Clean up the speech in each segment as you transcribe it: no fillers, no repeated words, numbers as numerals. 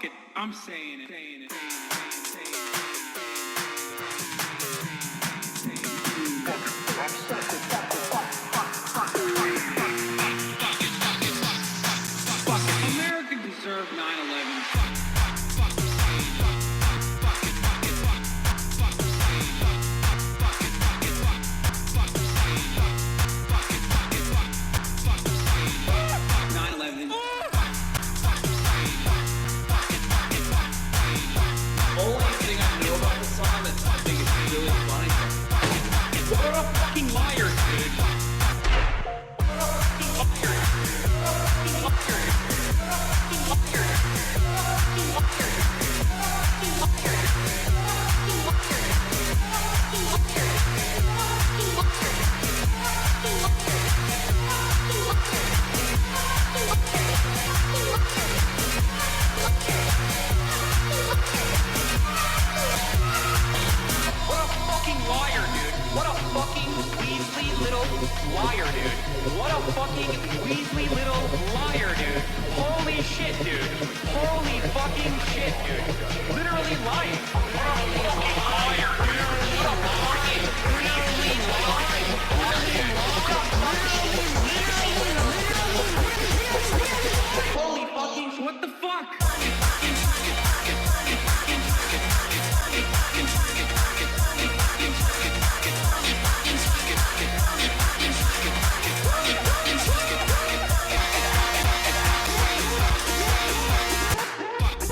Fuck it, I'm saying it. America deserved 9/11. Liar, dude. What a fucking Weasley little liar, dude. Holy shit, dude. Holy fucking shit, dude. Literally lying. What a fucking liar, dude. What a fucking Weasley liar, dude. Holy fucking, what the fuck?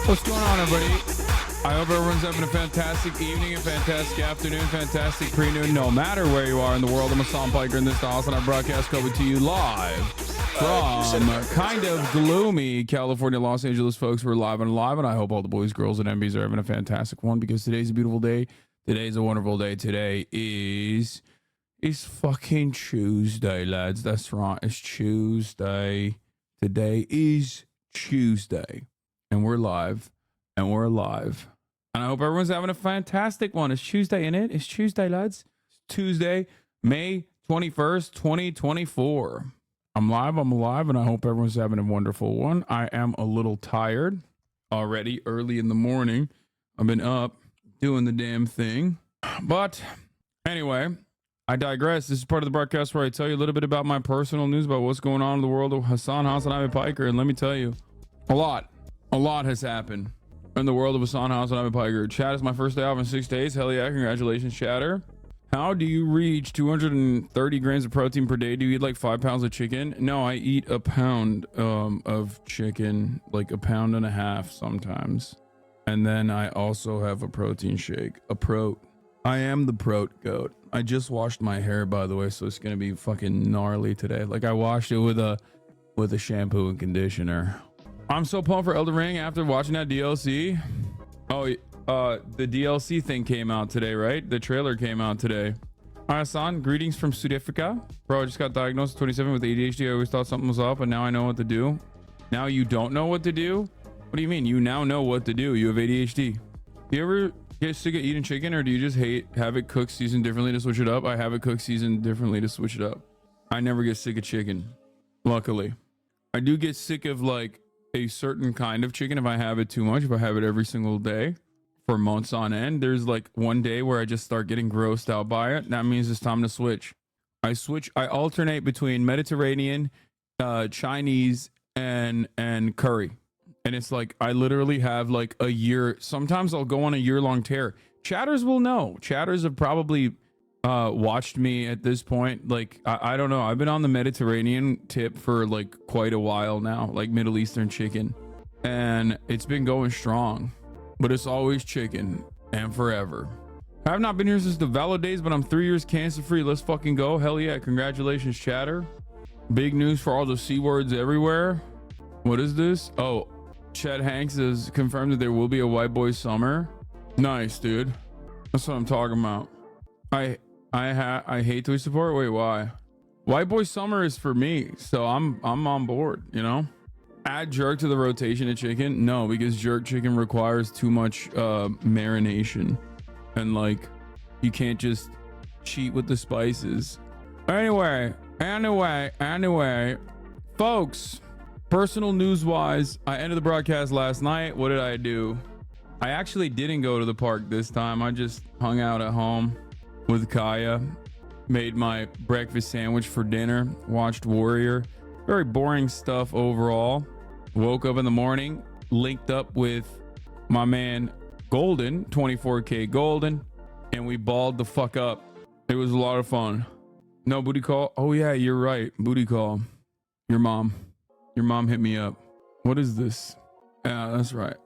What's going on, everybody? I hope everyone's having a fantastic evening, a fantastic afternoon, fantastic pre-noon, no matter where you are in the world. I'm Hasan Piker in this house, and I broadcast coming to you live from kind of gloomy California, Los Angeles, folks. We're live, and I hope all the boys, girls, and MBs are having a fantastic one, because today's a beautiful day. Today's a wonderful day. Today is fucking Tuesday, lads. That's right. It's Tuesday. Today is Tuesday. And we're live, and we're alive. And I hope everyone's having a fantastic one. It's Tuesday, innit? It's Tuesday, lads. It's Tuesday, May 21st, 2024. I'm live, I'm alive, and I hope everyone's having a wonderful one. I am a little tired already, early in the morning. I've been up doing the damn thing. But anyway, I digress. This is part of the broadcast where I tell you a little bit about my personal news, about what's going on in the world of HasanAbi Piker. And let me tell you, a lot has happened in the world of HasanAbi Piker. Chat is my first day off in 6 days. Hell yeah, congratulations, chatter. How do you reach 230 grams of protein per day? Do you eat like 5 pounds of chicken? No, I eat a pound of chicken, like a pound and a half sometimes. And then I also have a protein shake, I am the prote goat. I just washed my hair, by the way, so it's gonna be fucking gnarly today. Like, I washed it with a shampoo and conditioner. I'm so pumped for Elden Ring after watching that DLC. Oh, the DLC thing came out today, right? The trailer came out today. Hi, Hasan. Greetings from South Africa. Bro, I just got diagnosed at 27 with ADHD. I always thought something was up, but now I know what to do. Now you don't know what to do? What do you mean? You now know what to do. You have ADHD. Do you ever get sick of eating chicken, or do you just have it cooked seasoned differently to switch it up? I have it cooked seasoned differently to switch it up. I never get sick of chicken, luckily. I do get sick of like a certain kind of chicken if I have it too much. If I have it every single day for months on end, there's like one day where I just start getting grossed out by it. That means it's time to switch. I alternate between Mediterranean, Chinese, and curry. And it's like I literally have like a year. Sometimes I'll go on a year-long tear. Chatters will know. Chatters have probably watched me at this point. Like I don't know, I've been on the Mediterranean tip for like quite a while now, like Middle Eastern chicken, and it's been going strong, but it's always chicken and forever. I have not been here since the Valo days, but I'm 3 years cancer free. Let's fucking go. Hell yeah, congratulations, chatter. Big news for all the C words everywhere. What is this? Oh, Chet Hanks has confirmed that there will be a white boy summer. Nice, dude. That's what I'm talking about. I hate Twitch support. Wait, why? White boy summer is for me, so I'm on board, you know. Add jerk to the rotation of chicken. No, because jerk chicken requires too much marination, and like you can't just cheat with the spices. Anyway, folks, Personal news wise, I ended the broadcast last night. What did I do? I actually didn't go to the park this time. I just hung out at home with Kaya, made my breakfast sandwich for dinner, watched Warrior. Very boring stuff overall. Woke up in the morning, linked up with my man Golden, 24K Golden, and we balled the fuck up. It was a lot of fun. No booty call? Oh yeah, you're right. Booty call. Your mom hit me up. What is this? Yeah, that's right.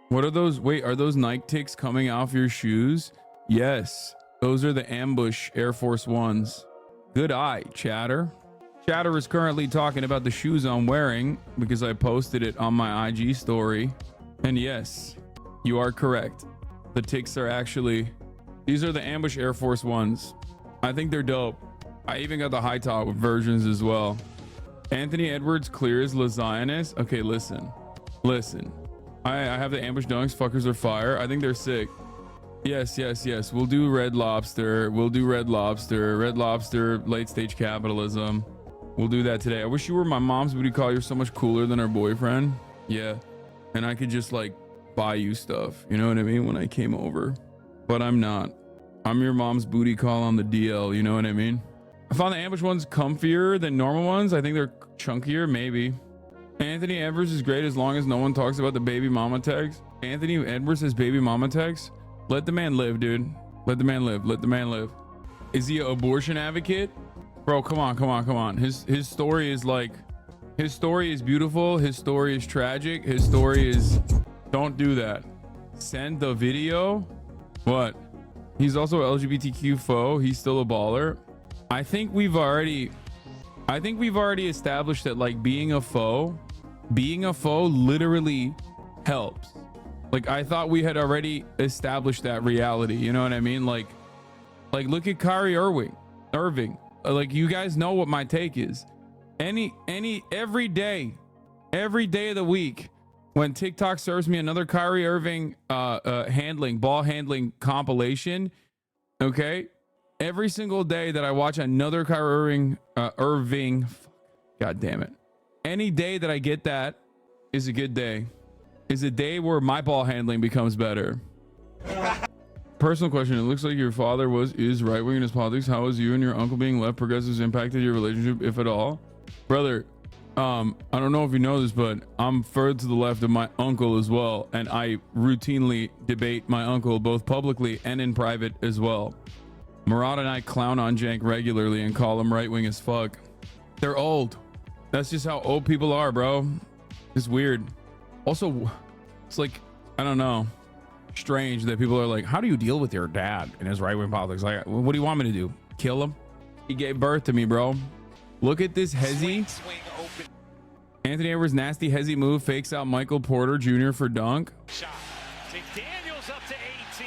What are those? Wait, are those Nike ticks coming off your shoes? Yes, those are the Ambush Air Force Ones. Good eye, Chatter. Chatter is currently talking about the shoes I'm wearing because I posted it on my IG story. And yes, you are correct. The ticks are actually, these are the Ambush Air Force Ones. I think they're dope. I even got the high top versions as well. Anthony Edwards clears Lazianis. Okay, listen. I have the Ambush Dunks. Fuckers are fire. I think they're sick. Yes. We'll do Red Lobster. Red Lobster, late stage capitalism. We'll do that today. I wish you were my mom's booty call. You're so much cooler than her boyfriend. Yeah. And I could just like buy you stuff. You know what I mean? When I came over. But I'm not. I'm your mom's booty call on the DL. You know what I mean? I found the Ambush ones comfier than normal ones. I think they're chunkier, maybe. Anthony Edwards is great as long as no one talks about the baby mama tags. Anthony Edwards has baby mama tags. Let the man live, dude. Let the man live. Is he an abortion advocate? Bro, come on. His story is like, his story is beautiful. His story is tragic. His story is, don't do that. Send the video. What? He's also LGBTQ foe. He's still a baller. I think we've already established that like being a foe literally helps. Like I thought we had already established that reality. You know what I mean? Like look at Kyrie Irving. Like you guys know what my take is. Every day of the week when TikTok serves me another Kyrie Irving ball handling compilation, okay? Every single day that I watch another Kyrie Irving, god damn it. Any day that I get that is a good day. Is a day where my ball handling becomes better. Personal question. It looks like your father is right-wing in his politics. How has you and your uncle being left progressives impacted your relationship, if at all? Brother, I don't know if you know this, but I'm further to the left of my uncle as well. And I routinely debate my uncle both publicly and in private as well. Murad and I clown on Jank regularly and call him right-wing as fuck. They're old. That's just how old people are, bro. It's weird. Also, it's like, I don't know, strange that people are like, how do you deal with your dad and his right-wing politics? Like, what do you want me to do? Kill him? He gave birth to me, bro. Look at this hezzy. Anthony Edwards nasty hezzy move fakes out Michael Porter Jr. for dunk. Shot. Daniels up to 18.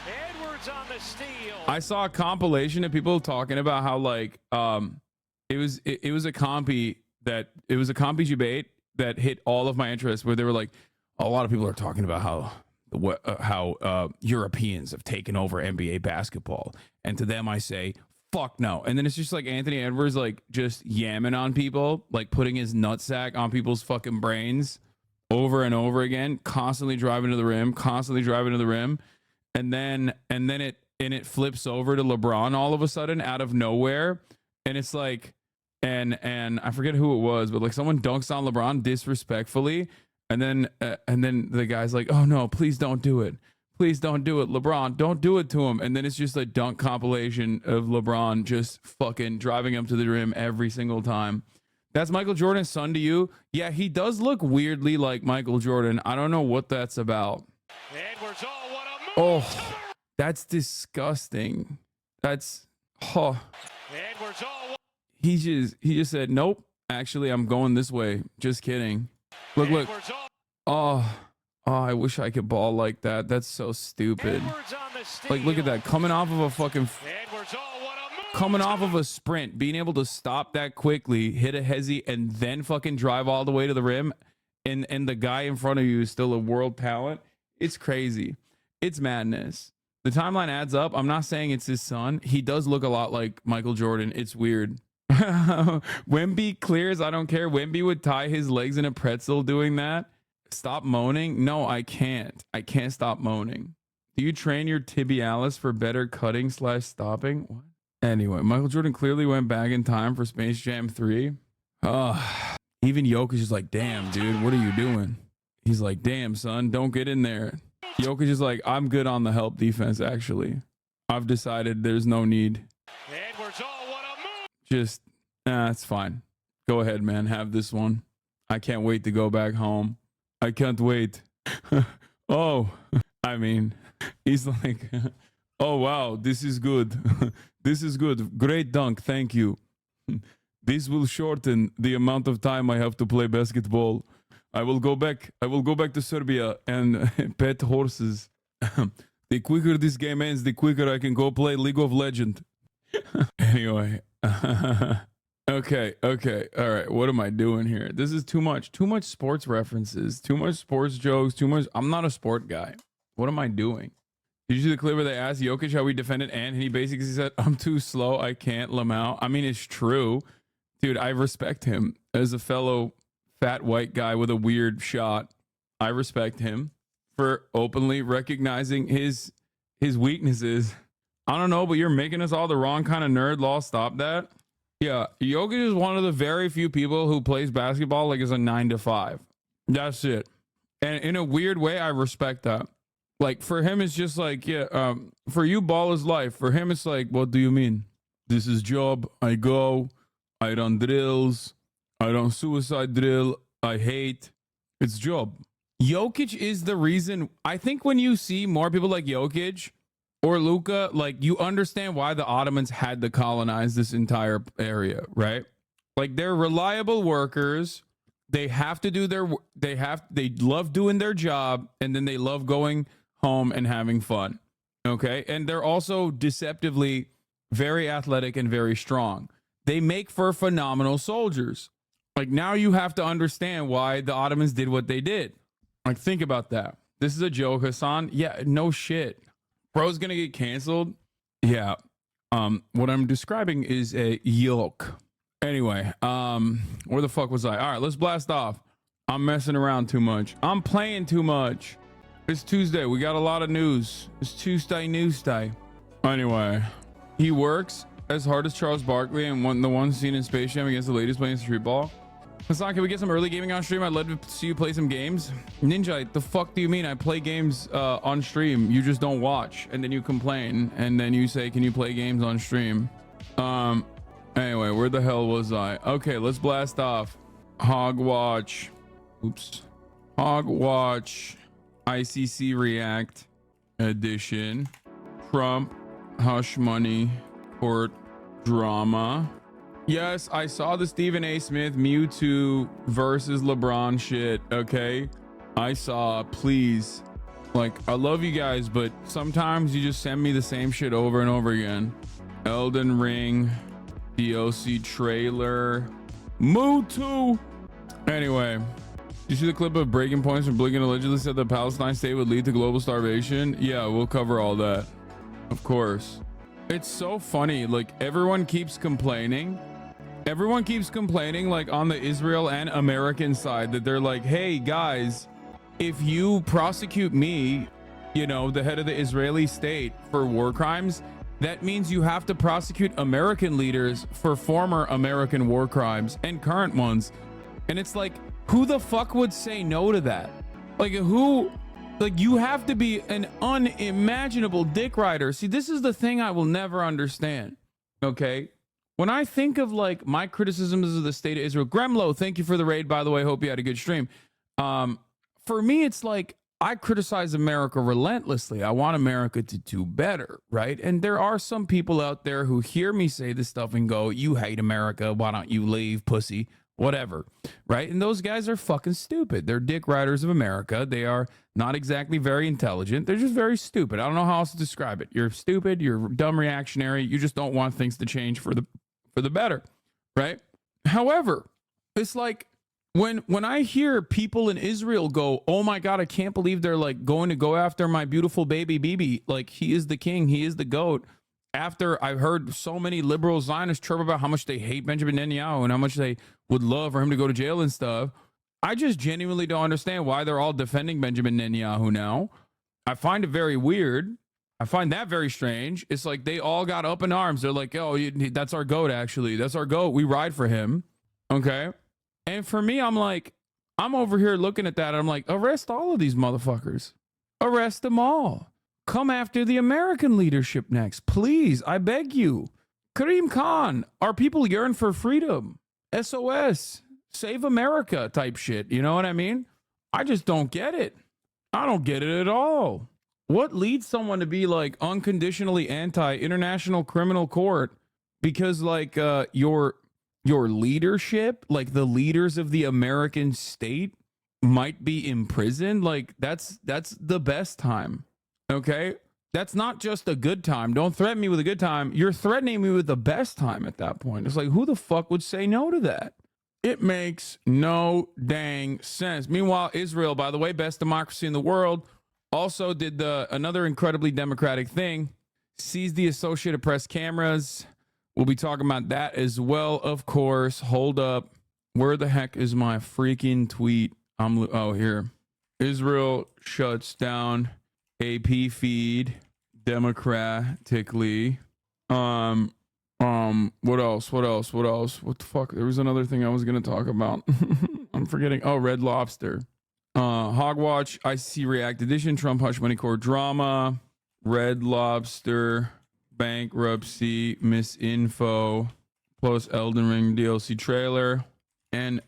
Edwards on the steal. I saw a compilation of people talking about how like it was a compy debate that hit all of my interests, where they were like, a lot of people are talking about how Europeans have taken over NBA basketball, and to them I say fuck no. And then it's just like Anthony Edwards like just yamming on people, like putting his nutsack on people's fucking brains over and over again, constantly driving to the rim, and then it flips over to LeBron all of a sudden out of nowhere, and it's like, and I forget who it was, but like someone dunks on LeBron disrespectfully, and then the guy's like, oh no, please don't do it, LeBron, don't do it to him. And then it's just a dunk compilation of LeBron just fucking driving up to the rim every single time. That's Michael Jordan's son to you? Yeah, he does look weirdly like Michael Jordan. I don't know what that's about. Edwards, oh, what a move. Oh, that's disgusting. That's, oh. Edwards, oh, He just said, nope, actually, I'm going this way. Just kidding. Look. Edwards, Oh, I wish I could ball like that. That's so stupid. Like, look at that. Coming off of a fucking... Edwards, oh, what a move. Coming off of a sprint, being able to stop that quickly, hit a hezzy, and then fucking drive all the way to the rim, and the guy in front of you is still a world talent. It's crazy. It's madness. The timeline adds up. I'm not saying it's his son. He does look a lot like Michael Jordan. It's weird. Wemby clears. I don't care. Wemby would tie his legs in a pretzel doing that. Stop moaning. No, I can't. I can't stop moaning. Do you train your tibialis for better cutting / stopping? What? Anyway, Michael Jordan clearly went back in time for Space Jam 3. Even Jokic is like, damn, dude, what are you doing? He's like, damn, son, don't get in there. Jokic is like, I'm good on the help defense, actually. I've decided there's no need. Edwards, oh, what a move! Just, it's fine. Go ahead, man. Have this one. I can't wait to go back home. I can't wait. Oh, I mean, he's like, oh, wow, this is good. This is good. Great dunk. Thank you. This will shorten the amount of time I have to play basketball. I will go back to Serbia and pet horses. The quicker this game ends, the quicker I can go play League of Legends. Anyway. Okay. All right. What am I doing here? This is too much. Too much sports references. Too much sports jokes. Too much. I'm not a sport guy. What am I doing? Did you see the clip where they asked Jokic how we defended Ant? And he basically said, I'm too slow. I can't Lamau. I mean, it's true. Dude, I respect him as a fellow fat white guy with a weird shot. I respect him for openly recognizing his weaknesses. I don't know, but you're making us all the wrong kind of nerd. Law, stop that. Yeah, Jokic is one of the very few people who plays basketball like it's a 9 to 5. That's it. And in a weird way, I respect that. Like, for him, it's just like, yeah, for you, ball is life. For him, it's like, what do you mean? This is job. I go. I run drills. I don't suicide drill. I hate. It's job. Jokic is the reason. I think when you see more people like Jokic or Luka, like, you understand why the Ottomans had to colonize this entire area, right? Like, they're reliable workers. They have to do they love doing their job, and then they love going home and having fun. Okay. And they're also deceptively very athletic and very strong. They make for phenomenal soldiers. Like, now you have to understand why the Ottomans did what they did. Like, think about that. This is a joke, Hasan. Yeah, no shit. Bro's gonna get canceled. Yeah. What I'm describing is a yoke. Anyway, where the fuck was I? All right, let's blast off. I'm messing around too much. I'm playing too much. It's Tuesday. We got a lot of news. It's Tuesday news day. Anyway, he works as hard as Charles Barkley and the one seen in Space Jam against the ladies playing street ball. Hasan, can we get some early gaming on stream? I'd love to see you play some games. Ninja, the fuck do you mean? I play games on stream. You just don't watch, and then you complain, and then you say, can you play games on stream? Anyway, where the hell was I? Okay, let's blast off. HOGWATCH. Oops. HOGWATCH. ICC React edition. Trump. Hush money. Court drama. Yes, I saw the Stephen A. Smith Mewtwo versus LeBron shit. Okay. I saw, please. Like, I love you guys, but sometimes you just send me the same shit over and over again. Elden Ring. DLC trailer. Mewtwo. Anyway. Did you see the clip of breaking points from Blinken allegedly said that Palestine state would lead to global starvation? Yeah, we'll cover all that. Of course. It's so funny. Like, everyone keeps complaining. Everyone keeps complaining, like, on the Israel and American side, that they're like, hey, guys, if you prosecute me, you know, the head of the Israeli state, for war crimes, that means you have to prosecute American leaders for former American war crimes and current ones. And it's like, who the fuck would say no to that? Like, who? Like, you have to be an unimaginable dick rider. See, this is the thing I will never understand. Okay? When I think of, like, my criticisms of the state of Israel, Gremlo, thank you for the raid, by the way. Hope you had a good stream. For me, it's like, I criticize America relentlessly. I want America to do better, right? And there are some people out there who hear me say this stuff and go, you hate America. Why don't you leave, pussy? Whatever, right? And those guys are fucking stupid. They're dick riders of America. They are not exactly very intelligent. They're just very stupid. I don't know how else to describe it. You're stupid. You're dumb reactionary. You just don't want things to change for the better, right? However, it's like when I hear people in Israel go, oh my God, I can't believe they're like going to go after my beautiful baby Bibi. Like, he is the king. He is the GOAT. after I've heard so many liberal Zionists chirp about how much they hate Benjamin Netanyahu and how much they would love for him to go to jail and stuff, I just genuinely don't understand why they're all defending Benjamin Netanyahu now. I find it very weird. I find that very strange. It's like they all got up in arms. They're like, oh, that's our GOAT, actually. That's our GOAT. We ride for him. Okay. And for me, I'm like, I'm over here looking at that. And I'm like, arrest all of these motherfuckers. Arrest them all. Come after the American leadership next. Please, I beg you. Kareem Khan, our people yearn for freedom. SOS. Save America type shit. You know what I mean? I just don't get it. I don't get it at all. What leads someone to be like unconditionally anti-international criminal court because like your leadership, like the leaders of the American state might be imprisoned? Like that's the best time. Okay? That's not just a good time. Don't threaten me with a good time. You're threatening me with the best time at that point. It's like, who the fuck would say no to that? It makes no dang sense. Meanwhile, Israel, by the way, best democracy in the world, also did another incredibly democratic thing, seized the Associated Press cameras. We'll be talking about that as well, of course. Hold up. Where the heck is my freaking tweet? Oh, here. Israel shuts down AP feed democratically. What else? What the fuck? There was another thing I was going to talk about. I'm forgetting. Oh, Red Lobster. HOGWATCH, ICC React Edition, Trump Hush Money Court Drama, Red Lobster, Bankruptcy, Misinfo, plus Elden Ring DLC trailer, and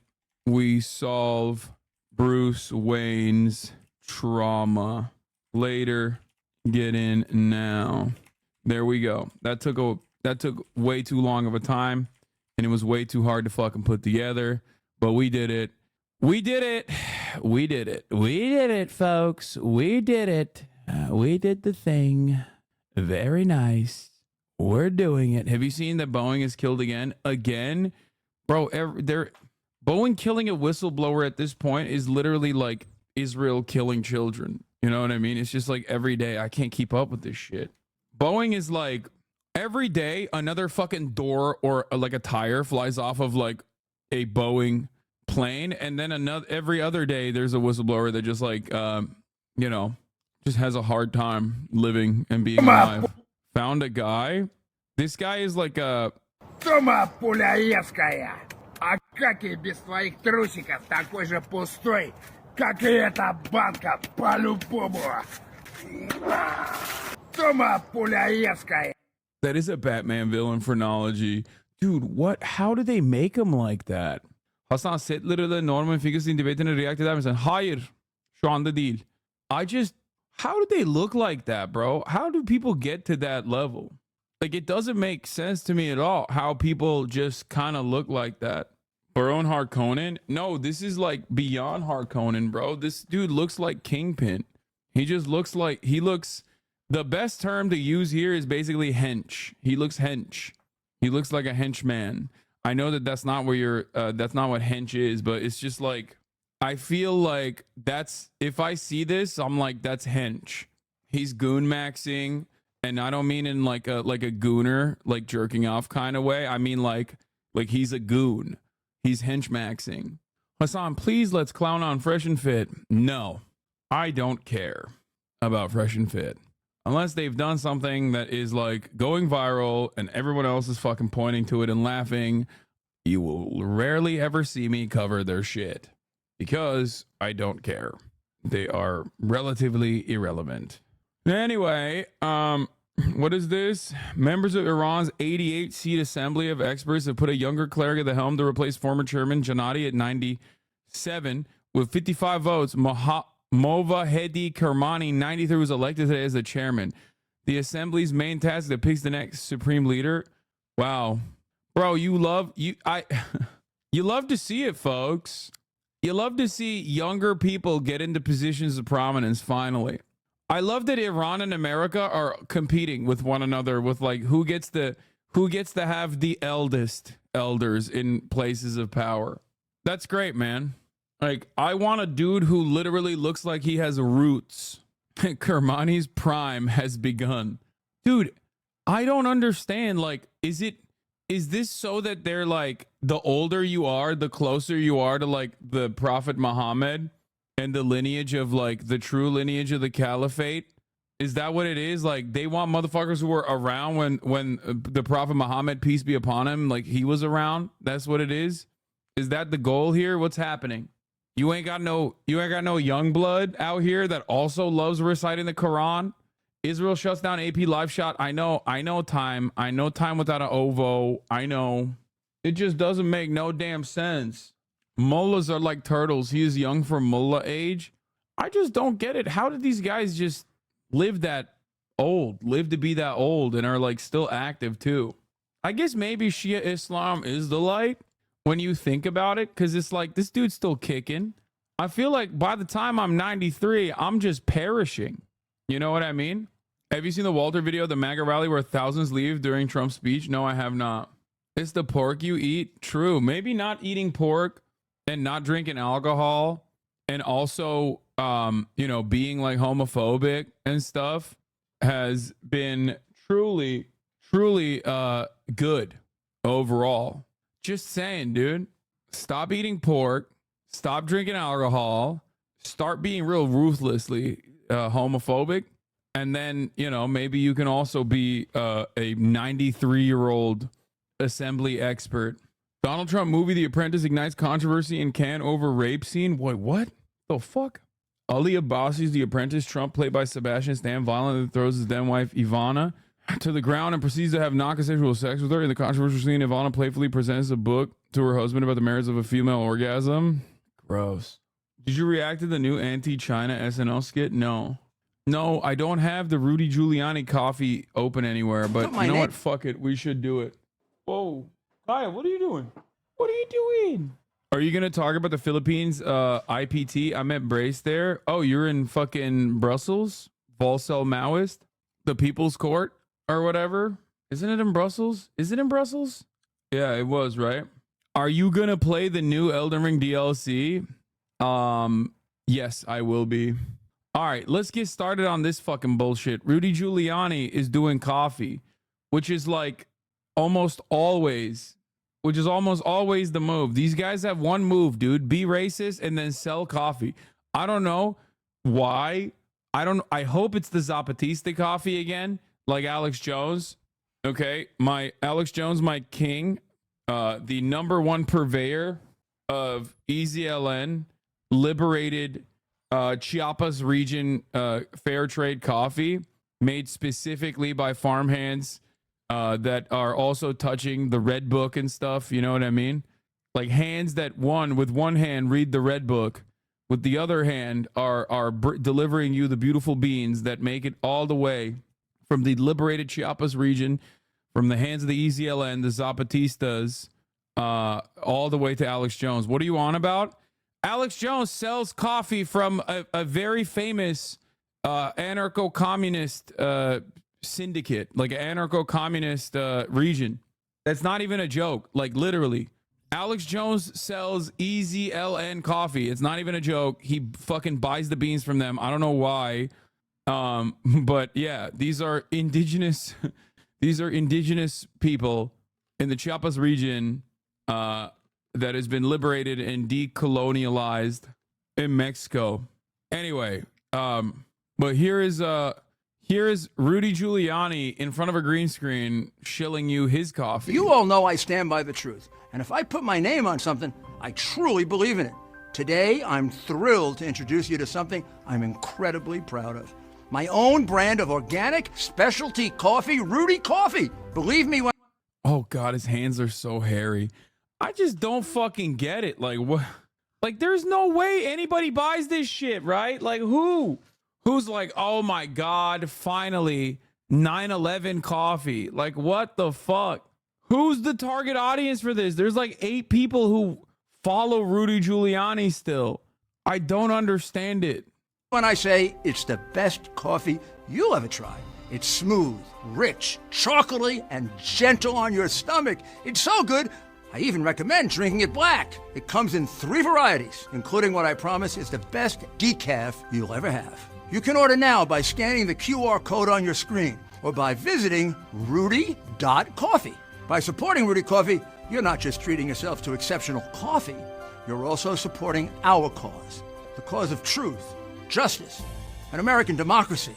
we solve Bruce Wayne's trauma. Later, get in now. There we go. That took way too long of a time, and it was way too hard to fucking put together, but we did it. We did it. We did it. We did it, folks. We did it. We did the thing. Very nice. We're doing it. Have you seen that Boeing is killed again? Again? Bro, Boeing killing a whistleblower at this point is literally like Israel killing children. You know what I mean? It's just like every day. I can't keep up with this shit. Boeing is like every day another fucking door or like a tire flies off of like a Boeing plane, and then every other day there's a whistleblower that just like just has a hard time living and being alive. Found a guy. This guy is like a Тома Пуляевская. А как и без твоих трусиков такой же пустой, как и эта банка по-любому. Тома Пуляевская. That is a Batman villain phrenology. Dude, what? How do they make him like that? Hasan setleri normal figürsün debate'ine react eder misin? Hayır. Şu anda değil. How do they look like that, bro? How do people get to that level? Like, it doesn't make sense to me at all how people just kind of look like that. Baron Harkonnen? No, this is like beyond Harkonnen, bro. This dude looks like Kingpin. He just looks like, the best term to use here is basically hench. He looks hench. He looks like a henchman. I know that that's not what hench is, but it's just like, I feel like if I see this, I'm like, that's hench. He's goon maxing, and I don't mean in like a gooner, like jerking off kind of way. I mean like he's a goon. He's hench maxing. Hasan, please let's clown on Fresh and Fit. No, I don't care about Fresh and Fit. Unless they've done something that is like going viral and everyone else is fucking pointing to it and laughing, you will rarely ever see me cover their shit because I don't care. They are relatively irrelevant. Anyway, what is this? Members of Iran's 88-seat Assembly of Experts have put a younger cleric at the helm to replace former chairman Janati at 97 with 55 votes. Movahedi Kermani, 93, was elected today as the chairman. The assembly's main task is to pick the next supreme leader. Wow, bro, you love to see it, folks. You love to see younger people get into positions of prominence. Finally, I love that Iran and America are competing with one another with like who gets to have the elders in places of power. That's great, man. Like, I want a dude who literally looks like he has roots. Kermani's prime has begun. Dude, I don't understand. Like, is this so that they're like, the older you are, the closer you are to like the Prophet Muhammad and the lineage of like the true lineage of the caliphate? Is that what it is? Like, they want motherfuckers who were around when the Prophet Muhammad, peace be upon him, like he was around. That's what it is. Is that the goal here? What's happening? You ain't got no young blood out here that also loves reciting the Quran. Israel shuts down AP live shot. I know time. I know time without an OVO. I know. It just doesn't make no damn sense. Mullahs are like turtles. He is young for mullah age. I just don't get it. How did these guys just live that old, live to be that old, and are like still active too? I guess maybe Shia Islam is the light when you think about it, because it's like this dude's still kicking. I feel like by the time I'm 93, I'm just perishing. You know what I mean? Have you seen the Walter video, the MAGA rally where thousands leave during Trump's speech? No, I have not. It's the pork you eat. True. Maybe not eating pork and not drinking alcohol and also, being like homophobic and stuff has been truly good overall. Just saying, dude. Stop eating pork. Stop drinking alcohol. Start being real ruthlessly homophobic. And then, maybe you can also be a 93-year-old assembly expert. Donald Trump movie The Apprentice ignites controversy in Cannes over rape scene. Wait, what the fuck? Ali Abbasi's The Apprentice, Trump, played by Sebastian Stan, violently throws his then wife Ivana to the ground and proceeds to have non-consensual sex with her. In the controversial scene, Ivana playfully presents a book to her husband about the merits of a female orgasm. Gross. Did you react to the new anti-China SNL skit? No, I don't have the Rudy Giuliani coffee open anywhere, but you know what? Fuck it. We should do it. Whoa. Kaya, what are you doing? What are you doing? Are you going to talk about the Philippines IPT? I met Brace there. Oh, you're in fucking Brussels? Volcel Maoist? The People's Court or whatever? Isn't it in Brussels? Is it in Brussels? Yeah, it was, right? Are you going to play the new Elden Ring DLC? Yes, I will be. All right, let's get started on this fucking bullshit. Rudy Giuliani is doing coffee, which is almost always the move. These guys have one move, dude. Be racist and then sell coffee. I don't know why. I hope it's the Zapatista coffee again, like Alex Jones. Okay, my Alex Jones, my king, the number one purveyor of EZLN, liberated Chiapas region fair trade coffee, made specifically by farmhands that are also touching the red book and stuff. You know what I mean? Like hands that with one hand read the red book, with the other hand are delivering you the beautiful beans that make it all the way from the liberated Chiapas region, from the hands of the EZLN, the Zapatistas, all the way to Alex Jones. What are you on about? Alex Jones sells coffee from a very famous anarcho-communist syndicate, like an anarcho-communist region. That's not even a joke. Like, literally. Alex Jones sells EZLN coffee. It's not even a joke. He fucking buys the beans from them. I don't know why. But yeah, these are indigenous people in the Chiapas region that has been liberated and decolonialized in Mexico. Anyway, but here is Rudy Giuliani in front of a green screen shilling you his coffee. You all know I stand by the truth. And if I put my name on something, I truly believe in it. Today, I'm thrilled to introduce you to something I'm incredibly proud of. My own brand of organic specialty coffee, Rudy Coffee. Believe me when... Oh God, his hands are so hairy. I just don't fucking get it. Like, what? Like, there's no way anybody buys this shit, right? Like, who's like, oh my God, finally 9/11 coffee. Like, what the fuck? Who's the target audience for this? There's like 8 people who follow Rudy Giuliani still. I don't understand it. When I say it's the best coffee you'll ever try. It's smooth, rich, chocolatey, and gentle on your stomach. It's so good, I even recommend drinking it black. It comes in 3 varieties, including what I promise is the best decaf you'll ever have. You can order now by scanning the QR code on your screen. or by visiting Rudy.coffee. By supporting Rudy Coffee, you're not just treating yourself to exceptional coffee, you're also supporting our cause, the cause of truth, justice, and American democracy.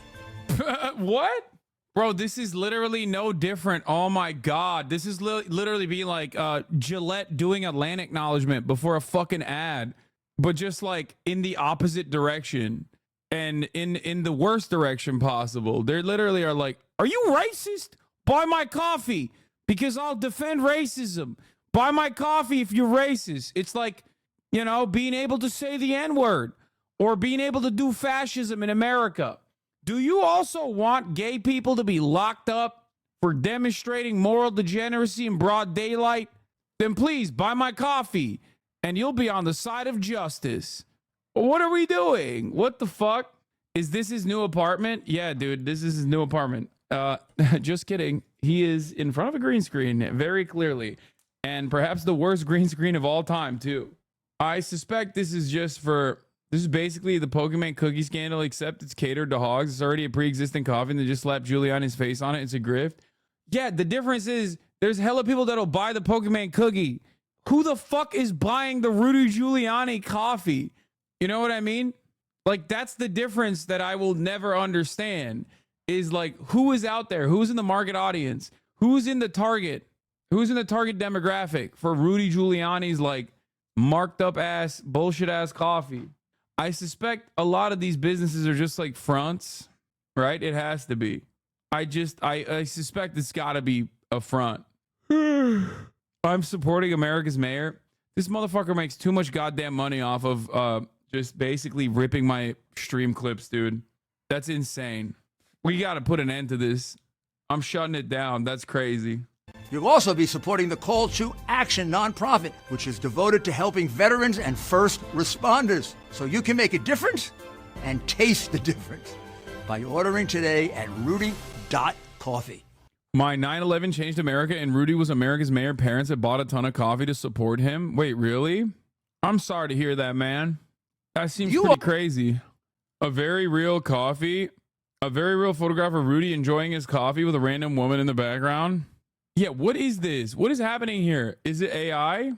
What? Bro, this is literally no different. Oh my God. This is literally be like Gillette doing a land acknowledgement before a fucking ad, but just like in the opposite direction and in the worst direction possible. They literally are like, are you racist? Buy my coffee because I'll defend racism. Buy my coffee if you're racist. It's like, you know, being able to say the N-word or being able to do fascism in America. Do you also want gay people to be locked up for demonstrating moral degeneracy in broad daylight? Then please buy my coffee and you'll be on the side of justice. What are we doing? What the fuck? Is this his new apartment? Yeah, dude, this is his new apartment. Just kidding. He is in front of a green screen very clearly, and perhaps the worst green screen of all time too. I suspect this is basically the Pokemon cookie scandal, except it's catered to hogs. It's already a pre-existing coffee and they just slapped Giuliani's face on it. It's a grift. Yeah, the difference is there's hella people that'll buy the Pokemon cookie. Who the fuck is buying the Rudy Giuliani coffee? You know what I mean? Like, that's the difference that I will never understand, is like, who is out there? Who's in the market audience? Who's in the target demographic for Rudy Giuliani's like marked up ass, bullshit ass coffee? I suspect a lot of these businesses are just like fronts, right? It has to be. I suspect it's got to be a front. I'm supporting America's mayor. This motherfucker makes too much goddamn money off of just basically ripping my stream clips, dude. That's insane. We got to put an end to this. I'm shutting it down. That's crazy. You'll also be supporting the Call to Action nonprofit, which is devoted to helping veterans and first responders. So you can make a difference and taste the difference by ordering today at Rudy.coffee. My 9/11 changed America, and Rudy was America's mayor. Parents had bought a ton of coffee to support him. Wait, really? I'm sorry to hear that, man. That seems pretty crazy. A very real coffee. A very real photograph of Rudy enjoying his coffee with a random woman in the background. Yeah, what is this? What is happening here? Is it AI?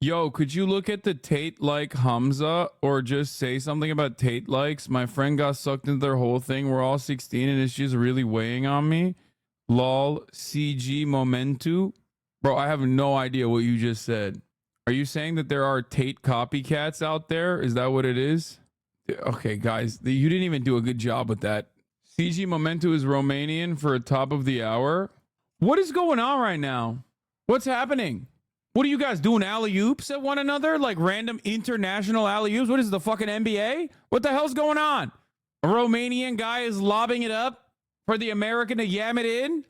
Yo, could you look at the Tate like Hamza or just say something about Tate likes? My friend got sucked into their whole thing. We're all 16 and it's just really weighing on me. Lol, CG Momentu. Bro, I have no idea what you just said. Are you saying that there are Tate copycats out there? Is that what it is? Okay, guys, you didn't even do a good job with that. CG Momentu is Romanian for a top of the hour. What is going on right now? What's happening? What are you guys doing, alley-oops at one another? Like random international alley-oops? What is the fucking NBA? What the hell's going on? A Romanian guy is lobbing it up for the American to yam it in?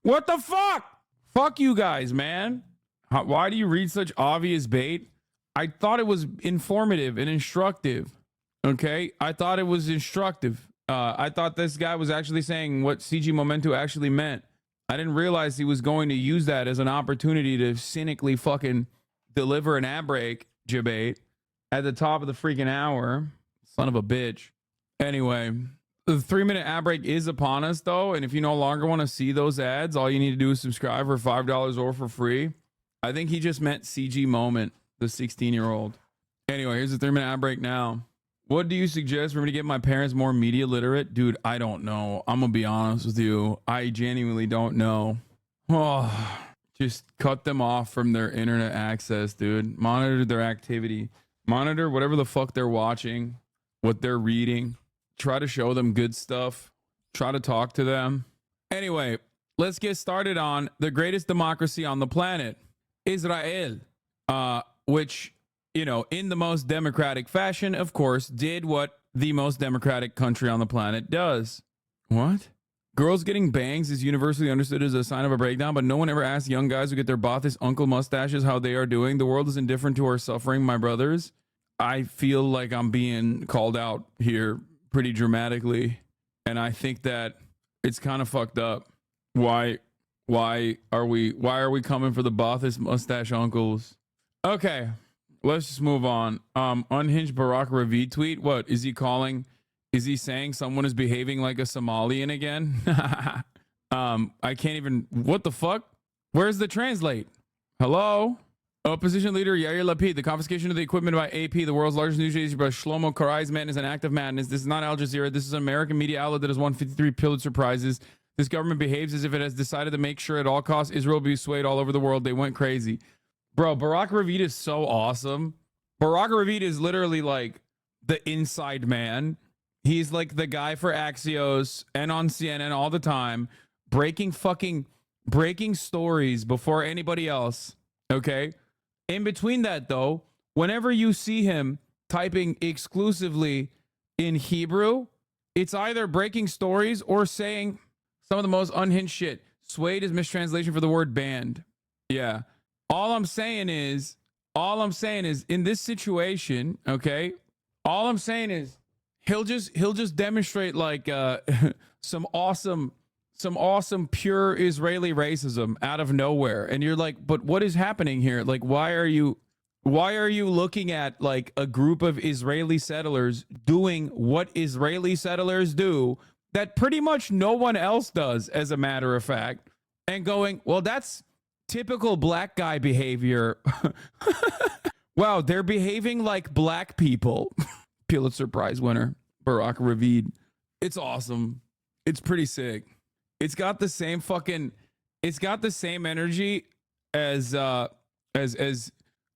What the fuck? Fuck you guys, man. Why do you read such obvious bait? I thought it was informative and instructive. Okay? I thought it was instructive. I thought this guy was actually saying what CG Momentu actually meant. I didn't realize he was going to use that as an opportunity to cynically fucking deliver an ad break debate at the top of the freaking hour. Son of a bitch. Anyway, the 3-minute ad break is upon us, though. And if you no longer want to see those ads, all you need to do is subscribe for $5 or for free. I think he just meant CG Moment, the 16-year-old. Anyway, here's the 3-minute ad break now. What do you suggest for me to get my parents more media literate? Dude, I don't know. I'm going to be honest with you. I genuinely don't know. Oh, just cut them off from their internet access, dude. Monitor their activity. Monitor whatever the fuck they're watching, what they're reading. Try to show them good stuff. Try to talk to them. Anyway, let's get started on the greatest democracy on the planet, Israel, which, you know, in the most democratic fashion, of course, did what the most democratic country on the planet does. What? Girls getting bangs is universally understood as a sign of a breakdown, but no one ever asks young guys who get their Baathist uncle mustaches how they are doing. The world is indifferent to our suffering, my brothers. I feel like I'm being called out here pretty dramatically, and I think that it's kind of fucked up. Why are we coming for the Baathist mustache uncles? Okay. Let's just move on. Unhinged Barack Ravi tweet. What is he calling? Is he saying someone is behaving like a Somalian again? I can't even. What the fuck? Where's the translate? Hello? Opposition leader Yair Lapid. The confiscation of the equipment by AP, the world's largest news agency, by Shlomo Karai's madness, an act of madness. This is not Al Jazeera. This is an American media outlet that has won 53 Pulitzer Prizes. This government behaves as if it has decided to make sure at all costs Israel be swayed all over the world. They went crazy. Bro, Barack Ravid is so awesome. Barack Ravid is literally like the inside man. He's like the guy for Axios and on CNN all the time, breaking stories before anybody else. Okay? In between that, though, whenever you see him typing exclusively in Hebrew, it's either breaking stories or saying some of the most unhinged shit. Swayed is mistranslation for the word banned. Yeah. All I'm saying is in this situation, okay, all I'm saying is he'll just demonstrate like some awesome pure Israeli racism out of nowhere. And you're like, but what is happening here? Like, why are you looking at like a group of Israeli settlers doing what Israeli settlers do that pretty much no one else does, as a matter of fact, and going, well, that's typical black guy behavior. Wow, they're behaving like black people. Pulitzer Prize winner, Barack Ravid. It's awesome. It's pretty sick. It's got the same energy as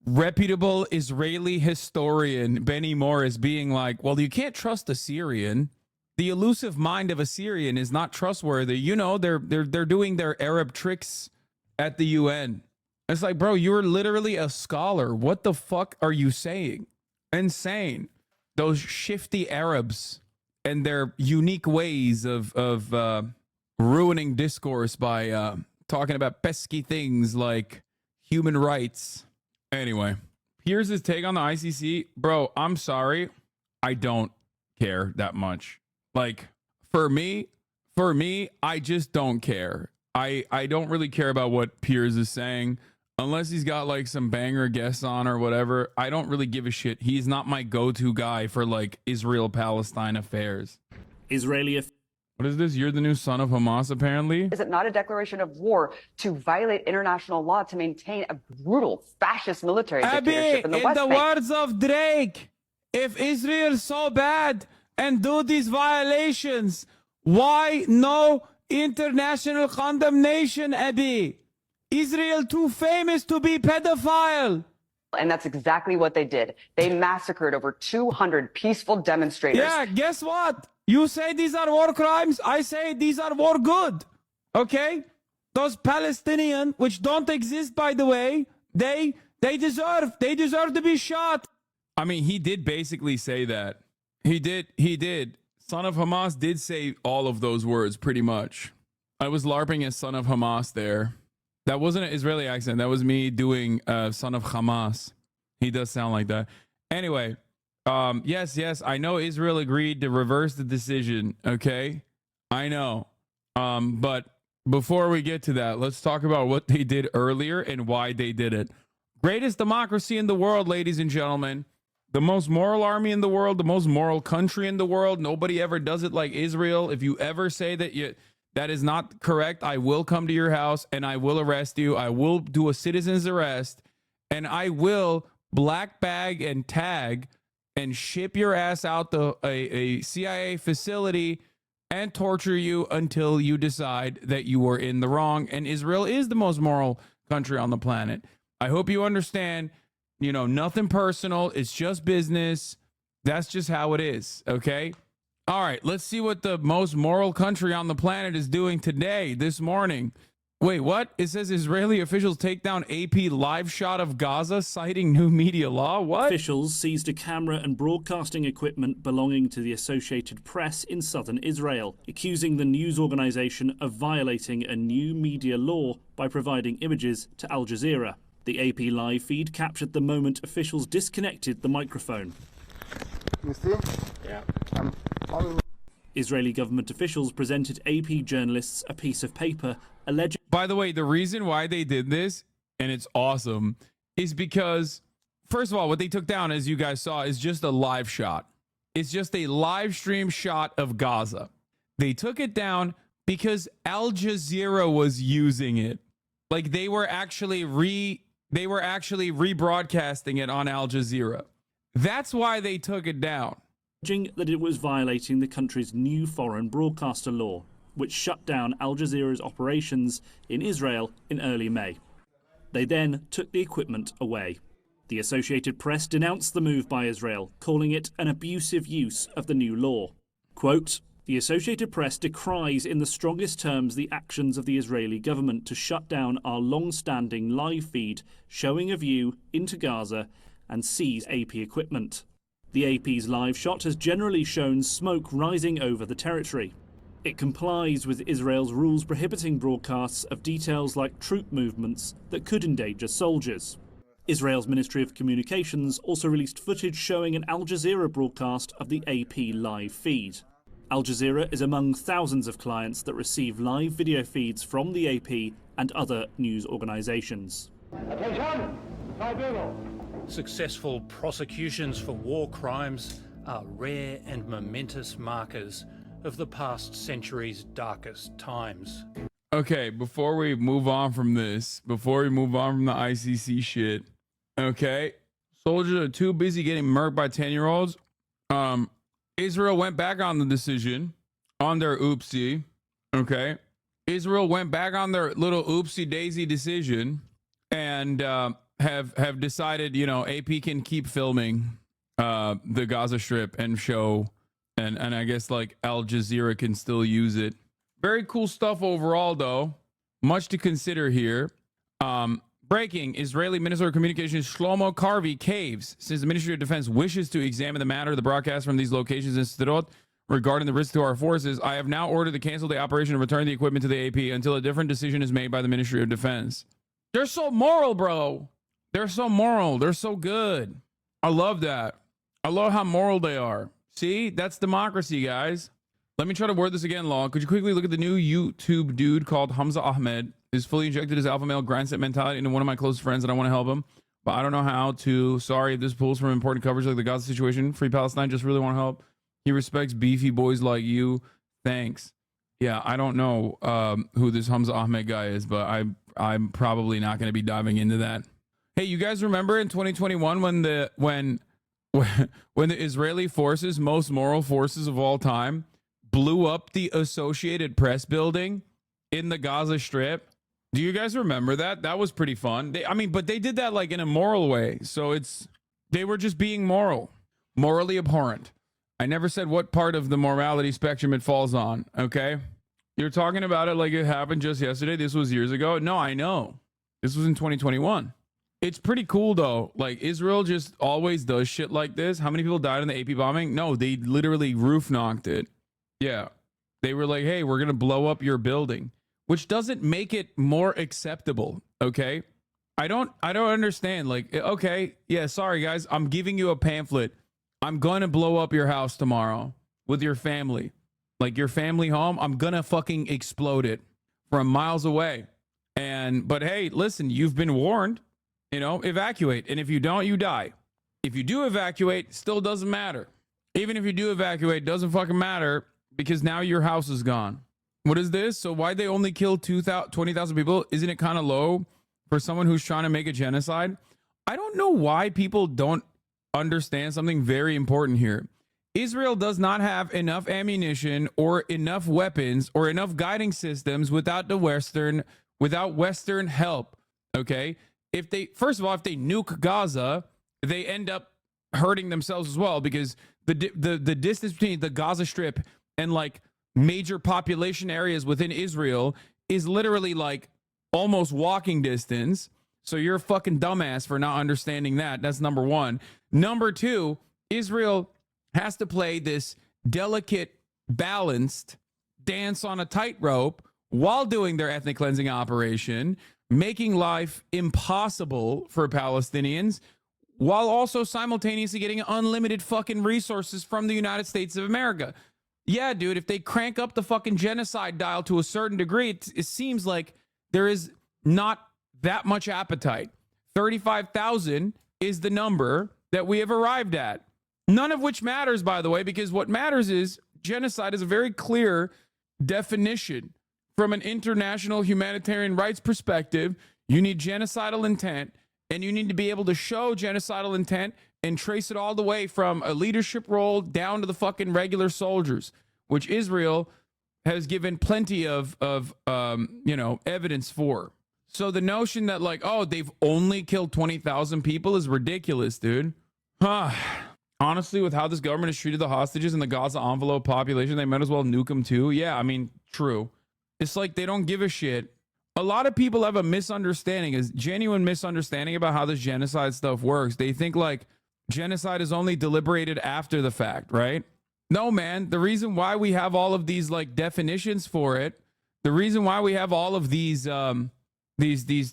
reputable Israeli historian Benny Morris being like, well, you can't trust a Syrian. The elusive mind of a Syrian is not trustworthy. You know, they're doing their Arab tricks at the UN. It's like, bro, you're literally a scholar. What the fuck are you saying? Insane. Those shifty Arabs and their unique ways of ruining discourse by talking about pesky things like human rights. Anyway, here's his take on the ICC. Bro, I'm sorry. I don't care that much. Like, for me, I just don't care. I don't really care about what Piers is saying. Unless he's got like some banger guests on or whatever, I don't really give a shit. He's not my go-to guy for like Israel-Palestine affairs. What is this? You're the new son of Hamas, apparently? Is it not a declaration of war to violate international law to maintain a brutal fascist military dictatorship in the West Bank? Words of Drake, if Israel's so bad and do these violations, why no international condemnation, Abi? Israel too famous to be pedophile. And that's exactly what they did. They massacred over 200 peaceful demonstrators. Yeah, guess what? You say these are war crimes. I say these are war good. Okay? Those Palestinians, which don't exist, by the way, they deserve to be shot. I mean, he did basically say that. He did. Son of Hamas did say all of those words, pretty much. I was LARPing as Son of Hamas there. That wasn't an Israeli accent. That was me doing Son of Hamas. He does sound like that. Anyway, yes, I know Israel agreed to reverse the decision, okay? I know. But before we get to that, let's talk about what they did earlier and why they did it. Greatest democracy in the world, ladies and gentlemen. The most moral army in the world, the most moral country in the world. Nobody ever does it like Israel. If you ever say that is not correct, I will come to your house and I will arrest you. I will do a citizen's arrest and I will black bag and tag and ship your ass out to a CIA facility and torture you until you decide that you were in the wrong. And Israel is the most moral country on the planet. I hope you understand, nothing personal. It's just business. That's just how it is. Okay. All right, let's see what the most moral country on the planet is doing today, this morning. Wait, what? It says Israeli officials take down AP live shot of Gaza, citing new media law. What? Officials seized a camera and broadcasting equipment belonging to the Associated Press in southern Israel, accusing the news organization of violating a new media law by providing images to Al Jazeera. The AP live feed captured the moment officials disconnected the microphone. You see? Yeah. Israeli government officials presented AP journalists a piece of paper alleging... By the way, the reason why they did this, and it's awesome, is because, first of all, what they took down, as you guys saw, is just a live shot. It's just a live stream shot of Gaza. They took it down Because Al Jazeera was using it. Like they were actually rebroadcasting it on Al Jazeera. That's why they took it down. Alleging that it was violating the country's new foreign broadcaster law, which shut down Al Jazeera's operations in Israel in early May. They then took the equipment away. The Associated Press denounced the move by Israel, calling it an abusive use of the new law. Quote, "The Associated Press decries in the strongest terms the actions of the Israeli government to shut down our long-standing live feed showing a view into Gaza and seize AP equipment. The AP's live shot has generally shown smoke rising over the territory. It complies with Israel's rules prohibiting broadcasts of details like troop movements that could endanger soldiers." Israel's Ministry of Communications also released footage showing an Al Jazeera broadcast of the AP live feed. Al Jazeera is among thousands of clients that receive live video feeds from the AP and other news organizations. Successful prosecutions for war crimes are rare and momentous markers of the past century's darkest times. Okay, before we move on from this, before we move on from the ICC shit, okay, soldiers are too busy getting murked by 10-year-olds. Israel went back on the decision, on their oopsie, okay? Israel went back on their little oopsie-daisy decision and have decided, you know, AP can keep filming the Gaza Strip and show, and I guess, like, Al Jazeera can still use it. Very cool stuff overall, though. Much to consider here. Breaking, Israeli Minister of Communications Shlomo Karvi caves since the Ministry of Defense wishes to examine the matter of the broadcast from these locations in Sderot regarding the risk to our forces. I have now ordered to cancel the operation and return the equipment to the AP until a different decision is made by the Ministry of Defense. They're so moral, bro. They're so moral. They're so good. I love that. I love how moral they are. See, that's democracy, guys. Let me try to word this again, Law. Could you quickly look at the new YouTube dude called Hamza Ahmed? Is fully injected his alpha male grandson mentality into one of my close friends, and I want to help him, but I don't know how to. Sorry if this pulls from important coverage like the Gaza situation. Free Palestine, just really want to help. He respects beefy boys like you. Thanks. Yeah, I don't know who this Hamza Ahmed guy is, but I'm probably not going to be diving into that. Hey, you guys remember in 2021 when the Israeli forces, most moral forces of all time, blew up the Associated Press building in the Gaza Strip? Do you guys remember that? That was pretty fun. But they did that like in a moral way. So they were just being moral, morally abhorrent. I never said what part of the morality spectrum it falls on. Okay. You're talking about it like it happened just yesterday. This was years ago. No, I know. This was in 2021. It's pretty cool though. Like Israel just always does shit like this. How many people died in the AP bombing? No, they literally roof knocked it. Yeah. They were like, hey, we're going to blow up your building, which doesn't make it more acceptable. Okay. I don't understand. Like, okay. Yeah. Sorry guys. I'm giving you a pamphlet. I'm going to blow up your house tomorrow with your family, like your family home. I'm going to fucking explode it from miles away. But hey, listen, you've been warned, you know, evacuate. And if you don't, you die. If you do evacuate, still doesn't matter. Even if you do evacuate, doesn't fucking matter because now your house is gone. What is this? So why'd they only kill 20,000 people? Isn't it kind of low for someone who's trying to make a genocide? I don't know why people don't understand something very important here. Israel does not have enough ammunition or enough weapons or enough guiding systems without Western help. Okay. First of all, if they nuke Gaza, they end up hurting themselves as well, because the distance between the Gaza Strip and like major population areas within Israel is literally like almost walking distance. So you're a fucking dumbass for not understanding that. That's number one. Number two, Israel has to play this delicate, balanced dance on a tightrope while doing their ethnic cleansing operation, making life impossible for Palestinians, while also simultaneously getting unlimited fucking resources from the United States of America. Yeah, dude, if they crank up the fucking genocide dial to a certain degree, it seems like there is not that much appetite. 35,000 is the number that we have arrived at. None of which matters, by the way, because what matters is genocide is a very clear definition from an international humanitarian rights perspective, you need genocidal intent, and you need to be able to show genocidal intent and trace it all the way from a leadership role down to the fucking regular soldiers, which Israel has given plenty of evidence for. So the notion that like, oh, they've only killed 20,000 people is ridiculous, dude. Honestly, with how this government has treated the hostages and the Gaza envelope population, they might as well nuke them too. Yeah, I mean, true. It's like they don't give a shit. A lot of people have a misunderstanding, a genuine misunderstanding about how this genocide stuff works. They think like genocide is only deliberated after the fact, right? No, man. The reason why we have all of these like definitions for it, the reason why we have all of these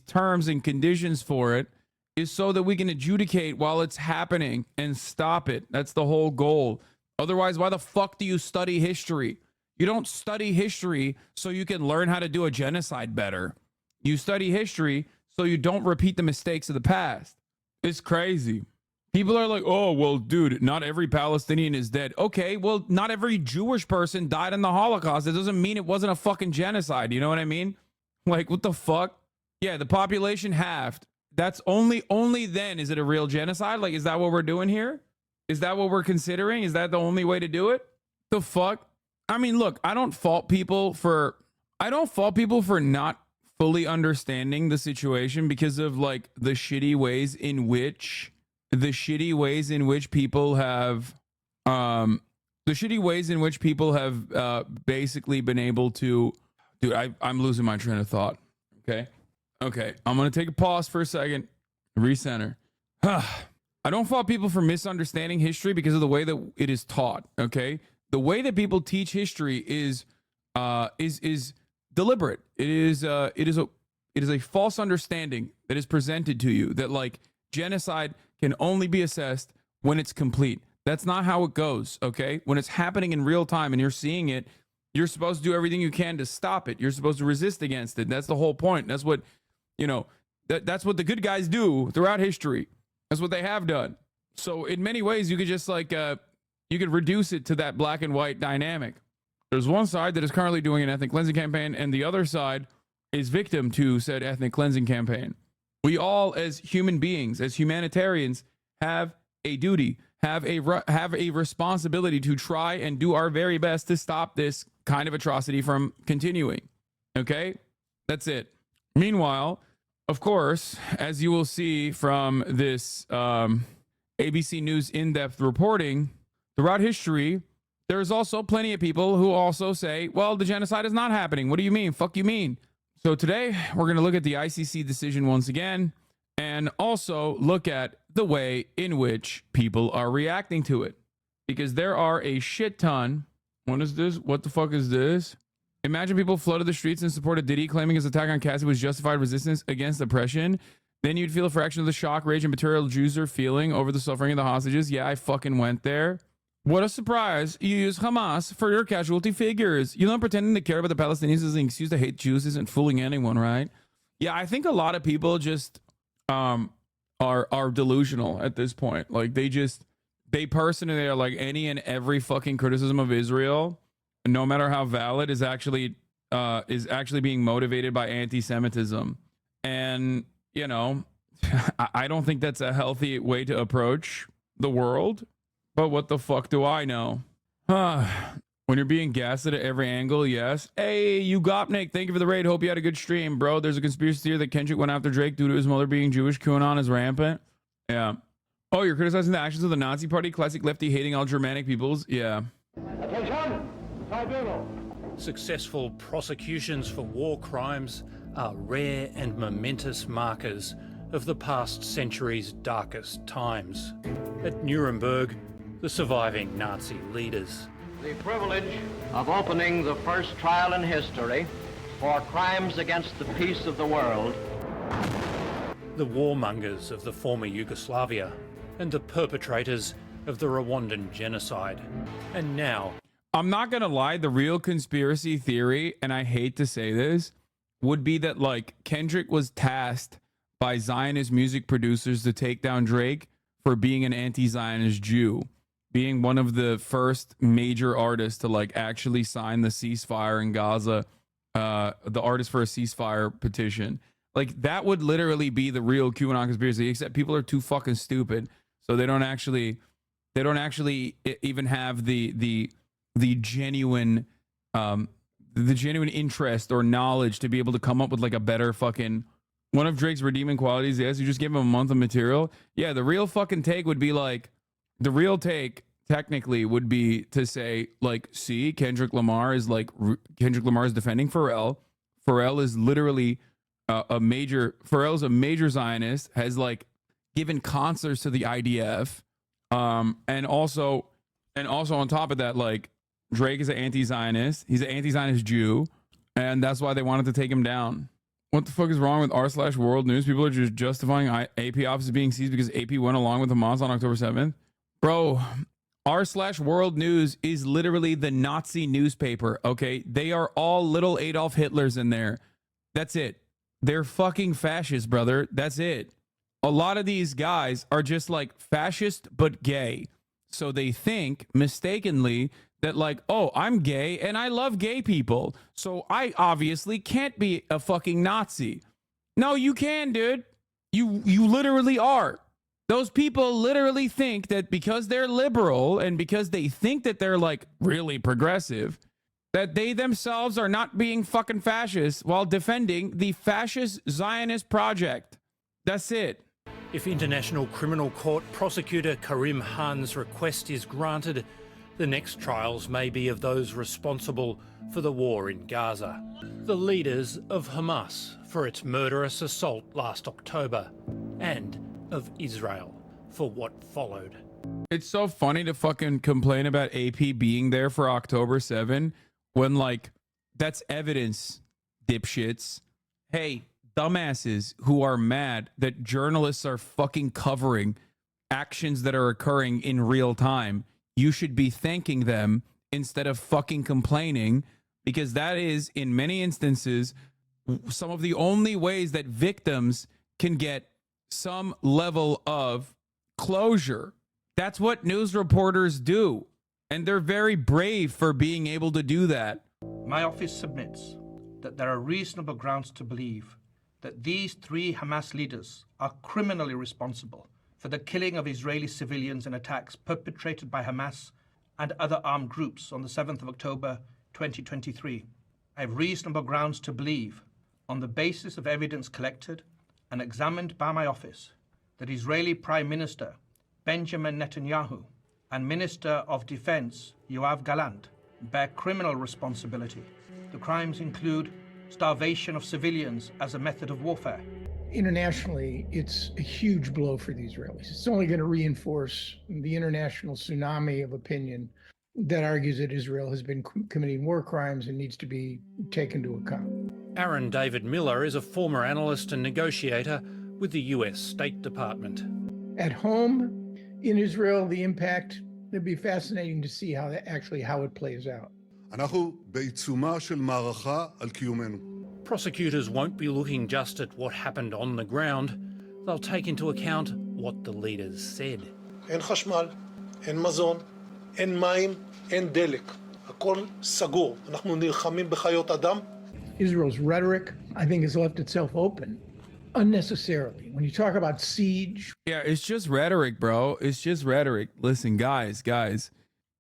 terms and conditions for it is so that we can adjudicate while it's happening and stop it. That's the whole goal. Otherwise, why the fuck do you study history? You don't study history so you can learn how to do a genocide better. You study history so you don't repeat the mistakes of the past. It's crazy. People are like, oh, well, dude, not every Palestinian is dead. Okay, well, not every Jewish person died in the Holocaust. It doesn't mean it wasn't a fucking genocide. You know what I mean? Like, what the fuck? Yeah, the population halved. That's only then is it a real genocide? Like, is that what we're doing here? Is that what we're considering? Is that the only way to do it? The fuck? I mean, look, I don't fault people for not fully understanding the situation because of like the shitty ways in which people have basically been able to. Dude, I'm losing my train of thought. Okay, I'm gonna take a pause for a second, recenter. I don't fault people for misunderstanding history because of the way that it is taught. Okay, the way that people teach history is deliberate. It is a false understanding that is presented to you that like genocide can only be assessed when it's complete. That's not how it goes. Okay, when it's happening in real time and you're seeing it, you're supposed to do everything you can to stop it. You're supposed to resist against it. That's the whole point. That's what, that's what the good guys do throughout history. That's what they have done. So in many ways, you could just like, you could reduce it to that black and white dynamic. There's one side that is currently doing an ethnic cleansing campaign, and the other side is victim to said ethnic cleansing campaign. We all, as human beings, as humanitarians, have a duty, have a responsibility to try and do our very best to stop this kind of atrocity from continuing. Okay? That's it. Meanwhile, of course, as you will see from this ABC News in-depth reporting, throughout history, there's also plenty of people who also say, well, the genocide is not happening. What do you mean? Fuck you mean? So today, we're going to look at the ICC decision once again, and also look at the way in which people are reacting to it. Because there are a shit ton. What is this? What the fuck is this? Imagine people flooded the streets in support of Diddy, claiming his attack on Cassie was justified resistance against oppression. Then you'd feel a fraction of the shock, rage, and material Jews are feeling over the suffering of the hostages. Yeah, I fucking went there. What a surprise. You use Hamas for your casualty figures. You know, pretending to care about the Palestinians as an excuse to hate Jews isn't fooling anyone, right? Yeah, I think a lot of people just are delusional at this point. Like they personally are like any and every fucking criticism of Israel, no matter how valid, is actually being motivated by anti-Semitism. And, you know, I don't think that's a healthy way to approach the world. But what the fuck do I know? When you're being gassed at every angle, yes. Hey, you Gopnik, thank you for the raid. Hope you had a good stream, bro. There's a conspiracy theory that Kendrick went after Drake due to his mother being Jewish. QAnon is rampant. Yeah. Oh, you're criticizing the actions of the Nazi Party? Classic lefty hating all Germanic peoples? Yeah. Attention! Tribunal! Successful prosecutions for war crimes are rare and momentous markers of the past century's darkest times. At Nuremberg, the surviving Nazi leaders. The privilege of opening the first trial in history for crimes against the peace of the world. The warmongers of the former Yugoslavia and the perpetrators of the Rwandan genocide. And now, I'm not gonna lie, the real conspiracy theory, and I hate to say this, would be that like Kendrick was tasked by Zionist music producers to take down Drake for being an anti-Zionist Jew, being one of the first major artists to like actually sign the ceasefire in Gaza the Artists for a Ceasefire petition. Like that would literally be the real QAnon conspiracy, except people are too fucking stupid, so they don't actually even have the genuine interest or knowledge to be able to come up with like a better fucking. One of Drake's redeeming qualities is you just give him a month of material. Yeah, the real fucking take would be like, the real take technically would be to say like, see, Kendrick Lamar is defending Pharrell. Pharrell is literally Pharrell's a major Zionist, has like given concerts to the IDF. And also on top of that, like Drake is an anti-Zionist. He's an anti-Zionist Jew. And that's why they wanted to take him down. What the fuck is wrong with r/World News? People are just justifying AP offices being seized because AP went along with Hamas on October 7th. Bro, r/World News is literally the Nazi newspaper, okay? They are all little Adolf Hitlers in there. That's it. They're fucking fascists, brother. That's it. A lot of these guys are just like fascist but gay. So they think mistakenly that like, oh, I'm gay and I love gay people, so I obviously can't be a fucking Nazi. No, you can, dude. You literally are. Those people literally think that because they're liberal and because they think that they're like really progressive, that they themselves are not being fucking fascists while defending the fascist Zionist project. That's it. If International Criminal Court prosecutor Karim Khan's request is granted, the next trials may be of those responsible for the war in Gaza, the leaders of Hamas for its murderous assault last October, and of Israel for what followed. It's so funny to fucking complain about AP being there for October 7 when, like, that's evidence, dipshits. Hey, dumbasses who are mad that journalists are fucking covering actions that are occurring in real time. You should be thanking them instead of fucking complaining, because that is, in many instances, some of the only ways that victims can get some level of closure. That's what news reporters do. And they're very brave for being able to do that. My office submits that there are reasonable grounds to believe that these three Hamas leaders are criminally responsible for the killing of Israeli civilians in attacks perpetrated by Hamas and other armed groups on the 7th of October 2023. I have reasonable grounds to believe, on the basis of evidence collected and examined by my office, that Israeli Prime Minister Benjamin Netanyahu and Minister of Defense Yoav Gallant bear criminal responsibility. The crimes include starvation of civilians as a method of warfare. Internationally, it's a huge blow for the Israelis. It's only going to reinforce the international tsunami of opinion that argues that Israel has been committing war crimes and needs to be taken into account. Aaron David Miller is a former analyst and negotiator with the US State Department. At home in Israel, the impact, it'd be fascinating to see how it plays out. אנחנו בעיצומה של מערכה על קיומנו. Prosecutors won't be looking just at what happened on the ground. They'll take into account what the leaders said. אין חשמל, אין מזון, אין מים, אין דלק. הכל סגור. אנחנו נלחמים בחיות אדם. Israel's rhetoric, I think, has left itself open unnecessarily. When you talk about siege. Yeah, it's just rhetoric, bro. It's just rhetoric. Listen, guys,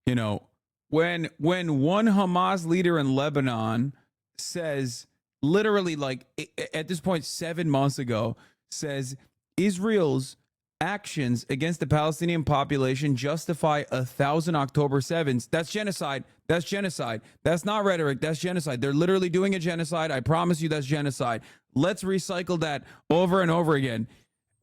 you know, when one Hamas leader in Lebanon says, literally, like at this point 7 months ago, says Israel's actions against the Palestinian population justify 1,000 October 7s. That's genocide. That's genocide. That's not rhetoric. That's genocide. They're literally doing a genocide. I promise you that's genocide. Let's recycle that over and over again.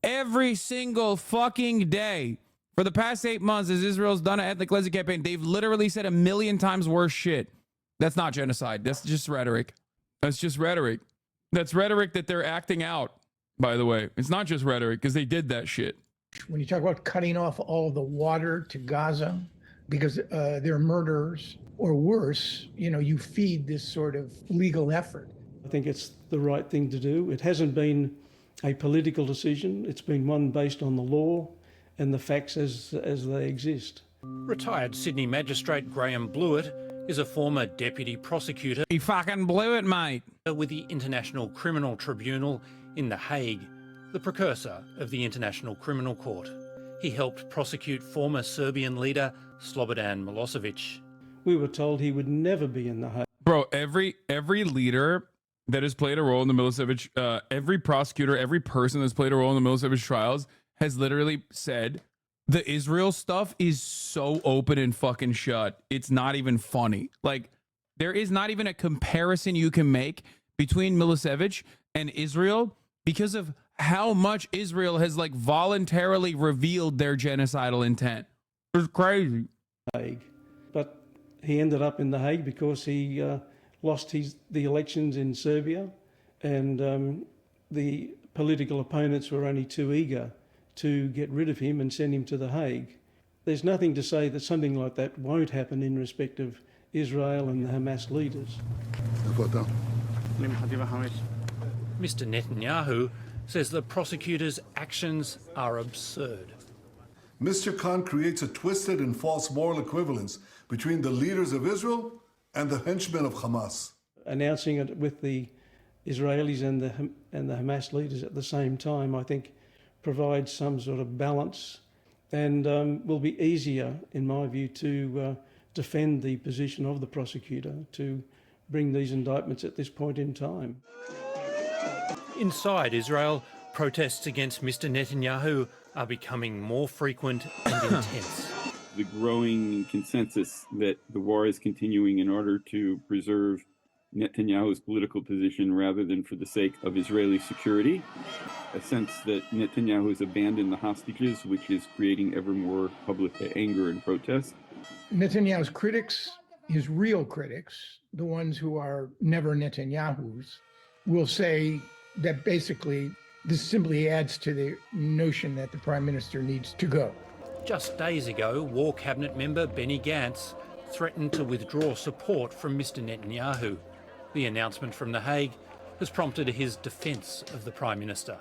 Every single fucking day for the past 8 months, as Israel's done an ethnic cleansing campaign, they've literally said 1,000,000 times worse shit. That's not genocide. That's just rhetoric. That's just rhetoric. That's rhetoric that they're acting out, by the way. It's not just rhetoric, because they did that shit. When you talk about cutting off all of the water to Gaza because they're murderers, or worse, you know, you feed this sort of legal effort. I think it's the right thing to do. It hasn't been a political decision. It's been one based on the law and the facts as they exist. Retired Sydney magistrate Graham Blewett is a former deputy prosecutor. He fucking blew it, mate. With the International Criminal Tribunal in The Hague, the precursor of the International Criminal Court. He helped prosecute former Serbian leader Slobodan Milosevic. We were told he would never be in The Hague. Bro, every leader that has played a role in the Milosevic, every prosecutor, every person that's played a role in the Milosevic trials has literally said the Israel stuff is so open and fucking shut. It's not even funny. Like, there is not even a comparison you can make between Milosevic and Israel because of how much Israel has like voluntarily revealed their genocidal intent. It's crazy. But he ended up in The Hague because he lost the elections in Serbia, and the political opponents were only too eager to get rid of him and send him to The Hague. There's nothing to say that something like that won't happen in respect of Israel and the Hamas leaders. Mr. Netanyahu says the prosecutor's actions are absurd. Mr. Khan creates a twisted and false moral equivalence between the leaders of Israel and the henchmen of Hamas. Announcing it with the Israelis and the Hamas leaders at the same time, I think, provides some sort of balance, and will be easier, in my view, to defend the position of the prosecutor to bring these indictments at this point in time. Inside Israel, protests against Mr. Netanyahu are becoming more frequent and intense. The growing consensus that the war is continuing in order to preserve Netanyahu's political position rather than for the sake of Israeli security. A sense that Netanyahu has abandoned the hostages, which is creating ever more public anger and protest. Netanyahu's critics, his real critics, the ones who are never Netanyahu's, will say that basically this simply adds to the notion that the prime minister needs to go. Just days ago, War Cabinet member Benny Gantz threatened to withdraw support from Mr. Netanyahu. The announcement from The Hague has prompted his defence of the Prime Minister.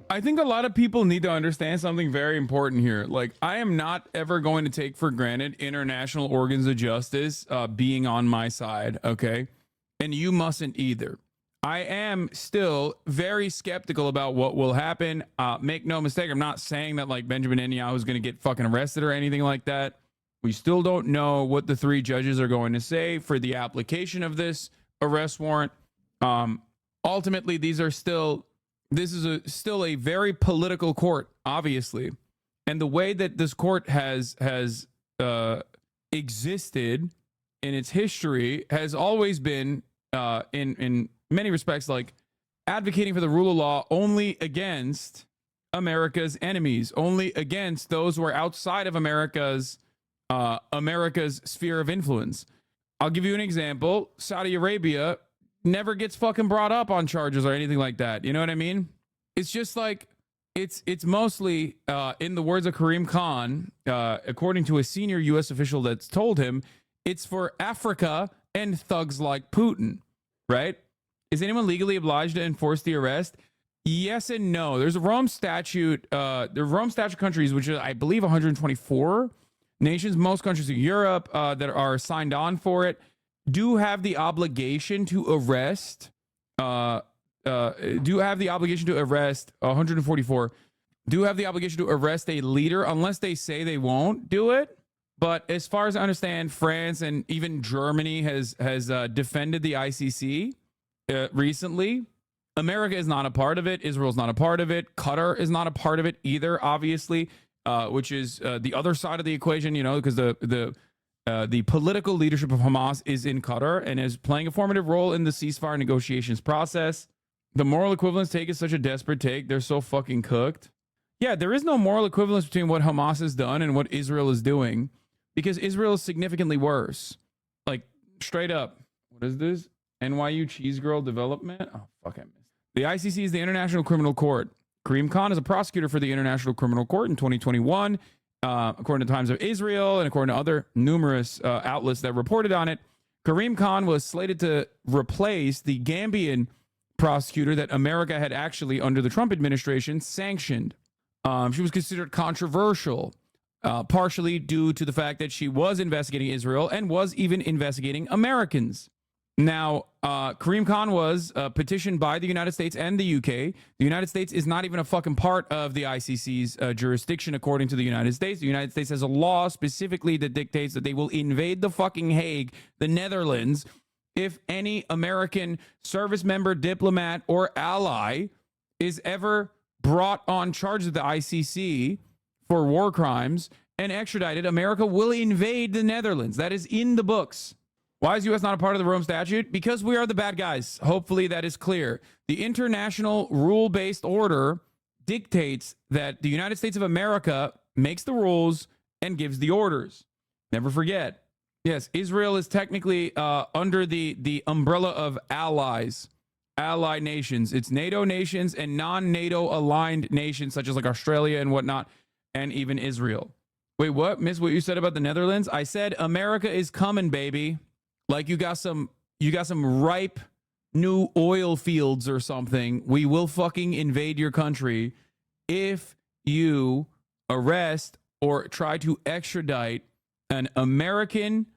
I think a lot of people need to understand something very important here. Like, I am not ever going to take for granted international organs of justice being on my side, okay? And you mustn't either. I am still very skeptical about what will happen. Make no mistake, I'm not saying that like Benjamin Netanyahu is going to get fucking arrested or anything like that. We still don't know what the three judges are going to say for the application of this arrest warrant. Ultimately, this is still a very political court, obviously. And the way that this court has existed in its history has always been in many respects like advocating for the rule of law only against America's enemies, only against those who are outside of America's sphere of influence. I'll give you an example. Saudi Arabia never gets fucking brought up on charges or anything like that. You know what I mean? It's just like it's mostly in the words of Karim Khan, according to a senior U.S. official that's told him, it's for Africa and thugs like Putin, right? Is anyone legally obliged to enforce the arrest? Yes and no. There's a Rome statute. The Rome statute countries, which is, I believe, 124 nations, most countries in Europe that are signed on for it, do have the obligation to arrest. 144 do have the obligation to arrest a leader unless they say they won't do it. But as far as I understand, France and even Germany has defended the ICC recently. America is not a part of it. Israel's not a part of it. Qatar is not a part of it either, obviously, which is the other side of the equation, you know, because the political leadership of Hamas is in Qatar and is playing a formative role in the ceasefire negotiations process. The moral equivalence take is such a desperate take. They're so fucking cooked. Yeah, there is no moral equivalence between what Hamas has done and what Israel is doing, because Israel is significantly worse. Like, straight up. What is this? NYU Cheese Girl Development? Oh, fuck, I missed. The ICC is the International Criminal Court. Karim Khan is a prosecutor for the International Criminal Court in 2021. According to Times of Israel and according to other numerous outlets that reported on it, Karim Khan was slated to replace the Gambian prosecutor that America had actually, under the Trump administration, sanctioned. She was considered controversial. partially due to the fact that she was investigating Israel and was even investigating Americans. Now, Kareem Khan was petitioned by the United States and the UK. The United States is not even a fucking part of the ICC's jurisdiction, according to the United States. The United States has a law specifically that dictates that they will invade the fucking Hague, the Netherlands, if any American service member, diplomat, or ally is ever brought on charge of the ICC for war crimes and extradited. America will invade the Netherlands. That is in the books. Why is U.S. not a part of the Rome Statute? Because we are the bad guys. Hopefully that is clear. The international rule-based order dictates that the United States of America makes the rules and gives the orders. Never forget. Yes, Israel is technically under the umbrella of allies, allied nations. It's NATO nations and non-NATO aligned nations such as like Australia and whatnot, and even Israel. Wait, what? Miss what you said about the Netherlands? I said America is coming, baby. Like you got some ripe new oil fields or something. We will fucking invade your country if you arrest or try to extradite an American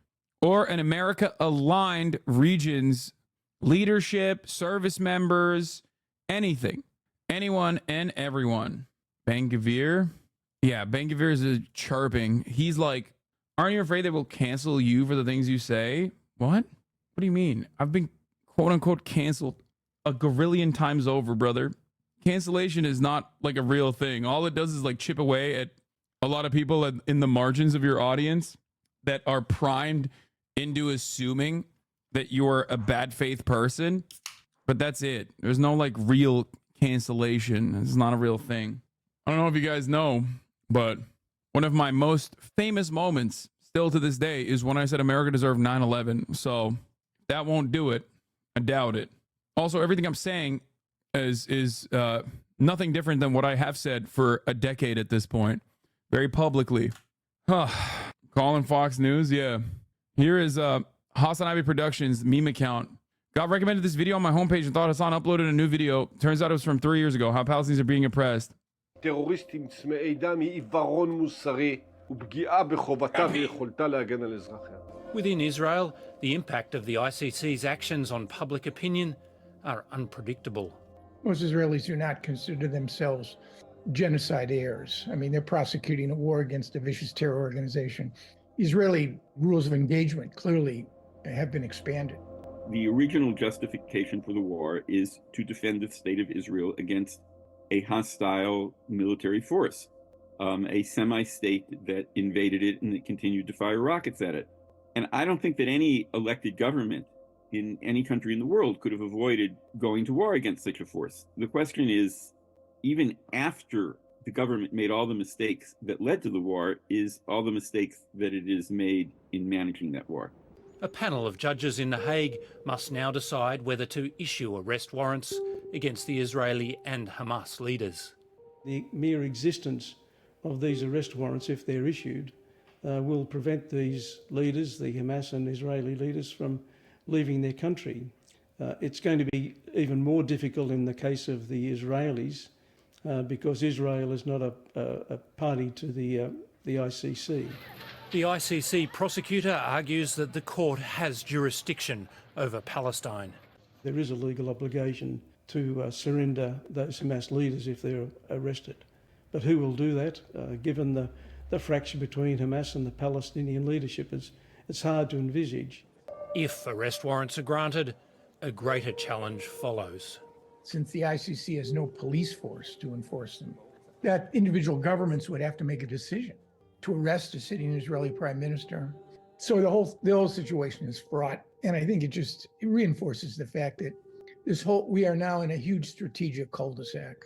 or an America-aligned region's leadership, service members, anything. Anyone and everyone. Ben-Gvir? Yeah, Ben-Gvir is chirping. He's like, aren't you afraid they will cancel you for the things you say? What? What do you mean? I've been quote-unquote canceled a gorillion times over, brother. Cancellation is not like a real thing. All it does is like chip away at a lot of people in the margins of your audience that are primed into assuming that you're a bad faith person. But that's it. There's no like real cancellation. It's not a real thing. I don't know if you guys know, but one of my most famous moments still to this day is when I said America deserved 9/11. So that won't do it. I doubt it. Also, everything I'm saying is nothing different than what I have said for a decade at this point, very publicly. Calling Fox News, yeah. Here is HasanAbi Productions meme account. Got recommended this video on my homepage and thought Hasan uploaded a new video. Turns out it was from 3 years ago. How Palestinians are being oppressed. טרוריסטים צמאי דם היא עיוורון מוסרי ופגיעה בחובתה ויכולתה להגן על אזרחיה. Within Israel, the impact of the ICC's actions on public opinion are unpredictable. Most Israelis do not consider themselves genocide heirs. I mean, they're prosecuting a war against a vicious terror organization. Israeli rules of engagement clearly have been expanded. The original justification for the war is to defend the state of Israel against a hostile military force, a semi-state that invaded it and that continued to fire rockets at it. And I don't think that any elected government in any country in the world could have avoided going to war against such a force. The question is, even after the government made all the mistakes that led to the war, is all the mistakes that it has made in managing that war. A panel of judges in The Hague must now decide whether to issue arrest warrants against the Israeli and Hamas leaders. The mere existence of these arrest warrants, if they're issued, will prevent these leaders, the Hamas and Israeli leaders, from leaving their country. It's going to be even more difficult in the case of the Israelis because Israel is not a party to the ICC. The ICC prosecutor argues that the court has jurisdiction over Palestine. There is a legal obligation to surrender those Hamas leaders if they're arrested. But who will do that? Given the fracture between Hamas and the Palestinian leadership, it's hard to envisage. If arrest warrants are granted, a greater challenge follows. Since the ICC has no police force to enforce them, that individual governments would have to make a decision to arrest a sitting Israeli prime minister. So the whole situation is fraught. And I think it reinforces the fact that we are now in a huge strategic cul-de-sac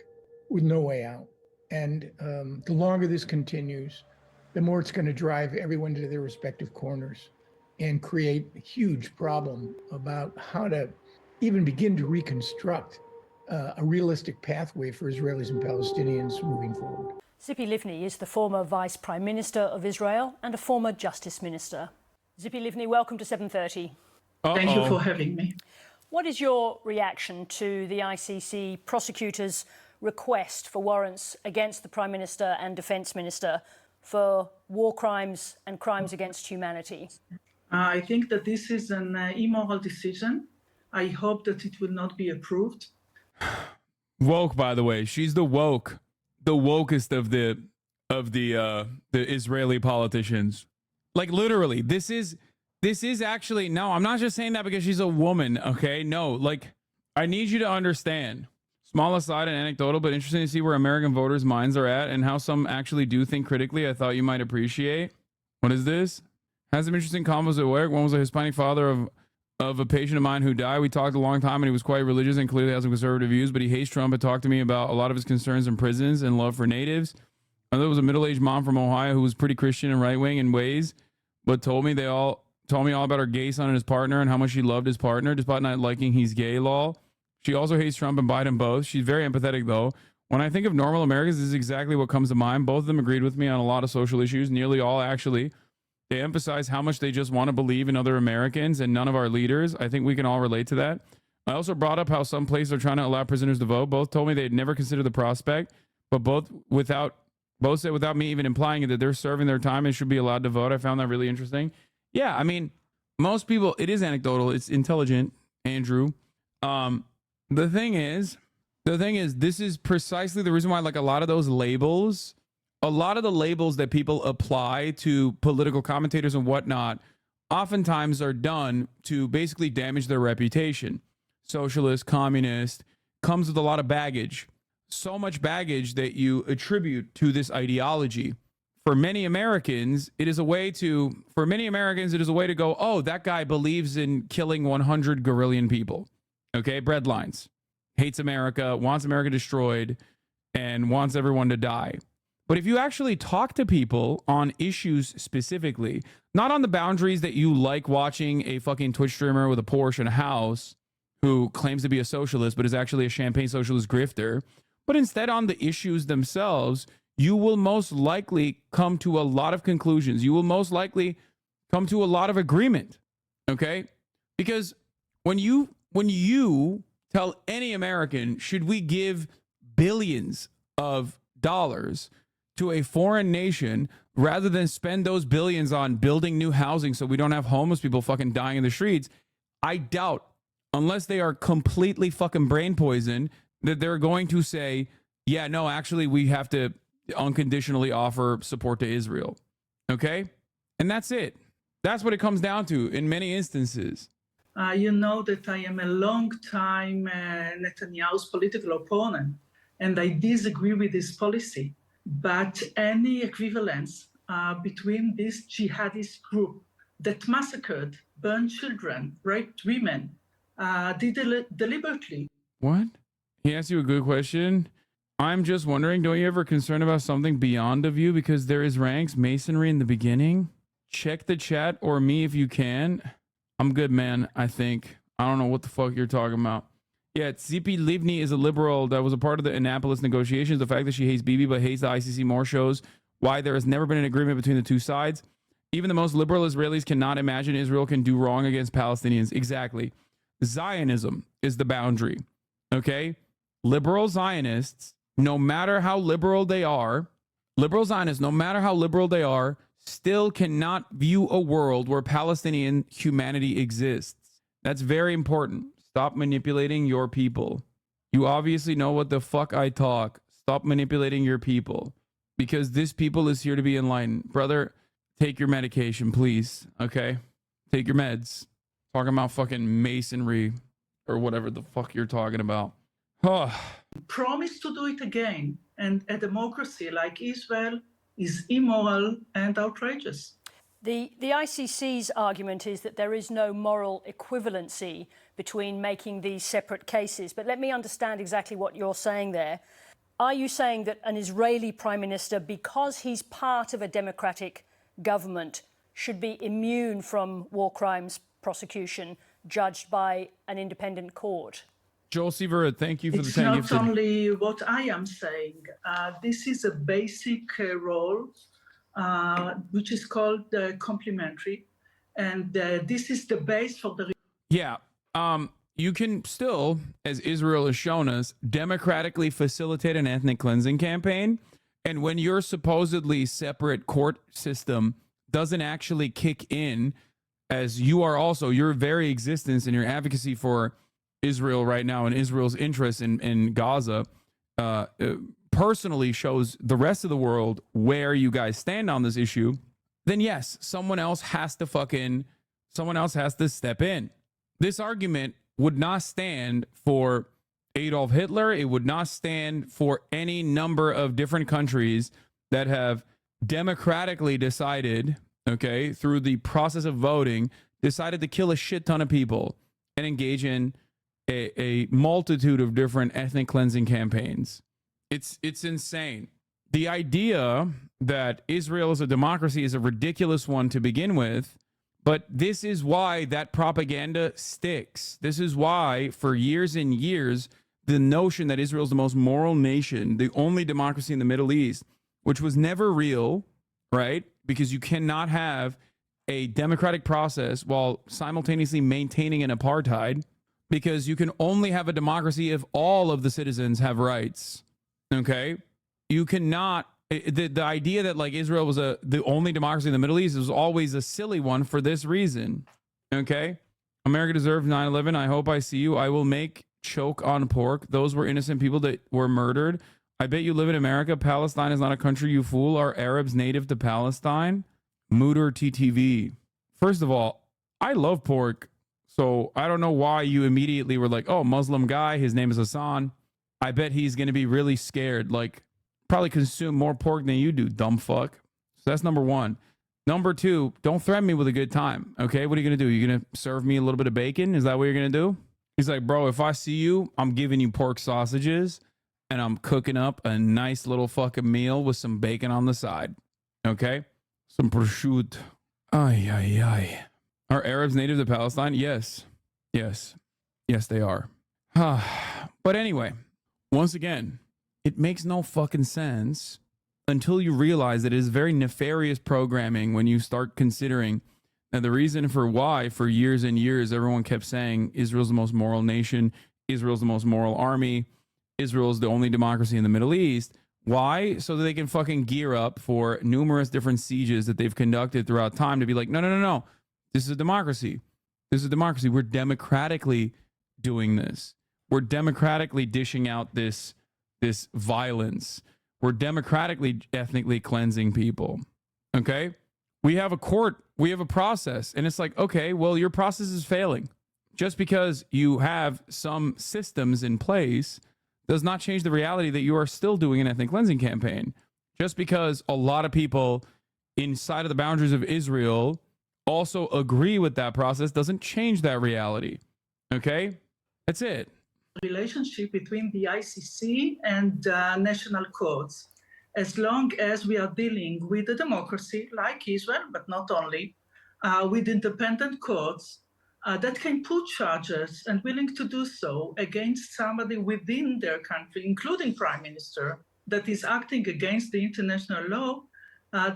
with no way out. And the longer this continues, the more it's going to drive everyone to their respective corners and create a huge problem about how to even begin to reconstruct a realistic pathway for Israelis and Palestinians moving forward. Tzipi Livni is the former Vice Prime Minister of Israel and a former Justice Minister. Tzipi Livni, welcome to 7:30. Thank you for having me. What is your reaction to the ICC prosecutors' request for warrants against the Prime Minister and Defence Minister for war crimes and crimes against humanity? I think that this is an immoral decision. I hope that it will not be approved. Woke, by the way, she's the wokest of the Israeli politicians. Like literally, this is actually, no, I'm not just saying that because she's a woman. Okay, no, like I need you to understand. Small aside and anecdotal, but interesting to see where American voters' minds are at and how some actually do think critically. I thought you might appreciate. What is this? Had some interesting combos at work. One was a Hispanic father of a patient of mine who died. We talked a long time and he was quite religious and clearly has some conservative views, but he hates Trump and talked to me about a lot of his concerns in prisons and love for natives. Another was a middle-aged mom from Ohio who was pretty Christian and right-wing in ways, but told me all about her gay son and his partner and how much she loved his partner despite not liking he's gay law. She also hates Trump and Biden both. She's very empathetic though. When I think of normal Americans, this is exactly what comes to mind. Both of them agreed with me on a lot of social issues, nearly all actually. They emphasize how much they just want to believe in other Americans and none of our leaders. I think we can all relate to that. I also brought up how some places are trying to allow prisoners to vote. Both told me they'd never consider the prospect, but both said without me even implying it that they're serving their time and should be allowed to vote. I found that really interesting. Yeah, I mean, most people, it is anecdotal. It's intelligent, Andrew. The thing is, this is precisely the reason why, like a lot of those labels, a lot of the labels that people apply to political commentators and whatnot, oftentimes are done to basically damage their reputation. Socialist, communist, comes with a lot of baggage. So much baggage that you attribute to this ideology. For many Americans, it is a way to go, oh, that guy believes in killing 100 gorillion people. Okay, breadlines. Hates America, wants America destroyed, and wants everyone to die. But if you actually talk to people on issues specifically, not on the boundaries that you like watching a fucking Twitch streamer with a Porsche and a house who claims to be a socialist but is actually a champagne socialist grifter, but instead on the issues themselves, you will most likely come to a lot of conclusions. You will most likely come to a lot of agreement. Okay? Because when you tell any American, should we give billions of dollars to a foreign nation rather than spend those billions on building new housing so we don't have homeless people fucking dying in the streets, I doubt, unless they are completely fucking brain poisoned, that they're going to say, yeah, no, actually, we have to unconditionally offer support to Israel. Okay? And that's it. That's what it comes down to in many instances. You know that I am a long-time Netanyahu's political opponent, and I disagree with his policy. But any equivalence between this jihadist group that massacred, burned children, raped women, deliberately. What? He asked you a good question. I'm just wondering, don't you ever concern about something beyond of you because there is ranks masonry in the beginning? Check the chat or me if you can. I'm good, man, I think. I don't know what the fuck you're talking about. Yeah, Tzipi Livni is a liberal that was a part of the Annapolis negotiations. The fact that she hates Bibi but hates the ICC more shows why there has never been an agreement between the two sides. Even the most liberal Israelis cannot imagine Israel can do wrong against Palestinians. Exactly. Zionism is the boundary. Okay? Liberal Zionists, no matter how liberal they are, still cannot view a world where Palestinian humanity exists. That's very important. Stop manipulating your people. You obviously know what the fuck I talk. Stop manipulating your people. Because this people is here to be enlightened. Brother, take your medication, please. Okay? Take your meds. Talking about fucking masonry or whatever the fuck you're talking about. Promise to do it again. And a democracy like Israel is immoral and outrageous. The ICC's argument is that there is no moral equivalency between making these separate cases. But let me understand exactly what you're saying there. Are you saying that an Israeli prime minister, because he's part of a democratic government, should be immune from war crimes prosecution judged by an independent court? Joel Seaver, thank you for the 10 It's gifted. not only what I am saying. This is a basic role, which is called complementary. And this is the base for the... Yeah. You can still, as Israel has shown us, democratically facilitate an ethnic cleansing campaign And when your supposedly separate court system doesn't actually kick in, as you are also, your very existence and your advocacy for Israel right now and Israel's interest in Gaza personally shows the rest of the world where you guys stand on this issue, then yes, someone else has to step in. This argument would not stand for Adolf Hitler. It would not stand for any number of different countries that have democratically decided, okay, through the process of voting, decided to kill a shit ton of people and engage in a multitude of different ethnic cleansing campaigns. It's insane. The idea that Israel is a democracy is a ridiculous one to begin with, but this is why that propaganda sticks. This is why, for years and years, the notion that Israel is the most moral nation, the only democracy in the Middle East, which was never real, right? Because you cannot have a democratic process while simultaneously maintaining an apartheid, because you can only have a democracy if all of the citizens have rights. Okay? You cannot, the idea that like Israel was the only democracy in the Middle East was always a silly one for this reason. Okay? America deserved 9/11. I hope I see you. I will make choke on pork. Those were innocent people that were murdered. I bet you live in America. Palestine is not a country, you fool. Are Arabs native to Palestine? Mooter TTV. First of all, I love pork. So I don't know why you immediately were like, oh, Muslim guy, his name is Hassan. I bet he's going to be really scared. Like, probably consume more pork than you do, dumb fuck. So that's number one. Number two, don't threaten me with a good time. Okay, what are you going to do? You're going to serve me a little bit of bacon? Is that what you're going to do? He's like, bro, if I see you, I'm giving you pork sausages and I'm cooking up a nice little fucking meal with some bacon on the side. Okay? Some prosciutto. Ay, ay, ay. Are Arabs native to Palestine? Yes. Yes. Yes, they are. But anyway, once again, it makes no fucking sense until you realize that it is very nefarious programming when you start considering that the reason for why for years and years everyone kept saying Israel's the most moral nation, Israel's the most moral army, Israel's the only democracy in the Middle East. Why? So that they can fucking gear up for numerous different sieges that they've conducted throughout time to be like, no. This is a democracy. This is a democracy. We're democratically doing this. We're democratically dishing out this violence. We're democratically ethnically cleansing people. Okay? We have a court. We have a process. And it's like, okay, well, your process is failing. Just because you have some systems in place does not change the reality that you are still doing an ethnic cleansing campaign. Just because a lot of people inside of the boundaries of Israel also agree with that process doesn't change that reality. Okay? That's it. Relationship between the ICC and national courts. As long as we are dealing with a democracy like Israel, but not only, with independent courts that can put charges and willing to do so against somebody within their country, including prime minister, that is acting against the international law,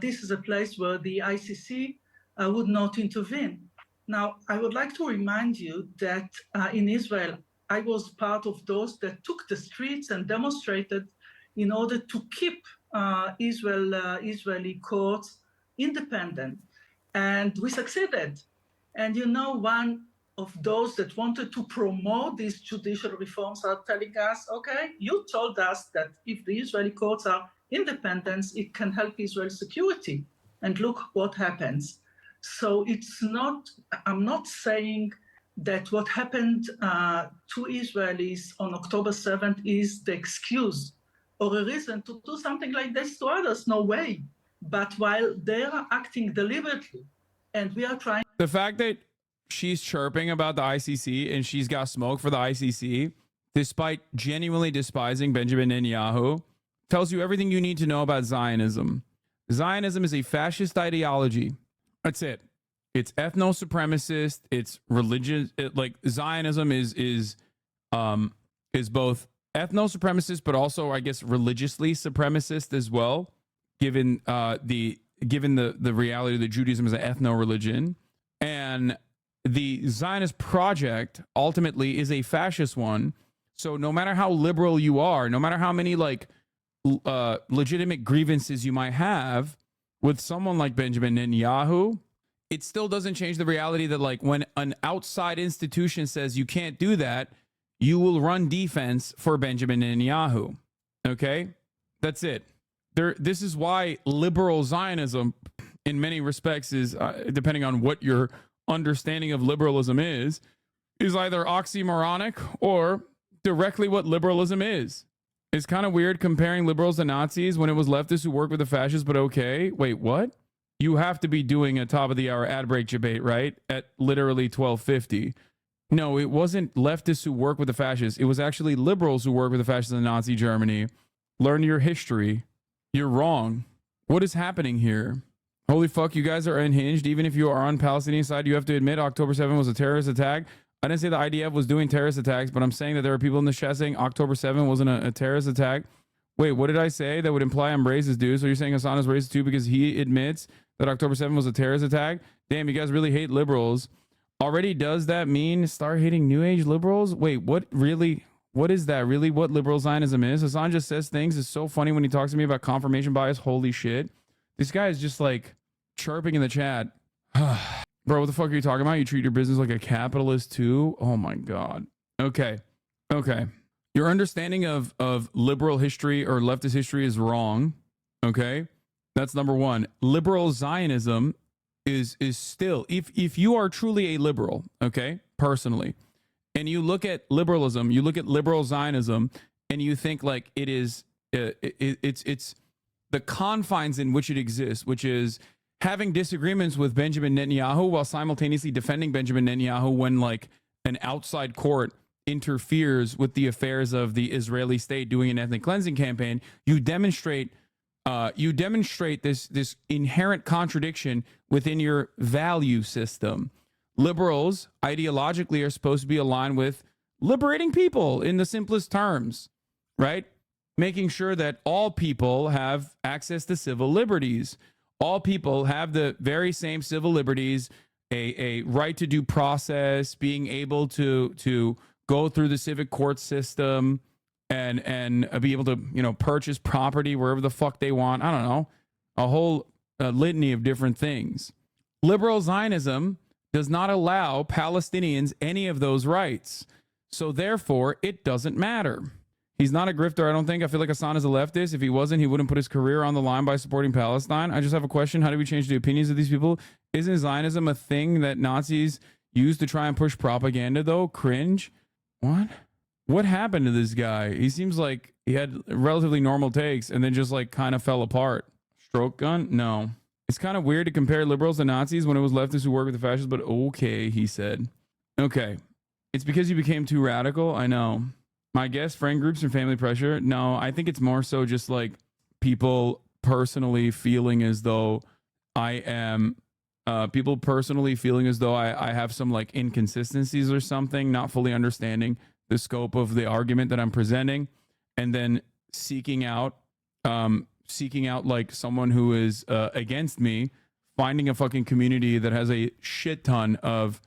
this is a place where the ICC would not intervene. Now, I would like to remind you that in Israel, I was part of those that took the streets and demonstrated in order to keep Israeli courts independent. And we succeeded. And you know, one of those that wanted to promote these judicial reforms are telling us, okay, you told us that if the Israeli courts are independent, it can help Israel's security. And look what happens. So it's not, I'm not saying that what happened to Israelis on October 7th is the excuse or a reason to do something like this to others. No way. But while they are acting deliberately and we are trying. The fact that she's chirping about the ICC and she's got smoke for the ICC, despite genuinely despising Benjamin Netanyahu, tells you everything you need to know about Zionism. Zionism is a fascist ideology. That's it. It's ethno-supremacist. It's religious. Like Zionism is both ethno-supremacist, but also, I guess, religiously supremacist as well. Given the reality that Judaism is an ethno-religion, and the Zionist project ultimately is a fascist one. So no matter how liberal you are, no matter how many like legitimate grievances you might have with someone like Benjamin Netanyahu, it still doesn't change the reality that like when an outside institution says you can't do that, you will run defense for Benjamin Netanyahu. Okay? That's it. This is why liberal Zionism, in many respects, is, depending on what your understanding of liberalism is either oxymoronic or directly what liberalism is. It's kind of weird comparing liberals to Nazis when it was leftists who worked with the fascists, but okay. Wait, what? You have to be doing a top of the hour ad break debate, right? At literally 12:50. No, it wasn't leftists who work with the fascists. It was actually liberals who work with the fascists in Nazi Germany. Learn your history. You're wrong. What is happening here? Holy fuck, you guys are unhinged. Even if you are on Palestinian side, you have to admit October 7th was a terrorist attack. I didn't say the IDF was doing terrorist attacks, but I'm saying that there are people in the chat saying October 7th wasn't a terrorist attack. Wait, what did I say? That would imply I'm racist, dude. So you're saying Hassan is racist too because he admits that October 7th was a terrorist attack? Damn, you guys really hate liberals. Already does that mean start hating New Age liberals? Wait, what really? What is that really? What liberal Zionism is? Hassan just says things. It's so funny when he talks to me about confirmation bias. Holy shit. This guy is just like chirping in the chat. Bro, what the fuck are you talking about? You treat your business like a capitalist too? Oh my God. Okay. Your understanding of liberal history or leftist history is wrong. Okay. That's number one. Liberal Zionism is still, if you are truly a liberal, okay, personally, and you look at liberalism, you look at liberal Zionism, and you think like it is, it's the confines in which it exists, which is having disagreements with Benjamin Netanyahu while simultaneously defending Benjamin Netanyahu when like an outside court interferes with the affairs of the Israeli state doing an ethnic cleansing campaign. You demonstrate this inherent contradiction within your value system. Liberals ideologically are supposed to be aligned with liberating people in the simplest terms, right? Making sure that all people have access to civil liberties. All people have the very same civil liberties, a right to due process, being able to go through the civic court system and be able to, purchase property wherever the fuck they want. I don't know, a whole litany of different things. Liberal Zionism does not allow Palestinians any of those rights. So therefore, it doesn't matter. He's not a grifter, I don't think. I feel like Hassan is a leftist. If he wasn't, he wouldn't put his career on the line by supporting Palestine. I just have a question. How do we change the opinions of these people? Isn't Zionism a thing that Nazis used to try and push propaganda, though? Cringe. What happened to this guy? He seems like he had relatively normal takes and then just like kind of fell apart. Stroke gun? No. It's kind of weird to compare liberals to Nazis when it was leftists who worked with the fascists, but okay, he said. Okay. It's because you became too radical? I know. My guess, friend groups and family pressure? No, I think it's more so just like people personally feeling as though I am, people personally feeling as though I have some like inconsistencies or something, not fully understanding the scope of the argument that I'm presenting, and then seeking out like someone who is against me, finding a fucking community that has a shit ton of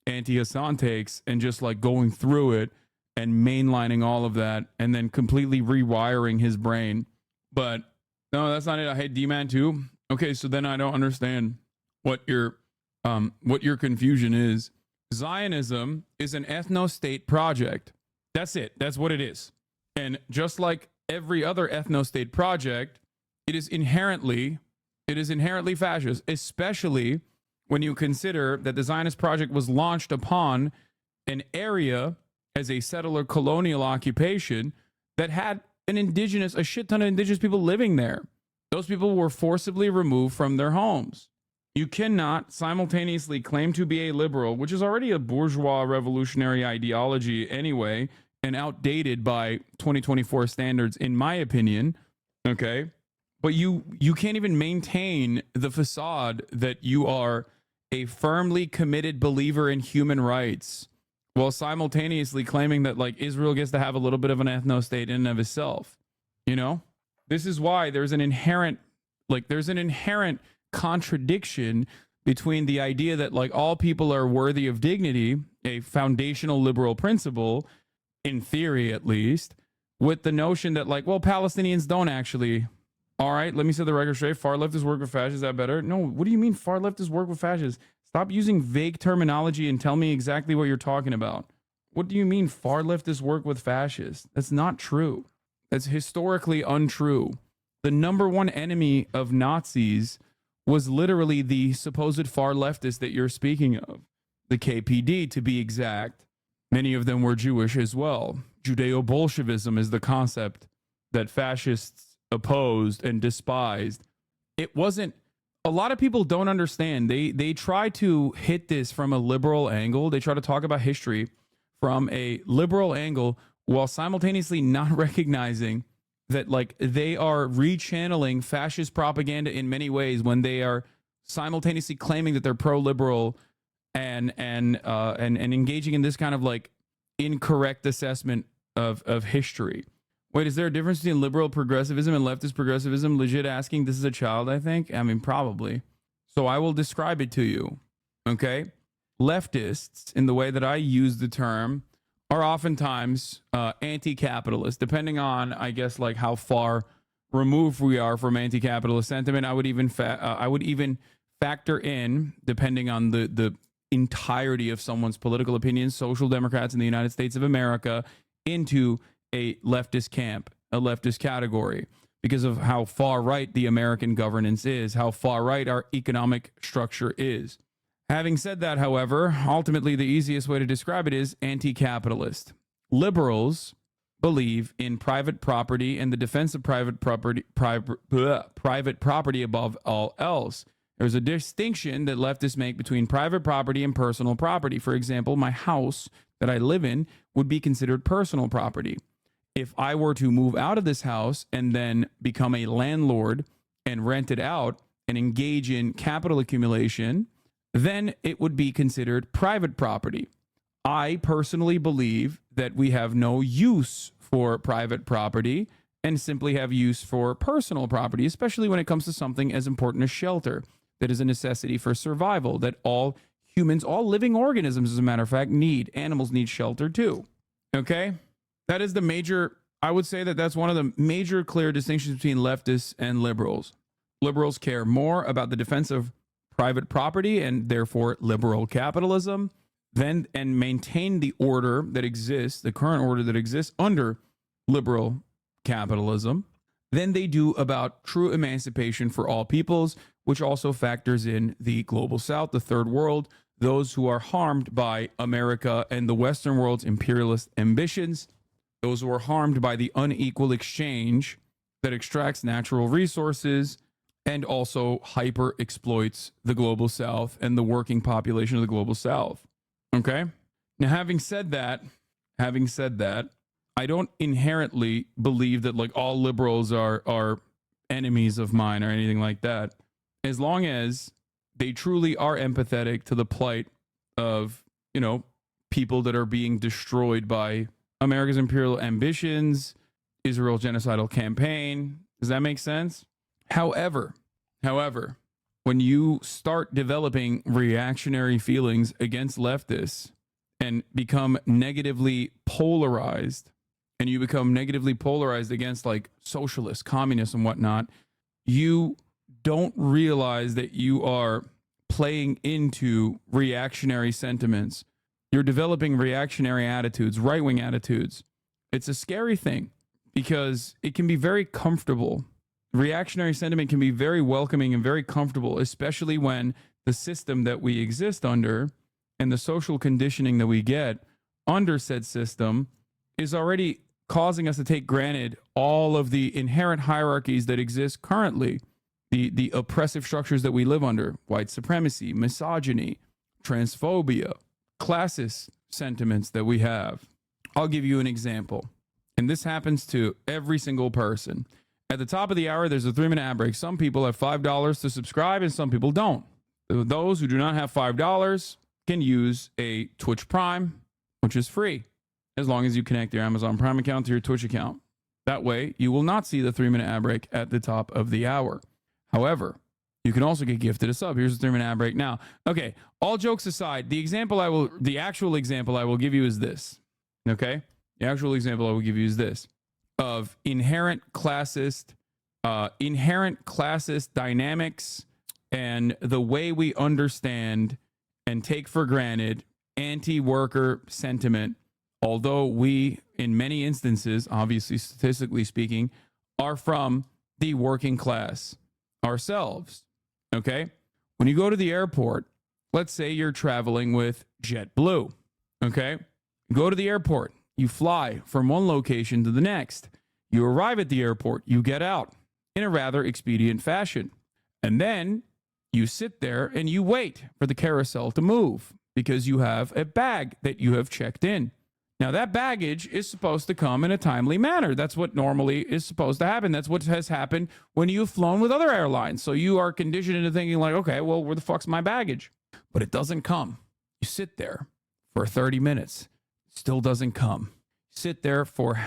anti-Hassan takes and just like going through it and mainlining all of that and then completely rewiring his brain. But no, that's not it. I hate D-Man too. Okay, so then I don't understand what your confusion is. Zionism is an ethno-state project. That's it. That's what it is. And just like every other ethno-state project, it is inherently fascist, especially when you consider that the Zionist project was launched upon an area as a settler colonial occupation that had a shit ton of indigenous people living there. Those people were forcibly removed from their homes. You cannot simultaneously claim to be a liberal, which is already a bourgeois revolutionary ideology anyway, and outdated by 2024 standards, in my opinion. Okay. But you can't even maintain the facade that you are a firmly committed believer in human rights while simultaneously claiming that like Israel gets to have a little bit of an ethno-state in and of itself. This is why there's an inherent contradiction between the idea that like all people are worthy of dignity, a foundational liberal principle, in theory at least, with the notion that like, well, Palestinians don't actually. All right, let me set the record straight. Far leftists work with fascists. Is that better? No. What do you mean far leftists work with fascists? Stop using vague terminology and tell me exactly what you're talking about. What do you mean far leftists work with fascists? That's not true. That's historically untrue. The number one enemy of Nazis was literally the supposed far leftists that you're speaking of. The KPD, to be exact. Many of them were Jewish as well. Judeo-Bolshevism is the concept that fascists opposed and despised. It wasn't, a lot of people don't understand. They try to hit this from a liberal angle. They try to talk about history from a liberal angle while simultaneously not recognizing that like they are rechanneling fascist propaganda in many ways when they are simultaneously claiming that they're pro-liberal and engaging in this kind of like incorrect assessment of history. Wait, is there a difference between liberal progressivism and leftist progressivism? Legit asking, this is a child, I think. I mean, probably. So I will describe it to you. Okay? Leftists, in the way that I use the term, are oftentimes anti-capitalist, depending on, I guess, like how far removed we are from anti-capitalist sentiment. I would even factor in, depending on the entirety of someone's political opinions, social democrats in the United States of America into a leftist camp, a leftist category, because of how far right the American governance is, how far right our economic structure is. Having said that, however, ultimately the easiest way to describe it is anti-capitalist. Liberals believe in private property and the defense of private property above all else. There's a distinction that leftists make between private property and personal property. For example, my house that I live in would be considered personal property. If I were to move out of this house and then become a landlord and rent it out and engage in capital accumulation, then it would be considered private property. I personally believe that we have no use for private property and simply have use for personal property, especially when it comes to something as important as shelter, that is a necessity for survival, that all humans, all living organisms, as a matter of fact, need. Animals need shelter too. Okay? That is the major, I would say that that's one of the major clear distinctions between leftists and liberals. Liberals care more about the defense of private property and therefore liberal capitalism and maintain the order that exists, the current order that exists under liberal capitalism, than they do about true emancipation for all peoples, which also factors in the global south, the third world, those who are harmed by America and the Western world's imperialist ambitions, those who are harmed by the unequal exchange that extracts natural resources and also hyper exploits the global south and the working population of the global south. Okay? Now, having said that, I don't inherently believe that like all liberals are enemies of mine or anything like that. As long as they truly are empathetic to the plight of, you know, people that are being destroyed by America's imperial ambitions, Israel's genocidal campaign. Does that make sense? However, when you start developing reactionary feelings against leftists and become negatively polarized, and you become negatively polarized against like socialists, communists, and whatnot, you don't realize that you are playing into reactionary sentiments. You're developing reactionary attitudes, right-wing attitudes. It's a scary thing because it can be very comfortable. Reactionary sentiment can be very welcoming and very comfortable, especially when the system that we exist under and the social conditioning that we get under said system is already causing us to take granted all of the inherent hierarchies that exist currently, the oppressive structures that we live under, white supremacy, misogyny, transphobia, classist sentiments that we have. I'll give you an example, and this happens to every single person. At the top of the hour, there's a 3-minute ad break. Some people have $5 to subscribe and some people don't. Those who do not have $5 can use a Twitch Prime, which is free, as long as you connect your Amazon Prime account to your Twitch account. That way, you will not see the 3-minute ad break at the top of the hour. However, you can also get gifted a sub. Here's the 3-minute ad break now. Okay, all jokes aside, the actual example I will give you is this. Okay? The actual example I will give you is this. of inherent classist dynamics and the way we understand and take for granted anti-worker sentiment, although we, in many instances, obviously statistically speaking, are from the working class ourselves. Okay? When you go to the airport, let's say you're traveling with JetBlue. Okay? Go to the airport. You fly from one location to the next. You arrive at the airport. You get out in a rather expedient fashion. And then you sit there and you wait for the carousel to move because you have a bag that you have checked in. Now, that baggage is supposed to come in a timely manner. That's what normally is supposed to happen. That's what has happened when you've flown with other airlines. So you are conditioned into thinking like, okay, well, where the fuck's my baggage? But it doesn't come. You sit there for 30 minutes. It still doesn't come. Sit there for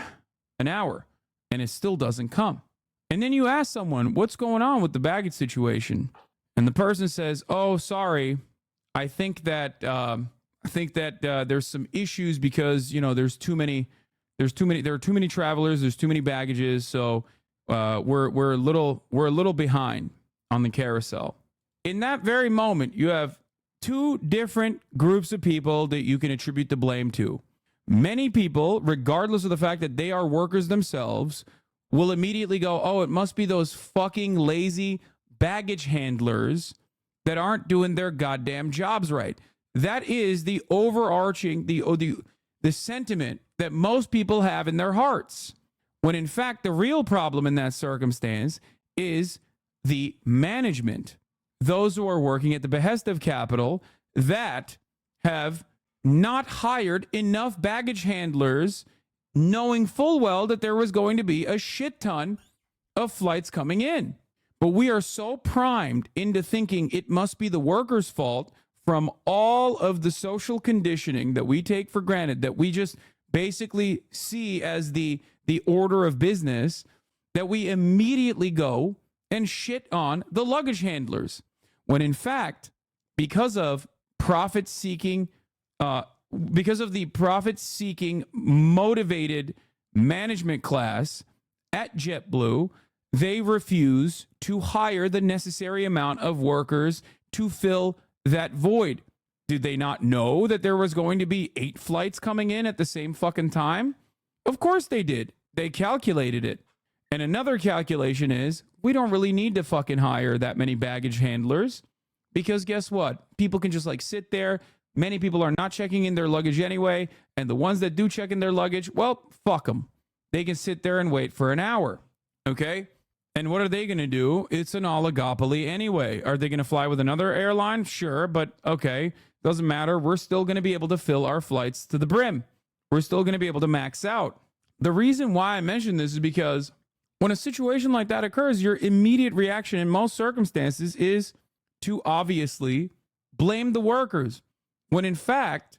an hour and it still doesn't come. And then you ask someone, what's going on with the baggage situation? And the person says, oh, sorry, I think that there's some issues because, you know, there are too many travelers, there's too many baggages, so we're a little behind on the carousel. In that very moment, you have two different groups of people that you can attribute the blame to. Many people, regardless of the fact that they are workers themselves, will immediately go, oh, it must be those fucking lazy baggage handlers that aren't doing their goddamn jobs right. That is the overarching, the sentiment that most people have in their hearts. When in fact, the real problem in that circumstance is the management. Those who are working at the behest of capital that have not hired enough baggage handlers, knowing full well that there was going to be a shit ton of flights coming in. But we are so primed into thinking it must be the workers' fault from all of the social conditioning that we take for granted, that we just basically see as the order of business, that we immediately go and shit on the luggage handlers. When in fact, because of the profit-seeking motivated management class at JetBlue, they refuse to hire the necessary amount of workers to fill that void. Did they not know that there was going to be 8 flights coming in at the same fucking time? Of course they did. They calculated it. And another calculation is, we don't really need to fucking hire that many baggage handlers because guess what? People can just like sit there. Many people are not checking in their luggage anyway. And the ones that do check in their luggage, well, fuck them. They can sit there and wait for an hour. Okay? And what are they going to do? It's an oligopoly anyway. Are they going to fly with another airline? Sure, but okay, doesn't matter. We're still going to be able to fill our flights to the brim. We're still going to be able to max out. The reason why I mention this is because when a situation like that occurs, your immediate reaction in most circumstances is to obviously blame the workers, when in fact,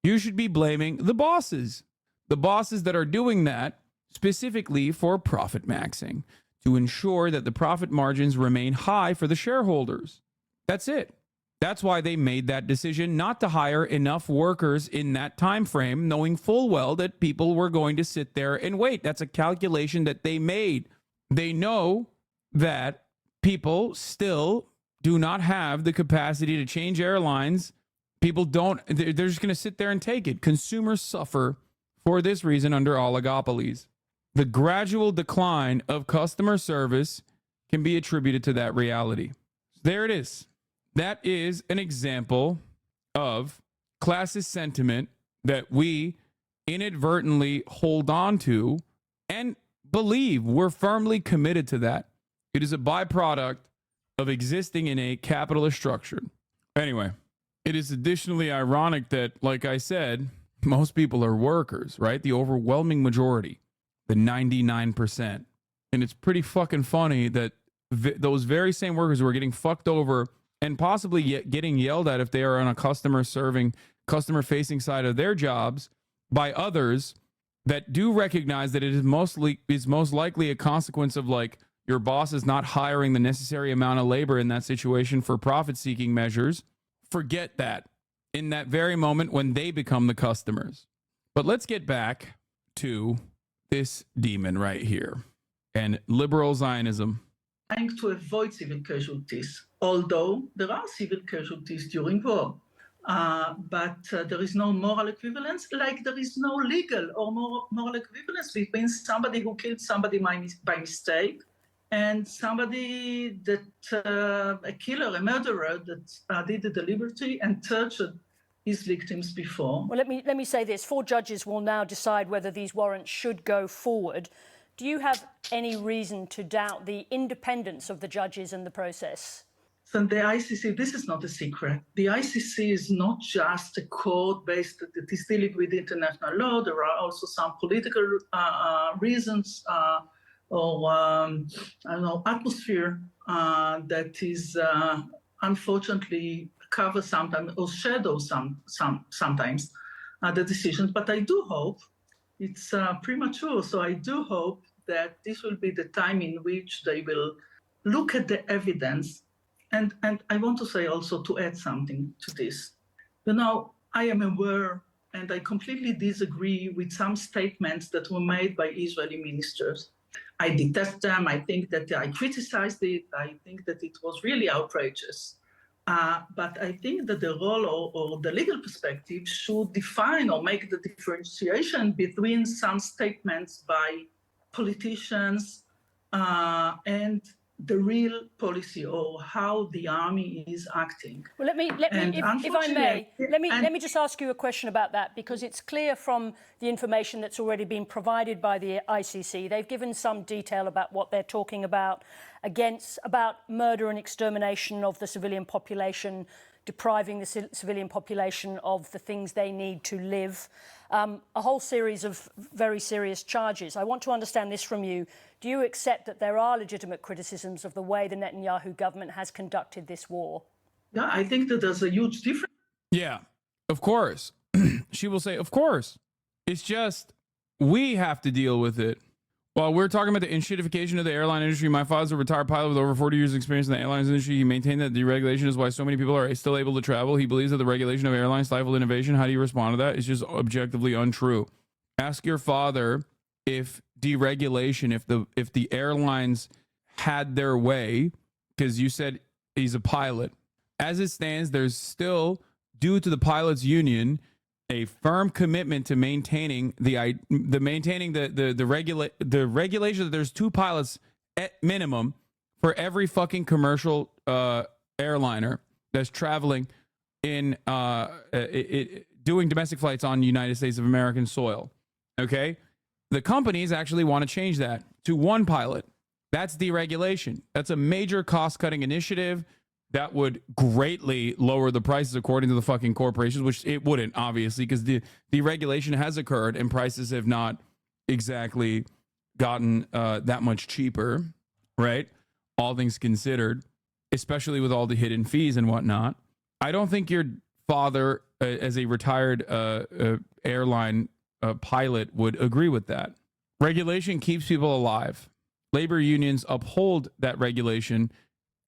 you should be blaming the bosses that are doing that specifically for profit maxing, to ensure that the profit margins remain high for the shareholders. That's it. That's why they made that decision not to hire enough workers in that time frame, knowing full well that people were going to sit there and wait. That's a calculation that they made. They know that people still do not have the capacity to change airlines. People don't, they're just going to sit there and take it. Consumers suffer for this reason under oligopolies. The gradual decline of customer service can be attributed to that reality. There it is. That is an example of classist sentiment that we inadvertently hold on to and believe we're firmly committed to that. It is a byproduct of existing in a capitalist structure. Anyway, it is additionally ironic that, like I said, most people are workers, right? The overwhelming majority. The 99%. And it's pretty fucking funny that those very same workers who are getting fucked over and possibly getting yelled at if they are on a customer facing side of their jobs by others that do recognize that it is most likely a consequence of like your boss is not hiring the necessary amount of labor in that situation for profit seeking measures. Forget that in that very moment when they become the customers. But let's get back to this demon right here and liberal Zionism. Trying to avoid civil casualties, although there are civil casualties during war. But there is no moral equivalence, like there is no legal or moral equivalence between somebody who killed somebody by mistake and somebody that, a killer, a murderer that did it deliberately and tortured his victims before. Well, let me say this. 4 judges will now decide whether these warrants should go forward. Do you have any reason to doubt the independence of the judges and the process? So the ICC, this is not a secret. The ICC is not just a court based that is dealing with international law. There are also some political reasons or I don't know, atmosphere that is unfortunately cover sometimes or shadow sometimes the decisions. But I do hope it's premature. So I do hope that this will be the time in which they will look at the evidence. And I want to say also to add something to this. You know, I am aware and I completely disagree with some statements that were made by Israeli ministers. I detest them. I think that I criticized it. I think that it was really outrageous. But I think that the role or the legal perspective should define or make the differentiation between some statements by politicians and the real policy or how the army is acting. Well, let me, if I may, let me just ask you a question about that, because it's clear from the information that's already been provided by the ICC. They've given some detail about what they're talking about about murder and extermination of the civilian population, depriving the civilian population of the things they need to live. A whole series of very serious charges. I want to understand this from you. Do you accept that there are legitimate criticisms of the way the Netanyahu government has conducted this war? Yeah, I think that there's a huge difference. Yeah, of course. She will say, of course. It's just, we have to deal with it. While we're talking about the inshitification of the airline industry, my father's a retired pilot with over 40 years of experience in the airlines industry. He maintained that deregulation is why so many people are still able to travel. He believes that the regulation of airlines stifled innovation. How do you respond to that? It's just objectively untrue. Ask your father if deregulation, if the airlines had their way, because you said he's a pilot. As it stands, there's still, due to the pilots union, a firm commitment to maintaining the regulation that there's 2 pilots at minimum for every fucking commercial airliner that's traveling in doing domestic flights on United States of American soil. Okay, the companies actually want to change that to 1 pilot. That's deregulation. That's a major cost-cutting initiative that would greatly lower the prices according to the fucking corporations, which it wouldn't, obviously, because the deregulation has occurred and prices have not exactly gotten that much cheaper, right? All things considered, especially with all the hidden fees and whatnot. I don't think your father, as a retired airline pilot, would agree with that. Regulation keeps people alive. Labor unions uphold that regulation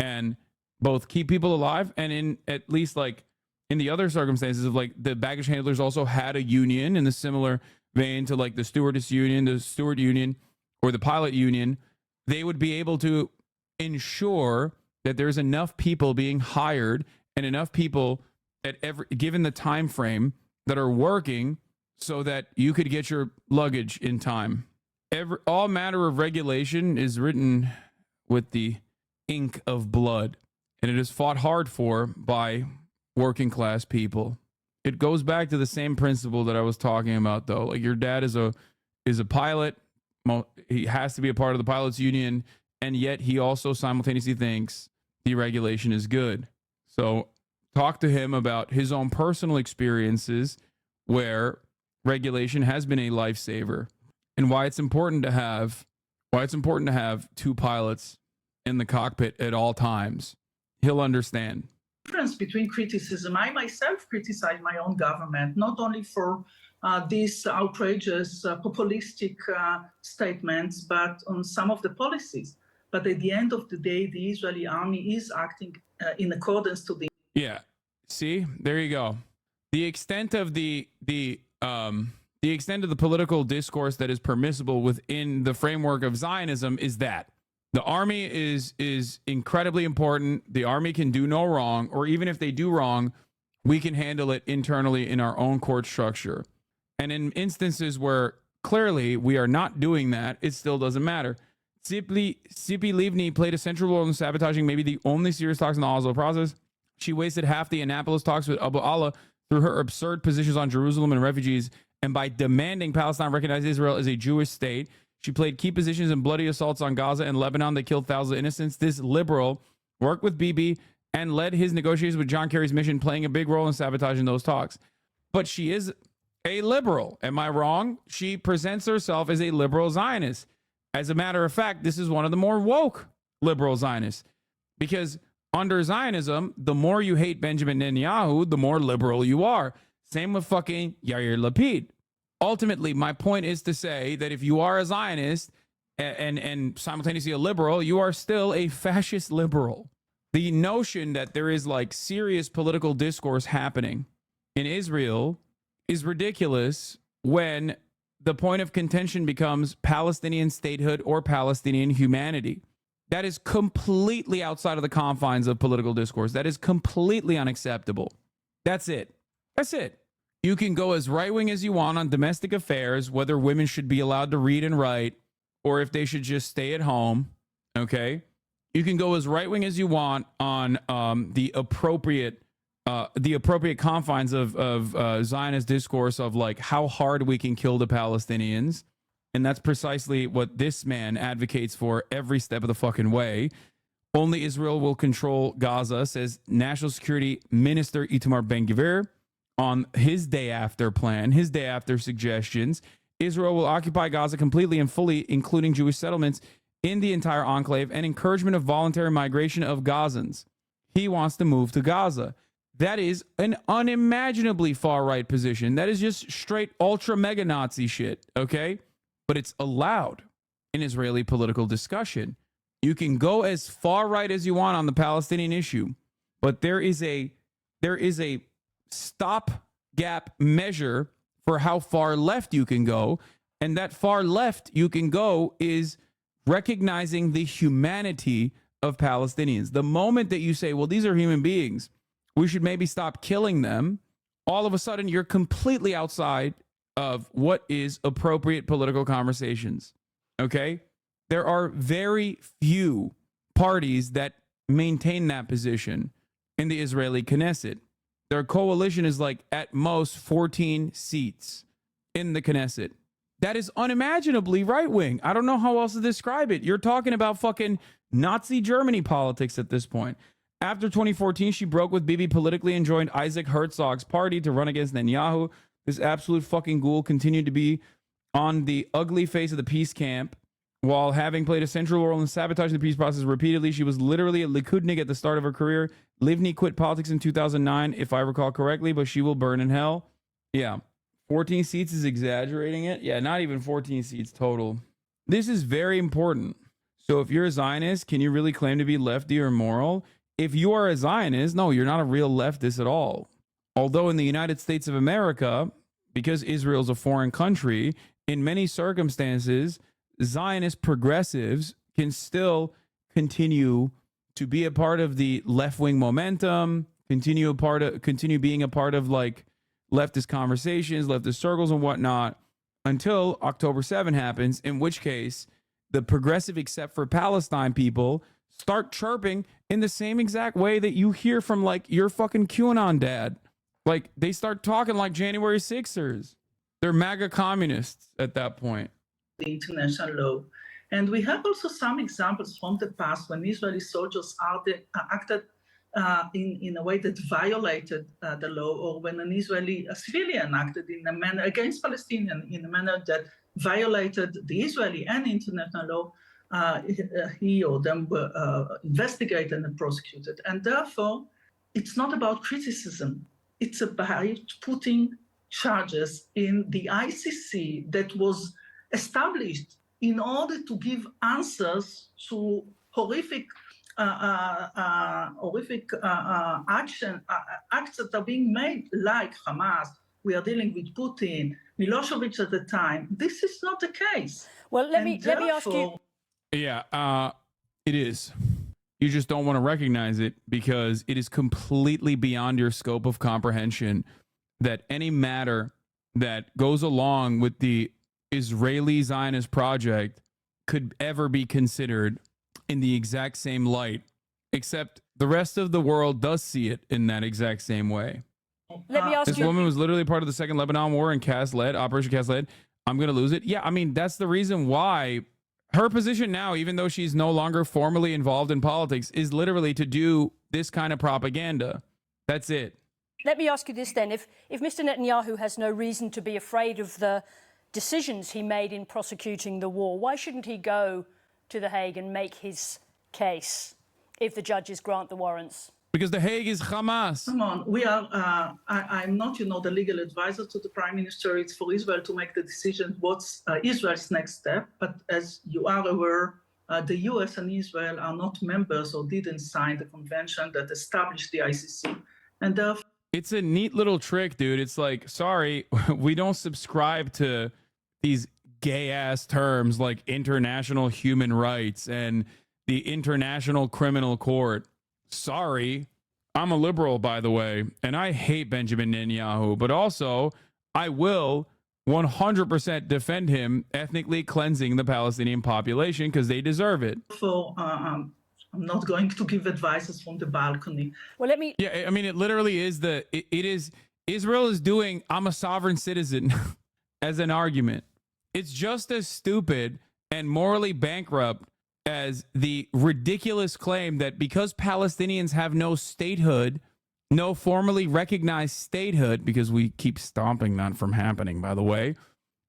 and both keep people alive, and in at least like in the other circumstances of like the baggage handlers also had a union in the similar vein to like the stewardess union, the steward union, or the pilot union, they would be able to ensure that there's enough people being hired and enough people at every given the time frame that are working so that you could get your luggage in time. All matter of regulation is written with the ink of blood. And it is fought hard for by working class people. It goes back to the same principle that I was talking about, though. Like your dad is a pilot. He has to be a part of the pilots union, and yet he also simultaneously thinks deregulation is good. So talk to him about his own personal experiences where regulation has been a lifesaver, and why it's important to have 2 pilots in the cockpit at all times. He'll understand. Difference between criticism. I myself criticize my own government, not only for these outrageous, populistic statements, but on some of the policies. But at the end of the day, the Israeli army is acting in accordance to the... Yeah. See, there you go. The extent of the The extent of the political discourse that is permissible within the framework of Zionism is that the army is incredibly important. The army can do no wrong, or even if they do wrong, we can handle it internally in our own court structure. And in instances where clearly we are not doing that, it still doesn't matter. Tzipi Livni played a central role in sabotaging maybe the only serious talks in the Oslo process. She wasted half the Annapolis talks with Abu Allah through her absurd positions on Jerusalem and refugees, and by demanding Palestine recognize Israel as a Jewish state. She played key positions in bloody assaults on Gaza and Lebanon that killed thousands of innocents. This liberal worked with Bibi and led his negotiations with John Kerry's mission, playing a big role in sabotaging those talks. But she is a liberal. Am I wrong? She presents herself as a liberal Zionist. As a matter of fact, this is one of the more woke liberal Zionists, because under Zionism, the more you hate Benjamin Netanyahu, the more liberal you are. Same with fucking Yair Lapid. Ultimately, my point is to say that if you are a Zionist and simultaneously a liberal, you are still a fascist liberal. The notion that there is like serious political discourse happening in Israel is ridiculous when the point of contention becomes Palestinian statehood or Palestinian humanity. That is completely outside of the confines of political discourse. That is completely unacceptable. That's it. That's it. You can go as right-wing as you want on domestic affairs, whether women should be allowed to read and write or if they should just stay at home, okay? You can go as right-wing as you want on the appropriate confines of Zionist discourse of like how hard we can kill the Palestinians. And that's precisely what this man advocates for every step of the fucking way. Only Israel will control Gaza, says National Security Minister Itamar Ben-Gvir on his day after plan, his day after suggestions. Israel will occupy Gaza completely and fully, including Jewish settlements in the entire enclave, and encouragement of voluntary migration of Gazans. He wants to move to Gaza. That is an unimaginably far-right position. That is just straight ultra mega Nazi shit, okay? But it's allowed in Israeli political discussion. You can go as far right as you want on the Palestinian issue, but there is a stopgap measure for how far left you can go, and that far left you can go is recognizing the humanity of Palestinians. The moment that you say, well, these are human beings, we should maybe stop killing them, all of a sudden you're completely outside of what is appropriate political conversations. Okay? There are very few parties that maintain that position in the Israeli Knesset. Their coalition is like at most 14 seats in the Knesset. That is unimaginably right-wing. I don't know how else to describe it. You're talking about fucking Nazi Germany politics at this point. After 2014, she broke with Bibi politically and joined Isaac Herzog's party to run against Netanyahu. This absolute fucking ghoul continued to be on the ugly face of the peace camp while having played a central role in sabotaging the peace process repeatedly. She was literally a Likudnik at the start of her career. Livni quit politics in 2009, if I recall correctly, but she will burn in hell. Yeah. 14 seats is exaggerating it. Yeah, not even 14 seats total. This is very important. So if you're a Zionist, can you really claim to be lefty or moral? If you are a Zionist, no, you're not a real leftist at all. Although in the United States of America, because Israel's a foreign country, in many circumstances, Zionist progressives can still continue to be a part of the left-wing momentum, continue being a part of like leftist conversations, leftist circles and whatnot, until October 7 happens, in which case the progressive except for Palestine people start chirping in the same exact way that you hear from like your fucking QAnon dad. Like they start talking like January 6ers. They're MAGA communists at that point. The international law. And we have also some examples from the past when Israeli soldiers acted in a way that violated the law, or when an Israeli civilian acted in a manner against Palestinians in a manner that violated the Israeli and international law. He or them were investigated and prosecuted. And therefore, it's not about criticism. It's about putting charges in the ICC that was established in order to give answers to horrific acts that are being made, like Hamas, we are dealing with Putin, Milosevic at the time. This is not the case. Well, let me ask you. Yeah, it is. You just don't want to recognize it because it is completely beyond your scope of comprehension that any matter that goes along with the Israeli Zionist project could ever be considered in the exact same light, except the rest of the world does see it in that exact same way. Let me ask This you. woman was literally part of the Second Lebanon War and Operation Cast Lead. I'm going to lose it. Yeah, I mean, that's the reason why her position now, even though she's no longer formally involved in politics, is literally to do this kind of propaganda. That's it. Let me ask you this then. If Mr. Netanyahu has no reason to be afraid of the decisions he made in prosecuting the war, why shouldn't he go to The Hague and make his case if the judges grant the warrants? Because The Hague is Hamas. Come on, we are. I'm not, the legal advisor to the Prime Minister. It's for Israel to make the decision what's Israel's next step. But as you are aware, the US and Israel are not members or didn't sign the convention that established the ICC. And therefore, it's a neat little trick, dude. It's like, sorry, we don't subscribe to these gay-ass terms like international human rights and the International Criminal Court. Sorry, I'm a liberal, by the way, and I hate Benjamin Netanyahu, but also I will 100% defend him ethnically cleansing the Palestinian population because they deserve it. I'm not going to give advices from the balcony. Well, let me. Yeah, I mean, it literally is it is Israel is doing I'm a sovereign citizen as an argument. It's just as stupid and morally bankrupt as the ridiculous claim that because Palestinians have no statehood, no formally recognized statehood, because we keep stopping that from happening, by the way,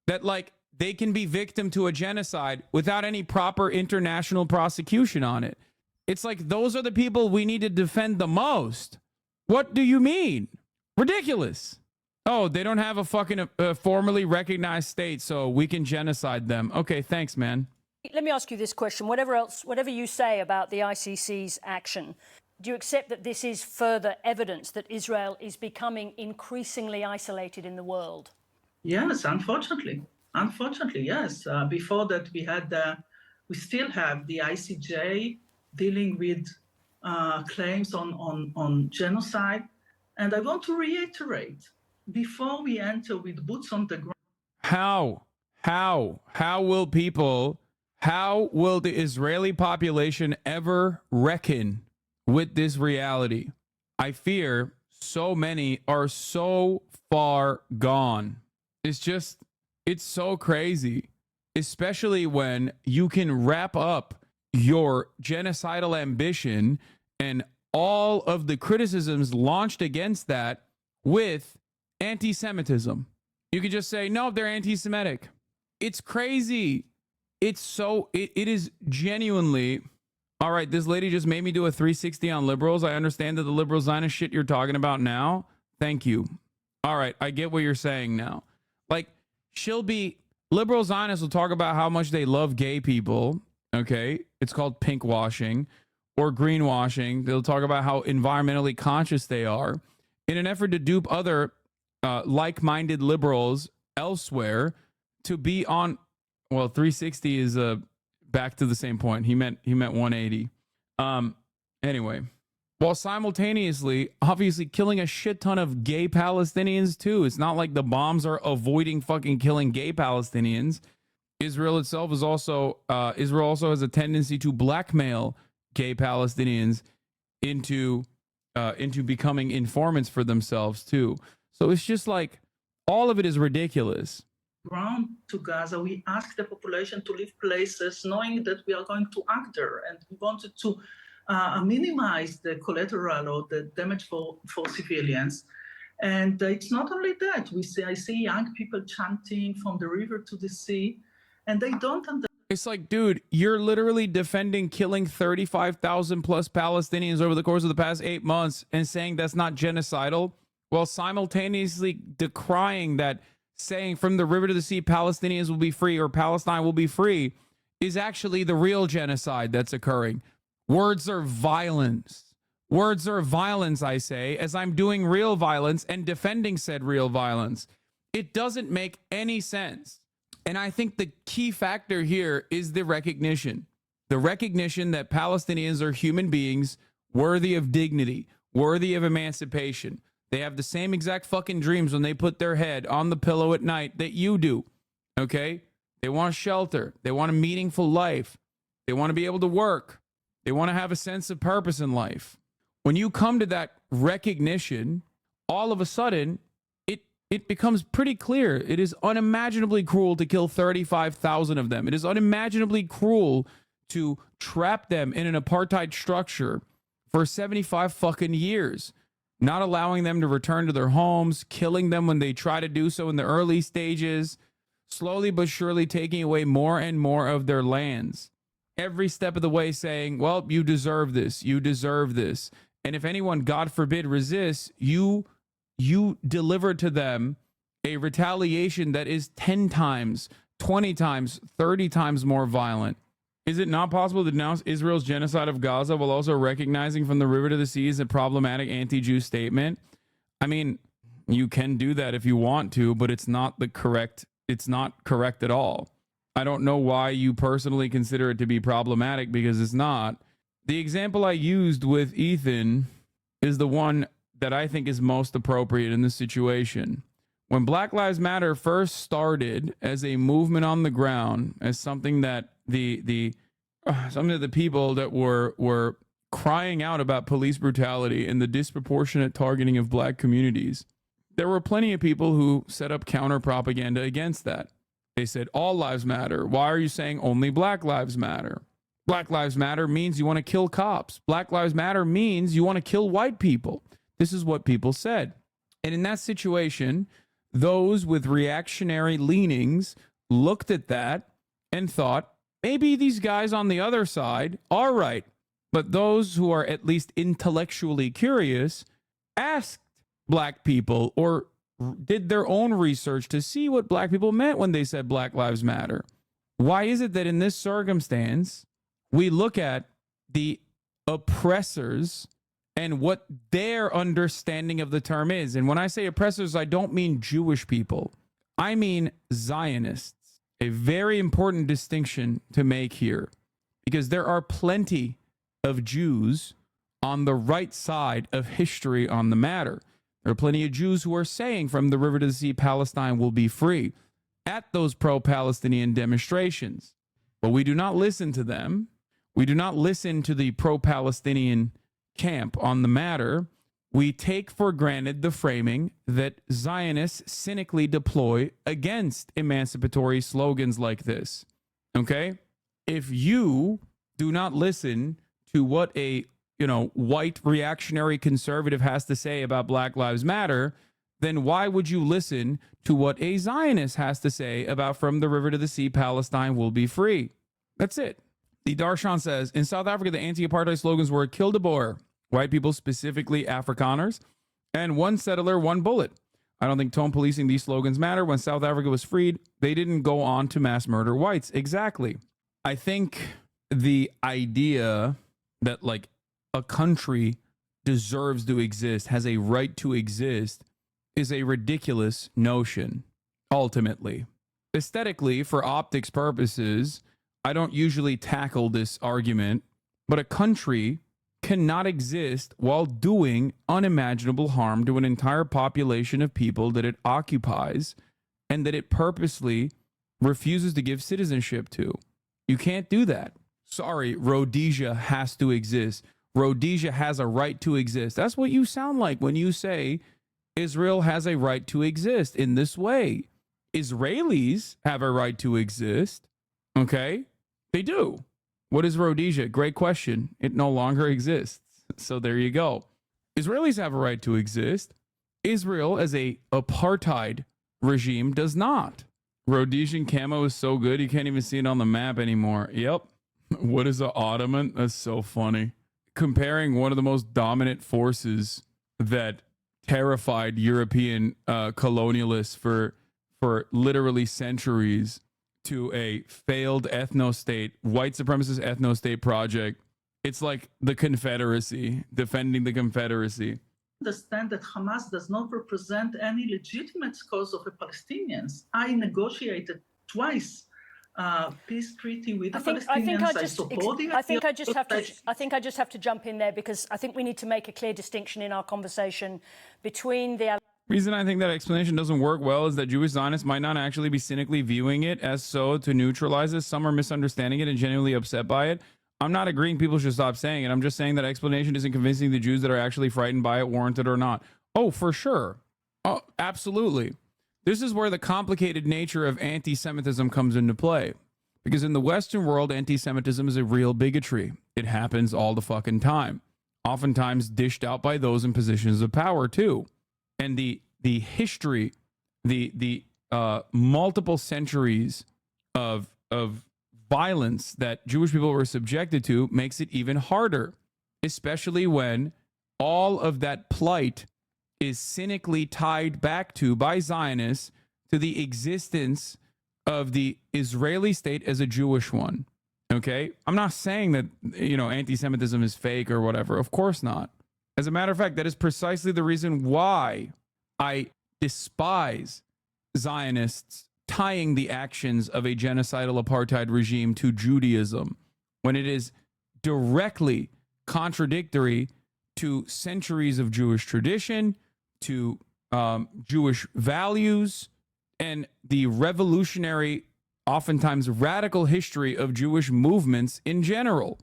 that like they can be victim to a genocide without any proper international prosecution on it. It's like those are the people we need to defend the most. What do you mean? Ridiculous. Oh, they don't have a fucking formally recognized state, so we can genocide them. Okay, thanks, man. Let me ask you this question. Whatever you say about the ICC's action, do you accept that this is further evidence that Israel is becoming increasingly isolated in the world? Yes, unfortunately. Unfortunately, yes. Before that, we still have the ICJ dealing with claims on genocide. And I want to reiterate, before we enter with boots on the ground. How will the Israeli population ever reckon with this reality? I fear so many are so far gone. It's so crazy, especially when you can wrap up your genocidal ambition and all of the criticisms launched against that with anti-Semitism. You could just say, no, they're anti-Semitic. It's crazy. It is genuinely, all right, this lady just made me do a 360 on liberals. I understand that the liberal Zionist shit you're talking about now. Thank you. All right, I get what you're saying now. Like, liberal Zionists will talk about how much they love gay people. Okay, it's called pink washing or greenwashing. They'll talk about how environmentally conscious they are in an effort to dupe other like-minded liberals elsewhere to be on. Well, 360 is back to the same point. He meant 180. Anyway, while simultaneously, obviously killing a shit ton of gay Palestinians too. It's not like the bombs are avoiding fucking killing gay Palestinians. Israel itself is also Israel also has a tendency to blackmail gay Palestinians into becoming informants for themselves too. So it's just like all of it is ridiculous. Ground to Gaza, we asked the population to leave places knowing that we are going to act there, and we wanted to minimize the collateral or the damage for civilians. And it's not only that. I see young people chanting from the river to the sea, and they don't understand. It's like, dude, you're literally defending killing 35,000 plus Palestinians over the course of the past 8 months and saying that's not genocidal, while simultaneously decrying that saying from the river to the sea, Palestinians will be free or Palestine will be free is actually the real genocide that's occurring. Words are violence. Words are violence, I say, as I'm doing real violence and defending said real violence. It doesn't make any sense. And I think the key factor here is the recognition that Palestinians are human beings worthy of dignity, worthy of emancipation. They have the same exact fucking dreams when they put their head on the pillow at night that you do. Okay? They want shelter. They want a meaningful life. They want to be able to work. They want to have a sense of purpose in life. When you come to that recognition, all of a sudden, it becomes pretty clear. It is unimaginably cruel to kill 35,000 of them. It is unimaginably cruel to trap them in an apartheid structure for 75 fucking years, not allowing them to return to their homes, killing them when they try to do so in the early stages, slowly but surely taking away more and more of their lands. Every step of the way saying, well, you deserve this, you deserve this. And if anyone, God forbid, resists, you deliver to them a retaliation that is 10 times, 20 times, 30 times more violent. Is it not possible to denounce Israel's genocide of Gaza while also recognizing from the river to the sea is a problematic anti-Jew statement? I mean, you can do that if you want to, but it's not correct at all. I don't know why you personally consider it to be problematic, because it's not. The example I used with Ethan is the one that I think is most appropriate in this situation. When Black Lives Matter first started as a movement on the ground, as something that some of the people that were crying out about police brutality and the disproportionate targeting of black communities, there were plenty of people who set up counter propaganda against that. They said, all lives matter. Why are you saying only Black Lives Matter? Black Lives Matter means you want to kill cops. Black Lives Matter means you want to kill white people. This is what people said. And in that situation, those with reactionary leanings looked at that and thought, maybe these guys on the other side are right. But those who are at least intellectually curious asked black people or did their own research to see what black people meant when they said Black Lives Matter. Why is it that in this circumstance, we look at the oppressors and what their understanding of the term is? And when I say oppressors, I don't mean Jewish people. I mean Zionists. A very important distinction to make here, because there are plenty of Jews on the right side of history on the matter. There are plenty of Jews who are saying from the river to the sea, Palestine will be free at those pro-Palestinian demonstrations. But we do not listen to them. We do not listen to the pro-Palestinian camp on the matter. We take for granted the framing that Zionists cynically deploy against emancipatory slogans like this. Okay? If you do not listen to what a white reactionary conservative has to say about Black Lives Matter, then why would you listen to what a Zionist has to say about from the river to the sea, Palestine will be free? That's it. The Darshan says, in South Africa, the anti-apartheid slogans were kill de Boer, white people, specifically Afrikaners, and one settler, one bullet. I don't think tone policing these slogans matter. When South Africa was freed, they didn't go on to mass murder whites. Exactly. I think the idea that like a country deserves to exist, has a right to exist, is a ridiculous notion, ultimately. Aesthetically, for optics purposes, I don't usually tackle this argument, but a country cannot exist while doing unimaginable harm to an entire population of people that it occupies and that it purposely refuses to give citizenship to. You can't do that. Sorry, Rhodesia has to exist. Rhodesia has a right to exist. That's what you sound like when you say Israel has a right to exist in this way. Israelis have a right to exist. Okay? They do. What is Rhodesia? Great question. It no longer exists. So there you go. Israelis have a right to exist. Israel as a apartheid regime does not. Rhodesian camo is so good you can't even see it on the map anymore. Yep. What is an Ottoman? That's so funny. Comparing one of the most dominant forces that terrified European colonialists for literally centuries to a failed ethno-state, white supremacist ethno-state project It's like the Confederacy, defending the Confederacy. Understand that Hamas does not represent any legitimate cause of the Palestinians. I negotiated twice peace treaty with the Palestinians. I think I just have to jump in there, because I think we need to make a clear distinction in our conversation between the reason I think that explanation doesn't work well is that Jewish Zionists might not actually be cynically viewing it as so to neutralize it. Some are misunderstanding it and genuinely upset by it. I'm not agreeing people should stop saying it. I'm just saying that explanation isn't convincing the Jews that are actually frightened by it, warranted or not. Oh, for sure. Oh, absolutely. This is where the complicated nature of anti-Semitism comes into play. Because in the Western world, anti-Semitism is a real bigotry. It happens all the fucking time. Oftentimes dished out by those in positions of power too. And the history, the multiple centuries of violence that Jewish people were subjected to makes it even harder, especially when all of that plight is cynically tied back to, by Zionists, to the existence of the Israeli state as a Jewish one. Okay? I'm not saying that, anti-Semitism is fake or whatever. Of course not. As a matter of fact, that is precisely the reason why I despise Zionists tying the actions of a genocidal apartheid regime to Judaism, when it is directly contradictory to centuries of Jewish tradition, to Jewish values, and the revolutionary, oftentimes radical history of Jewish movements in general.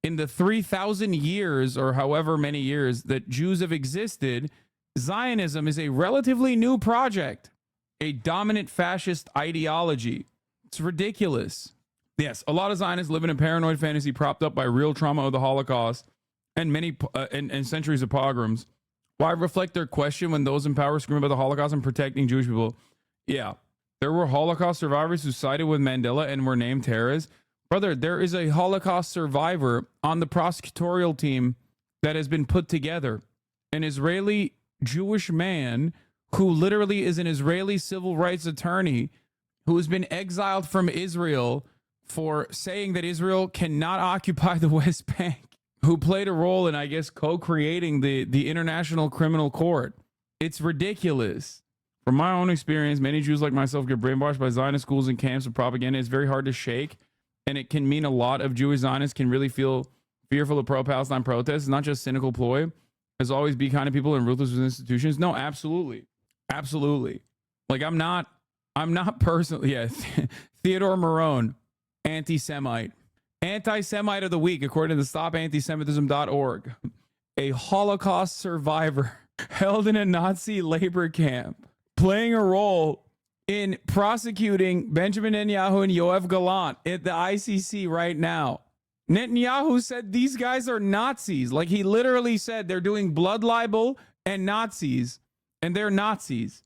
In the 3,000 years or however many years that Jews have existed, Zionism is a relatively new project, a dominant fascist ideology. It's ridiculous. Yes, a lot of Zionists live in a paranoid fantasy propped up by real trauma of the Holocaust and many and centuries of pogroms. Why reflect their question when those in power scream about the Holocaust and protecting Jewish people? Yeah, there were Holocaust survivors who sided with Mandela and were named terrorists. Brother, there is a Holocaust survivor on the prosecutorial team that has been put together. An Israeli Jewish man who literally is an Israeli civil rights attorney who has been exiled from Israel for saying that Israel cannot occupy the West Bank, who played a role in, I guess, co-creating the International Criminal Court. It's ridiculous. From my own experience, many Jews like myself get brainwashed by Zionist schools and camps of propaganda. It's very hard to shake. And it can mean a lot of Jewish Zionists can really feel fearful of pro-Palestine protests. It's not just cynical ploy. There's always be kind of people and ruthless with institutions. No, absolutely. Absolutely. Like I'm not personally, yeah. Theodore Marone, anti-Semite. Anti-Semite of the week, according to StopAntisemitism.org. A Holocaust survivor held in a Nazi labor camp, playing a role in prosecuting Benjamin Netanyahu and Yoav Gallant at the ICC right now. Netanyahu said these guys are Nazis. Like he literally said they're doing blood libel and Nazis, and they're Nazis.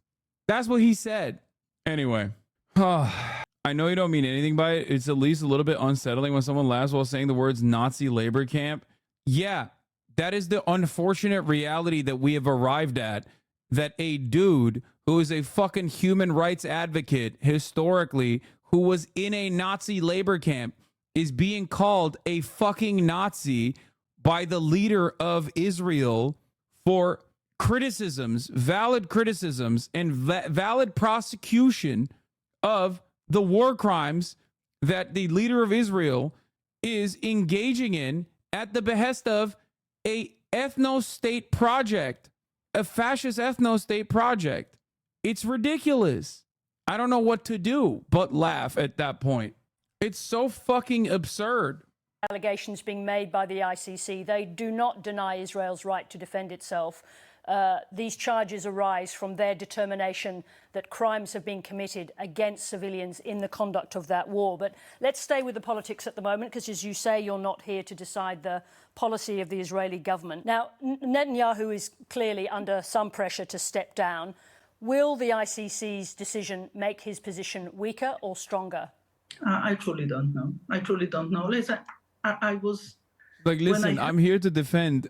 That's what he said. Anyway, I know you don't mean anything by it. It's at least a little bit unsettling when someone laughs while saying the words Nazi labor camp. Yeah, that is the unfortunate reality that we have arrived at, that a dude who is a fucking human rights advocate historically, who was in a Nazi labor camp, is being called a fucking Nazi by the leader of Israel for criticisms, valid criticisms, and valid prosecution of the war crimes that the leader of Israel is engaging in at the behest of a ethno-state project, a fascist ethno-state project. It's ridiculous. I don't know what to do but laugh at that point. It's so fucking absurd. Allegations being made by the ICC, they do not deny Israel's right to defend itself. These charges arise from their determination that crimes have been committed against civilians in the conduct of that war. But let's stay with the politics at the moment, because as you say, you're not here to decide the policy of the Israeli government. Now, Netanyahu is clearly under some pressure to step down. Will the ICC's decision make his position weaker or stronger? I truly don't know. I truly don't know. Listen, I was... Like, listen, I'm here to defend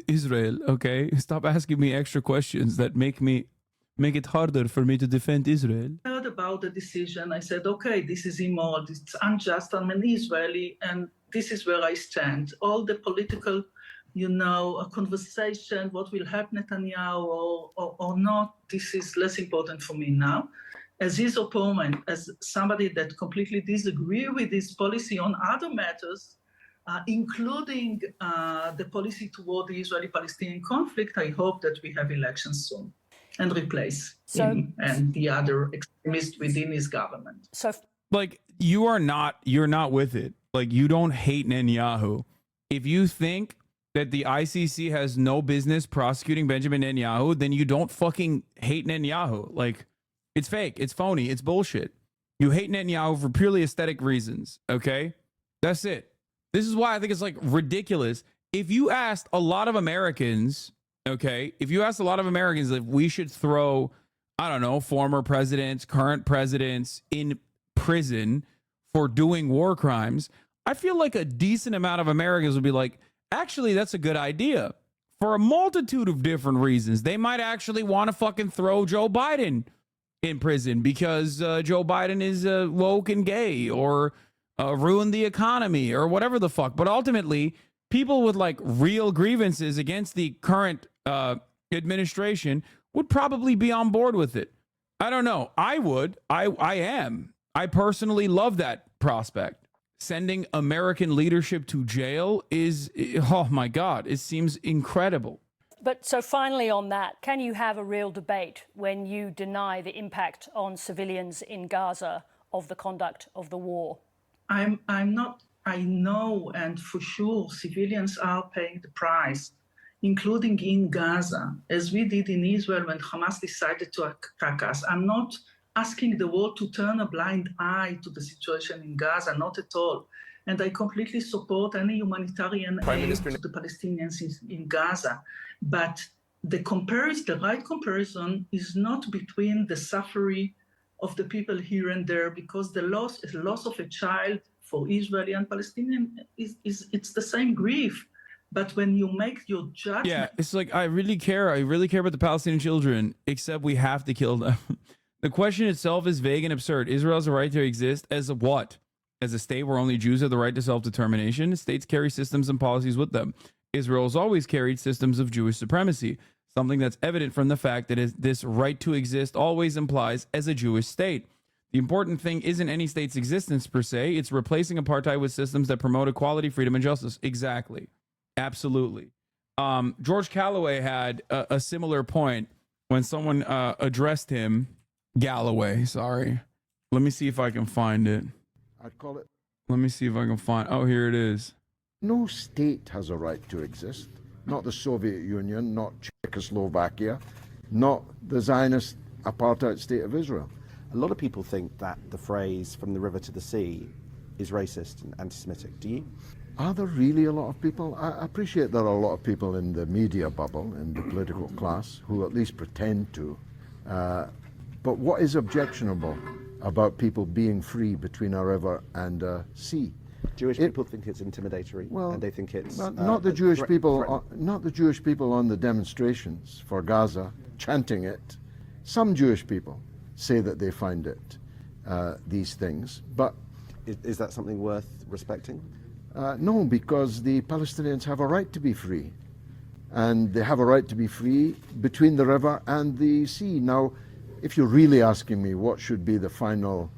Israel, okay? Stop asking me extra questions that make it harder for me to defend Israel. I heard about the decision. I said, okay, this is immoral, it's unjust. I'm an Israeli, and this is where I stand. All the political, a conversation, what will help Netanyahu or not, this is less important for me now. As his opponent, as somebody that completely disagree with his policy on other matters, including the policy toward the Israeli-Palestinian conflict, I hope that we have elections soon and replace him and the other extremists within his government. So, like, you're not with it. Like, you don't hate Netanyahu. If you think that the ICC has no business prosecuting Benjamin Netanyahu, then you don't fucking hate Netanyahu. Like, it's fake. It's phony. It's bullshit. You hate Netanyahu for purely aesthetic reasons. Okay? That's it. This is why I think it's like ridiculous. If you asked a lot of Americans, okay, if we should throw, I don't know, former presidents, current presidents in prison for doing war crimes, I feel like a decent amount of Americans would be like, actually, that's a good idea. For a multitude of different reasons. They might actually want to fucking throw Joe Biden in prison because Joe Biden is woke and gay, or ruin the economy, or whatever the fuck. But ultimately, people with like real grievances against the current administration would probably be on board with it. I don't know. I would. I am. I personally love that prospect. Sending American leadership to jail is, oh my God, it seems incredible. But so finally on that, can you have a real debate when you deny the impact on civilians in Gaza of the conduct of the war? I'm not, I know, and for sure, civilians are paying the price, including in Gaza, as we did in Israel when Hamas decided to attack us. I'm not asking the world to turn a blind eye to the situation in Gaza, not at all. And I completely support any humanitarian aid to the Palestinians in Gaza. But the right comparison is not between the suffering of the people here and there, because the loss of a child for Israeli and Palestinian it's the same grief. But when you make your judgment, yeah, it's like I really care about the Palestinian children, except we have to kill them. The question itself is vague and absurd. Israel has a right to exist as a what? As a state where only Jews have the right to self-determination. States carry systems and policies with them. Israel has always carried systems of Jewish supremacy, something that's evident from the fact that this right to exist always implies as a Jewish state. The important thing isn't any state's existence per se, it's replacing apartheid with systems that promote equality, freedom, and justice. Exactly. Absolutely. George Calloway had a similar point when someone addressed him. Galloway, sorry. Let me see if I can find it. I'd call it. Let me see if I can find. Oh, here it is. No state has a right to exist. Not the Soviet Union, not Czechoslovakia, not the Zionist apartheid state of Israel. A lot of people think that the phrase "from the river to the sea" is racist and anti-Semitic. Do you? Are there really a lot of people? I appreciate there are a lot of people in the media bubble, in the political class, who at least pretend to. But what is objectionable about people being free between a river and a sea? Jewish people think it's intimidatory, and they think it's not the Jewish people. Not the Jewish people on the demonstrations for Gaza chanting it. Some Jewish people say that they find it these things, but is that something worth respecting? No, because the Palestinians have a right to be free, and they have a right to be free between the river and the sea. Now, if you're really asking me what should be the final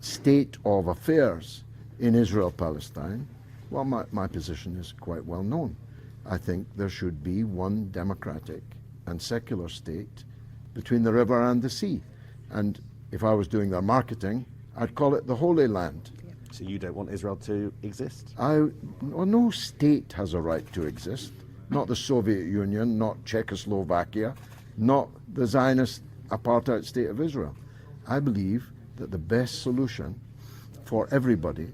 state of affairs in Israel-Palestine, well, my position is quite well known. I think there should be one democratic and secular state between the river and the sea. And if I was doing their marketing, I'd call it the Holy Land. So you don't want Israel to exist? No state has a right to exist. Not the Soviet Union, not Czechoslovakia, not the Zionist apartheid state of Israel. I believe that the best solution for everybody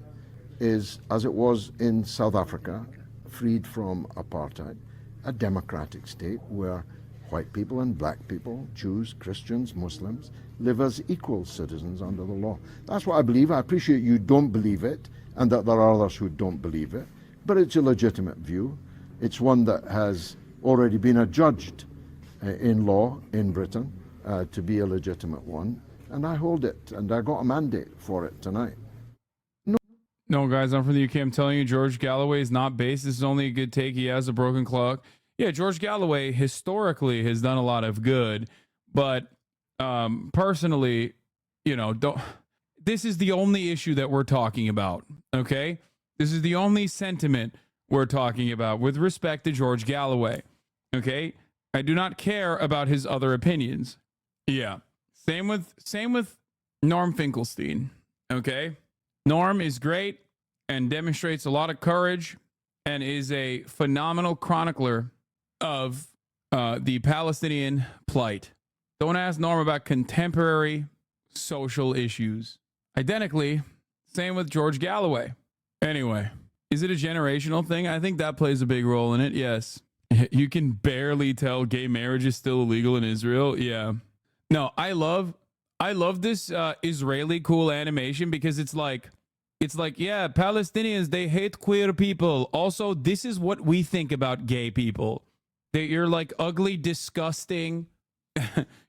is, as it was in South Africa, freed from apartheid, a democratic state where white people and black people, Jews, Christians, Muslims, live as equal citizens under the law. That's what I believe. I appreciate you don't believe it, and that there are others who don't believe it, but it's a legitimate view. It's one that has already been adjudged in law in Britain to be a legitimate one, and I hold it, and I got a mandate for it tonight. No, guys, I'm from the UK. I'm telling you, George Galloway is not based. This is only a good take. He has a broken clock. Yeah, George Galloway historically has done a lot of good, but personally, you know, this is the only issue that we're talking about, okay? This is the only sentiment we're talking about with respect to George Galloway, okay? I do not care about his other opinions. Yeah. Same with Norm Finkelstein, okay? Norm is great and demonstrates a lot of courage and is a phenomenal chronicler of the Palestinian plight. Don't ask Norm about contemporary social issues. Identically, same with George Galloway. Anyway, is it a generational thing? I think that plays a big role in it, yes. You can barely tell gay marriage is still illegal in Israel. Yeah. No, I love this Israeli cool animation because it's like, yeah, Palestinians, they hate queer people. Also, this is what we think about gay people. That you're like ugly, disgusting.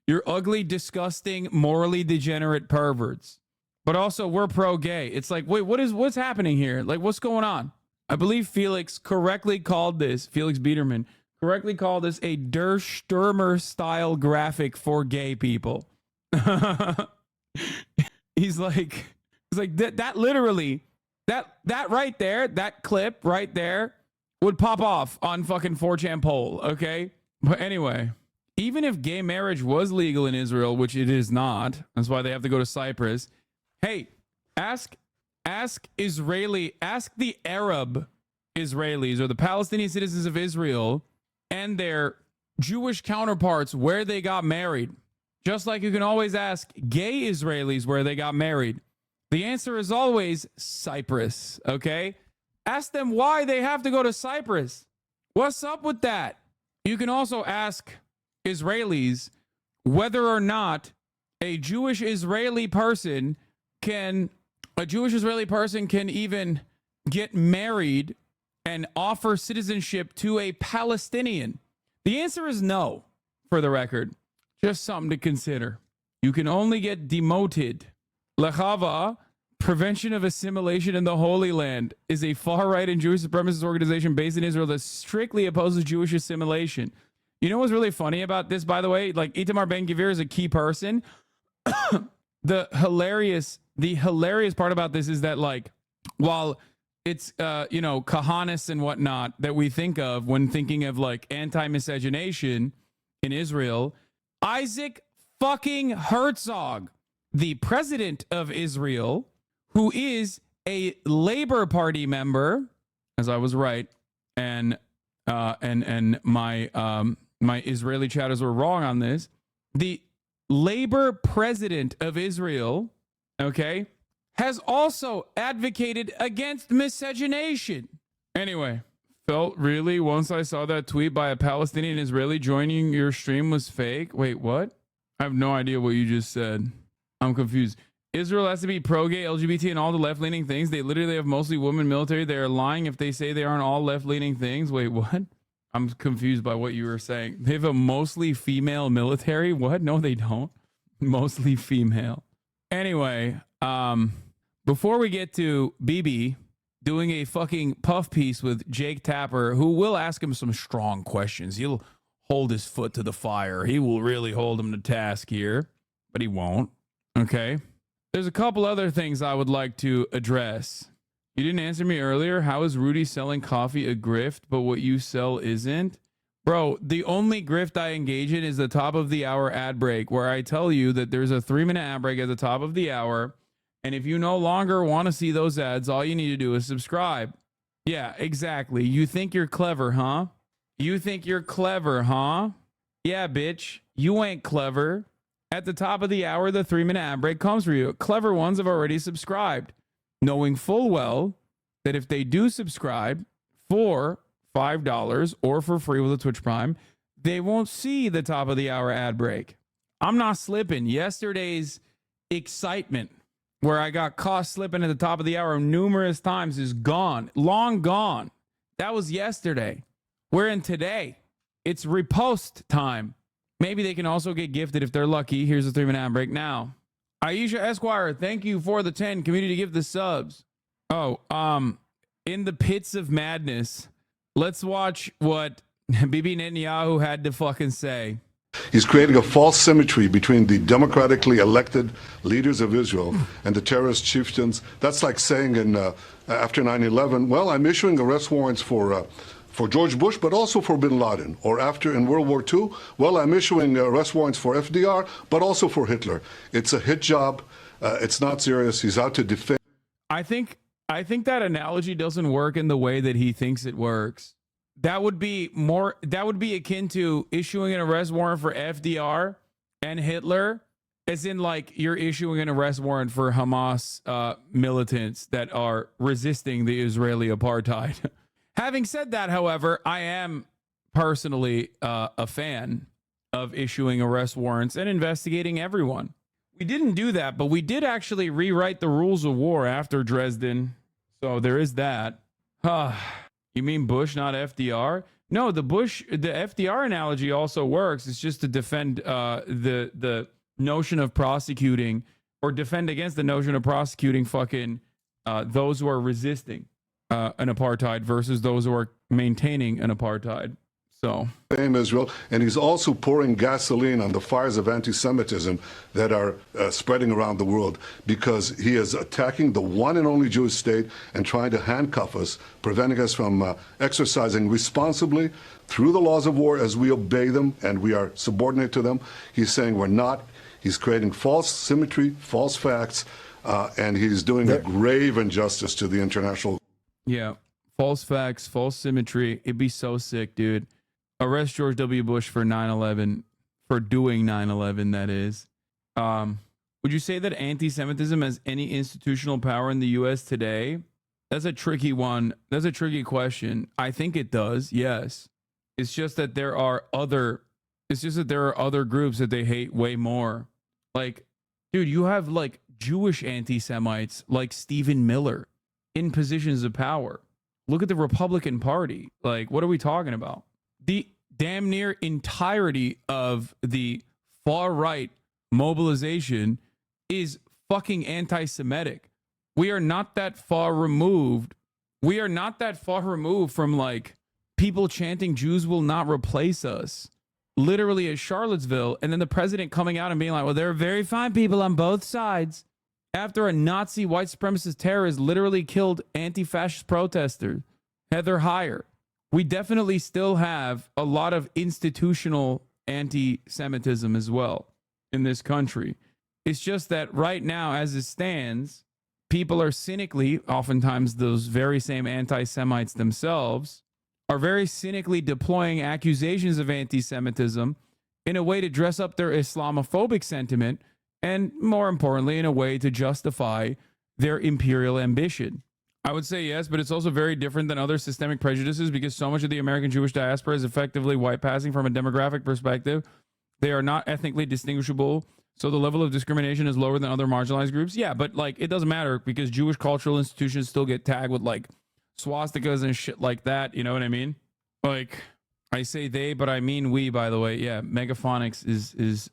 You're ugly, disgusting, morally degenerate perverts. But also, we're pro-gay. It's like, wait, what's happening here? Like, what's going on? I believe Felix Biederman correctly called this a Der Stürmer style graphic for gay people. He's like that literally, that right there, that clip right there would pop off on fucking 4chan poll, okay? But anyway, even if gay marriage was legal in Israel, which it is not, that's why they have to go to Cyprus. Hey, ask the Arab Israelis or the Palestinian citizens of Israel and their Jewish counterparts where they got married. Just like you can always ask gay Israelis where they got married. The answer is always Cyprus, okay? Ask them why they have to go to Cyprus. What's up with that? You can also ask Israelis whether or not a Jewish Israeli person can even get married and offer citizenship to a Palestinian. The answer is no, for the record. Just something to consider. You can only get demoted. Lechava, Prevention of Assimilation in the Holy Land, is a far-right and Jewish supremacist organization based in Israel that strictly opposes Jewish assimilation. You know what's really funny about this, by the way? Like, Itamar Ben-Gvir is a key person. The hilarious part about this is that, like, while it's, Kahanis and whatnot that we think of when thinking of, like, anti-miscegenation in Israel, Isaac fucking Herzog, the president of Israel, who is a Labor Party member, as I was right, and my Israeli chatters were wrong on this. The Labor president of Israel, okay, has also advocated against miscegenation. Anyway, felt really once I saw that tweet by a Palestinian Israeli joining your stream was fake. Wait, what? I have no idea what you just said. I'm confused. Israel has to be pro-gay, LGBT, and all the left-leaning things. They literally have mostly women military. They are lying if they say they aren't all left-leaning things. Wait, what? I'm confused by what you were saying. They have a mostly female military? What? No, they don't. Mostly female. Anyway, before we get to BB doing a fucking puff piece with Jake Tapper, who will ask him some strong questions. He'll hold his foot to the fire. He will really hold him to task here, but he won't. Okay. There's a couple other things I would like to address. You didn't answer me earlier. How is Rudy selling coffee a grift, but what you sell isn't? Bro, the only grift I engage in is the top of the hour ad break, where I tell you that there's a 3-minute ad break at the top of the hour. And if you no longer want to see those ads, all you need to do is subscribe. Yeah, exactly. You think you're clever, huh? You think you're clever, huh? Yeah, bitch. You ain't clever. At the top of the hour, the 3-minute ad break comes for you. Clever ones have already subscribed, knowing full well that if they do subscribe for $5 or for free with a Twitch Prime, they won't see the top of the hour ad break. I'm not slipping. Yesterday's excitement, where I got caught slipping at the top of the hour numerous times, is gone. Long gone. That was yesterday. We're in today. It's repost time. Maybe they can also get gifted if they're lucky. Here's a 3-minute ad break now. Aisha Esquire, thank you for the 10 community gift the subs. In the pits of madness, let's watch what Bibi Netanyahu had to fucking say. He's creating a false symmetry between the democratically elected leaders of Israel and the terrorist chieftains. That's like saying after 9/11, well, I'm issuing arrest warrants for George Bush, but also for bin Laden. Or after in World War II, well, I'm issuing arrest warrants for FDR, but also for Hitler. It's a hit job. It's not serious. He's out to defend. I think that analogy doesn't work in the way that he thinks it works. That would be akin to issuing an arrest warrant for FDR and Hitler, as in like you're issuing an arrest warrant for Hamas militants that are resisting the Israeli apartheid. Having said that, however, I am personally a fan of issuing arrest warrants and investigating everyone. We didn't do that, but we did actually rewrite the rules of war after Dresden. So there is that. You mean Bush, not FDR? No, the FDR analogy also works. It's just to defend the notion of prosecuting, or defend against the notion of prosecuting fucking those who are resisting an apartheid versus those who are maintaining an apartheid. So Israel, and he's also pouring gasoline on the fires of anti-Semitism that are spreading around the world, because he is attacking the one and only Jewish state and trying to handcuff us, preventing us from exercising responsibly through the laws of war as we obey them and we are subordinate to them. He's saying we're not. He's creating false symmetry, false facts, and he's doing a grave injustice to the international. Yeah, false facts, false symmetry. It'd be so sick, dude. Arrest George W. Bush for 9/11, for doing 9/11, that is. Would you say that anti-Semitism has any institutional power in the U.S. today? That's a tricky one. That's a tricky question. I think it does, yes. It's just that there are other groups that they hate way more. Like, dude, you have like Jewish anti-Semites like Stephen Miller in positions of power. Look at the Republican Party. Like, what are we talking about? The damn near entirety of the far right mobilization is fucking anti-Semitic. We are not that far removed. We are not that far removed from like people chanting Jews will not replace us, literally at Charlottesville, and then the president coming out and being like, well, there are very fine people on both sides, after a Nazi white supremacist terrorist literally killed anti-fascist protester Heather Heyer. We definitely still have a lot of institutional anti-Semitism as well in this country. It's just that right now, as it stands, people are cynically, oftentimes those very same anti-Semites themselves, are very cynically deploying accusations of anti-Semitism in a way to dress up their Islamophobic sentiment, and more importantly, in a way to justify their imperial ambition. I would say yes, but it's also very different than other systemic prejudices, because so much of the American Jewish diaspora is effectively white passing from a demographic perspective. They are not ethnically distinguishable, so the level of discrimination is lower than other marginalized groups. Yeah, but like it doesn't matter, because Jewish cultural institutions still get tagged with like swastikas and shit like that. You know what I mean? Like, I say they, but I mean we, by the way. Yeah, Megaphonics is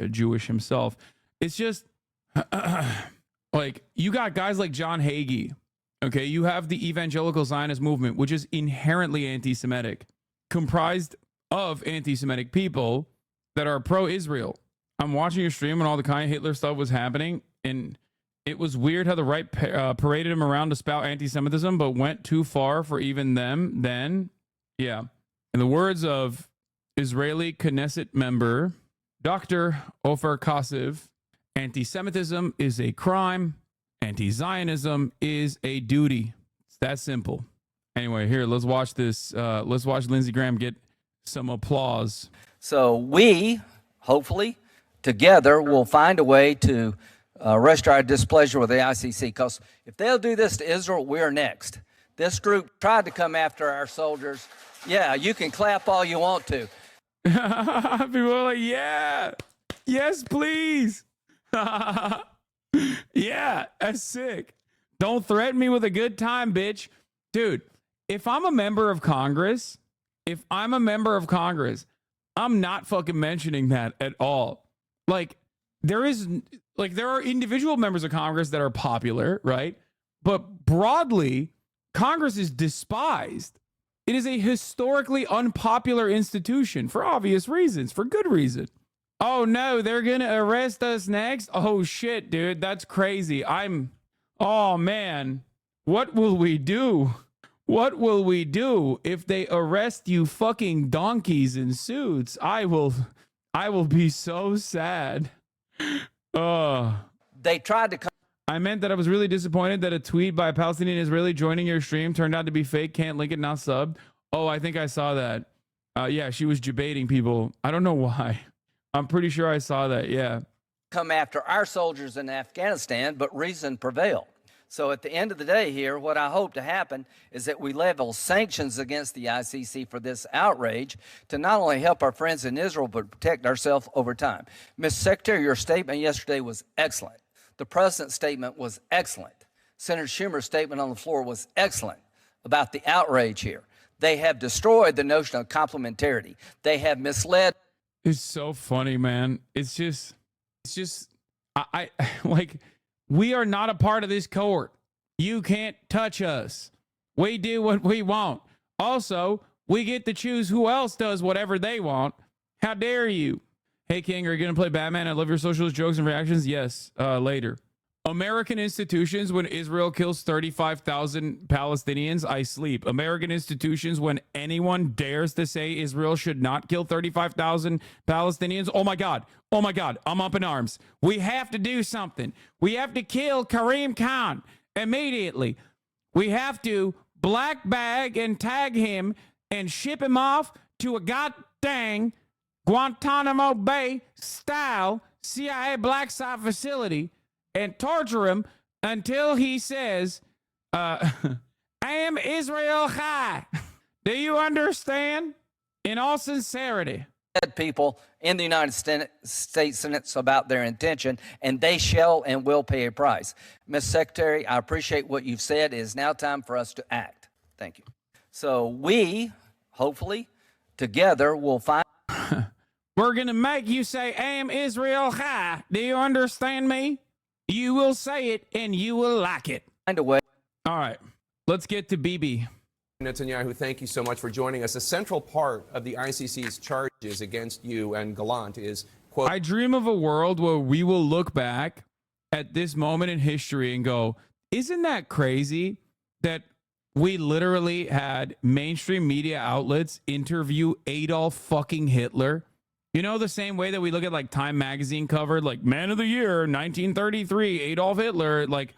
Jewish himself. It's just like you got guys like John Hagee. Okay, you have the evangelical Zionist movement, which is inherently anti-Semitic, comprised of anti-Semitic people that are pro-Israel. I'm watching your stream when all the kind of Hitler stuff was happening, and it was weird how the right paraded him around to spout anti-Semitism, but went too far for even them then. Yeah. In the words of Israeli Knesset member Dr. Ofer Kasiv, anti-Semitism is a crime. Anti-Zionism is a duty. It's that simple. Anyway, here, let's watch this. Let's watch Lindsey Graham get some applause. So we, hopefully, together will find a way to register our displeasure with the ICC, because if they'll do this to Israel, we're next. This group tried to come after our soldiers. Yeah, you can clap all you want to. People are like, yeah, yes, please. Yeah, that's sick. Don't threaten me with a good time, bitch. Dude, if I'm a member of Congress, I'm not fucking mentioning that at all. Like, there are individual members of Congress that are popular, right? but broadly, Congress is despised. It is a historically unpopular institution for obvious reasons, for good reason. Oh no, they're going to arrest us next? Oh shit, dude, that's crazy. Oh man, what will we do? What will we do if they arrest you fucking donkeys in suits? I will be so sad. They tried to come. I meant that I was really disappointed that a tweet by a Palestinian Israeli joining your stream turned out to be fake. Can't link it, not subbed. Oh, I think I saw that. Yeah, she was debating people. I don't know why. I'm pretty sure I saw that. Yeah. Come after our soldiers in Afghanistan, but reason prevailed. So at the end of the day here, what I hope to happen is that we level sanctions against the ICC for this outrage to not only help our friends in Israel, but protect ourselves over time. Mr. Secretary, your statement yesterday was excellent. The president's statement was excellent. Senator Schumer's statement on the floor was excellent about the outrage here. They have destroyed the notion of complementarity. They have misled. It's so funny, man. It's just, I like, we are not a part of this court. You can't touch us. We do what we want. Also, we get to choose who else does whatever they want. How dare you? Hey, King, are you going to play Batman? I love your socialist jokes and reactions. Yes, later. American institutions, when Israel kills 35,000 Palestinians, I sleep. American institutions, when anyone dares to say Israel should not kill 35,000 Palestinians, oh my God, I'm up in arms. We have to do something. We have to kill Karim Khan immediately. We have to black bag and tag him and ship him off to a goddamn Guantanamo Bay style CIA black site facility and torture him until he says, I am Israel Chai. Do you understand? In all sincerity. People in the United States Senate about their intention, and they shall and will pay a price. Ms. Secretary, I appreciate what you've said. It is now time for us to act. Thank you. So we, hopefully, together will find... We're going to make you say, I am Israel Chai. Do you understand me? You will say it, and you will like it. Find a way. All right. Let's get to Bibi. Netanyahu, thank you so much for joining us. A central part of the ICC's charges against you and Gallant is, quote, I dream of a world where we will look back at this moment in history and go, isn't that crazy that we literally had mainstream media outlets interview Adolf fucking Hitler? You know, the same way that we look at like Time magazine covered, like Man of the Year, 1933, Adolf Hitler, like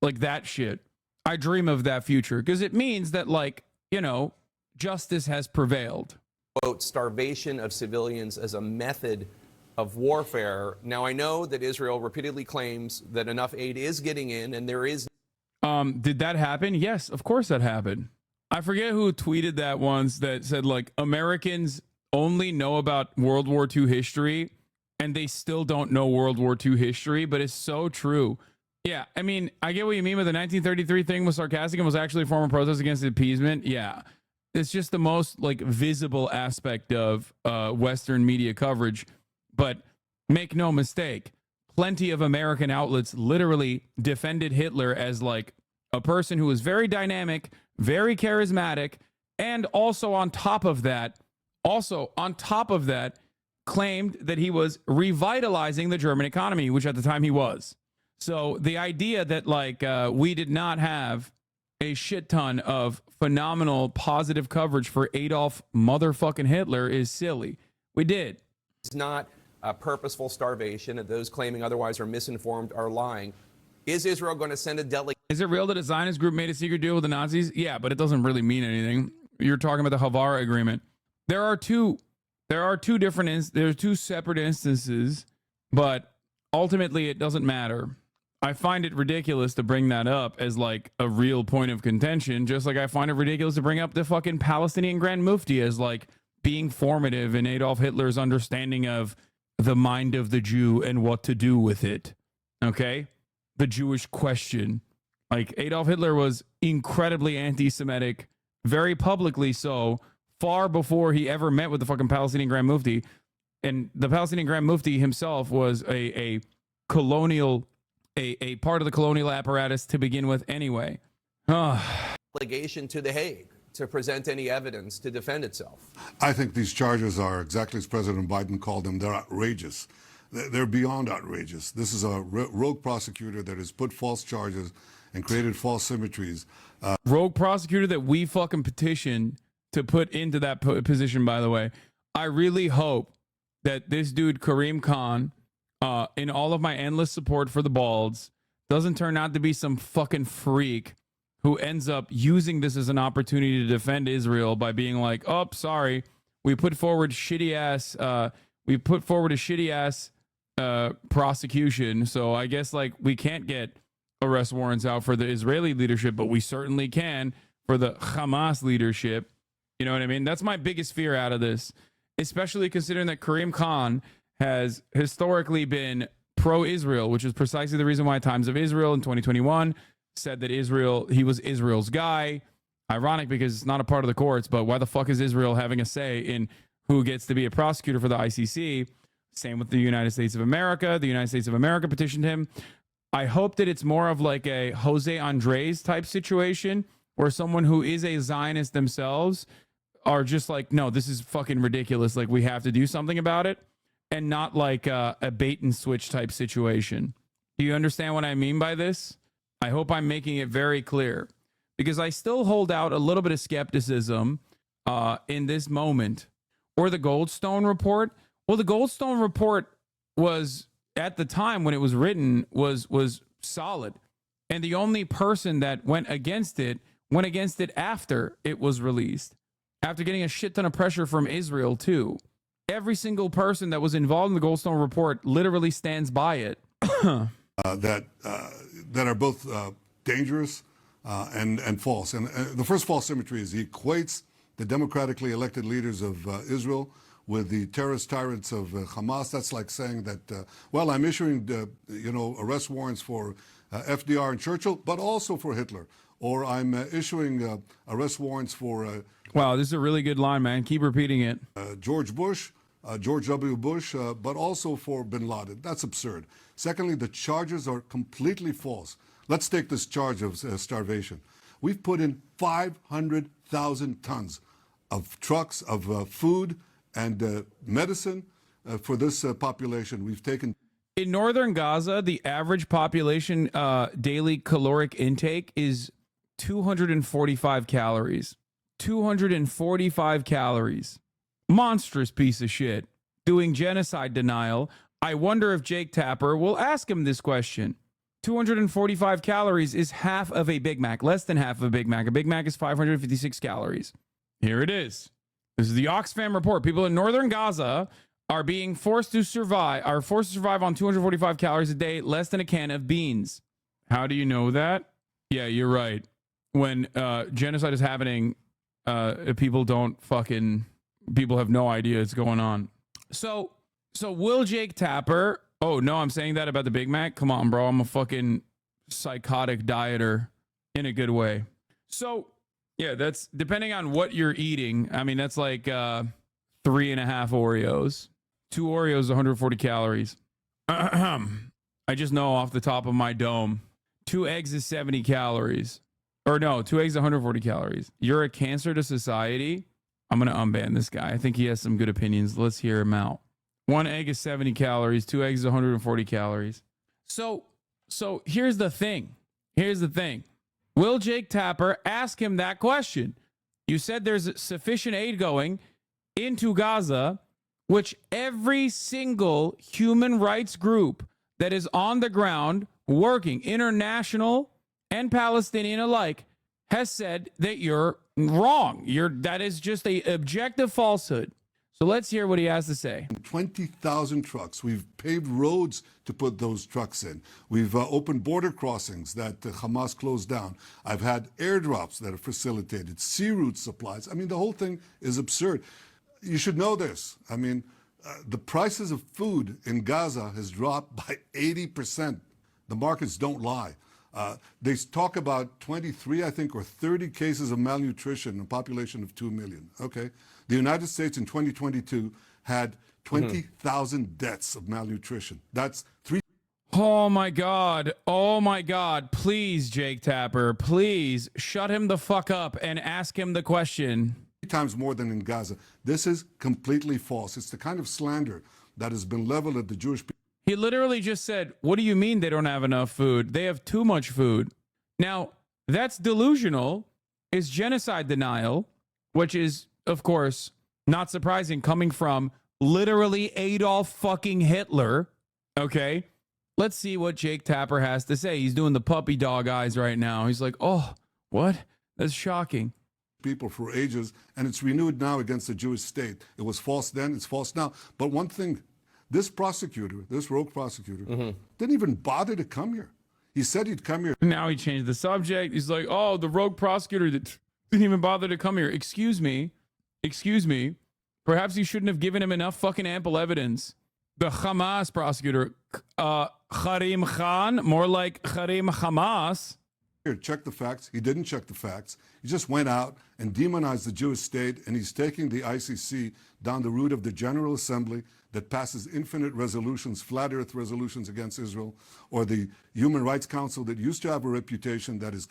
that shit. I dream of that future because it means that, like, you know, justice has prevailed. Quote, starvation of civilians as a method of warfare. Now, I know that Israel repeatedly claims that enough aid is getting in and there is. Did that happen? Yes, of course that happened. I forget who tweeted that once that said, like, Americans only know about World War II history and they still don't know World War II history, but it's so true. Yeah, I mean, I get what you mean, but the 1933 thing was sarcastic and was actually a form of protest against appeasement. Yeah, it's just the most like visible aspect of Western media coverage. But make no mistake, plenty of American outlets literally defended Hitler as like a person who was very dynamic, very charismatic, and also on top of that, claimed that he was revitalizing the German economy, which at the time he was. So the idea that like we did not have a shit ton of phenomenal positive coverage for Adolf motherfucking Hitler is silly. We did. It's not purposeful starvation, and those claiming otherwise are misinformed, are lying. Is Israel going to send a delegation? Is it real that a Zionist group made a secret deal with the Nazis? Yeah, but it doesn't really mean anything. You're talking about the Havara agreement. There are two separate instances, but ultimately it doesn't matter. I find it ridiculous to bring that up as like a real point of contention, just like I find it ridiculous to bring up the fucking Palestinian Grand Mufti as like being formative in Adolf Hitler's understanding of the mind of the Jew and what to do with it. Okay? The Jewish question. Like, Adolf Hitler was incredibly anti-Semitic, very publicly so, far before he ever met with the fucking Palestinian Grand Mufti. And the Palestinian Grand Mufti himself was a colonial a part of the colonial apparatus to begin with anyway. Allegation to The Hague to present any evidence to defend itself. I think these charges are exactly as President Biden called them. They're outrageous. They're beyond outrageous. This is a rogue prosecutor that has put false charges and created false symmetries. Rogue prosecutor that we fucking petitioned to put into that position, by the way. I really hope that this dude, Kareem Khan, in all of my endless support for the Balds, doesn't turn out to be some fucking freak who ends up using this as an opportunity to defend Israel by being like, oh, sorry, we put forward a shitty ass prosecution. So I guess like we can't get arrest warrants out for the Israeli leadership, but we certainly can for the Hamas leadership. You know what I mean? That's my biggest fear out of this, especially considering that Kareem Khan has historically been pro-Israel, which is precisely the reason why Times of Israel in 2021 said that he was Israel's guy. Ironic because it's not a part of the courts, but why the fuck is Israel having a say in who gets to be a prosecutor for the ICC? Same with the United States of America. The United States of America petitioned him. I hope that it's more of like a Jose Andres type situation where someone who is a Zionist themselves are just like, no, this is fucking ridiculous. Like we have to do something about it, and not like a bait and switch type situation. Do you understand what I mean by this? I hope I'm making it very clear, because I still hold out a little bit of skepticism in this moment. Or the Goldstone report. Well, the Goldstone report was, at the time when it was written, was solid. And the only person that went against it after it was released, after getting a shit ton of pressure from Israel too. Every single person that was involved in the Goldstone report literally stands by it. That are both dangerous and false. And the first false symmetry is he equates the democratically elected leaders of Israel with the terrorist tyrants of Hamas. That's like saying that, well, I'm issuing, arrest warrants for FDR and Churchill, but also for Hitler. Or I'm issuing arrest warrants for... wow, this is a really good line, man. Keep repeating it. George Bush, George W. Bush, but also for bin Laden. That's absurd. Secondly, the charges are completely false. Let's take this charge of starvation. We've put in 500,000 tons of trucks of food and medicine for this population. We've taken... In northern Gaza, the average population daily caloric intake is 245 calories. 245 calories. Monstrous piece of shit. Doing genocide denial. I wonder if Jake Tapper will ask him this question. 245 calories is half of a Big Mac, less than half of a Big Mac. A Big Mac is 556 calories. Here it is. This is the Oxfam report. People in northern Gaza are forced to survive on 245 calories a day, less than a can of beans. How do you know that? Yeah, you're right. When genocide is happening, people have no idea it's going on. So will Jake Tapper... Oh, no, I'm saying that about the Big Mac? Come on, bro. I'm a fucking psychotic dieter in a good way. So, yeah, that's depending on what you're eating. I mean, that's like 3.5 Oreos. 2 Oreos, 140 calories. I just know off the top of my dome. 2 eggs is 70 calories. Or no, 2 eggs, 140 calories. You're a cancer to society. I'm going to unban this guy. I think he has some good opinions. Let's hear him out. 1 egg is 70 calories. 2 eggs is 140 calories. So here's the thing. Will Jake Tapper ask him that question? You said there's sufficient aid going into Gaza, which every single human rights group that is on the ground working, international and Palestinian alike, has said that you're wrong. That is just a objective falsehood. So let's hear what he has to say. 20,000 trucks. We've paved roads to put those trucks in. We've opened border crossings that Hamas closed down. I've had airdrops that are facilitated, sea route supplies. I mean, the whole thing is absurd. You should know this. I mean, the prices of food in Gaza has dropped by 80%. The markets don't lie. They talk about 23, I think, or 30 cases of malnutrition in a population of 2 million. Okay. The United States in 2022 had 20,000 deaths of malnutrition. That's 3. Oh my God. Oh my God. Please, Jake Tapper, please shut him the fuck up and ask him the question. 3 times more than in Gaza. This is completely false. It's the kind of slander that has been leveled at the Jewish people. He literally just said, what do you mean they don't have enough food? They have too much food. Now, that's delusional. It's genocide denial, which is, of course, not surprising coming from literally Adolf fucking Hitler. Okay? Let's see what Jake Tapper has to say. He's doing the puppy dog eyes right now. He's like, oh, what? That's shocking. People for ages, and it's renewed now against the Jewish state. It was false then, it's false now. But one thing, this prosecutor, this rogue prosecutor, didn't even bother to come here. He said he'd come here. Now he changed the subject. He's like, oh, the rogue prosecutor that didn't even bother to come here. Excuse me. Perhaps you shouldn't have given him enough fucking ample evidence. The Hamas prosecutor, Karim Khan, more like Karim Hamas. Here, check the facts. He didn't check the facts. He just went out and demonized the Jewish state, and he's taking the ICC down the route of the General Assembly that passes infinite resolutions, flat earth resolutions against Israel, or the Human Rights Council that used to have a reputation that is...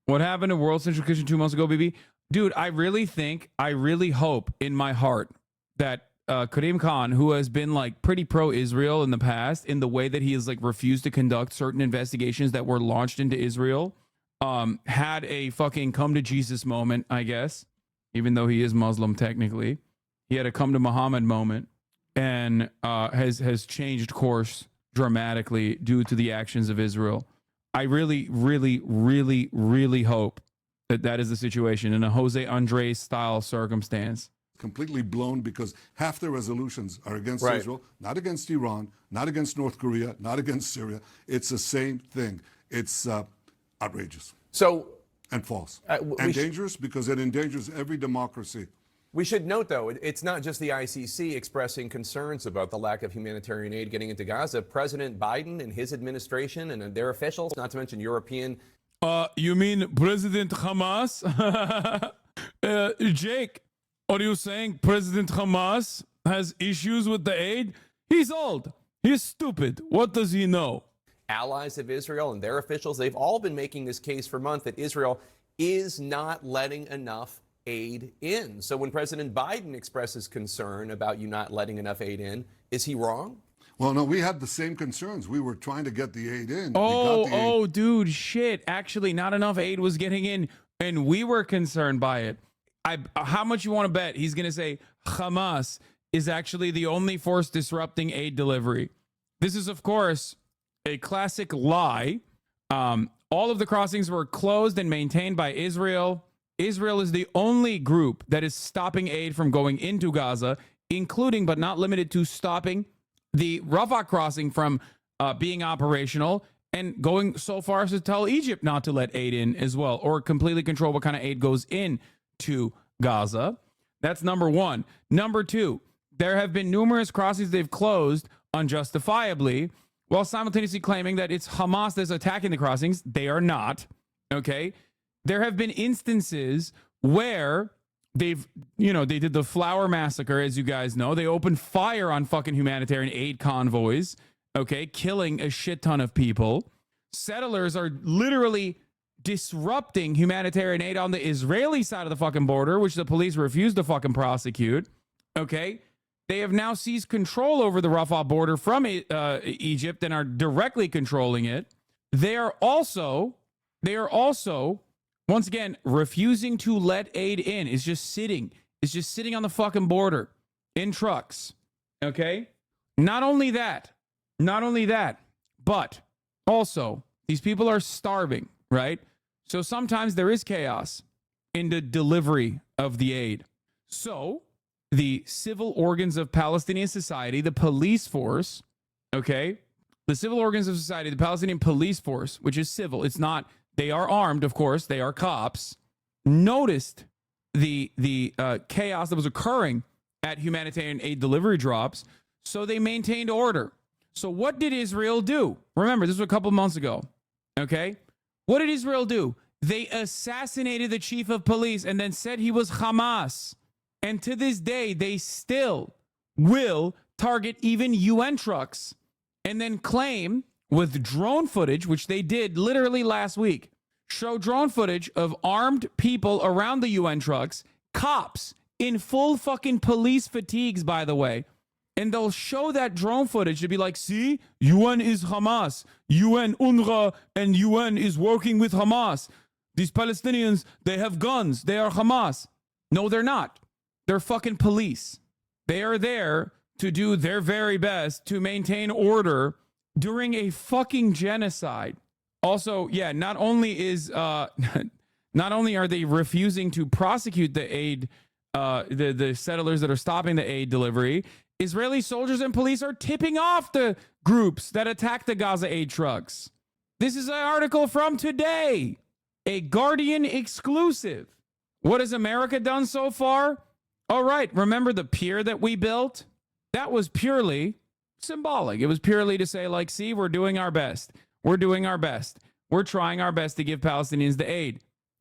What happened to World Central Kitchen 2 months ago, BB? Dude, I really hope in my heart that Karim Khan, who has been like pretty pro-Israel in the past in the way that he has like refused to conduct certain investigations that were launched into Israel, had a fucking come to Jesus moment, I guess, even though he is Muslim technically. He had a come to Muhammad moment and has changed course dramatically due to the actions of Israel. I really hope that that is the situation in a Jose Andres style circumstance. Completely blown because half the resolutions are against Israel, not against Iran, not against North Korea, not against Syria. It's the same thing. It's outrageous. And false. And dangerous because it endangers every democracy. We should note, though, it's not just the ICC expressing concerns about the lack of humanitarian aid getting into Gaza. President Biden and his administration and their officials, not to mention European... You mean President Hamas? Jake, are you saying President Hamas has issues with the aid? He's old. He's stupid. What does he know? Allies of Israel and their officials, they've all been making this case for months that Israel is not letting enough aid in. So when President Biden expresses concern about you not letting enough aid in, is he wrong? Well, no, we had the same concerns. We were trying to get the aid in. Dude, shit. Actually, not enough aid was getting in, and we were concerned by it. How much you want to bet he's going to say Hamas is actually the only force disrupting aid delivery? This is, of course, a classic lie. All of the crossings were closed and maintained by Israel. Israel is the only group that is stopping aid from going into Gaza, including but not limited to stopping the Rafah crossing from being operational and going so far as to tell Egypt not to let aid in as well, or completely control what kind of aid goes in to Gaza. That's number one. Number two, there have been numerous crossings they've closed unjustifiably, while simultaneously claiming that it's Hamas that's attacking the crossings. They are not. Okay. There have been instances where they did the flower massacre, as you guys know. They opened fire on fucking humanitarian aid convoys, okay, killing a shit ton of people. Settlers are literally disrupting humanitarian aid on the Israeli side of the fucking border, which the police refuse to fucking prosecute, okay? They have now seized control over the Rafah border from Egypt and are directly controlling it. They are also, once again, refusing to let aid in. It's just sitting on the fucking border in trucks. Okay? Not only that, but also these people are starving, right? So sometimes there is chaos in the delivery of the aid. So the civil organs of Palestinian society, the police force, okay? The civil organs of society, the Palestinian police force, which is civil, it's not, they are armed, of course, they are cops, noticed the chaos that was occurring at humanitarian aid delivery drops, so they maintained order. So what did Israel do? Remember, this was a couple months ago, okay? What did Israel do? They assassinated the chief of police and then said he was Hamas. And to this day, they still will target even UN trucks and then claim with drone footage, which they did literally last week, show drone footage of armed people around the UN trucks, cops in full fucking police fatigues, by the way. And they'll show that drone footage to be like, see, UN is Hamas, UN, UNRWA, and UN is working with Hamas. These Palestinians, they have guns. They are Hamas. No, they're not. They're fucking police. They are there to do their very best to maintain order during a fucking genocide. Also, yeah, not only are they refusing to prosecute the aid, the settlers that are stopping the aid delivery, Israeli soldiers and police are tipping off the groups that attack the Gaza aid trucks. This is an article from today, a Guardian exclusive. What has America done so far? All right, remember the pier that we built? That was purely symbolic. It was purely to say, like, see, we're doing our best. We're doing our best. We're trying our best to give Palestinians the aid.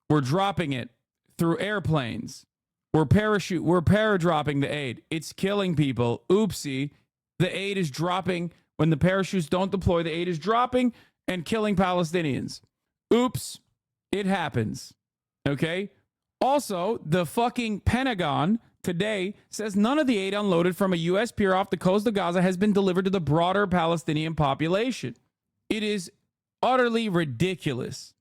We're dropping it through airplanes. We're paradropping the aid. It's killing people. Oopsie. The aid is dropping. When the parachutes don't deploy, the aid is dropping and killing Palestinians. Oops. It happens. Okay? Also, the fucking Pentagon today says none of the aid unloaded from a U.S. pier off the coast of Gaza has been delivered to the broader Palestinian population. It is utterly ridiculous.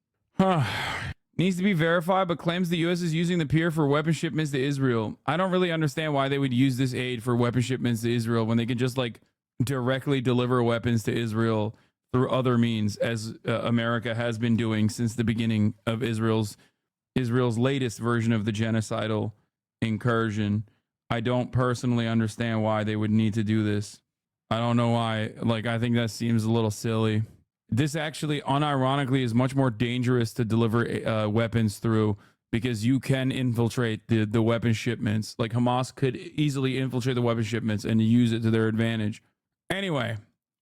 Needs to be verified, but claims the U.S. is using the pier for weapon shipments to Israel. I don't really understand why they would use this aid for weapon shipments to Israel when they could just like directly deliver weapons to Israel through other means, as America has been doing since the beginning of Israel's latest version of the genocidal incursion. I don't personally understand why they would need to do this. I don't know why. Like, I think that seems a little silly. This actually, unironically, is much more dangerous to deliver weapons through, because you can infiltrate the weapon shipments. Like, Hamas could easily infiltrate the weapon shipments and use it to their advantage. Anyway,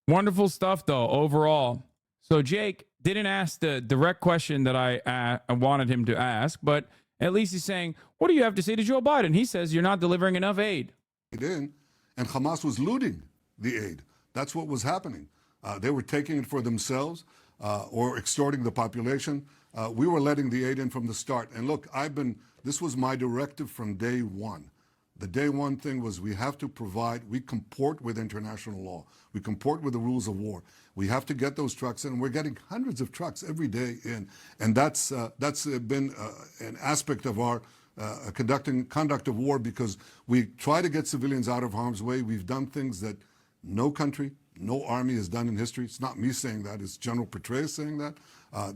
wonderful stuff, though, overall. So Jake didn't ask the direct question that I wanted him to ask, but at least he's saying, what do you have to say to Joe Biden? He says you're not delivering enough aid. And Hamas was looting the aid. That's what was happening. They were taking it for themselves or extorting the population. We were letting the aid in from the start. And look, this was my directive from day one. The day one thing was we have to we comport with international law. We comport with the rules of war. We have to get those trucks in. We're getting hundreds of trucks every day in. And that's been an aspect of our conduct of war, because we try to get civilians out of harm's way. We've done things that no country, no army has done in history. It's not me saying that. It's General Petraeus saying that.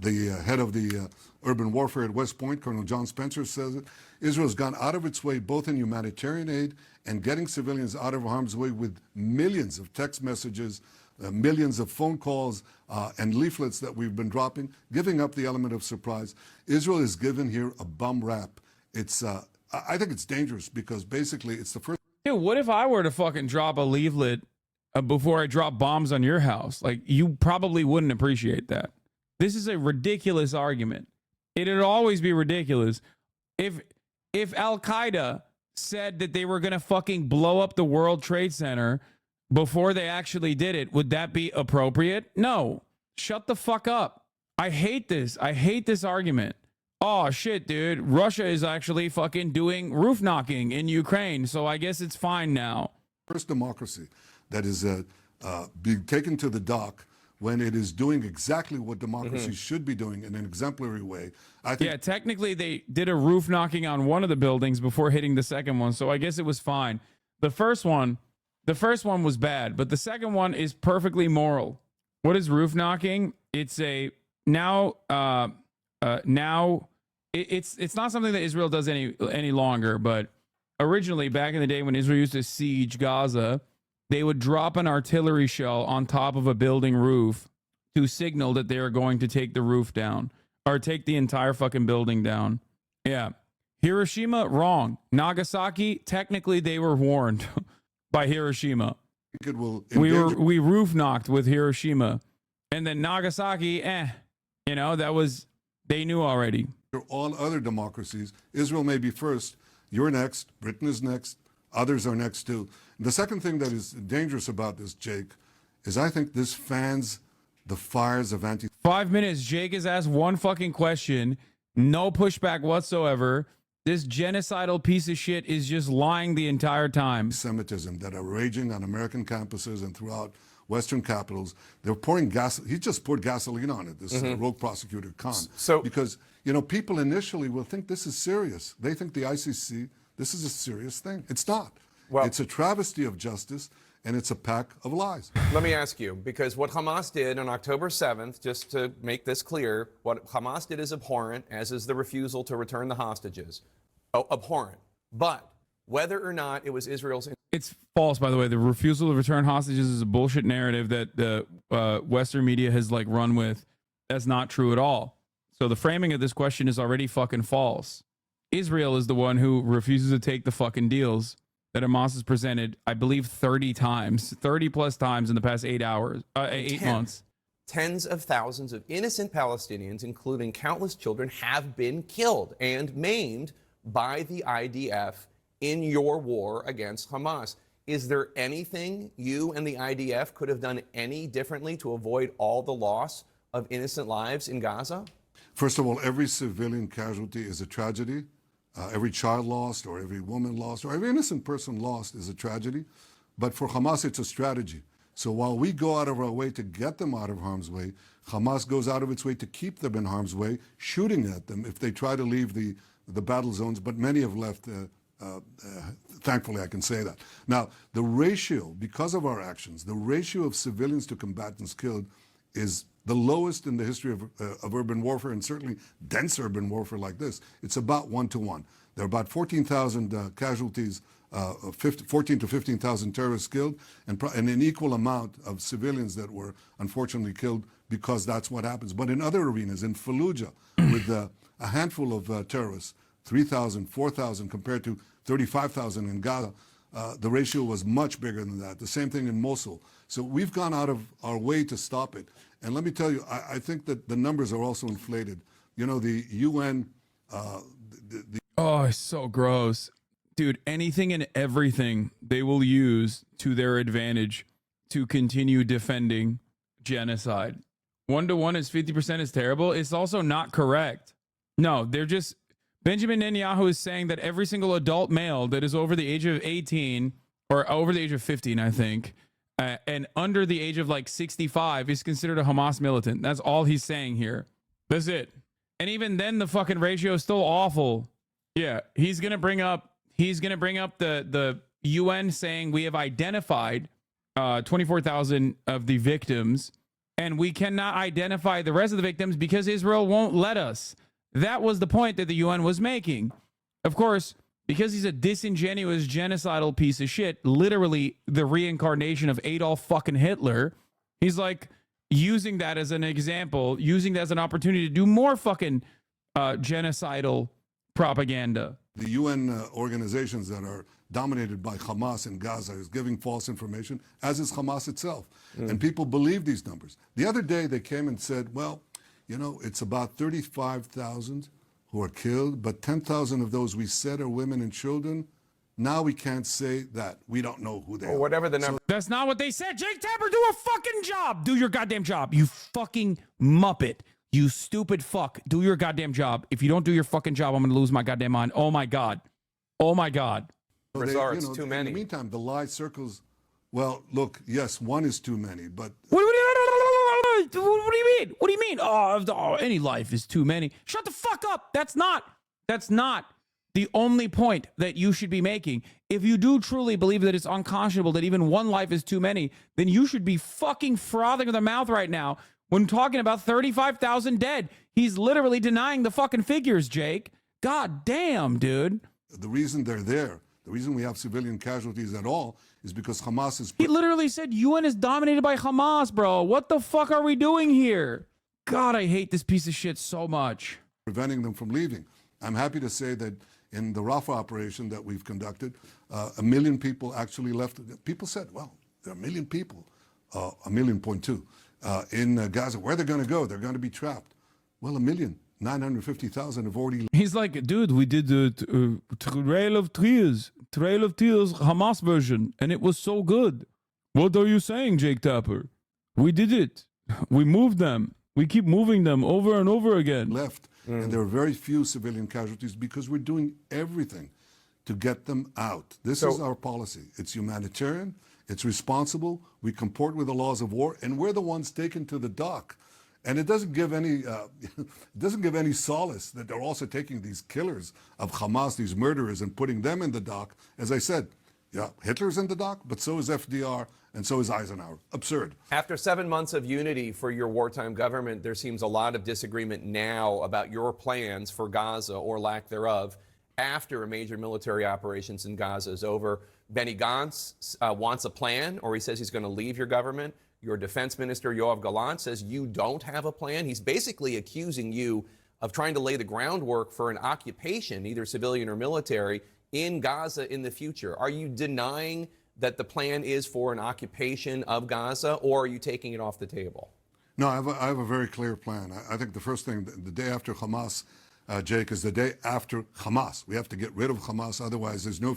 The head of the urban warfare at West Point, Colonel John Spencer, says it. Israel's gone out of its way both in humanitarian aid and getting civilians out of harm's way with millions of text messages, millions of phone calls, and leaflets that we've been dropping, giving up the element of surprise. Israel is given here a bum rap. I think it's dangerous, because basically it's the first... Dude, what if I were to fucking drop a leaflet before I drop bombs on your house? Like, you probably wouldn't appreciate that. This is a ridiculous argument. It'd always be ridiculous. If Al-Qaeda said that they were going to fucking blow up the World Trade Center before they actually did it, would that be appropriate? No. Shut the fuck up. I hate this. I hate this argument. Oh, shit, dude. Russia is actually fucking doing roof knocking in Ukraine, so I guess it's fine now. First democracy that is being taken to the dock when it is doing exactly what democracy should be doing in an exemplary way. I think. Yeah, technically they did a roof knocking on one of the buildings before hitting the second one, so I guess it was fine. The first one was bad, but the second one is perfectly moral. What is roof knocking? It's it's not something that Israel does any longer, but originally, back in the day when Israel used to siege Gaza, they would drop an artillery shell on top of a building roof to signal that they are going to take the roof down, or take the entire fucking building down. Yeah. Hiroshima, wrong. Nagasaki, technically they were warned by Hiroshima. We roof knocked with Hiroshima. And then Nagasaki, that was, they knew already. All other democracies, Israel may be first, you're next, Britain is next, others are next too. The second thing that is dangerous about this, Jake, is I think this fans the fires of anti 5 minutes. Jake has asked one fucking question. No pushback whatsoever. This genocidal piece of shit is just lying the entire time. Semitism that are raging on American campuses and throughout Western capitals. They're pouring gas. He just poured gasoline on it, this rogue prosecutor, Khan. Because, you know, people initially will think this is serious. They think the ICC, this is a serious thing. It's not. Well, it's a travesty of justice, and it's a pack of lies. Let me ask you, because what Hamas did on October 7th, just to make this clear, what Hamas did is abhorrent, as is the refusal to return the hostages. Oh, abhorrent. But whether or not it was Israel's... It's false, by the way. The refusal to return hostages is a bullshit narrative that the Western media has like run with. That's not true at all. So the framing of this question is already fucking false. Israel is the one who refuses to take the fucking deals that Hamas has presented, I believe, 30 times, 30 plus times in the past 8 months. Tens of thousands of innocent Palestinians, including countless children, have been killed and maimed by the IDF in your war against Hamas. Is there anything you and the IDF could have done any differently to avoid all the loss of innocent lives in Gaza? First of all, every civilian casualty is a tragedy. Every child lost, or every woman lost, or every innocent person lost is a tragedy. But for Hamas, it's a strategy. So while we go out of our way to get them out of harm's way, Hamas goes out of its way to keep them in harm's way, shooting at them if they try to leave the battle zones. But many have left, thankfully I can say that. Now, the ratio, because of our actions, the ratio of civilians to combatants killed is the lowest in the history of urban warfare, and certainly dense urban warfare like this. It's about 1 to 1. There are about 14,000 casualties, 14 to 15,000 terrorists killed, and an equal amount of civilians that were unfortunately killed, because that's what happens. But in other arenas, in Fallujah, with a handful of terrorists, 3,000, 4,000 compared to 35,000 in Gaza, the ratio was much bigger than that. The same thing in Mosul. So we've gone out of our way to stop it. And let me tell you, I think that the numbers are also inflated. You know, the UN... Oh, it's so gross. Dude, anything and everything they will use to their advantage to continue defending genocide. 1 to 1 is 50% is terrible. It's also not correct. No, they're just... Benjamin Netanyahu is saying that every single adult male that is over the age of 18, or over the age of 15, I think, and under the age of like 65 is considered a Hamas militant. That's all he's saying here. That's it. And even then, the fucking ratio is still awful. Yeah, he's gonna bring up the UN saying we have identified 24,000 of the victims, and we cannot identify the rest of the victims because Israel won't let us. That was the point that the UN was making. Of course, because he's a disingenuous, genocidal piece of shit, literally the reincarnation of Adolf fucking Hitler, he's like using that as an example, using that as an opportunity to do more fucking genocidal propaganda. The UN organizations that are dominated by Hamas in Gaza is giving false information, as is Hamas itself. And people believe these numbers. The other day they came and said, well, you know, it's about 35,000 who are killed, but 10,000 of those we said are women and children. Now we can't say that. We don't know who they are. Whatever the number. That's not what they said. Jake Tapper, do a fucking job. Do your goddamn job. You fucking muppet. You stupid fuck. Do your goddamn job. If you don't do your fucking job, I'm going to lose my goddamn mind. Oh my God. Oh my God. It's too many. In the meantime, the lie circles. Well, look, yes, 1 is too many, but... What do you mean? What do you mean? Oh, any life is too many. Shut the fuck up. That's not the only point that you should be making. If you do truly believe that it's unconscionable that even 1 life is too many, then you should be fucking frothing with the mouth right now when talking about 35,000 dead. He's literally denying the fucking figures, Jake. God damn, dude. The reason they're there, the reason we have civilian casualties at all, is because Hamas is... He literally said UN is dominated by Hamas, bro. What the fuck are we doing here? God, I hate this piece of shit so much. Preventing them from leaving. I'm happy to say that in the Rafah operation that we've conducted, 1 million people actually left. People said, well, there are 1 million people, 1.2 million, in Gaza. Where are they going to go? They're going to be trapped. Well, 1,950,000 have already... He's like, dude, we did the Trail of Tears, Hamas version, and it was so good. What are you saying, Jake Tapper? We did it. We moved them. We keep moving them over and over again. Left, and there are very few civilian casualties because we're doing everything to get them out. This is our policy. It's humanitarian. It's responsible. We comport with the laws of war, and we're the ones taken to the dock. And it doesn't give any solace that they're also taking these killers of Hamas, these murderers, and putting them in the dock. As I said, yeah, Hitler's in the dock, but so is FDR, and so is Eisenhower. Absurd. After 7 months of unity for your wartime government, there seems a lot of disagreement now about your plans for Gaza, or lack thereof, after a major military operations in Gaza is over. Benny Gantz wants a plan, or he says he's going to leave your government. Your defense minister, Yoav Gallant, says you don't have a plan. He's basically accusing you of trying to lay the groundwork for an occupation, either civilian or military, in Gaza in the future. Are you denying that the plan is for an occupation of Gaza, or are you taking it off the table? No, I have a very clear plan. I think the first thing, the day after Hamas, Jake, is the day after Hamas. We have to get rid of Hamas, otherwise there's no...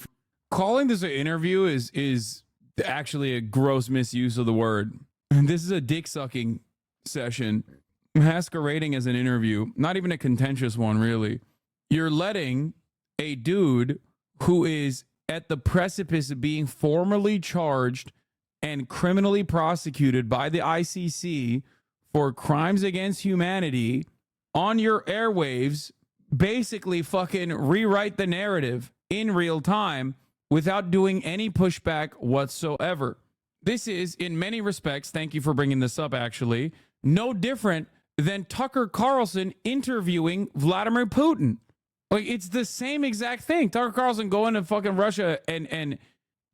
Calling this an interview is actually a gross misuse of the word. This is a dick-sucking session masquerading as an interview, not even a contentious one, really. You're letting a dude who is at the precipice of being formally charged and criminally prosecuted by the ICC for crimes against humanity on your airwaves basically fucking rewrite the narrative in real time without doing any pushback whatsoever. This is, in many respects, thank you for bringing this up, actually, no different than Tucker Carlson interviewing Vladimir Putin. Like, it's the same exact thing. Tucker Carlson going to fucking Russia and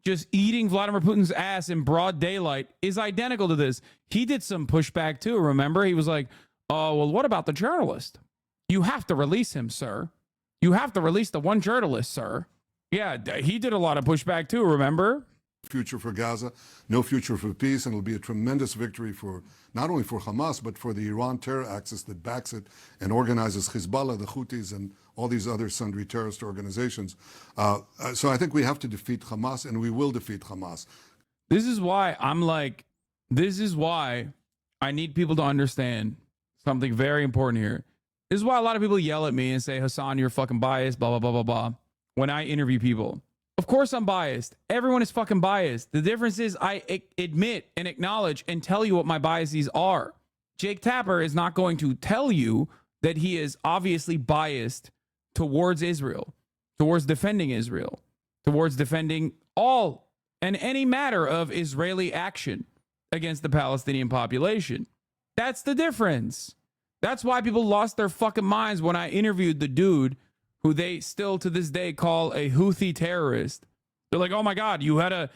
just eating Vladimir Putin's ass in broad daylight is identical to this. He did some pushback, too, remember? He was like, oh, well, what about the journalist? You have to release him, sir. You have to release the one journalist, sir. Yeah, he did a lot of pushback, too, remember? Future for Gaza, no future for peace, and it'll be a tremendous victory for not only for Hamas, but for the Iran terror axis that backs it and organizes Hezbollah, the Houthis, and all these other sundry terrorist organizations. So I think we have to defeat Hamas, and we will defeat Hamas. This is why I need people to understand something very important here. This is why a lot of people yell at me and say, Hasan, you're fucking biased, blah, blah, blah, blah, blah, when I interview people. Of course I'm biased. Everyone is fucking biased. The difference is I admit and acknowledge and tell you what my biases are. Jake Tapper is not going to tell you that he is obviously biased towards Israel, towards defending Israel, towards defending all and any matter of Israeli action against the Palestinian population. That's the difference. That's why people lost their fucking minds when I interviewed the dude who they still to this day call a Houthi terrorist. They're like, oh my God, you had a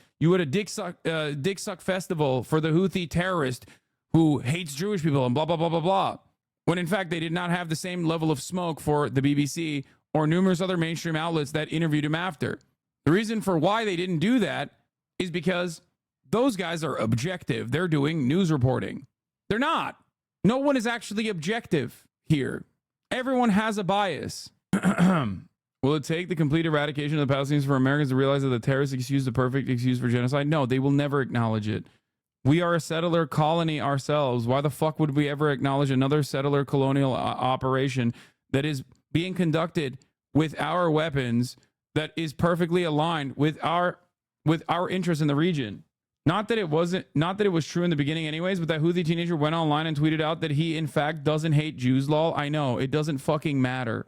dick suck festival for the Houthi terrorist who hates Jewish people and blah, blah, blah, blah, blah. When in fact, they did not have the same level of smoke for the BBC or numerous other mainstream outlets that interviewed him after. The reason for why they didn't do that is because those guys are objective. They're doing news reporting. They're not. No one is actually objective here. Everyone has a bias. Will it take the complete eradication of the Palestinians for Americans to realize that the terrorist excuse is the perfect excuse for genocide? No, they will never acknowledge it. We are a settler colony ourselves. Why the fuck would we ever acknowledge another settler colonial operation that is being conducted with our weapons, that is perfectly aligned with our interests in the region? Not that it was true in the beginning anyways, but that Houthi teenager went online and tweeted out that he in fact doesn't hate Jews, lol. I know, it doesn't fucking matter.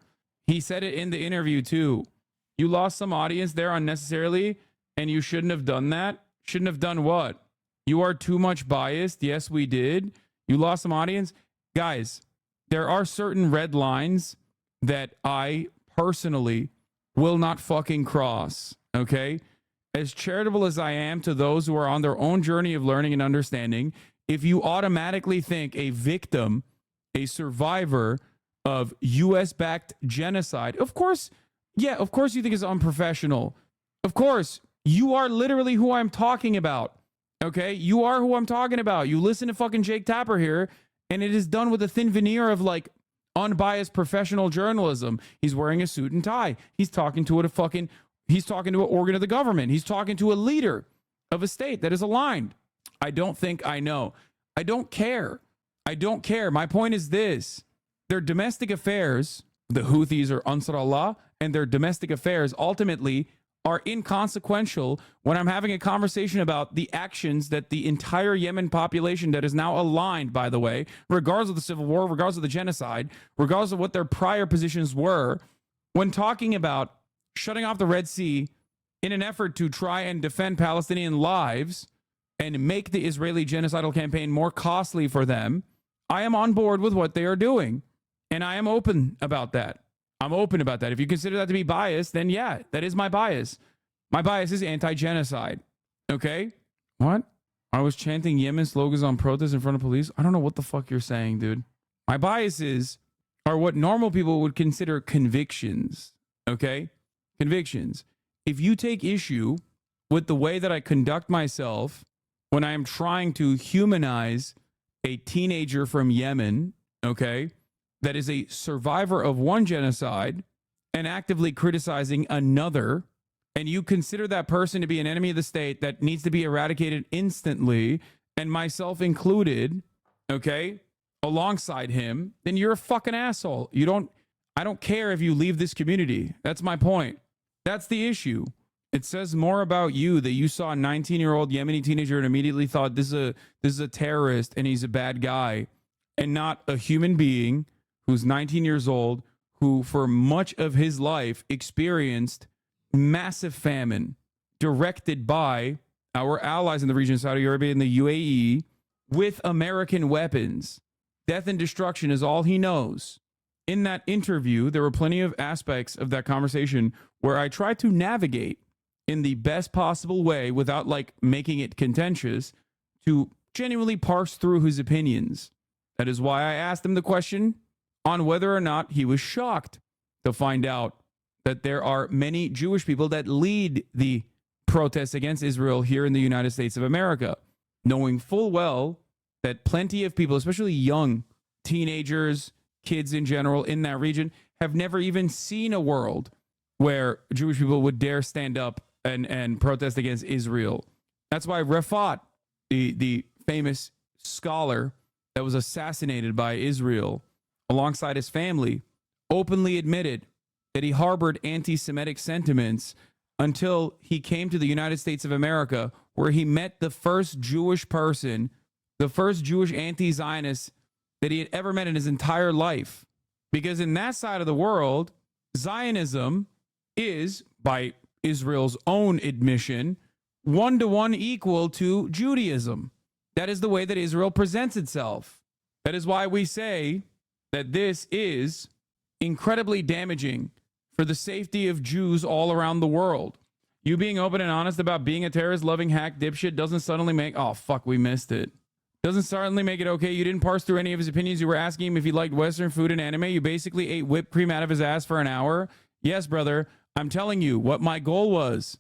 He said it in the interview too. You lost some audience there unnecessarily, and you shouldn't have done that. Shouldn't have done what? You are too much biased. Yes, we did. You lost some audience. Guys, there are certain red lines that I personally will not fucking cross, okay? As charitable as I am to those who are on their own journey of learning and understanding, if you automatically think a victim, a survivor of US-backed genocide, of course you think it's unprofessional. Of course, you are literally who I'm talking about. Okay, you are who I'm talking about. You listen to fucking Jake Tapper here, and it is done with a thin veneer of like unbiased professional journalism. He's wearing a suit and tie. He's talking to an organ of the government. He's talking to a leader of a state that is aligned. I don't think I know. I don't care. I don't care. My point is this. Their domestic affairs, the Houthis or Ansar Allah, and their domestic affairs ultimately are inconsequential when I'm having a conversation about the actions that the entire Yemen population that is now aligned, by the way, regardless of the civil war, regardless of the genocide, regardless of what their prior positions were, when talking about shutting off the Red Sea in an effort to try and defend Palestinian lives and make the Israeli genocidal campaign more costly for them, I am on board with what they are doing. And I am open about that. I'm open about that. If you consider that to be bias, then yeah, that is my bias. My bias is anti-genocide. Okay? What? I was chanting Yemen slogans on protests in front of police. I don't know what the fuck you're saying, dude. My biases are what normal people would consider convictions. Okay? Convictions. If you take issue with the way that I conduct myself when I am trying to humanize a teenager from Yemen, okay, that is a survivor of one genocide and actively criticizing another, and you consider that person to be an enemy of the state that needs to be eradicated instantly, and myself included, okay, alongside him, then you're a fucking asshole. I don't care if you leave this community. That's my point. That's the issue. It says more about you that you saw a 19-year-old Yemeni teenager and immediately thought this is a terrorist and he's a bad guy, and not a human being who's 19 years old, who for much of his life experienced massive famine directed by our allies in the region, Saudi Arabia and the UAE, with American weapons. Death and destruction is all he knows. In that interview, there were plenty of aspects of that conversation where I tried to navigate in the best possible way without like making it contentious to genuinely parse through his opinions. That is why I asked him the question on whether or not he was shocked to find out that there are many Jewish people that lead the protests against Israel here in the United States of America, knowing full well that plenty of people, especially young teenagers, kids in general in that region, have never even seen a world where Jewish people would dare stand up and protest against Israel. That's why Rafat, the famous scholar that was assassinated by Israel, alongside his family, openly admitted that he harbored anti-Semitic sentiments until he came to the United States of America, where he met the first Jewish person, the first Jewish anti-Zionist that he had ever met in his entire life. Because in that side of the world, Zionism is, by Israel's own admission, 1-to-1 equal to Judaism. That is the way that Israel presents itself. That is why we say that this is incredibly damaging for the safety of Jews all around the world. You being open and honest about being a terrorist-loving hack dipshit doesn't suddenly make, oh, fuck, we missed it. Doesn't suddenly make it okay. You didn't parse through any of his opinions. You were asking him if he liked Western food and anime. You basically ate whipped cream out of his ass for an hour. Yes, brother, I'm telling you what my goal was.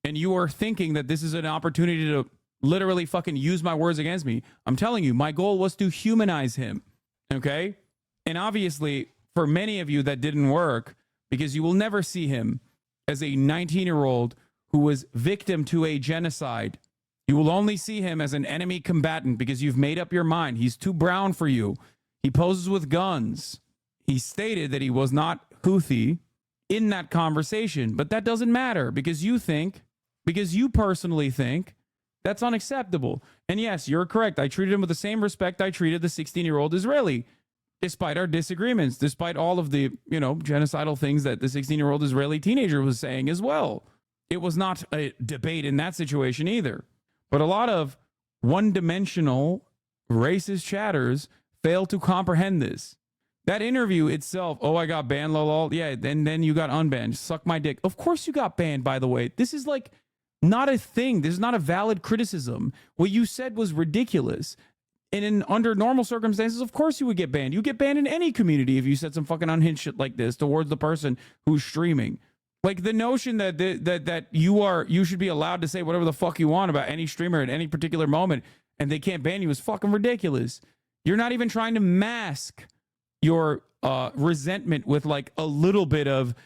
And you are thinking that this is an opportunity to literally fucking use my words against me. I'm telling you, my goal was to humanize him. Okay? And obviously, for many of you, that didn't work because you will never see him as a 19-year-old who was victim to a genocide. You will only see him as an enemy combatant because you've made up your mind. He's too brown for you. He poses with guns. He stated that he was not Houthi in that conversation, but that doesn't matter because you personally think that's unacceptable. And yes, you're correct. I treated him with the same respect I treated the 16-year-old Israeli, despite our disagreements, despite all of the, genocidal things that the 16-year-old Israeli teenager was saying as well. It was not a debate in that situation either. But a lot of one-dimensional racist chatters fail to comprehend this. That interview itself, oh, I got banned, lol. Yeah, then you got unbanned. Suck my dick. Of course you got banned, by the way. This is like not a thing. This is not a valid criticism. What you said was ridiculous. And under normal circumstances, of course you would get banned. You get banned in any community if you said some fucking unhinged shit like this towards the person who's streaming. Like the notion that you should be allowed to say whatever the fuck you want about any streamer at any particular moment and they can't ban you is fucking ridiculous. You're not even trying to mask your resentment with like a little bit of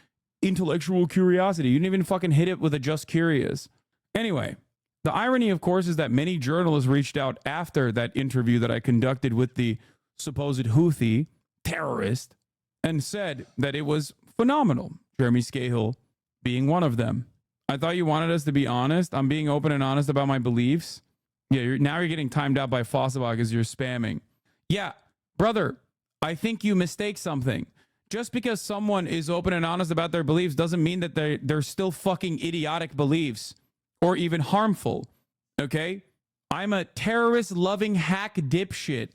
intellectual curiosity. You didn't even fucking hit it with a just curious. Anyway, the irony, of course, is that many journalists reached out after that interview that I conducted with the supposed Houthi terrorist and said that it was phenomenal. Jeremy Scahill being one of them. I thought you wanted us to be honest. I'm being open and honest about my beliefs. Yeah, now you're getting timed out by Fossabot because you're spamming. Yeah, brother, I think you mistake something. Just because someone is open and honest about their beliefs doesn't mean that they're still fucking idiotic beliefs or even harmful. Okay? I'm a terrorist-loving hack dipshit.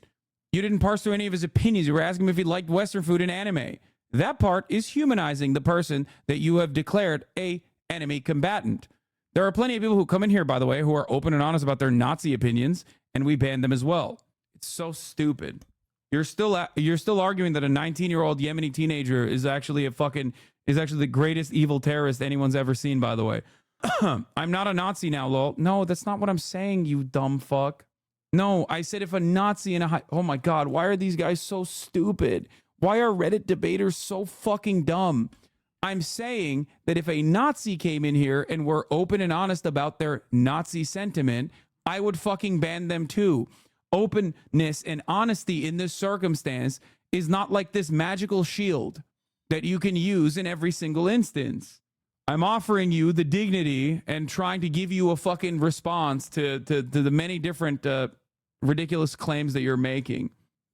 You didn't parse through any of his opinions. You were asking him if he liked Western food and anime. That part is humanizing the person that you have declared a enemy combatant. There are plenty of people who come in here, by the way, who are open and honest about their Nazi opinions, and we ban them as well. It's so stupid. You're still arguing that a 19-year-old Yemeni teenager is actually the greatest evil terrorist anyone's ever seen, by the way. I'm not a Nazi now, lol. No, that's not what I'm saying, you dumb fuck. No, I said if a Nazi in a oh my God, why are these guys so stupid? Why are Reddit debaters so fucking dumb? I'm saying that if a Nazi came in here and were open and honest about their Nazi sentiment, I would fucking ban them too. Openness and honesty in this circumstance is not like this magical shield that you can use in every single instance. I'm offering you the dignity and trying to give you a fucking response to the many different ridiculous claims that you're making.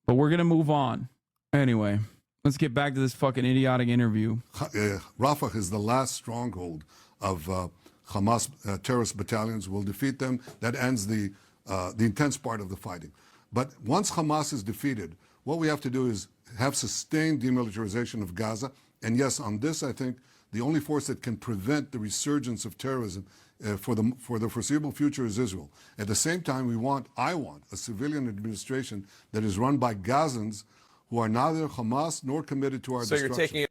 But we're going to move on. Anyway, let's get back to this fucking idiotic interview. Rafah is the last stronghold of Hamas terrorist battalions. We'll defeat them. That ends the intense part of the fighting. But once Hamas is defeated, what we have to do is have sustained demilitarization of Gaza. And yes, on this, I think the only force that can prevent the resurgence of terrorism for the foreseeable future is Israel. At the same time, I want a civilian administration that is run by Gazans who are neither Hamas nor committed to our destruction. You're taking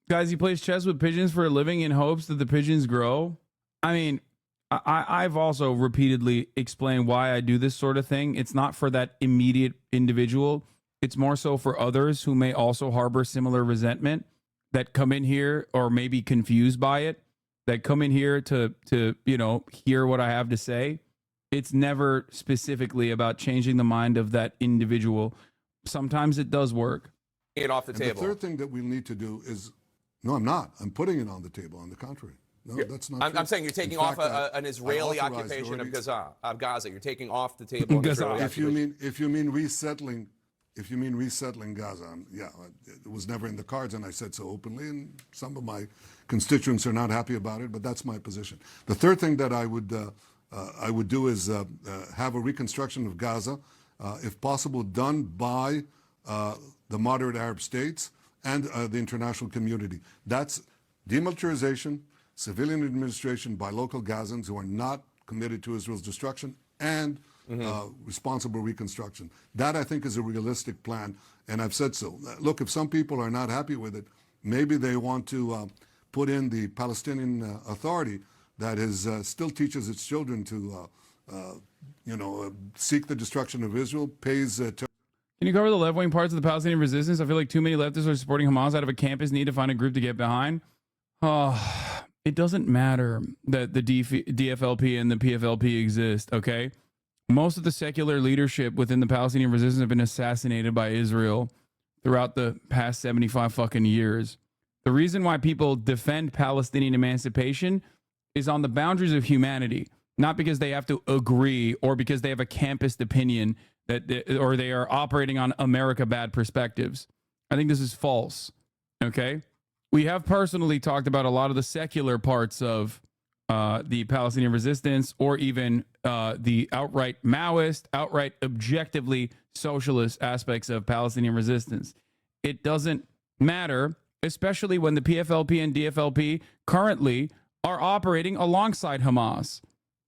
guys, he plays chess with pigeons for a living in hopes that the pigeons grow. I mean, I've also repeatedly explained why I do this sort of thing. It's not for that immediate individual. It's more so for others who may also harbor similar resentment that come in here or may be confused by it, that come in here to hear what I have to say. It's never specifically about changing the mind of that individual. Sometimes it does work. It off the and table. The third thing that we need to do is, no, I'm not. I'm putting it on the table. On the contrary. No, that's not true. I'm saying you're taking off an Israeli occupation of Gaza. You're taking off the table. If you mean resettling Gaza, yeah, it was never in the cards, and I said so openly, and some of my constituents are not happy about it, but that's my position. The third thing that I would do is have a reconstruction of Gaza, if possible, done by the moderate Arab states and the international community. That's demilitarization, civilian administration by local Gazans who are not committed to Israel's destruction, and responsible reconstruction. That, I think, is a realistic plan, and I've said so. Look, if some people are not happy with it, maybe they want to put in the Palestinian Authority that still teaches its children to, seek the destruction of Israel, pays... Can you cover the left-wing parts of the Palestinian resistance? I feel like too many leftists are supporting Hamas out of a campus need to find a group to get behind. It doesn't matter that the DFLP and the PFLP exist, okay? Most of the secular leadership within the Palestinian resistance have been assassinated by Israel throughout the past 75 fucking years. The reason why people defend Palestinian emancipation is on the boundaries of humanity, not because they have to agree or because they have a campused opinion or they are operating on America bad perspectives. I think this is false, okay? We have personally talked about a lot of the secular parts of the Palestinian resistance, or even the outright Maoist, outright objectively socialist aspects of Palestinian resistance. It doesn't matter, especially when the PFLP and DFLP currently are operating alongside Hamas.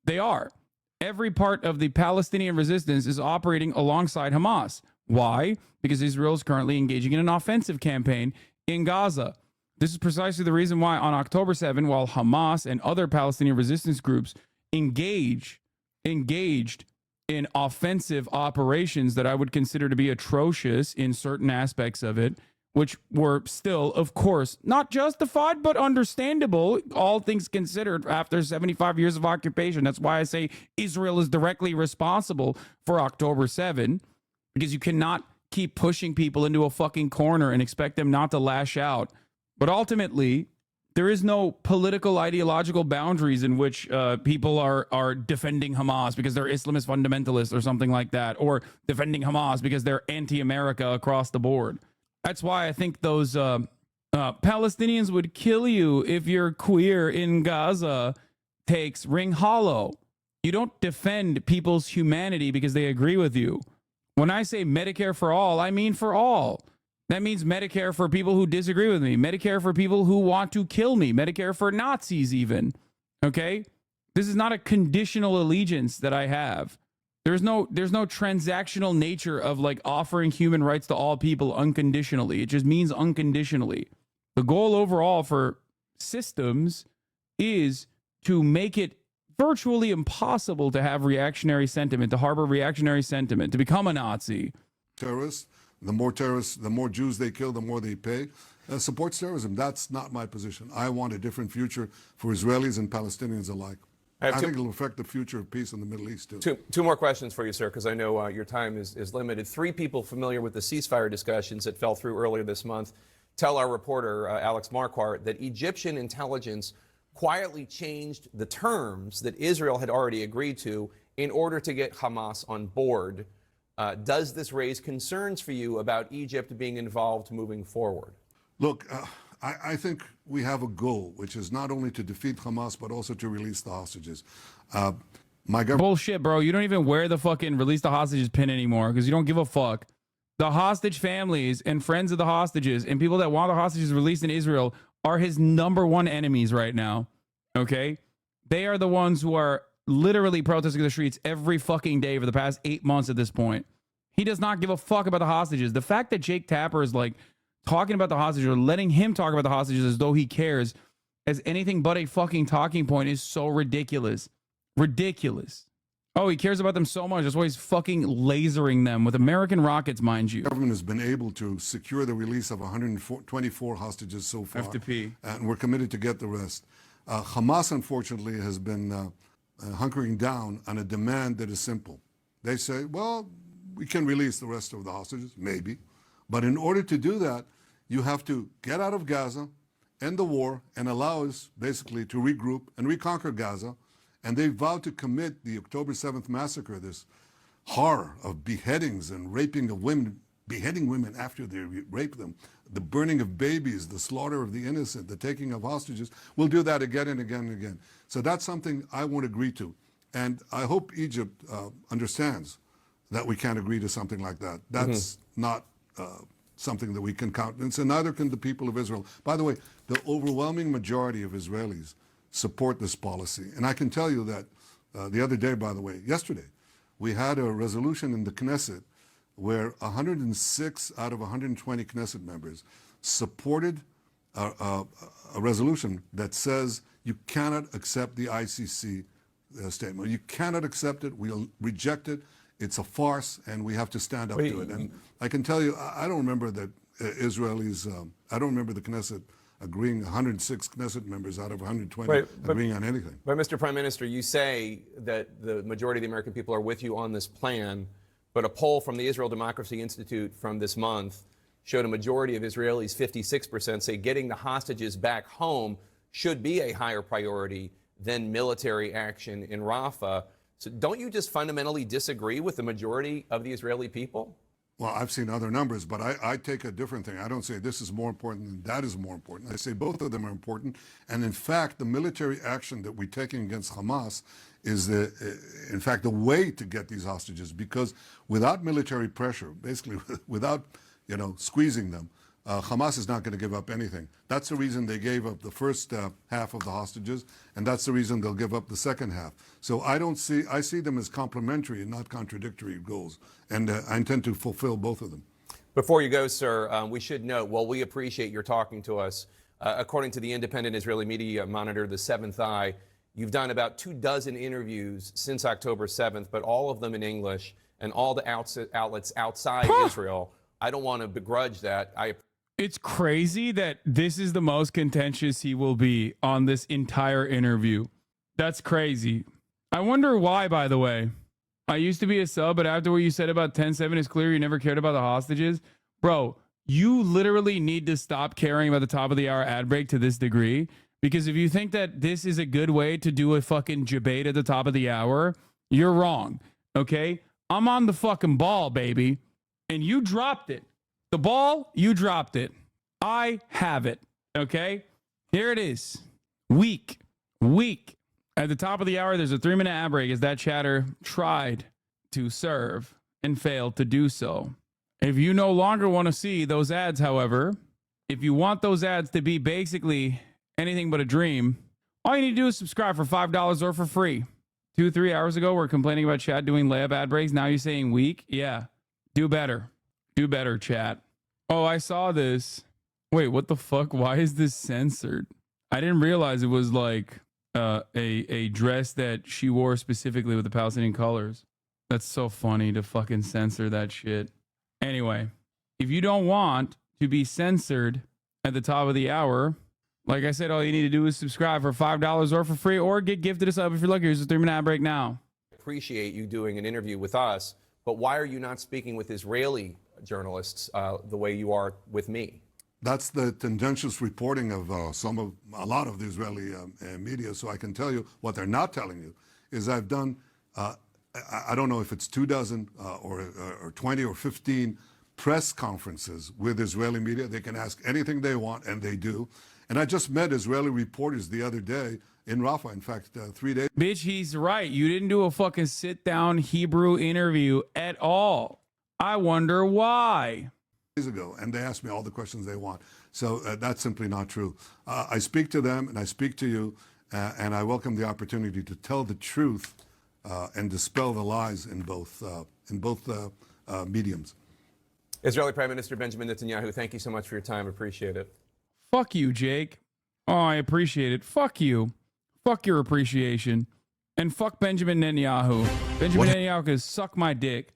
They are. Every part of the Palestinian resistance is operating alongside Hamas. Why? Because Israel is currently engaging in an offensive campaign in Gaza. This is precisely the reason why on October 7, while Hamas and other Palestinian resistance groups engaged in offensive operations that I would consider to be atrocious in certain aspects of it, which were still, of course, not justified, but understandable, all things considered, after 75 years of occupation. That's why I say Israel is directly responsible for October 7, because you cannot keep pushing people into a fucking corner and expect them not to lash out. But ultimately, there is no political ideological boundaries in which people are defending Hamas because they're Islamist fundamentalists or something like that, or defending Hamas because they're anti-America across the board. That's why I think those Palestinians would kill you if you're queer in Gaza takes ring hollow. You don't defend people's humanity because they agree with you. When I say Medicare for all, I mean for all. That means Medicare for people who disagree with me, Medicare for people who want to kill me, Medicare for Nazis even. Okay? This is not a conditional allegiance that I have. There's no transactional nature of like offering human rights to all people unconditionally. It just means unconditionally. The goal overall for systems is to make it virtually impossible to have reactionary sentiment, to harbor reactionary sentiment, to become a Nazi. Terrorists, the more Jews they kill, the more they pay. Supports terrorism. That's not my position. I want a different future for Israelis and Palestinians alike. I think it'll affect the future of peace in the Middle East, too. Two more questions for you, sir, because I know your time is limited. 3 people familiar with the ceasefire discussions that fell through earlier this month tell our reporter, Alex Marquardt, that Egyptian intelligence quietly changed the terms that Israel had already agreed to in order to get Hamas on board. Does this raise concerns for you about Egypt being involved moving forward? Look, I think we have a goal, which is not only to defeat Hamas, but also to release the hostages. My government... Bullshit, bro. You don't even wear the fucking release the hostages pin anymore because you don't give a fuck. The hostage families and friends of the hostages and people that want the hostages released in Israel are his #1 enemies right now. Okay? They are the ones who are literally protesting in the streets every fucking day for the past 8 months at this point. He does not give a fuck about the hostages. The fact that Jake Tapper is like talking about the hostages or letting him talk about the hostages as though he cares as anything but a fucking talking point is so ridiculous. Ridiculous. Oh, he cares about them so much. That's why he's fucking lasering them with American rockets, mind you. The government has been able to secure the release of 124 hostages so far. FTP. And we're committed to get the rest. Hamas, unfortunately, has been hunkering down on a demand that is simple. They say, well, we can release the rest of the hostages, maybe. But in order to do that, you have to get out of Gaza, end the war, and allow us basically to regroup and reconquer Gaza. And they vowed to commit the October 7th massacre, this horror of beheadings and raping of women, beheading women after they rape them, the burning of babies, the slaughter of the innocent, the taking of hostages. We'll do that again and again and again. So that's something I won't agree to. And I hope Egypt understands that we can't agree to something like that. That's not something that we can countenance, and neither can the people of Israel. By the way, the overwhelming majority of Israelis support this policy. And I can tell you that the other day, by the way, yesterday, we had a resolution in the Knesset where 106 out of 120 Knesset members supported a resolution that says you cannot accept the ICC statement. You cannot accept it. We'll reject it. It's a farce, and we have to stand up to it. And I can tell you, I don't remember that Israelis, I don't remember the Knesset agreeing, 106 Knesset members out of 120 agreeing on anything. But Mr. Prime Minister, you say that the majority of the American people are with you on this plan, but a poll from the Israel Democracy Institute from this month showed a majority of Israelis, 56%, say getting the hostages back home should be a higher priority than military action in Rafah. So don't you just fundamentally disagree with the majority of the Israeli people? Well, I've seen other numbers, but I take a different thing. I don't say this is more important than that is more important. I say both of them are important. And in fact, the military action that we're taking against Hamas is, in fact, the way to get these hostages, because without military pressure, basically without, squeezing them, Hamas is not going to give up anything. That's the reason they gave up the first half of the hostages, and that's the reason they'll give up the second half. So I see them as complementary and not contradictory goals, and I intend to fulfill both of them. Before you go, sir, we should note, while we appreciate your talking to us, according to the independent Israeli media monitor, the Seventh Eye, you've done about 24 interviews since October 7th, but all of them in English, and all the outlets outside Israel. I don't want to begrudge that. It's crazy that this is the most contentious he will be on this entire interview. That's crazy. I wonder why, by the way. I used to be a sub, but after what you said about 10-7, it's clear you never cared about the hostages. Bro, you literally need to stop caring about the top of the hour ad break to this degree. Because if you think that this is a good way to do a fucking debate at the top of the hour, you're wrong. Okay? I'm on the fucking ball, baby. And you dropped it. The ball, you dropped it. I have it. Okay? Here it is. Weak. At the top of the hour, there's a 3-minute ad break as that chatter tried to serve and failed to do so. If you no longer want to see those ads, however, if you want those ads to be basically anything but a dream, all you need to do is subscribe for $5 or for free. 2-3 hours ago, we're complaining about chat doing layup ad breaks. Now you're saying weak? Yeah. Do better. Do better, chat. Oh, I saw this. Wait, what the fuck? Why is this censored? I didn't realize it was like a dress that she wore specifically with the Palestinian colors. That's so funny to fucking censor that shit. Anyway, if you don't want to be censored at the top of the hour, like I said, all you need to do is subscribe for $5 or for free, or get gifted a sub if you're lucky. Here's a 3-minute ad break now. Appreciate you doing an interview with us, but why are you not speaking with Israeli journalists the way you are with me? That's the tendentious reporting of a lot of the Israeli media. So I can tell you what they're not telling you is I've done, I don't know if it's 24 or 20 or 15 press conferences with Israeli media. They can ask anything they want, and they do. And I just met Israeli reporters the other day in Rafah. In fact, 3 days. Bitch, he's right. You didn't do a fucking sit-down Hebrew interview at all. I wonder why. Ago, and they ask me all the questions they want. So that's simply not true. I speak to them and I speak to you, and I welcome the opportunity to tell the truth and dispel the lies in both mediums. Israeli Prime Minister Benjamin Netanyahu, thank you so much for your time. Appreciate it. Fuck you, Jake. Oh, I appreciate it. Fuck you. Fuck your appreciation. And fuck Benjamin Netanyahu. Benjamin Netanyahu can suck my dick.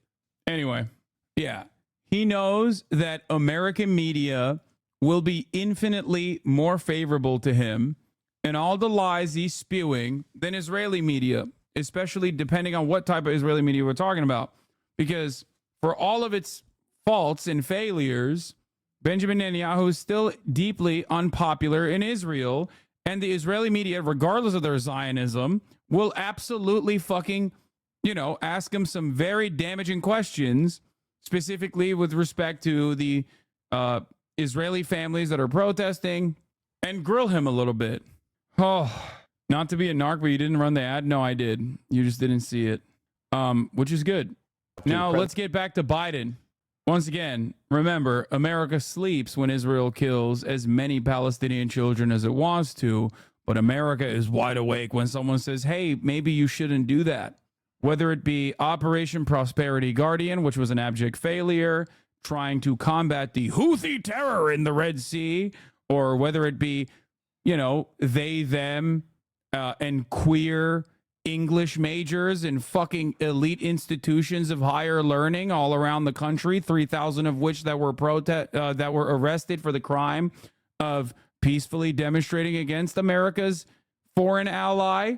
Anyway, yeah. He knows that American media will be infinitely more favorable to him and all the lies he's spewing than Israeli media, especially depending on what type of Israeli media we're talking about. Because for all of its faults and failures, Benjamin Netanyahu is still deeply unpopular in Israel, and the Israeli media, regardless of their Zionism, will absolutely fucking, ask him some very damaging questions, specifically with respect to the Israeli families that are protesting, and grill him a little bit. Oh, not to be a narc, but you didn't run the ad? No, I did. You just didn't see it, which is good. Now, let's get back to Biden. Once again, remember, America sleeps when Israel kills as many Palestinian children as it wants to, but America is wide awake when someone says, hey, maybe you shouldn't do that. Whether it be Operation Prosperity Guardian, which was an abject failure, trying to combat the Houthi terror in the Red Sea, or whether it be, they, them, and queer English majors in fucking elite institutions of higher learning all around the country, 3,000 of which that were arrested for the crime of peacefully demonstrating against America's foreign ally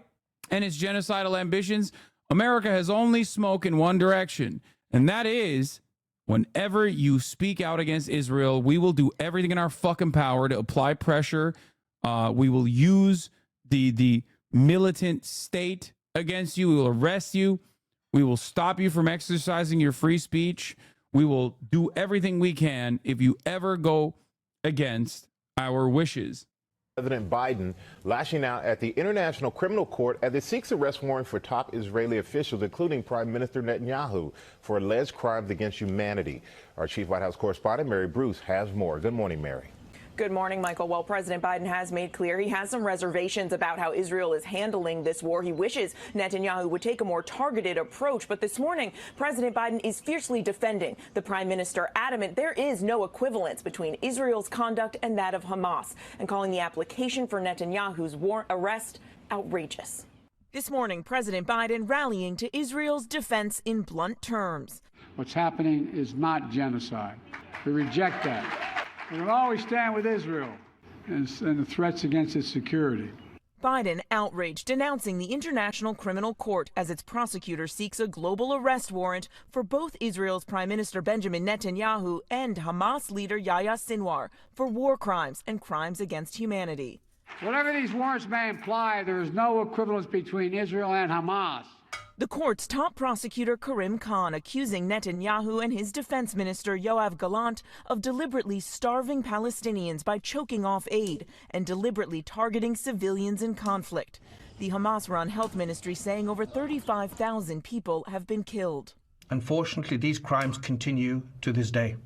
and its genocidal ambitions. America has only smoke in one direction, and that is whenever you speak out against Israel, we will do everything in our fucking power to apply pressure. We will use the militant state against you. We will arrest you. We will stop you from exercising your free speech. We will do everything we can if you ever go against our wishes. President Biden lashing out at the International Criminal Court as it seeks arrest warrant for top Israeli officials, including Prime Minister Netanyahu, for alleged crimes against humanity. Our chief White House correspondent, Mary Bruce, has more. Good morning, Mary. Good morning, Michael. Well, President Biden has made clear he has some reservations about how Israel is handling this war. He wishes Netanyahu would take a more targeted approach. But this morning, President Biden is fiercely defending the prime minister, adamant there is no equivalence between Israel's conduct and that of Hamas, and calling the application for Netanyahu's arrest outrageous. This morning, President Biden rallying to Israel's defense in blunt terms. What's happening is not genocide. We reject that. We will always stand with Israel and the threats against its security. Biden outraged, denouncing the International Criminal Court as its prosecutor seeks a global arrest warrant for both Israel's Prime Minister Benjamin Netanyahu and Hamas leader Yahya Sinwar for war crimes and crimes against humanity. Whatever these warrants may imply, there is no equivalence between Israel and Hamas. The court's top prosecutor, Karim Khan, accusing Netanyahu and his defense minister, Yoav Gallant, of deliberately starving Palestinians by choking off aid and deliberately targeting civilians in conflict. The Hamas-run health ministry saying over 35,000 people have been killed. Unfortunately, these crimes continue to this day.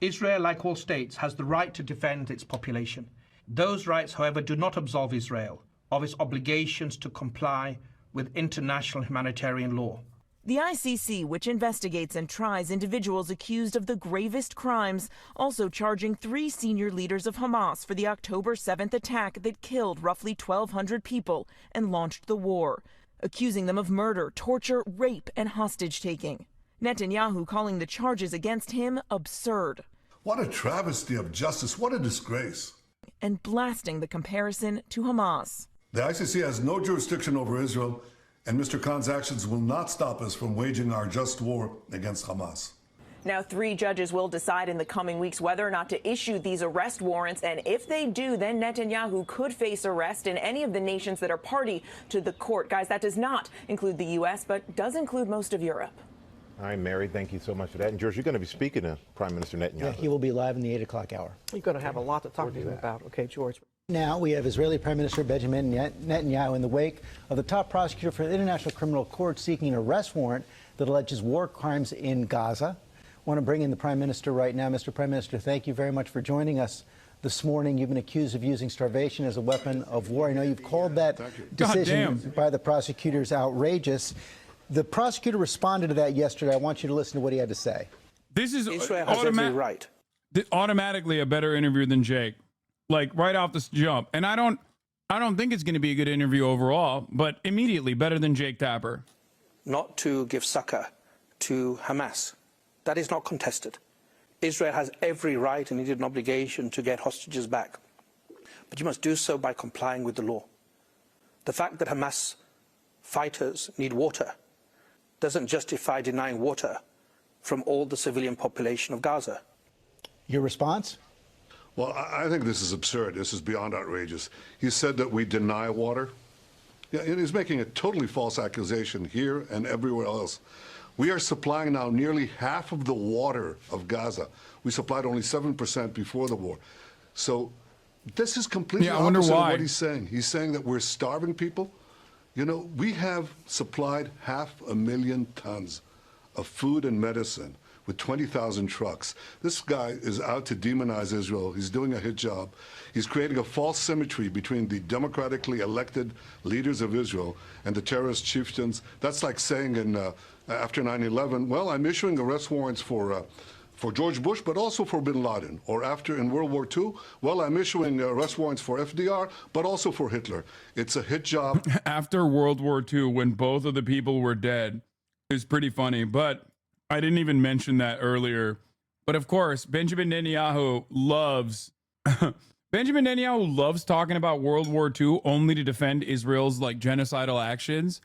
Israel, like all states, has the right to defend its population. Those rights, however, do not absolve Israel of its obligations to comply with international humanitarian law. The ICC, which investigates and tries individuals accused of the gravest crimes, also charging 3 senior leaders of Hamas for the October 7th attack that killed roughly 1,200 people and launched the war, accusing them of murder, torture, rape, and hostage-taking. Netanyahu calling the charges against him absurd. What a travesty of justice. What a disgrace. And blasting the comparison to Hamas. The ICC has no jurisdiction over Israel, and Mr. Khan's actions will not stop us from waging our just war against Hamas. Now, 3 judges will decide in the coming weeks whether or not to issue these arrest warrants. And if they do, then Netanyahu could face arrest in any of the nations that are party to the court. Guys, that does not include the U.S., but does include most of Europe. All right, Mary, thank you so much for that. And George, you're going to be speaking to Prime Minister Netanyahu. Yeah, he will be live in the 8 o'clock hour. You're going to have a lot to talk to him about. Okay, George. Now we have Israeli Prime Minister Benjamin Netanyahu in the wake of the top prosecutor for the International Criminal Court seeking an arrest warrant that alleges war crimes in Gaza. I want to bring in the Prime Minister right now. Mr. Prime Minister, thank you very much for joining us this morning. You've been accused of using starvation as a weapon of war. I know you've called that decision by the prosecutors outrageous. The prosecutor responded to that yesterday. I want you to listen to what he had to say. This is Israel has every right. Automatically a better interview than Jake, like right off the jump. And I don't think it's going to be a good interview overall, but immediately better than Jake Tapper. Not to give succor to Hamas. That is not contested. Israel has every right and indeed an obligation to get hostages back. But you must do so by complying with the law. The fact that Hamas fighters need water doesn't justify denying water from all the civilian population of Gaza. Your response? Well, I think this is absurd. This is beyond outrageous. He said that we deny water. Yeah, he's making a totally false accusation here and everywhere else. We are supplying now nearly half of the water of Gaza. We supplied only 7% before the war. So this is completely opposite of what he's saying. He's saying that we're starving people. You know, we have supplied 500,000 tons of food and medicine with 20,000 trucks. This guy is out to demonize Israel. He's doing a hit job. He's creating a false symmetry between the democratically elected leaders of Israel and the terrorist chieftains. That's like saying after 9/11, well, I'm issuing arrest warrants for George Bush, but also for bin Laden. Or after in World War II, well, I'm issuing arrest warrants for FDR, but also for Hitler. It's a hit job. After World War II, when both of the people were dead, it's pretty funny. But I didn't even mention that earlier. But of course, Benjamin Netanyahu loves talking about World War II only to defend Israel's like genocidal actions,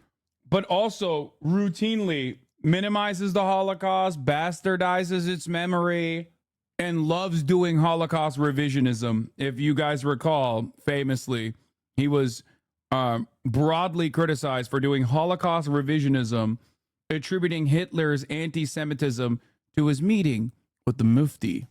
but also routinely minimizes the Holocaust, bastardizes its memory, and loves doing Holocaust revisionism. If you guys recall, famously, he was broadly criticized for doing Holocaust revisionism, attributing Hitler's anti-Semitism to his meeting with the Mufti.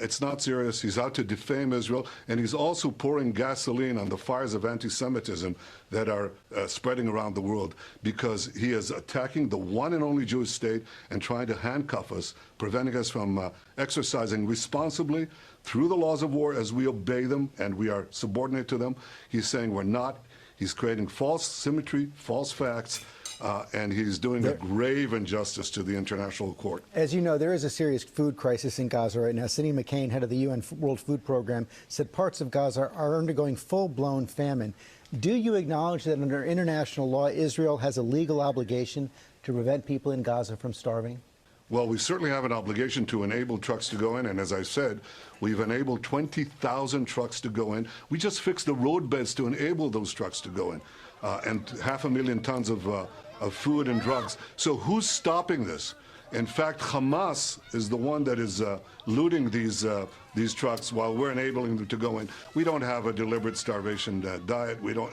It's not serious. He's out to defame Israel, and he's also pouring gasoline on the fires of anti-Semitism that are spreading around the world, because he is attacking the one and only Jewish state and trying to handcuff us, preventing us from exercising responsibly through the laws of war as we obey them and we are subordinate to them. He's saying we're not. He's creating false symmetry, false facts, and he's doing a grave injustice to the international court. As you know, there is a serious food crisis in Gaza right now. Cindy McCain, head of the UN World Food Program, said parts of Gaza are undergoing full-blown famine. Do you acknowledge that under international law, Israel has a legal obligation to prevent people in Gaza from starving? Well, we certainly have an obligation to enable trucks to go in, and as I said, we've enabled 20,000 trucks to go in. We just fixed the roadbeds to enable those trucks to go in, and 500,000 tons of food and drugs. So who's stopping this? In fact, Hamas is the one that is looting these trucks while we're enabling them to go in. We don't have a deliberate starvation diet. We don't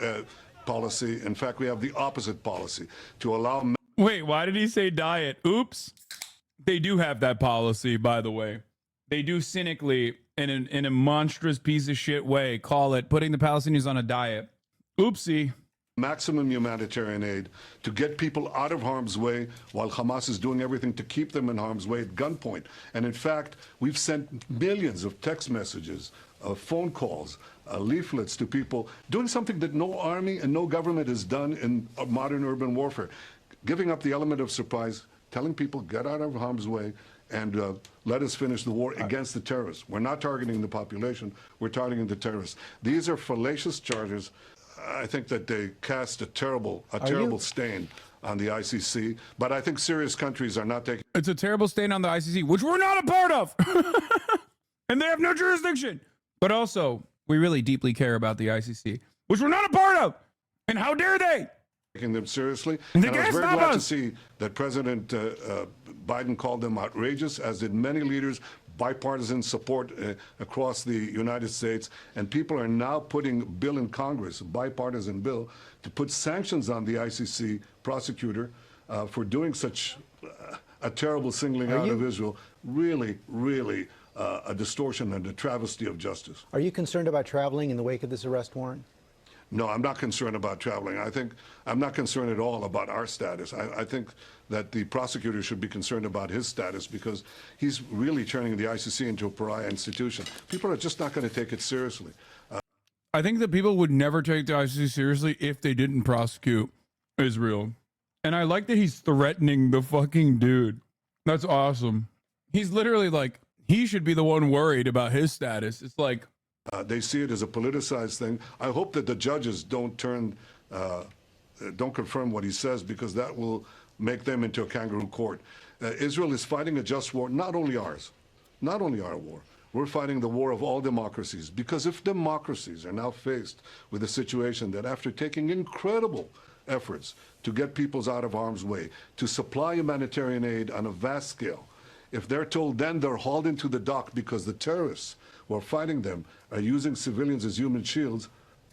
policy. In fact, we have the opposite policy to allow. Wait, why did he say diet? Oops. They do have that policy, by the way. They do cynically, in a monstrous piece of shit way, call it putting the Palestinians on a diet. Oopsie. Maximum humanitarian aid to get people out of harm's way while Hamas is doing everything to keep them in harm's way at gunpoint. And in fact, we've sent millions of text messages, phone calls, leaflets to people, doing something that no army and no government has done in modern urban warfare. Giving up the element of surprise, telling people get out of harm's way and let us finish the war against the terrorists. We're not targeting the population, we're targeting the terrorists. These are fallacious charges. I think that they cast a terrible stain on the ICC, but I think serious countries are not taking. It's a terrible stain on the ICC, which we're not a part of. And they have no jurisdiction. But also, we really deeply care about the ICC, which we're not a part of. And how dare they? Taking them seriously. And I was very glad to see that President Biden called them outrageous, as did many leaders, bipartisan support across the United States. And people are now putting a bill in Congress, a bipartisan bill, to put sanctions on the ICC prosecutor for doing such a terrible singling out of Israel. Really, really a distortion and a travesty of justice. Are you concerned about traveling in the wake of this arrest warrant? No, I'm not concerned about traveling. I'm not concerned at all about our status. I think that the prosecutor should be concerned about his status because he's really turning the ICC into a pariah institution. People are just not going to take it seriously. I think that people would never take the ICC seriously if they didn't prosecute Israel. And I like that he's threatening the fucking dude. That's awesome. He's literally like, he should be the one worried about his status. It's like, they see it as a politicized thing. I hope that the judges don't confirm what he says, because that will make them into a kangaroo court. Israel is fighting a just war, not only ours, not only our war. We're fighting the war of all democracies, because if democracies are now faced with a situation that after taking incredible efforts to get peoples out of harm's way, to supply humanitarian aid on a vast scale, if they're told then they're hauled into the dock because the terrorists who are fighting them are using civilians as human shields,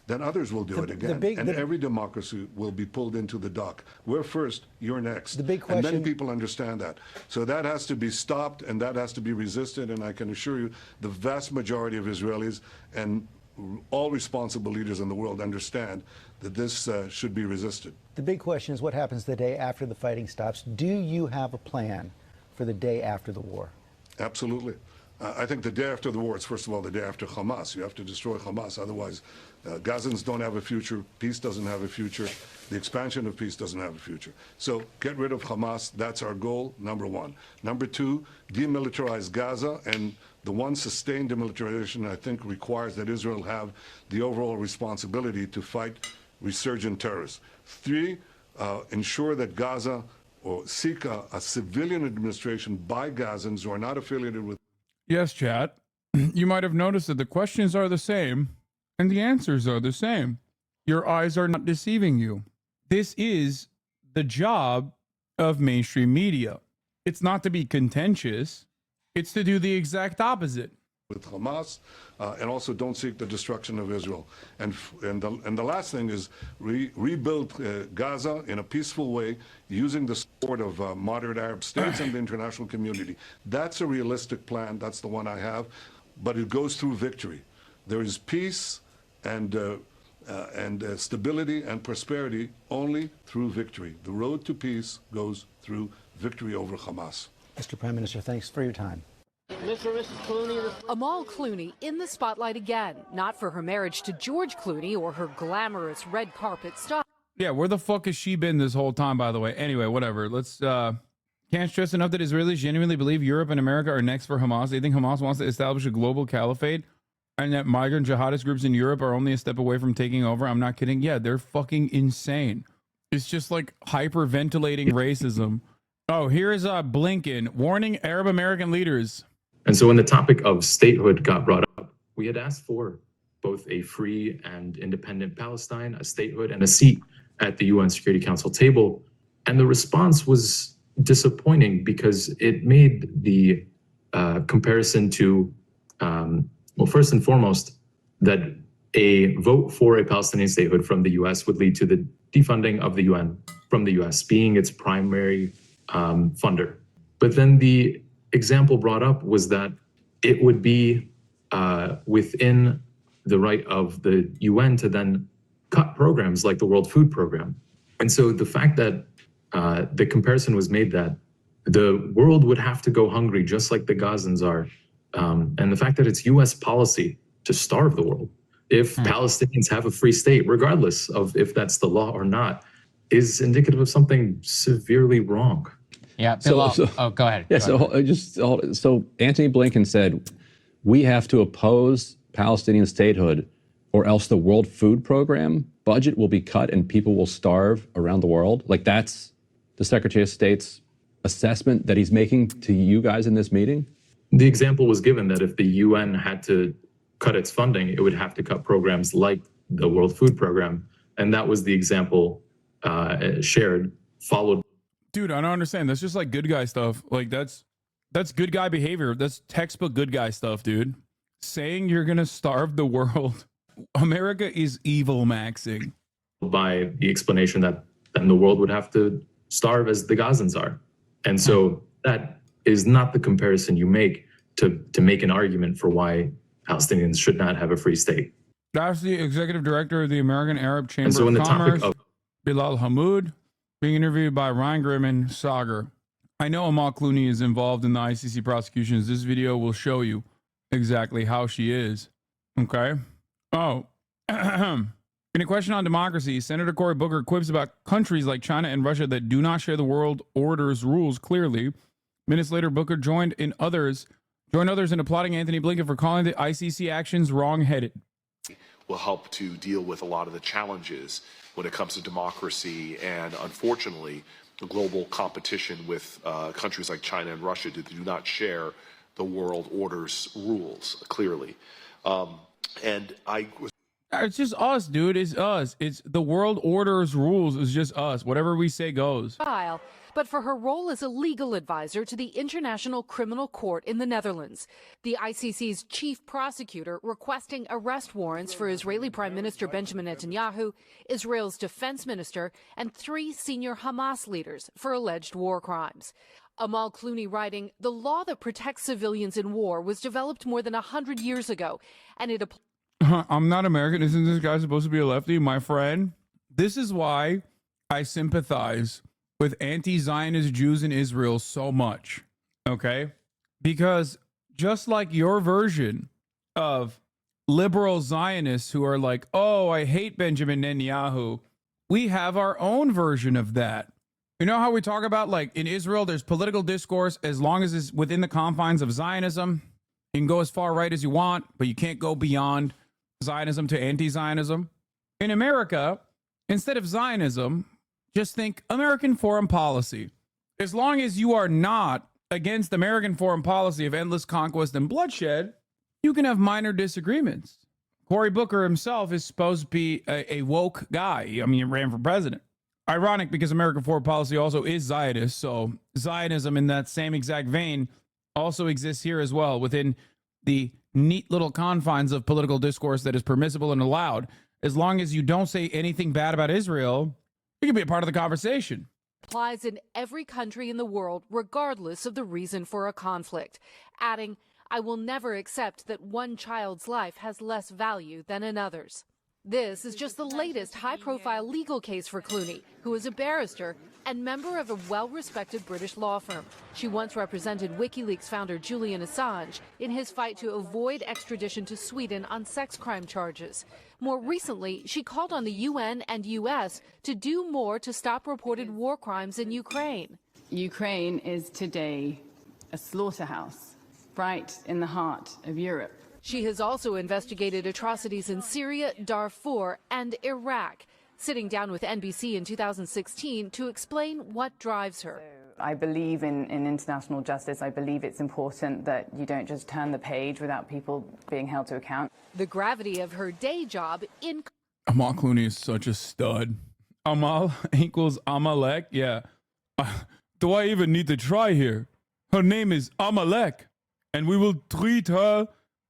then others will do it again. Every democracy will be pulled into the dock. We're first, you're next. The big question, and many people understand that. So that has to be stopped and that has to be resisted. And I can assure you the vast majority of Israelis and all responsible leaders in the world understand that this should be resisted. The big question is what happens the day after the fighting stops. Do you have a plan for the day after the war? Absolutely. I think the day after the war is, first of all, the day after Hamas. You have to destroy Hamas. Otherwise, Gazans don't have a future. Peace doesn't have a future. The expansion of peace doesn't have a future. So get rid of Hamas. That's our goal, number one. Number two, demilitarize Gaza. And the one sustained demilitarization, I think, requires that Israel have the overall responsibility to fight resurgent terrorists. Three, ensure that Gaza or seek a civilian administration by Gazans who are not affiliated with. Yes, chat. You might have noticed that the questions are the same and the answers are the same. Your eyes are not deceiving you. This is the job of mainstream media. It's not to be contentious. It's to do the exact opposite. With Hamas, and also don't seek the destruction of Israel. And the last thing is rebuild Gaza in a peaceful way using the support of moderate Arab states and the international community. That's a realistic plan. That's the one I have. But it goes through victory. There is peace and stability and prosperity only through victory. The road to peace goes through victory over Hamas. Mr. Prime Minister, thanks for your time. Mr. and Mrs. Clooney. Amal Clooney in the spotlight again, not for her marriage to George Clooney or her glamorous red carpet stuff. Yeah, where the fuck has she been this whole time, by the way? Anyway, whatever. Let's, can't stress enough that Israelis genuinely believe Europe and America are next for Hamas. They think Hamas wants to establish a global caliphate and that migrant jihadist groups in Europe are only a step away from taking over. I'm not kidding. Yeah, they're fucking insane. It's just like hyperventilating racism Oh, here's Blinken warning Arab American leaders. And so when the topic of statehood got brought up, we had asked for both a free and independent Palestine, a statehood, and a seat at the UN Security Council table. And the response was disappointing because it made the comparison to, well, first and foremost, that a vote for a Palestinian statehood from the US would lead to the defunding of the UN from the US being its primary funder. But then the example brought up was that it would be within the right of the UN to then cut programs like the World Food Program. And so the fact that the comparison was made that the world would have to go hungry just like the Gazans are, and the fact that it's US policy to starve the world if Palestinians have a free state, regardless of if that's the law or not, is indicative of something severely wrong. Yeah, Bill, oh, go ahead. Yeah, Go ahead. so Anthony Blinken said, we have to oppose Palestinian statehood or else the World Food Program budget will be cut and people will starve around the world. Like, that's the Secretary of State's assessment that he's making to you guys in this meeting? The example was given that if the UN had to cut its funding, it would have to cut programs like the World Food Program. And that was the example shared, followed. Dude, I don't understand. That's just like good guy stuff. Like, that's good guy behavior. That's textbook good guy stuff, dude. Saying you're going to starve the world. America is evil maxing. By the explanation that then the world would have to starve as the Gazans are. And so that is not the comparison you make to make an argument for why Palestinians should not have a free state. That's the executive director of the American Arab Chamber so of the Commerce, topic of Bilal Hamoud, being interviewed by Ryan Grimman Sagar. I know Amal Clooney is involved in the ICC prosecutions. This video will show you exactly how she is. Okay. Oh, in a question on democracy, Senator Cory Booker quips about countries like China and Russia that do not share the world order's rules clearly. Minutes later, Booker joined others in applauding Anthony Blinken for calling the ICC actions wrong-headed. Will help to deal with a lot of the challenges when it comes to democracy and, unfortunately, the global competition with countries like China and Russia that do not share the world order's rules clearly. It's just us, dude. It's us. It's the world order's rules is just us. Whatever we say goes. But for her role as a legal advisor to the International Criminal Court in the Netherlands, the ICC's chief prosecutor requesting arrest warrants for Israeli Prime Minister Benjamin Netanyahu, Israel's defense minister, and 3 senior Hamas leaders for alleged war crimes. Amal Clooney writing, the law that protects civilians in war was developed more than 100 years ago, and it I'm not American. Isn't this guy supposed to be a lefty? My friend, this is why I sympathize with anti-Zionist Jews in Israel so much, okay? Because just like your version of liberal Zionists who are like, oh, I hate Benjamin Netanyahu, we have our own version of that. You know how we talk about, like, in Israel, there's political discourse as long as it's within the confines of Zionism. You can go as far right as you want, but you can't go beyond Zionism to anti-Zionism. In America, instead of Zionism, just think American foreign policy. As long as you are not against American foreign policy of endless conquest and bloodshed, you can have minor disagreements. Cory Booker himself is supposed to be a woke guy. I mean, he ran for president. Ironic because American foreign policy also is Zionist, so Zionism in that same exact vein also exists here as well within the neat little confines of political discourse that is permissible and allowed. As long as you don't say anything bad about Israel, you can be a part of the conversation. applies in every country in the world, regardless of the reason for a conflict, adding, I will never accept that one child's life has less value than another's. This is just the latest high-profile legal case for Clooney, who is a barrister and member of a well-respected British law firm. She once represented WikiLeaks founder Julian Assange in his fight to avoid extradition to Sweden on sex crime charges. More recently, she called on the UN and US to do more to stop reported war crimes in Ukraine. Ukraine is today a slaughterhouse, right in the heart of Europe. She has also investigated atrocities in Syria, Darfur, and Iraq, sitting down with NBC in 2016 to explain what drives her. I believe in international justice. I believe it's important that you don't just turn the page without people being held to account. The gravity of her day job in Amal Clooney is such a stud. Amal equals Amalek. Yeah. Do I even need to try here? Her name is Amalek, and we will treat her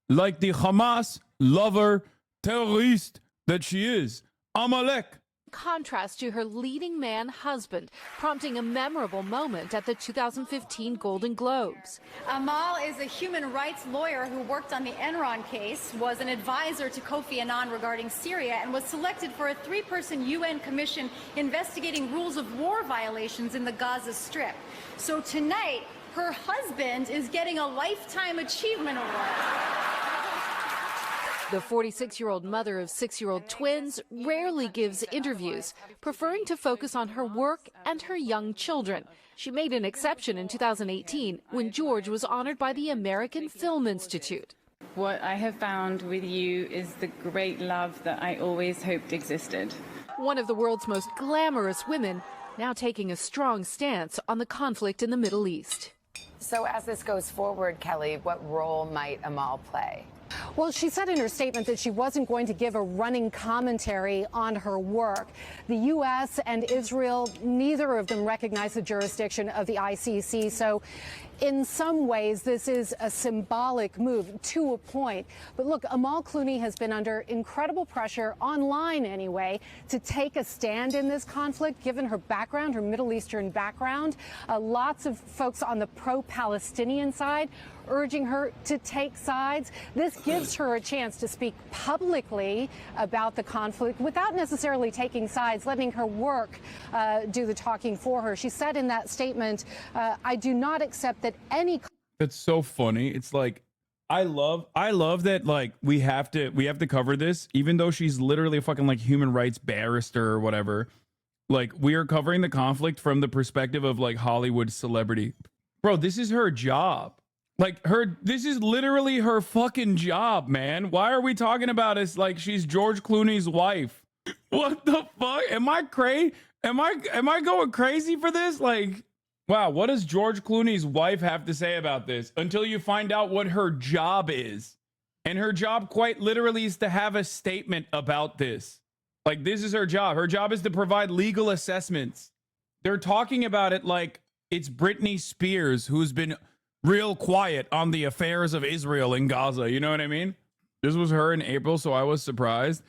like the Hamas lover terrorist that she is. Amalek. contrast to her leading man husband, prompting a memorable moment at the 2015 Golden Globes. Amal is a human rights lawyer who worked on the Enron case, was an advisor to Kofi Annan regarding Syria, and was selected for a 3-person UN commission investigating rules of war violations in the Gaza Strip. So tonight, her husband is getting a Lifetime Achievement Award. The 46-year-old mother of 6-year-old twins rarely gives interviews, preferring to focus on her work and her young children. She made an exception in 2018 when George was honored by the American Film Institute. What I have found with you is the great love that I always hoped existed. One of the world's most glamorous women, now taking a strong stance on the conflict in the Middle East. So as this goes forward, Kelly, what role might Amal play? Well, she said in her statement that she wasn't going to give a running commentary on her work. The U.S. and Israel, neither of them recognize the jurisdiction of the ICC. So in some ways, this is a symbolic move to a point. But look, Amal Clooney has been under incredible pressure, online anyway, to take a stand in this conflict, given her background, her Middle Eastern background. Lots of folks on the pro-Palestinian side urging her to take sides. This gives her a chance to speak publicly about the conflict without necessarily taking sides, letting her work do the talking for her. She said in that statement, I do not accept that any... That's so funny. It's like, I love that, like, we have to cover this, even though she's literally a fucking like human rights barrister or whatever. Like, we are covering the conflict from the perspective of like Hollywood celebrity. Bro, this is her job. Like, this is literally her fucking job, man. Why are we talking about it like she's George Clooney's wife? What the fuck? Am I crazy? Am I going crazy for this? Like, wow, what does George Clooney's wife have to say about this? Until you find out what her job is. And her job quite literally is to have a statement about this. Like, this is her job. Her job is to provide legal assessments. They're talking about it like it's Britney Spears, who's been real quiet on the affairs of Israel in Gaza. You know what I mean? This was her in April, so I was surprised.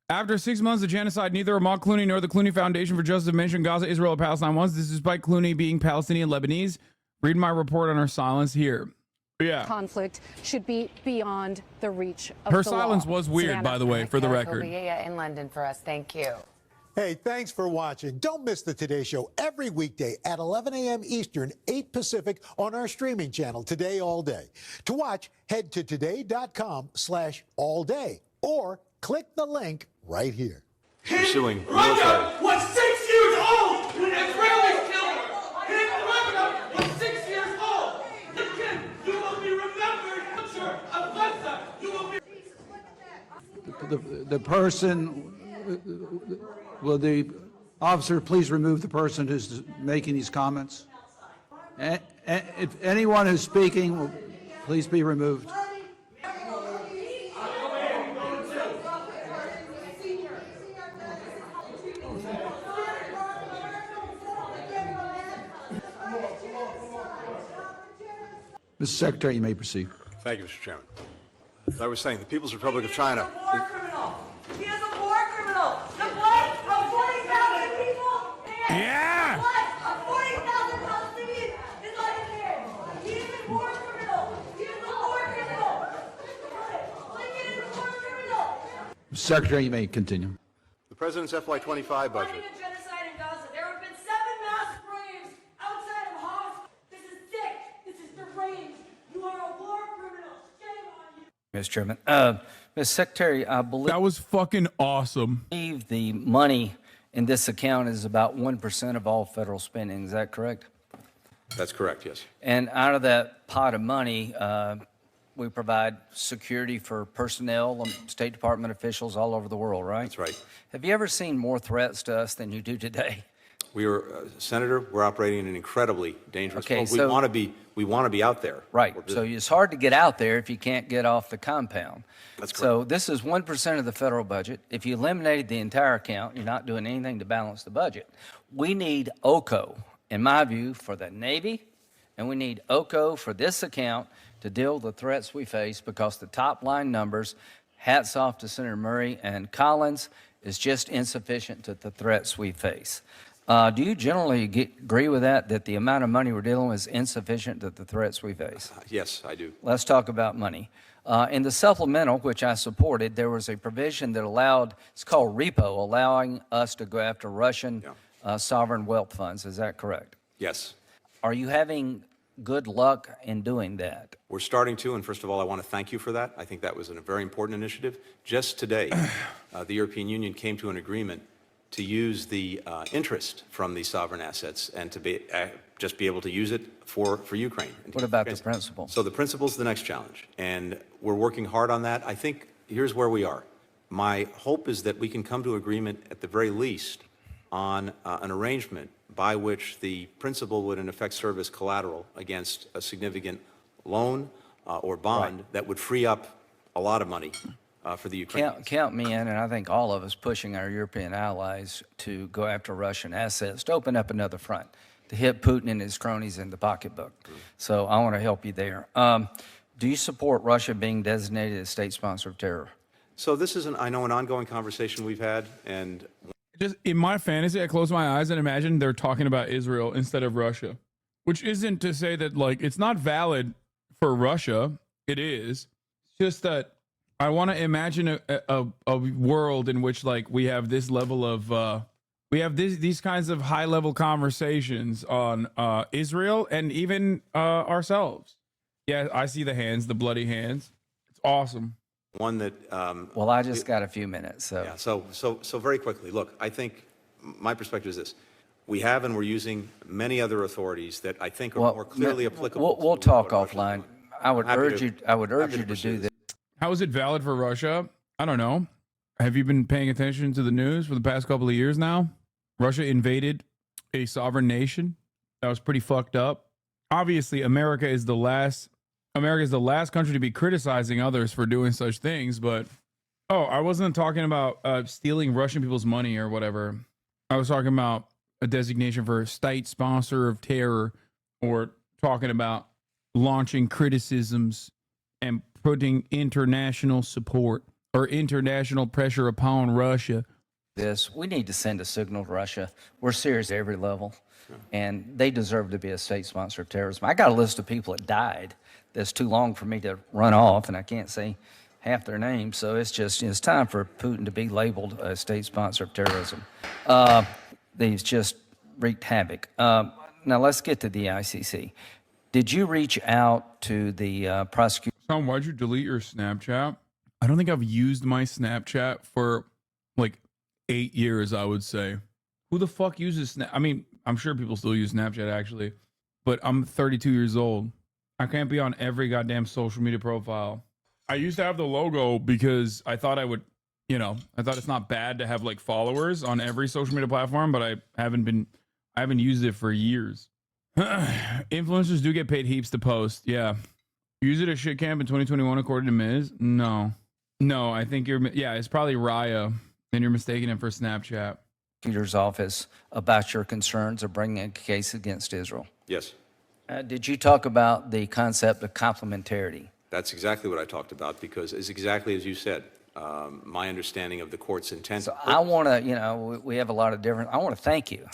After 6 months of genocide, neither Amal Clooney nor the Clooney Foundation for Justice have mentioned Gaza, Israel, or Palestine once. This is despite Clooney being Palestinian Lebanese. Read my report on her silence here. Yeah. Conflict should be beyond the reach of her the silence law. was weird, by the way, for the record. In London for us. Thank you. Hey, thanks for watching. Don't miss the Today Show every weekday at 11 a.m. Eastern, 8 Pacific on our streaming channel, Today All Day. To watch, head to today.com/allday or click the link right here. Pursuing Raqqa was 6 years old when Israelis killed her. Hidden Raqqa was 6 years old. You will be remembered. Of Gaza. You will be. The person. Will the officer please remove the person who's making these comments? If anyone who's speaking, will please be removed. Mr. Secretary, you may proceed. Thank you, Mr. Chairman. As I was saying, the People's Republic of China. He is a war criminal. The blood of 40,000 people. Yeah. The blood of 40,000 Palestinians is on his hands. He is a war criminal. He is a war criminal. Lincoln is a war criminal. Mr. Secretary, you may continue. The President's FY25 budget. Funding a genocide in Gaza. There have been 7 mass graves outside of Hamas. This is sick. This is deranged. You are a war criminal. Shame on you. Mr. Chairman. Mr. Secretary, I believe that was fucking awesome. The money in this account is about 1% of all federal spending. Is that correct? That's correct, yes. And out of that pot of money, we provide security for personnel, State Department officials all over the world, right? That's right. Have you ever seen more threats to us than you do today? We are, Senator, we're operating in an incredibly dangerous Okay, world. so- We want to be out there. Right. So it's hard to get out there if you can't get off the compound. That's correct. So this is 1% of the federal budget. If you eliminated the entire account, you're not doing anything to balance the budget. We need OCO, in my view, for the Navy, and we need OCO for this account to deal with the threats we face, because the top line numbers, hats off to Senator Murray and Collins, is just insufficient to the threats we face. Do you generally agree with that the amount of money we're dealing with is insufficient to the threats we face? Yes, I do. Let's talk about money. In the supplemental, which I supported, there was a provision that allowed, it's called repo, allowing us to go after Russian sovereign wealth funds. Is that correct? Yes. Are you having good luck in doing that? We're starting to, and first of all, I want to thank you for that. I think that was a very important initiative. Just today, the European Union came to an agreement to use the interest from these sovereign assets and to just be able to use it for Ukraine. What about the principle? So the principle is the next challenge, and we're working hard on that. I think here's where we are. My hope is that we can come to agreement at the very least on an arrangement by which the principal would in effect serve as collateral against a significant loan or bond that would free up a lot of money for the Ukrainians. Count me in, and I think all of us pushing our European allies to go after Russian assets, to open up another front, to hit Putin and his cronies in the pocketbook. So I want to help you there. Do you support Russia being designated a state sponsor of terror? So this is, I know, an ongoing conversation we've had, and Just in my fantasy, I close my eyes and imagine they're talking about Israel instead of Russia, which isn't to say that like it's not valid for Russia. It is. It's just that I want to imagine a world in which like we have this level of we have these kinds of high level conversations on Israel and even ourselves. Yeah, I see the hands, the bloody hands. It's awesome. one that well, I just got a few minutes, so yeah, so very quickly, look, I think my perspective is this: we have and we're using many other authorities that I think are more clearly applicable. We'll talk offline. I would urge you to do this. How is it valid for Russia? I don't know. Have you been paying attention to the news for the past couple of years now? Russia invaded a sovereign nation. That was pretty fucked up. Obviously, America is the last country to be criticizing others for doing such things, but I wasn't talking about stealing Russian people's money or whatever. I was talking about a designation for state sponsor of terror, or talking about launching criticisms and putting international support or international pressure upon Russia. We need to send a signal to Russia. We're serious at every level, and they deserve to be a state sponsor of terrorism. I got a list of people that died that's too long for me to run off, and I can't say half their names, so it's time for Putin to be labeled a state sponsor of terrorism. They've just wreaked havoc. Now let's get to the ICC. Did you reach out to the prosecutor? Tom, why'd you delete your Snapchat? I don't think I've used my Snapchat for like 8 years, I would say. Who the fuck uses Snap? I mean, I'm sure people still use Snapchat actually, but I'm 32 years old. I can't be on every goddamn social media profile. I used to have the logo because I thought I would, I thought it's not bad to have like followers on every social media platform, but I haven't used it for years. Influencers do get paid heaps to post. Yeah. Use it at shit camp in 2021 according to Miz? No, I think it's probably Raya. Then you're mistaking it for Snapchat. Prosecutor's office about your concerns of bringing a case against Israel. Yes. Did you talk about the concept of complementarity? That's exactly what I talked about, because it's exactly as you said. My understanding of the court's intent. So I want to, we have a lot of different. I want to thank you.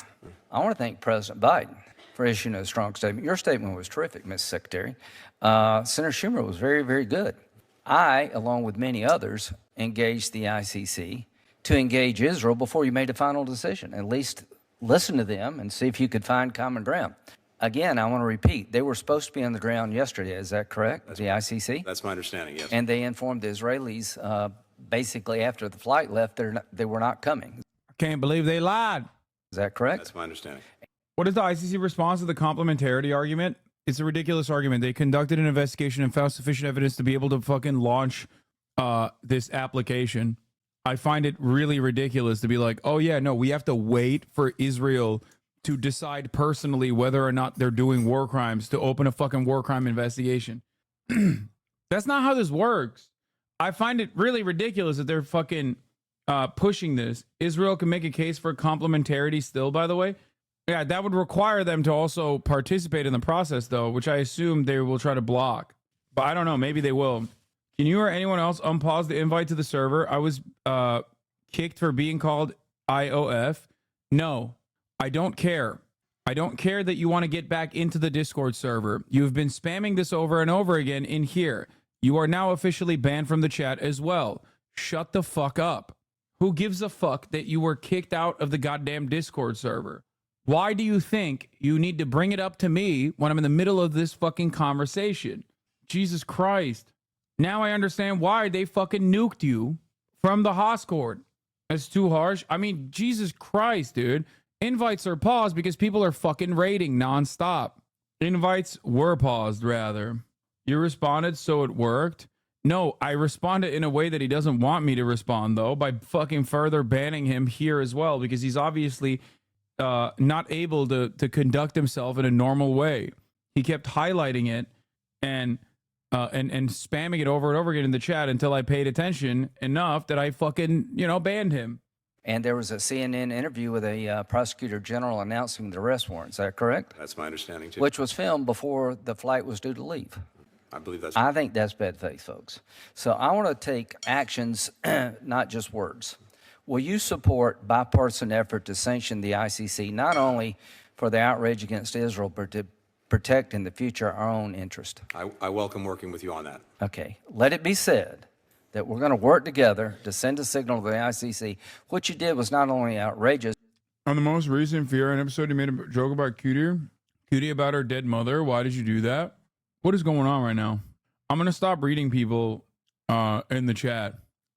I want to thank President Biden for issuing a strong statement. Your statement was terrific, Ms. Secretary. Senator Schumer was very, very good. I, along with many others, engaged the ICC to engage Israel before you made a final decision. At least listen to them and see if you could find common ground. Again, I want to repeat, they were supposed to be on the ground yesterday. Is that correct? The ICC? That's my understanding, yes. And they informed the Israelis basically after the flight left, they were not coming. I can't believe they lied. Is that correct? That's my understanding. What is the ICC response to the complementarity argument? It's a ridiculous argument. They conducted an investigation and found sufficient evidence to be able to fucking launch this application. I find it really ridiculous to be like, oh yeah, no, we have to wait for Israel to decide personally whether or not they're doing war crimes, to open a fucking war crime investigation. That's not how this works. I find it really ridiculous that they're fucking pushing this. Israel can make a case for complementarity still, by the way. Yeah, that would require them to also participate in the process, though, which I assume they will try to block. But I don't know. Maybe they will. Can you or anyone else unpause the invite to the server? I was kicked for being called IOF. No, I don't care. I don't care that you want to get back into the Discord server. You've been spamming this over and over again in here. You are now officially banned from the chat as well. Shut the fuck up. Who gives a fuck that you were kicked out of the goddamn Discord server? Why do you think you need to bring it up to me when I'm in the middle of this fucking conversation? Jesus Christ. Now I understand why they fucking nuked you from the Hoscord. That's too harsh. I mean, Jesus Christ, dude. Invites are paused because people are fucking raiding nonstop. Invites were paused, rather. You responded, so it worked. No, I responded in a way that he doesn't want me to respond, though, by fucking further banning him here as well, because he's obviously not able to conduct himself in a normal way. He kept highlighting it and spamming it over and over again in the chat until I paid attention enough that I fucking, banned him. And there was a CNN interview with a prosecutor general announcing the arrest warrant. Is that correct? That's my understanding, too. Which was filmed before the flight was due to leave. I believe that's. I think that's bad faith, folks. So I want to take actions, not just words. Will you support bipartisan effort to sanction the ICC, not only for the outrage against Israel, but to protect in the future our own interest? I welcome working with you on that. Okay. Let it be said that we're going to work together to send a signal to the ICC. What you did was not only outrageous. On the most recent Fear episode, you made a joke about Cutie about her dead mother. Why did you do that? What is going on right now? I'm going to stop reading people in the chat.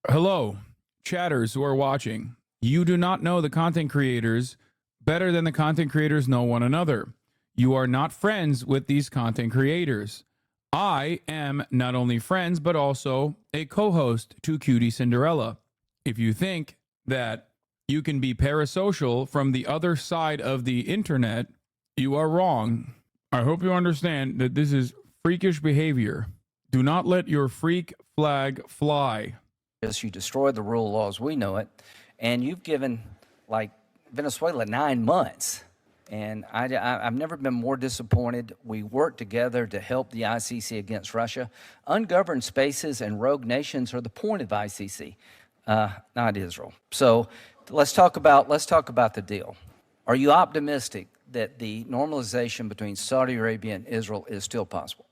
Hello, chatters who are watching. You do not know the content creators better than the content creators know one another. You are not friends with these content creators. I am not only friends, but also a co-host to Cutie Cinderella. If you think that you can be parasocial from the other side of the internet, you are wrong. I hope you understand that this is freakish behavior. Do not let your freak flag fly. You destroyed the rule of law as we know it, and you've given, like, Venezuela 9 months. And I've never been more disappointed. We work together to help the ICC against Russia. Ungoverned spaces and rogue nations are the point of ICC, not Israel. So let's talk about the deal. Are you optimistic that the normalization between Saudi Arabia and Israel is still possible?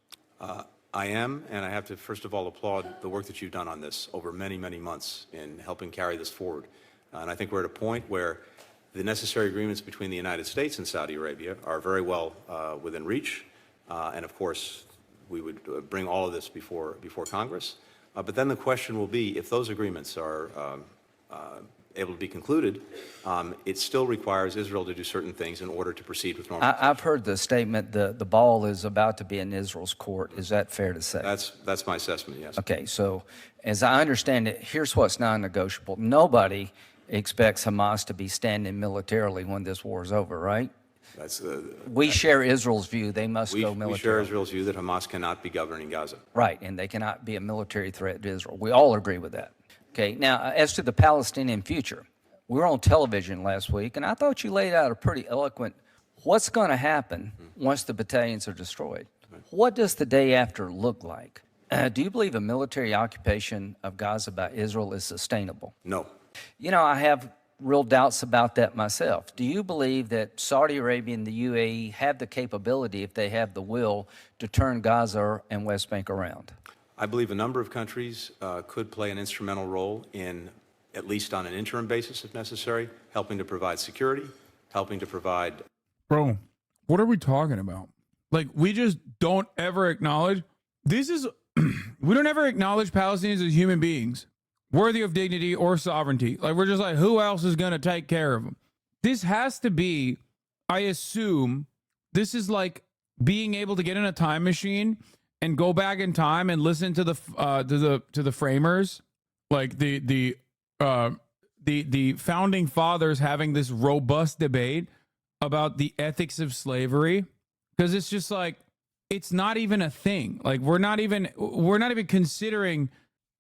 I am, and I have to first of all applaud the work that you've done on this over many, many months in helping carry this forward. And I think we're at a point where the necessary agreements between the United States and Saudi Arabia are very well within reach. And of course, we would bring all of this before Congress. But then the question will be, if those agreements are able to be concluded, it still requires Israel to do certain things in order to proceed with normalization. I've heard the statement, the ball is about to be in Israel's court. Is that fair to say? That's my assessment, yes. Okay, so as I understand it, here's what's non-negotiable. Nobody expects Hamas to be standing militarily when this war is over, right? We share Israel's view. They must go military. We share Israel's view that Hamas cannot be governing Gaza. Right, and they cannot be a military threat to Israel. We all agree with that. Okay, now, as to the Palestinian future, we were on television last week, and I thought you laid out a pretty eloquent, what's going to happen once the battalions are destroyed? What does the day after look like? Do you believe a military occupation of Gaza by Israel is sustainable? No. I have real doubts about that myself. Do you believe that Saudi Arabia and the UAE have the capability, if they have the will, to turn Gaza and West Bank around? I believe a number of countries could play an instrumental role in, at least on an interim basis if necessary, helping to provide security, helping to provide... Bro, what are we talking about? Like, we just don't ever acknowledge... we don't ever acknowledge Palestinians as human beings, worthy of dignity or sovereignty. Like, we're just like, who else is going to take care of them? This has to be, I assume, this is like being able to get in a time machine and go back in time and listen to the framers, like the founding fathers having this robust debate about the ethics of slavery, because it's just like, it's not even a thing. Like, we're not even considering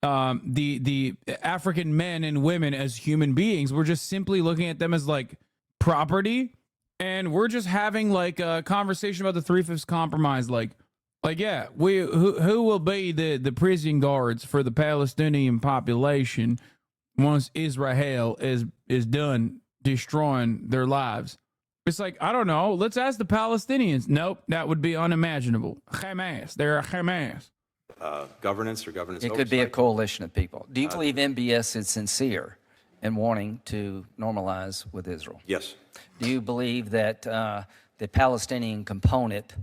the African men and women as human beings. We're just simply looking at them as like property, and we're just having like a conversation about the 3/5 compromise. Like yeah, who will be the prison guards for the Palestinian population once Israel is done destroying their lives? It's like, I don't know. Let's ask the Palestinians. Nope, that would be unimaginable. Hamas, they're a Hamas. Governance or governance It could be a coalition of people. Do you believe MBS is sincere in wanting to normalize with Israel? Yes. Do you believe that the Palestinian component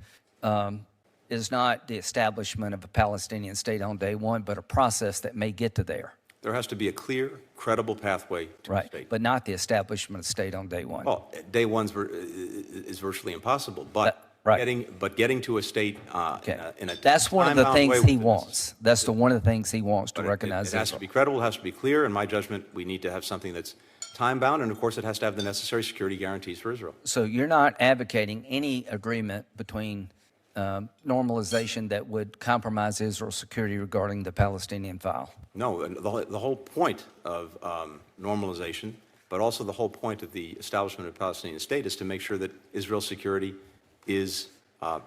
is not the establishment of a Palestinian state on day one, but a process that may get to there? There has to be a clear, credible pathway to a state. But not the establishment of state on day one. Well, day one is virtually impossible, but getting to a state in a that's one of the time-bound things way he wants. That's one of the things he wants to recognize. It has to be credible, it has to be clear. In my judgment, we need to have something that's time-bound, and of course, it has to have the necessary security guarantees for Israel. So you're not advocating any agreement between normalization that would compromise Israel's security regarding the Palestinian file? No, and the whole point of normalization, but also the whole point of the establishment of a Palestinian state, is to make sure that Israel's security is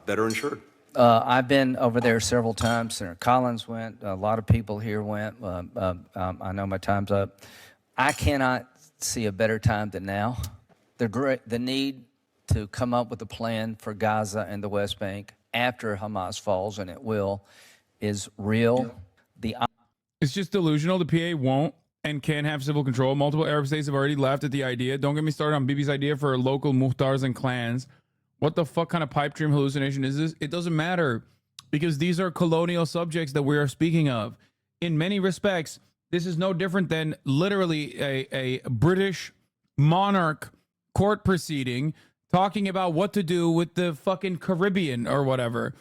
better ensured. I've been over there several times. Senator Collins went. A lot of people here went. I know my time's up. I cannot see a better time than now. The need to come up with a plan for Gaza and the West Bank after Hamas falls, and it will, is real. It's just delusional. The PA won't and can't have civil control. Multiple Arab states have already laughed at the idea. Don't get me started on Bibi's idea for local muhtars and clans. What the fuck kind of pipe dream hallucination is this? It doesn't matter, because these are colonial subjects that we are speaking of. In many respects, this is no different than literally a British monarch court proceeding talking about what to do with the fucking Caribbean or whatever,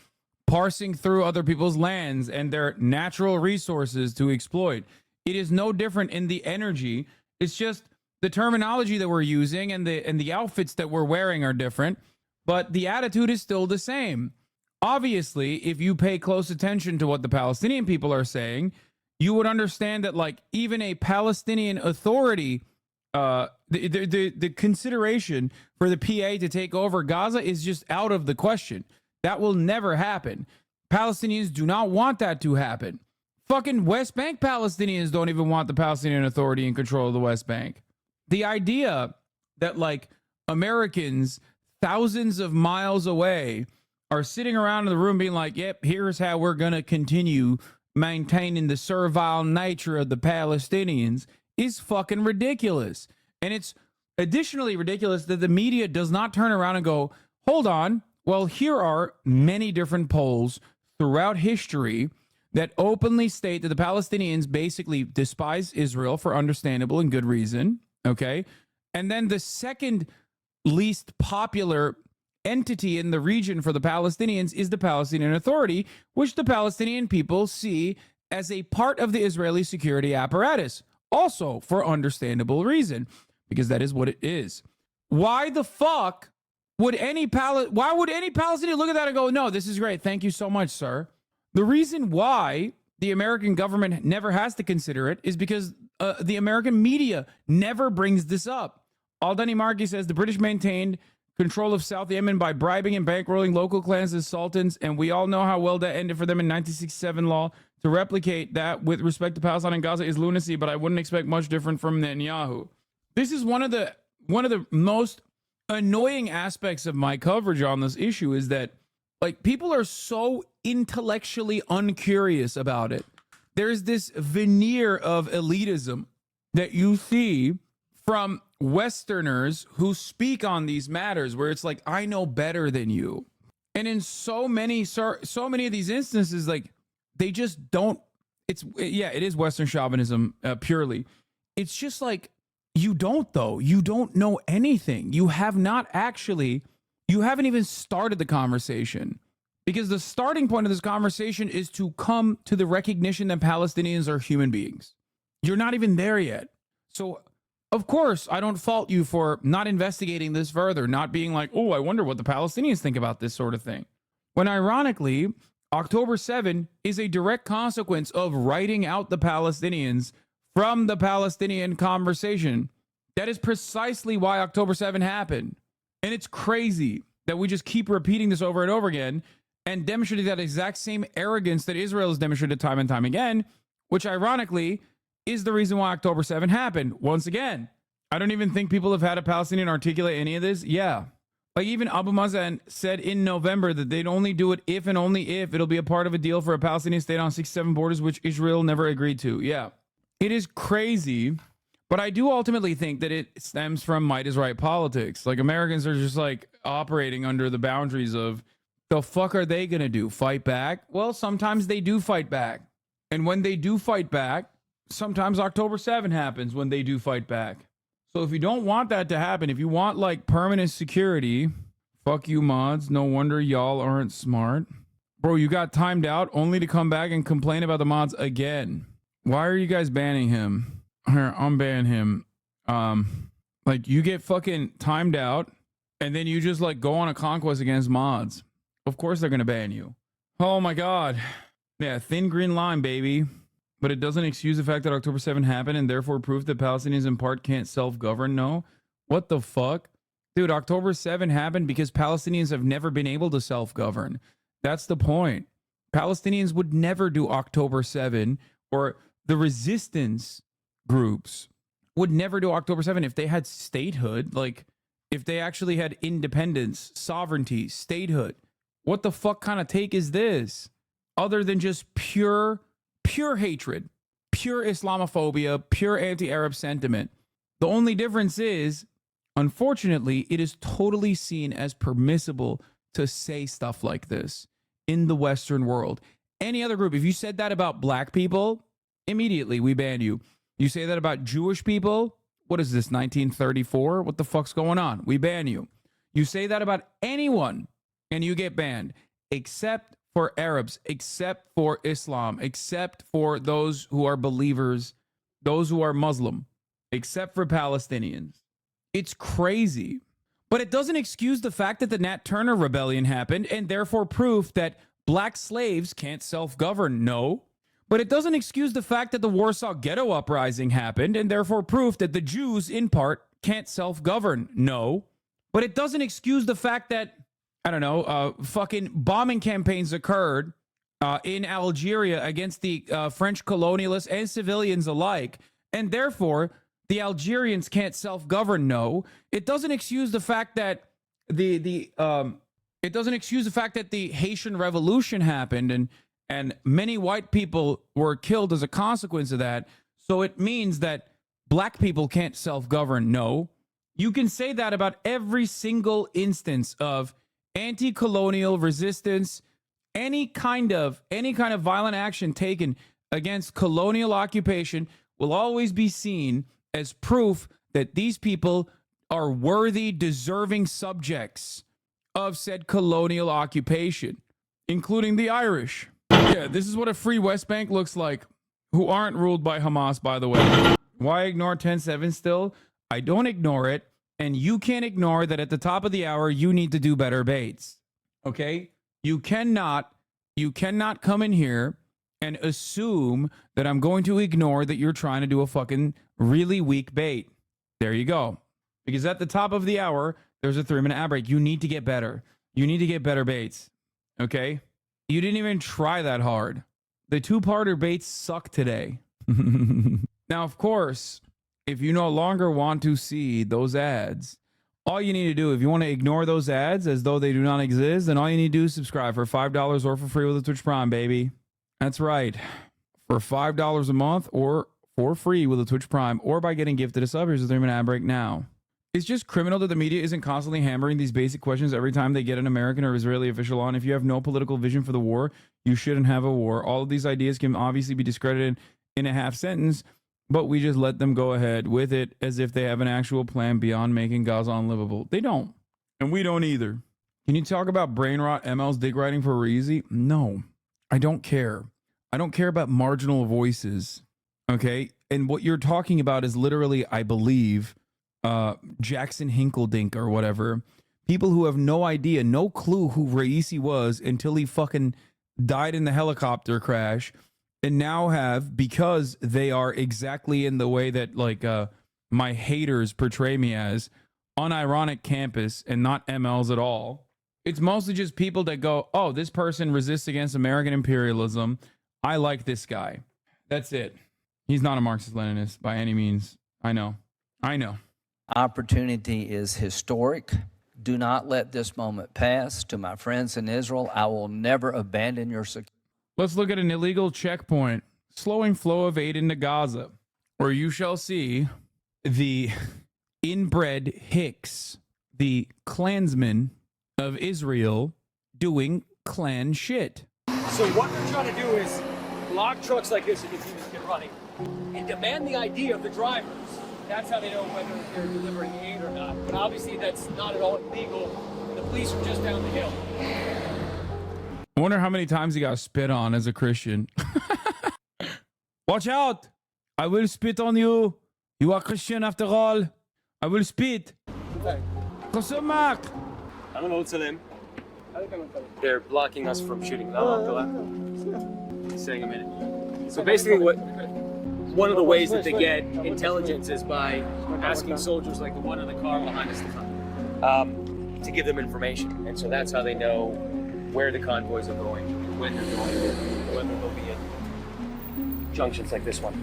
parsing through other people's lands and their natural resources to exploit. It is no different in the energy. It's just the terminology that we're using and the outfits that we're wearing are different, but the attitude is still the same. Obviously, if you pay close attention to what the Palestinian people are saying, you would understand that, like, even a Palestinian authority, the consideration for the PA to take over Gaza is just out of the question. That will never happen. Palestinians do not want that to happen. Fucking West Bank Palestinians don't even want the Palestinian Authority in control of the West Bank. The idea that, like, Americans thousands of miles away are sitting around in the room being like, yep, here's how we're going to continue maintaining the servile nature of the Palestinians is fucking ridiculous. And it's additionally ridiculous that the media does not turn around and go, hold on, well, here are many different polls throughout history that openly state that the Palestinians basically despise Israel for understandable and good reason, okay? And then the second least popular entity in the region for the Palestinians is the Palestinian Authority, which the Palestinian people see as a part of the Israeli security apparatus, also for understandable reason, because that is what it is. Why the fuck would any Palestinian look at that and go, no, this is great, thank you so much, sir? The reason why the American government never has to consider it is because the American media never brings this up. Aldani Markey says the British maintained control of South Yemen by bribing and bankrolling local clans as sultans, and we all know how well that ended for them in 1967 law. To replicate that with respect to Palestine and Gaza is lunacy, but I wouldn't expect much different from Netanyahu. This is one of the most annoying aspects of my coverage on this issue, is that, like, people are so intellectually uncurious about it. There's this veneer of elitism that you see from Westerners who speak on these matters, where it's like, I know better than you. And in so many of these instances, like, they just don't. It is Western chauvinism purely. It's just like, you don't, though. You don't know anything. You haven't even started the conversation, because the starting point of this conversation is to come to the recognition that Palestinians are human beings. You're not even there yet. So Of course, I don't fault you for not investigating this further, not being like, oh, I wonder what the Palestinians think about this sort of thing. When ironically, October 7 is a direct consequence of writing out the Palestinians from the Palestinian conversation. That is precisely why October 7 happened. And it's crazy that we just keep repeating this over and over again and demonstrating that exact same arrogance that Israel has demonstrated time and time again, which ironically is the reason why October 7 happened. Once again, I don't even think people have had a Palestinian articulate any of this. Yeah. Like even Abu Mazen said in November that they'd only do it if and only if it'll be a part of a deal for a Palestinian state on 67 borders, which Israel never agreed to. Yeah. It is crazy. But I do ultimately think that it stems from might is right politics. Like Americans are just like operating under the boundaries of the fuck are they going to do? Fight back? Well, sometimes they do fight back. And when they do fight back, sometimes October 7 happens when they do fight back. So if you don't want that to happen, if you want like permanent security, fuck you mods. No wonder y'all aren't smart. Bro, you got timed out only to come back and complain about the mods again. Why are you guys banning him? Here, unban him. Like you get fucking timed out and then you just like go on a conquest against mods. Of course they're going to ban you. Oh my God. Yeah, thin green line, baby. But it doesn't excuse the fact that October 7 happened and therefore proof that Palestinians in part can't self-govern. No. What the fuck? Dude, October 7 happened because Palestinians have never been able to self-govern. That's the point. Palestinians would never do October 7, or the resistance groups would never do October 7 if they had statehood, like if they actually had independence, sovereignty, statehood. What the fuck kind of take is this? Other than just pure hatred, pure Islamophobia, pure anti-Arab sentiment. The only difference is, unfortunately, it is totally seen as permissible to say stuff like this in the Western world. Any other group, if you said that about black people, immediately we ban you. You say that about Jewish people, what is this, 1934? What the fuck's going on? We ban you. You say that about anyone and you get banned, except for Arabs, except for Islam, except for those who are believers, those who are Muslim, except for Palestinians. It's crazy. But it doesn't excuse the fact that the Nat Turner Rebellion happened and therefore proof that black slaves can't self-govern. No. But it doesn't excuse the fact that the Warsaw Ghetto Uprising happened and therefore proof that the Jews, in part, can't self-govern. No. But it doesn't excuse the fact that, I don't know, fucking bombing campaigns occurred in Algeria against the French colonialists and civilians alike, and therefore the Algerians can't self-govern. No, it doesn't excuse the fact that the Haitian Revolution happened and many white people were killed as a consequence of that. So it means that black people can't self-govern. No, you can say that about every single instance of anti-colonial resistance, any kind of violent action taken against colonial occupation will always be seen as proof that these people are worthy, deserving subjects of said colonial occupation, including the Irish. Yeah, this is what a free West Bank looks like, who aren't ruled by Hamas, by the way. Why ignore 10-7 still? I don't ignore it. And you can't ignore that at the top of the hour, you need to do better baits. Okay? You cannot come in here and assume that I'm going to ignore that you're trying to do a fucking really weak bait. There you go. Because at the top of the hour, there's a 3-minute ad break. You need to get better. You need to get better baits. Okay? You didn't even try that hard. The 2-parter baits suck today. Now, of course, if you no longer want to see those ads, all you need to do, if you want to ignore those ads as though they do not exist, then all you need to do is subscribe for $5 or for free with a Twitch Prime, baby. That's right. For $5 a month or for free with a Twitch Prime or by getting gifted a sub. Here's a 3-minute ad break now. It's just criminal that the media isn't constantly hammering these basic questions every time they get an American or Israeli official on. If you have no political vision for the war, you shouldn't have a war. All of these ideas can obviously be discredited in a half sentence, but we just let them go ahead with it as if they have an actual plan beyond making Gaza unlivable. They don't. And we don't either. Can you talk about brain rot, ML's dick riding for Reezy? No, I don't care. I don't care about marginal voices. Okay? And what you're talking about is literally, I believe, Jackson Hinkledink or whatever. People who have no idea, no clue who Raisi was until he fucking died in the helicopter crash, and now have, because they are exactly in the way that like my haters portray me as, unironic campus and not MLs at all. It's mostly just people that go, oh, this person resists against American imperialism. I like this guy. That's it. He's not a Marxist-Leninist by any means. I know. Opportunity is historic. Do not let this moment pass. To my friends in Israel, I will never abandon your security. Let's look at an illegal checkpoint. Slowing flow of aid into Gaza, where you shall see the inbred Hicks, the Klansmen of Israel, doing Klan shit. So what they're trying to do is block trucks like this if you just get running and demand the ID of the drivers. That's how they know whether they're delivering aid or not. But obviously that's not at all illegal. The police are just down the hill. I wonder how many times he got spit on as a Christian. Watch out! I will spit on you. You are Christian after all. I will spit. Mark. I don't know what's them. They're blocking us from shooting. Saying a minute. So basically one of the ways that they get intelligence is by asking soldiers like the one in the car behind us to give them information. And so that's how they know where the convoys are going, when they're going, whether they'll be at junctions like this one.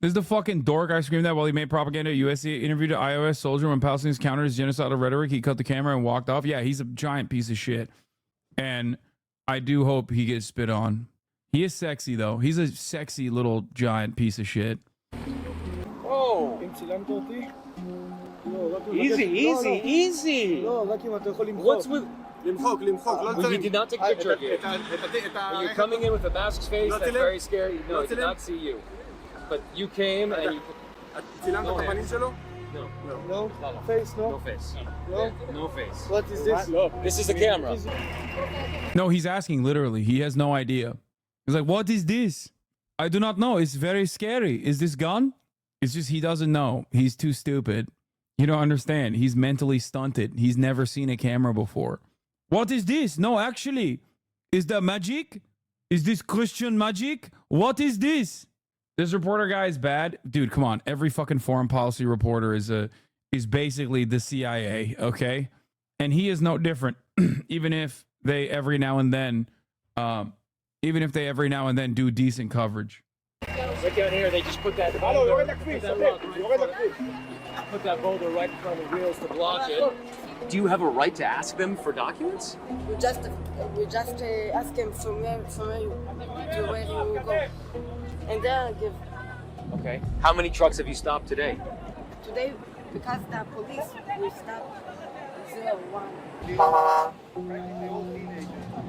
This is the fucking dork I screamed at while he made propaganda. USC interviewed an iOS soldier when Palestinians countered his genocidal rhetoric. He cut the camera and walked off. Yeah, he's a giant piece of shit. And I do hope he gets spit on. He is sexy, though. He's a sexy little giant piece of shit. Oh! Easy. What's with... Well, you did not take a picture of you. You're coming in with a masked face. That's very scary. No, I did not see you. But you came and you... No. Face, no? No face. No face. What is this? This is the camera. No, he's asking literally. He has no idea. He's like, what is this? I do not know. It's very scary. Is this gun? It's just he doesn't know. He's too stupid. You don't understand. He's mentally stunted. He's never seen a camera before. What is this? No, actually. Is that magic? Is this Christian magic? What is this? This reporter guy is bad. Dude, come on. Every fucking foreign policy reporter is basically the CIA, okay? And he is no different. even if they every now and then do decent coverage. Right down here, they just put that boulder right in front of the wheels to block it. Do you have a right to ask them for documents? We just ask them from where you go, and then give. Okay. How many trucks have you stopped today? Today, because the police will stop 01.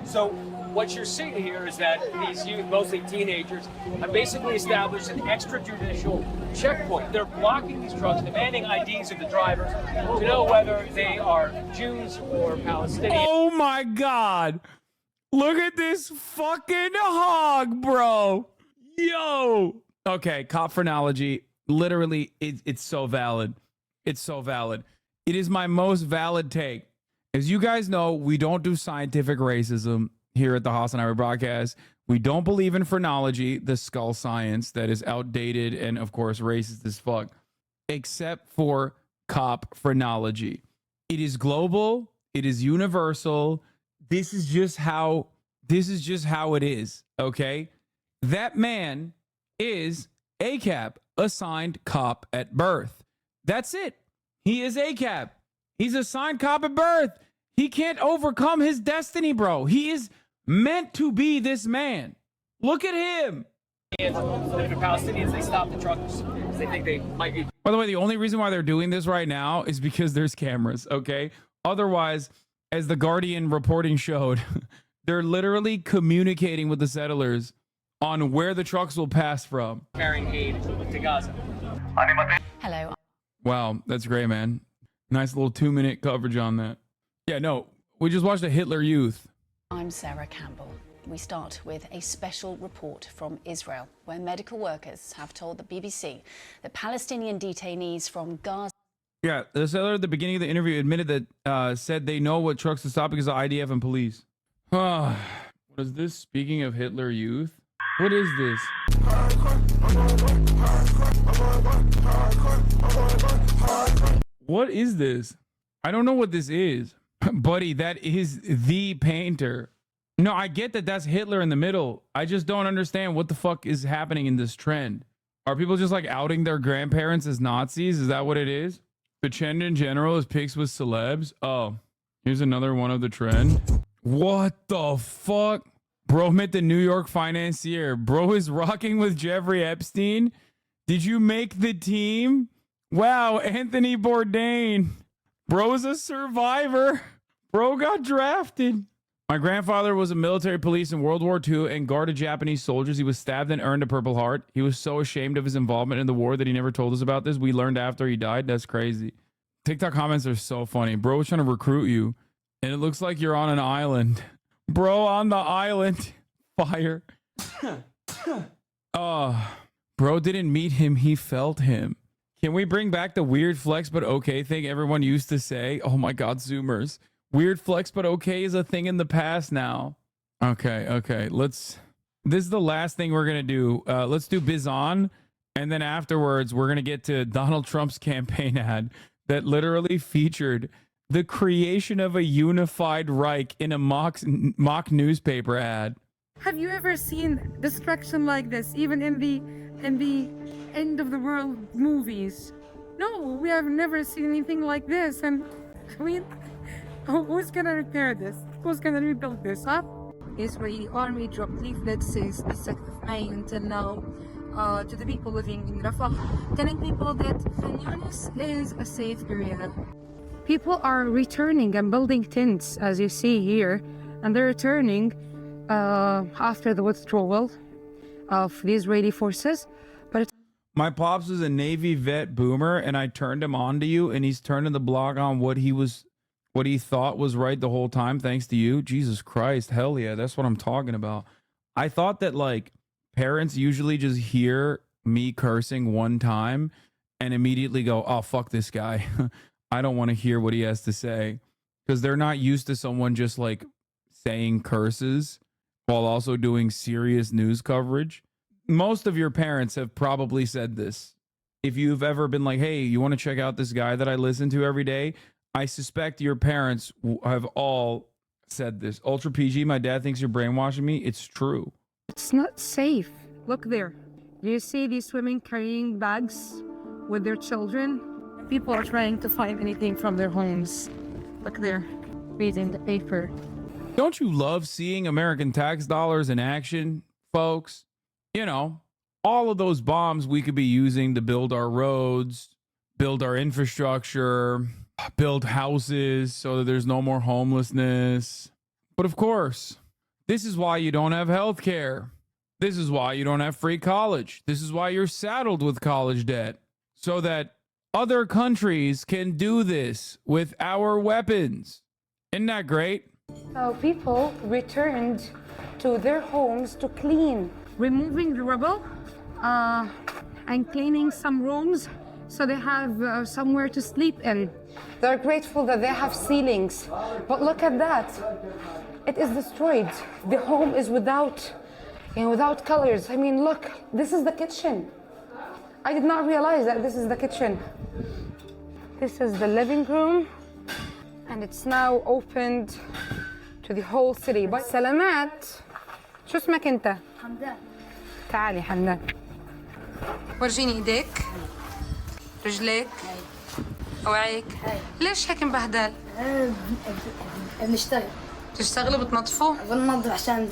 So what you're seeing here is that these youth, mostly teenagers, have basically established an extrajudicial checkpoint. They're blocking these trucks, demanding IDs of the drivers to know whether they are Jews or Palestinians. Oh my God. Look at this fucking hog, bro. Yo. Okay, cop phrenology. Literally, it's so valid. It's so valid. It is my most valid take. As you guys know, we don't do scientific racism here at the HasanAbi broadcast. We don't believe in phrenology, the skull science that is outdated and, of course, racist as fuck, except for cop phrenology. It is global. It is universal. This is just how it is, okay? That man is ACAB, assigned cop at birth. That's it. He is ACAB. He's assigned cop at birth. He can't overcome his destiny, bro. He is meant to be this man. Look at him. And if the Palestinians, they stop the trucks because they think they might be. By the way, the only reason why they're doing this right now is because there's cameras, okay? Otherwise, as the Guardian reporting showed, they're literally communicating with the settlers on where the trucks will pass from. Carrying aid to Gaza. Hello. Wow, that's great, man. Nice little 2-minute coverage on that. Yeah, no, we just watched a Hitler Youth. I'm Sarah Campbell. We start with a special report from Israel, where medical workers have told the BBC that Palestinian detainees from Gaza. Yeah, the seller at the beginning of the interview admitted that said they know what trucks to stop because of IDF and police. What is this? Speaking of Hitler Youth, what is this? What is this? I don't know what this is. Buddy, that is the painter. No, I get that that's Hitler in the middle. I just don't understand what the fuck is happening in this trend. Are people just like outing their grandparents as Nazis? Is that what it is? The trend in general is pics with celebs. Oh, here's another one of the trend. What the fuck? Bro met the New York financier. Bro is rocking with Jeffrey Epstein. Did you make the team? Wow, Anthony Bourdain. Bro is a survivor. Bro got drafted. My grandfather was a military police in World War II and guarded Japanese soldiers. He was stabbed and earned a Purple Heart. He was so ashamed of his involvement in the war that he never told us about this. We learned after he died. That's crazy. TikTok comments are so funny. Bro was trying to recruit you, and it looks like you're on an island. Bro on the island. Fire. Bro didn't meet him. He felt him. Can we bring back the weird flex but okay thing everyone used to say? Oh my God, Zoomers. Weird flex but okay is a thing in the past now. Okay. This is the last thing we're going to do. Let's do Bizon. And then afterwards, we're going to get to Donald Trump's campaign ad that literally featured the creation of a unified Reich in a mock newspaper ad. Have you ever seen destruction like this, even in the end of the world movies? No, we have never seen anything like this. And I mean, who's gonna repair this? Who's gonna rebuild this, huh? Israeli army dropped leaflets since the 2nd of May until now to the people living in Rafah, telling people that Khan Yunis is a safe area. People are returning and building tents, as you see here, and they're returning after the withdrawal of the Israeli forces. But my pops is a Navy vet boomer, and I turned him on to you, and he's turning the blog on what he thought was right the whole time, thanks to you. Jesus Christ, hell yeah, that's what I'm talking about. I thought that like parents usually just hear me cursing one time and immediately go, oh, fuck this guy. I don't want to hear what he has to say, because they're not used to someone just like saying curses while also doing serious news coverage. Most of your parents have probably said this. If you've ever been like, hey, you want to check out this guy that I listen to every day? I suspect your parents have all said this. Ultra PG, my dad thinks you're brainwashing me. It's true. it's not safe. Look there. Do you see these women carrying bags with their children? People are trying to find anything from their homes. Look there, reading the paper. Don't you love seeing American tax dollars in action, folks? You know, all of those bombs we could be using to build our roads, build our infrastructure, build houses so that there's no more homelessness. But of course, this is why you don't have health care. This is why you don't have free college. This is why you're saddled with college debt, so that other countries can do this with our weapons. Isn't that great? So people returned to their homes to clean, removing the rubble and cleaning some rooms so they have somewhere to sleep in. They're grateful that they have ceilings, but look at that. It is destroyed. The home is without colors. I mean, look, this is the kitchen. I did not realize that this is the kitchen. This is the living room, and it's now opened to the whole city. But سلامات. شو اسمك انت؟ حمدان. تعالي حمدان. ورجيني ايديك. رجليك. اوعيك. ليش هيك مبهدل؟ بنشتغل. تشتغلوا بتنظفوا؟ بننظف عشان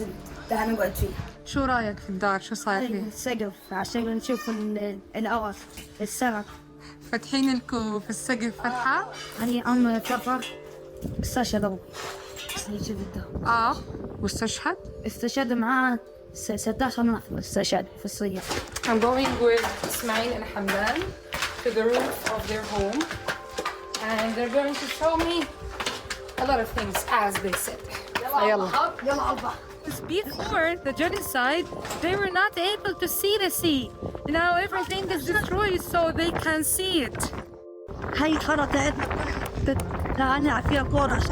نقعد فيه. شو رايك في الدار؟ شو صاير فيه؟ السقف عشان نشوف القرف السمك. فاتحين لكم في السقف فتحة؟ هي كفر استشهد واستشهد؟ استشهد معاه 16 نفر استشهد في الصيف. I'm going with Ismail and Hamdan to the roof of their home, and they're going to show me a lot of things as they said. يلا على البحر. Before the genocide, they were not able to see the sea. Now everything is destroyed so they can see it. هاي خرطت تعني فيها قرص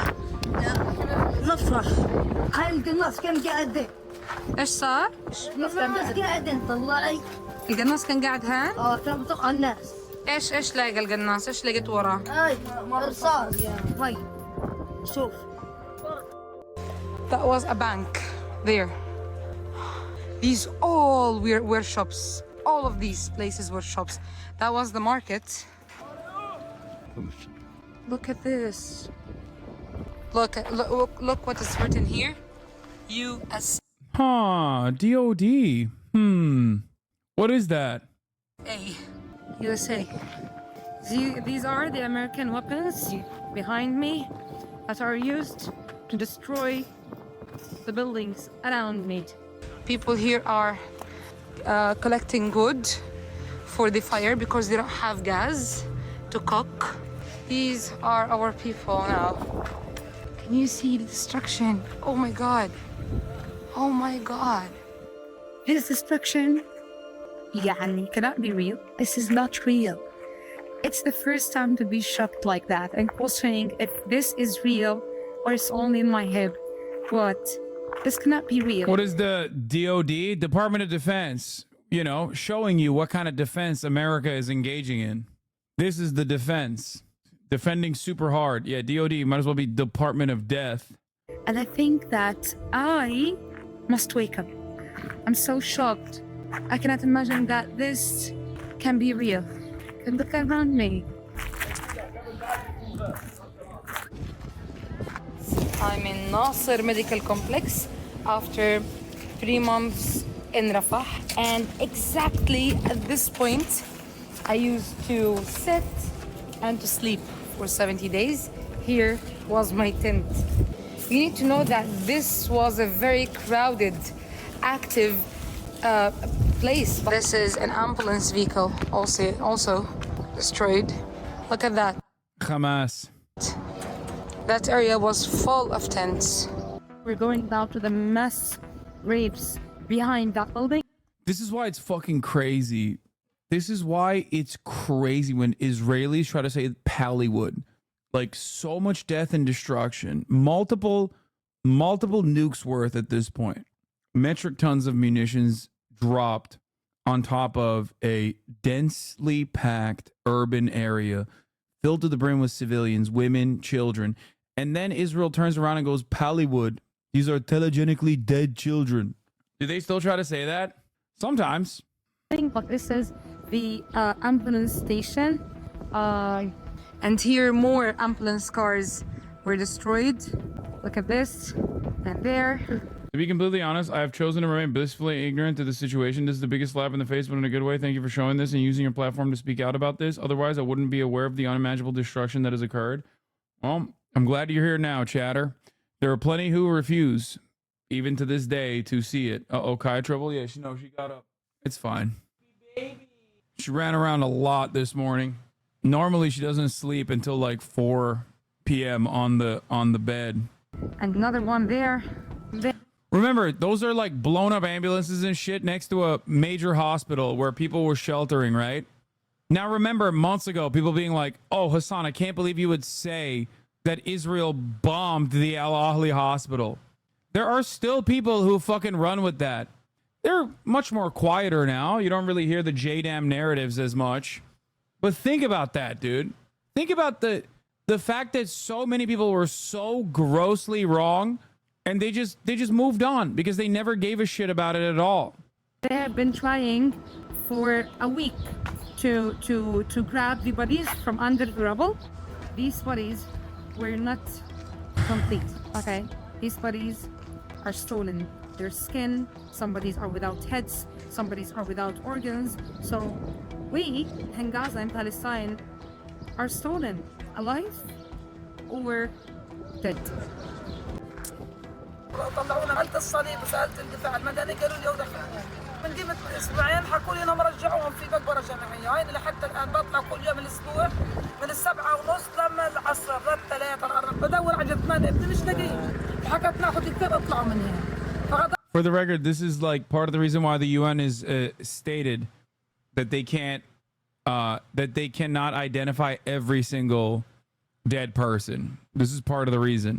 نفرح هاي القناص كان قاعد ايش صار؟ القناص قاعد طلعي القناص كان قاعد هان؟ كان بطق الناس ايش لاقى القناص؟ ايش لقيت وراه؟ هاي رصاص هاي شوف. That was a bank there. These all were shops. All of these places were shops. That was the market. Look at this. Look what is written here. U.S. Huh, DOD. What is that? USA. These are the American weapons behind me that are used to destroy the buildings around me. People here are collecting wood for the fire because they don't have gas to cook. These are our people now. Can you see the destruction? Oh my God. Oh my God. This destruction, cannot be real. This is not real. It's the first time to be shocked like that and questioning if this is real or it's only in my head. What? This cannot be real. What is the DOD? Department of Defense, showing you what kind of defense America is engaging in. This is the defense. Defending super hard. Yeah, DOD might as well be Department of Death. And I think that I must wake up. I'm so shocked. I cannot imagine that this can be real. And look around me. I'm in Nasser Medical Complex after 3 months in Rafah, and exactly at this point I used to sit and to sleep for 70 days. Here was my tent. You need to know that this was a very crowded, active place. This is an ambulance vehicle also destroyed. Look at that. Hamas. That area was full of tents. We're going down to the mass graves behind that building. This is why it's fucking crazy. This is why it's crazy when Israelis try to say Pallywood. Like, so much death and destruction. Multiple nukes worth at this point. Metric tons of munitions dropped on top of a densely packed urban area filled to the brim with civilians, women, children. And then Israel turns around and goes, Pallywood. These are telegenically dead children. Do they still try to say that? Sometimes. But this is the ambulance station. And here more ambulance cars were destroyed. Look at this and there. To be completely honest, I have chosen to remain blissfully ignorant to the situation. This is the biggest slap in the face, but in a good way. Thank you for showing this and using your platform to speak out about this. Otherwise, I wouldn't be aware of the unimaginable destruction that has occurred. Well, I'm glad you're here now, chatter. There are plenty who refuse, even to this day, to see it. Uh-oh, Kaya Trouble? Yeah, she got up. It's fine. She ran around a lot this morning. Normally, she doesn't sleep until like 4 p.m. on the bed. And another one there. Remember, those are like blown up ambulances and shit next to a major hospital where people were sheltering, right? Now, remember months ago, people being like, oh, Hasan, I can't believe you would say that Israel bombed the Al Ahli hospital. There are still people who fucking run with that. They're much more quieter now. You don't really hear the JDAM narratives as much. But think about that, dude. Think about the fact that so many people were so grossly wrong, and they just moved on because they never gave a shit about it at all. They have been trying for a week to grab the bodies from under the rubble. These bodies were not complete. Okay, these bodies are stolen. Their skin, some bodies are without heads, some bodies are without organs. So we in Gaza and Palestine are stolen, alive or dead. طلعونا عند الصليب وسالت الدفاع المدني قالوا لي ودفع من قيمه اسبوعين حكوا لي انهم رجعوهم في مقبره جماعيه هاي لحتى الان بطلع كل يوم الاسبوع من 7:30 لما العصر لغايه 3 4 بدور على 8 ابني مش لاقيه وحكت ناخذ كثير اطلعوا من هنا فقط For the record, this is like part of the reason why the UN is stated that they can't, that they cannot identify every single dead person. This is part of the reason.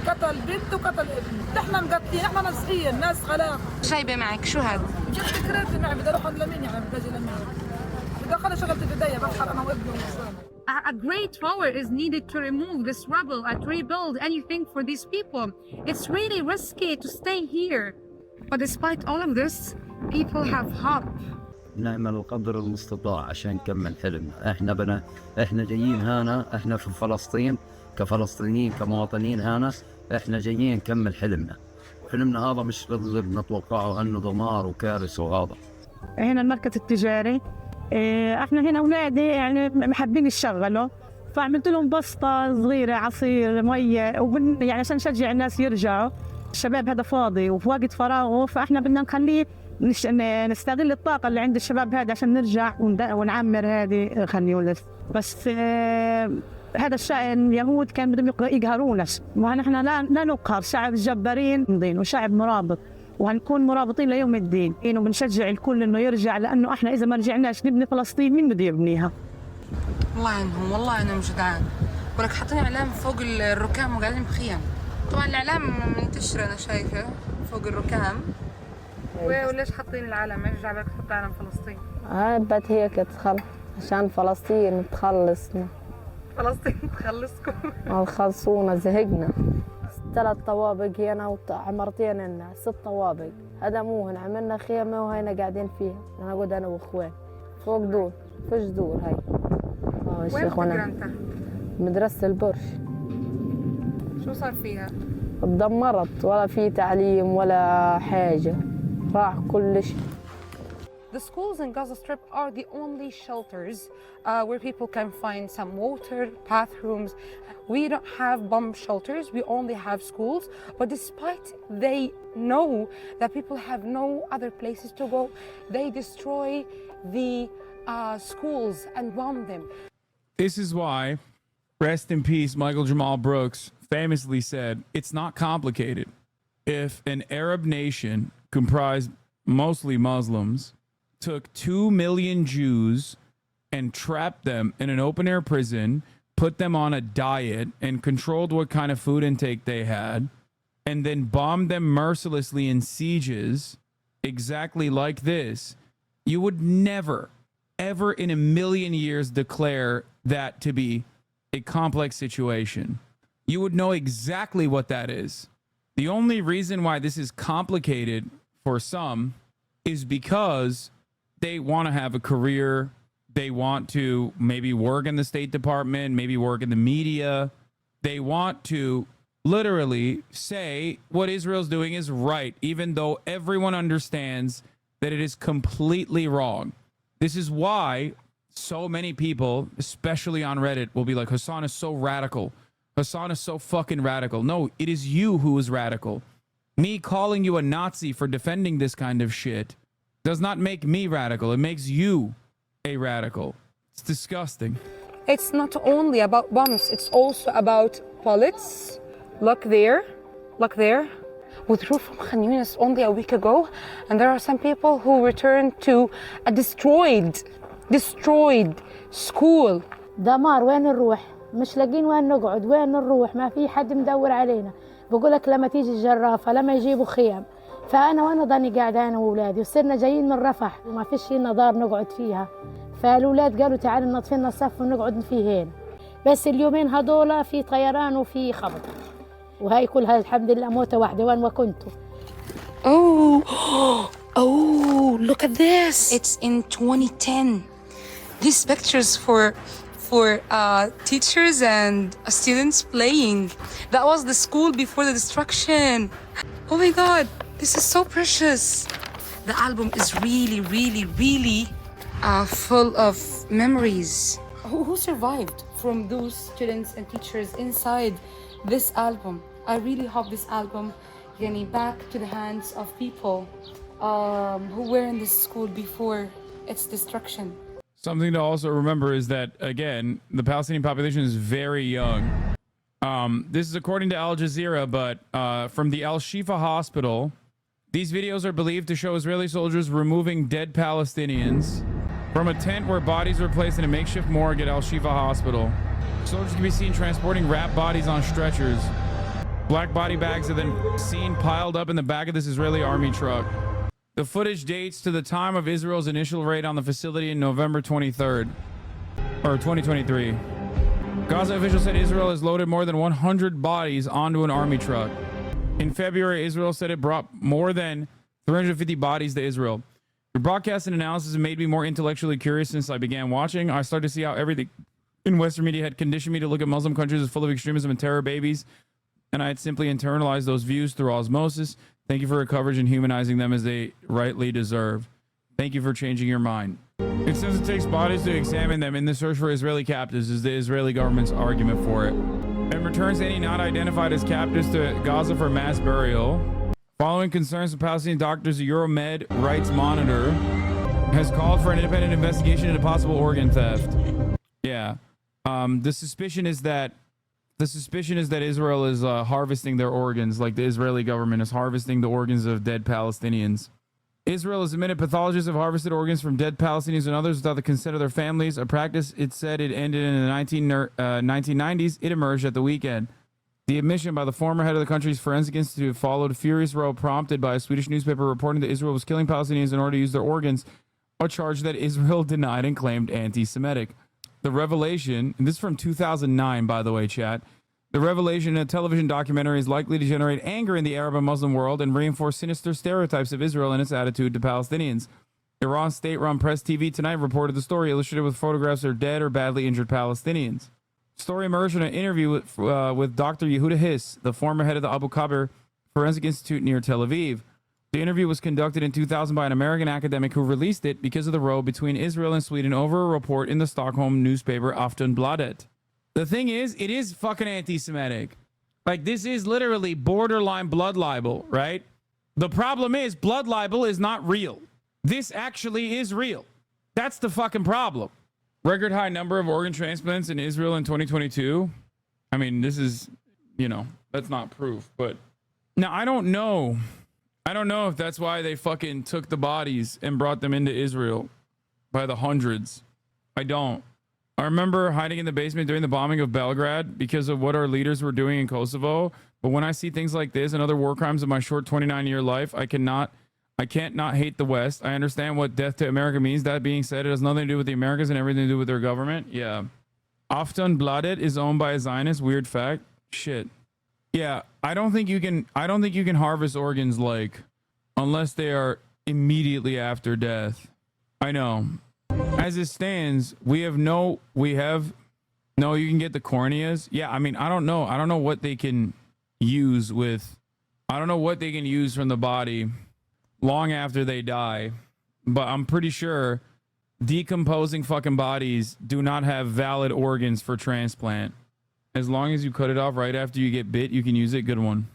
قتل بنت وقتل ابن، نحن مقتلين، نحن مسيحيين، ناس خلاق. جايبه معك شو هذا؟ جبت كراتي معي، بدي اروح لمين يعني، بدي اجي لمين؟ بدي اخلي شغلتي في ايديا، بفحر انا وابني ونسواني. A great power is needed to remove this rubble and rebuild anything for these people. It's really risky to stay here. But despite all of this, people have hope. نعمل القدر المستطاع عشان نكمل حلمنا. احنا جايين هنا، احنا في فلسطين كفلسطينيين كمواطنين هنا، احنا جايين نكمل حلمنا. حلمنا هذا مش بالضبط نتوقعه انه دمار وكارثه وهذا. هنا المركز التجاري، احنا هنا اولادي يعني محبين يشتغلوا، فعملت لهم بسطه صغيره عصير ميه يعني عشان نشجع الناس يرجعوا. الشباب هذا فاضي وفي وقت فراغه، فاحنا بدنا نخليه نستغل الطاقه اللي عند الشباب هذا عشان نرجع ونعمر هذه خليه. بس هذا الشأن اليهود كان بدهم يقهرونا، ونحن لا نقهر، شعب جبارين مضين وشعب مرابط، وهنكون مرابطين ليوم الدين. وبنشجع الكل انه يرجع، لانه احنا اذا ما رجعناش نبني فلسطين، مين بده يبنيها؟ الله عنهم، والله انهم جدعان. ولك حاطين اعلام فوق الركام وقاعدين بخيم. طبعا الاعلام منتشره انا شايفه فوق الركام. وليش حاطين العلم؟ ايش جعلك تحط علم فلسطين؟ بدها هيك تخلص عشان فلسطين تخلصنا. فلسطين تخلصكم؟ خلصونا، زهقنا. 3 طوابق هنا وعمرتين لنا 6 طوابق، هدموهن، عملنا خيمه وهينا قاعدين فيها، انا قاعد انا واخوان فوق دور، فيش دور هاي. وين بتقرا انت؟ مدرسة البرج. شو صار فيها؟ اتدمرت، ولا في تعليم ولا حاجة، راح كل شيء. The schools in Gaza Strip are the only shelters where people can find some water, bathrooms. We don't have bomb shelters, we only have schools. But despite they know that people have no other places to go, they destroy the schools and bomb them. This is why, rest in peace, Michael Jamal Brooks famously said, it's not complicated. If an Arab nation comprised mostly Muslims took 2 million Jews and trapped them in an open-air prison, put them on a diet, and controlled what kind of food intake they had, and then bombed them mercilessly in sieges, exactly like this, you would never, ever in a million years declare that to be a complex situation. You would know exactly what that is. The only reason why this is complicated for some is because they want to have a career. They want to maybe work in the State Department, maybe work in the media. They want to literally say what Israel's doing is right, even though everyone understands that it is completely wrong. This is why so many people, especially on Reddit, will be like, Hasan is so radical. Hasan is so fucking radical. No, it is you who is radical. Me calling you a Nazi for defending this kind of shit does not make me radical. It makes you a radical. It's disgusting. It's not only about bombs, it's also about bullets. Look there, look there. Withdrew from Khan Yunis only a week ago, and there are some people who returned to a destroyed school. دمار. وين نروح؟ مش لاقين وين نقعد، وين نروح؟ ما في حد مدور علينا. بقولك لما تيجي الجرافة، لما يجيبوا خيام، فأنا وأنا ضاني قاعدة أنا وأولادي، وصرنا جايين من رفح وما فيش لنا دار نقعد فيها، فالأولاد قالوا تعالوا نطفي لنا الصف ونقعد فيه هنا. بس اليومين هذولا في طيران وفي خبط، وهي كلها الحمد لله موتة واحدة. وين وكنتوا؟ Oh, look at this. It's in 2010. These pictures for teachers and students playing. That was the school before the destruction. Oh my God, this is so precious. The album is really, really, really full of memories. Who survived from those students and teachers inside this album? I really hope this album getting back to the hands of people who were in this school before its destruction. Something to also remember is that, again, the Palestinian population is very young. This is according to Al Jazeera, but from the Al Shifa hospital. These videos are believed to show Israeli soldiers removing dead Palestinians from a tent where bodies were placed in a makeshift morgue at Al Shifa hospital. Soldiers can be seen transporting wrapped bodies on stretchers. Black body bags are then seen piled up in the back of this Israeli army truck. The footage dates to the time of Israel's initial raid on the facility in November 23rd, or 2023. Gaza officials said Israel has loaded more than 100 bodies onto an army truck. In February, Israel said it brought more than 350 bodies to Israel. The broadcast and analysis have made me more intellectually curious since I began watching. I started to see how everything in Western media had conditioned me to look at Muslim countries as full of extremism and terror babies, and I had simply internalized those views through osmosis. Thank you for your coverage and humanizing them as they rightly deserve. Thank you for changing your mind. It says it takes bodies to examine them in the search for Israeli captives is the Israeli government's argument for it, and returns any not identified as captives to Gaza for mass burial. Following concerns from Palestinian doctors, the Euromed Rights Monitor has called for an independent investigation into possible organ theft. Yeah. The suspicion is that Israel is harvesting their organs, like the Israeli government is harvesting the organs of dead Palestinians. Israel has admitted pathologists have harvested organs from dead Palestinians and others without the consent of their families, a practice it said it ended in the 1990s. It emerged at the weekend. The admission by the former head of the country's forensic institute followed a furious row prompted by a Swedish newspaper reporting that Israel was killing Palestinians in order to use their organs, a charge that Israel denied and claimed anti-Semitic. The revelation, and this is from 2009, by the way, chat. The revelation in a television documentary is likely to generate anger in the Arab and Muslim world and reinforce sinister stereotypes of Israel and its attitude to Palestinians. Iran's state-run Press TV tonight reported the story, illustrated with photographs of dead or badly injured Palestinians. The story emerged in an interview with Dr. Yehuda Hiss, the former head of the Abu Kabir Forensic Institute near Tel Aviv. The interview was conducted in 2000 by an American academic who released it because of the row between Israel and Sweden over a report in the Stockholm newspaper Aftonbladet. The thing is, it is fucking anti-Semitic. Like, this is literally borderline blood libel, right? The problem is, blood libel is not real. This actually is real. That's the fucking problem. Record high number of organ transplants in Israel in 2022. I mean, this is, that's not proof. But now, I don't know if that's why they fucking took the bodies and brought them into Israel by the hundreds. I don't. I remember hiding in the basement during the bombing of Belgrade because of what our leaders were doing in Kosovo. But when I see things like this and other war crimes of my short 29-year life, I can't not hate the West. I understand what death to America means. That being said, it has nothing to do with the Americans and everything to do with their government. Yeah. Aftonbladet is owned by a Zionist. Weird fact. Shit. Yeah. I don't think you can harvest organs unless they are immediately after death. I know. As it stands, you can get the corneas. Yeah, I mean, I don't know what they can use from the body long after they die, but I'm pretty sure decomposing fucking bodies do not have valid organs for transplant. As long as you cut it off right after you get bit, you can use it. Good one.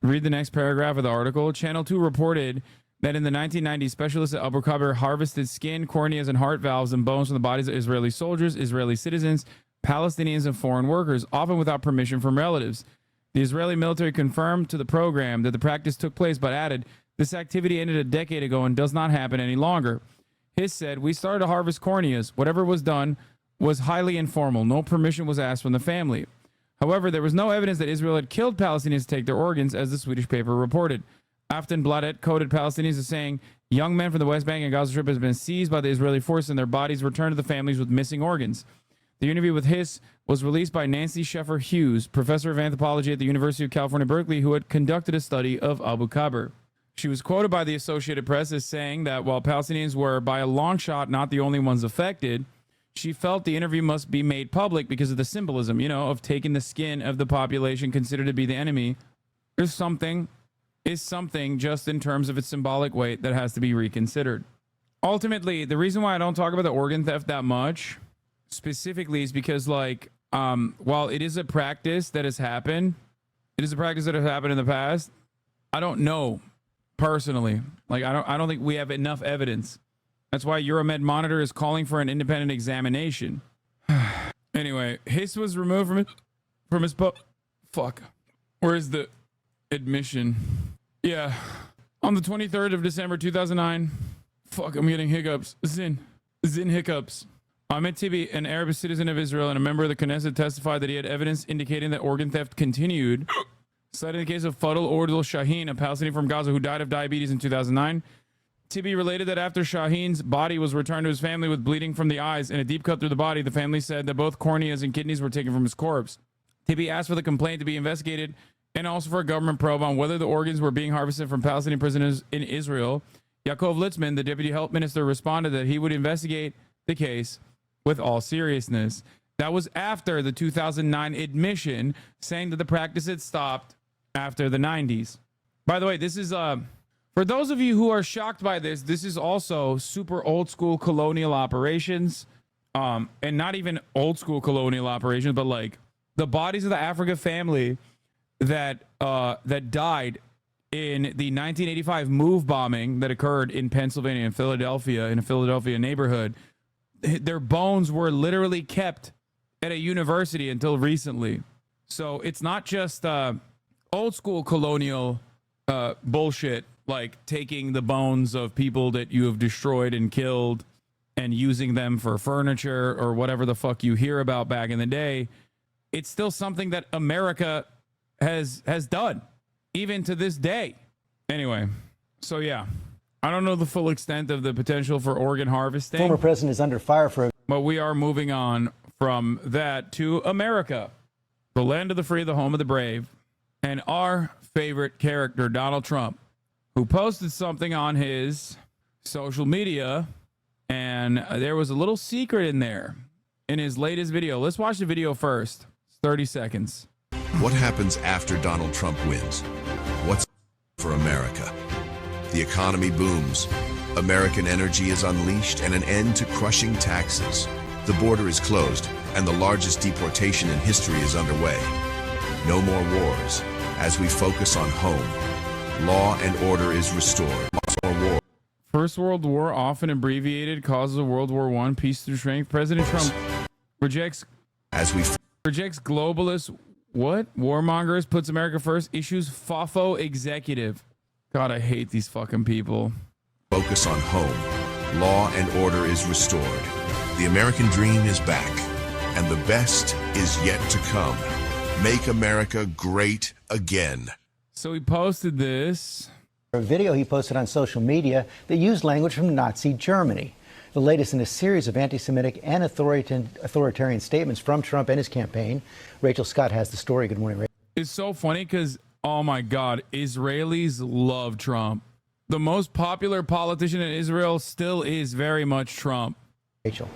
Read the next paragraph of the article. Channel 2 reported that in the 1990s, specialists at Abu Kabir harvested skin, corneas, and heart valves and bones from the bodies of Israeli soldiers, Israeli citizens, Palestinians, and foreign workers, often without permission from relatives. The Israeli military confirmed to the program that the practice took place, but added, this activity ended a decade ago and does not happen any longer. Hiss said, we started to harvest corneas. Whatever was done was highly informal. No permission was asked from the family. However, there was no evidence that Israel had killed Palestinians to take their organs, as the Swedish paper reported. Aftonbladet quoted Palestinians as saying, young men from the West Bank and Gaza Strip have been seized by the Israeli force and their bodies returned to the families with missing organs. The interview with Hiss was released by Nancy Sheffer Hughes, professor of anthropology at the University of California, Berkeley, who had conducted a study of Abu Kabir. She was quoted by the Associated Press as saying that while Palestinians were by a long shot not the only ones affected, she felt the interview must be made public because of the symbolism, of taking the skin of the population considered to be the enemy is something just in terms of its symbolic weight that has to be reconsidered. Ultimately, the reason why I don't talk about the organ theft that much specifically is because while it is a practice that has happened, in the past, I don't know personally. I don't think we have enough evidence. That's why Euromed Monitor is calling for an independent examination. Anyway, Hiss was removed from his Fuck. Where's the admission? Yeah. On the 23rd of December 2009. Fuck, I'm getting hiccups. Zin hiccups. Ahmed Tibi, an Arab citizen of Israel and a member of the Knesset, testified that he had evidence indicating that organ theft continued, citing the case of Fadl Ordal Shaheen, a Palestinian from Gaza who died of diabetes in 2009. Tibi related that after Shaheen's body was returned to his family with bleeding from the eyes and a deep cut through the body, the family said that both corneas and kidneys were taken from his corpse. Tibi asked for the complaint to be investigated and also for a government probe on whether the organs were being harvested from Palestinian prisoners in Israel. Yaakov Litzman, the deputy health minister, responded that he would investigate the case with all seriousness. That was after the 2009 admission saying that the practice had stopped after the 90s. By the way, this is for those of you who are shocked by this is also super old school colonial operations, and not even old school colonial operations, but like the bodies of the Africa family that died in the 1985 move bombing that occurred in Pennsylvania and Philadelphia, in a Philadelphia neighborhood. Their bones were literally kept at a university until recently. So it's not just old school colonial bullshit, like taking the bones of people that you have destroyed and killed and using them for furniture or whatever the fuck you hear about back in the day. It's still something that America has done, even to this day. Anyway, so yeah, I don't know the full extent of the potential for organ harvesting. Former president is under fire for... But we are moving on from that to America, the land of the free, the home of the brave, and our favorite character, Donald Trump, who posted something on his social media, and there was a little secret in there in his latest video. Let's watch the video first. It's 30 seconds. What happens after Donald Trump wins? What's for America? The economy booms. American energy is unleashed and an end to crushing taxes. The border is closed and the largest deportation in history is underway. No more wars as we focus on home. Law and order is restored. War. First World War, often abbreviated, causes of World War I, peace through strength. President Trump rejects globalist warmongers, puts America first, issues FOFO executive. God, I hate these fucking people. Focus on home. Law and order is restored. The American dream is back, and the best is yet to come. Make America great again. So he posted this. A video he posted on social media that used language from Nazi Germany. The latest in a series of anti-Semitic and authoritarian statements from Trump and his campaign. Rachel Scott has the story. Good morning, Rachel. It's so funny because, oh my God, Israelis love Trump. The most popular politician in Israel still is very much Trump. Rachel.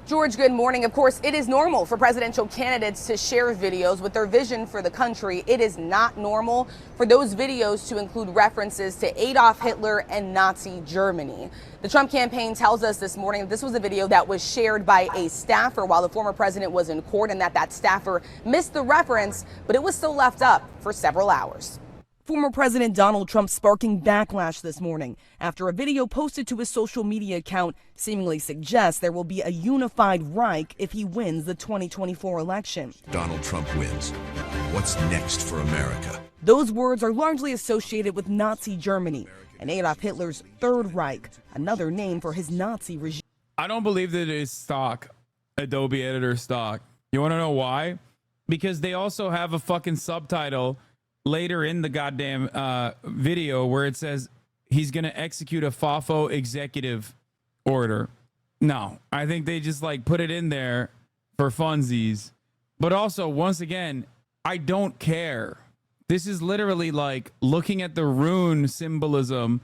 George, good morning. Of course, it is normal for presidential candidates to share videos with their vision for the country. It is not normal for those videos to include references to Adolf Hitler and Nazi Germany. The Trump campaign tells us this morning that this was a video that was shared by a staffer while the former president was in court, and that staffer missed the reference, but it was still left up for several hours. Former President Donald Trump sparking backlash this morning after a video posted to his social media account seemingly suggests there will be a unified Reich if he wins the 2024 election. Donald Trump wins. What's next for America? Those words are largely associated with Nazi Germany and Adolf Hitler's Third Reich, another name for his Nazi regime. I don't believe that it is stock, Adobe Editor stock. You want to know why? Because they also have a fucking subtitle later in the goddamn video where it says he's going to execute a FOFO executive order. No, I think they just like put it in there for funsies. But also, once again, I don't care. This is literally like looking at the rune symbolism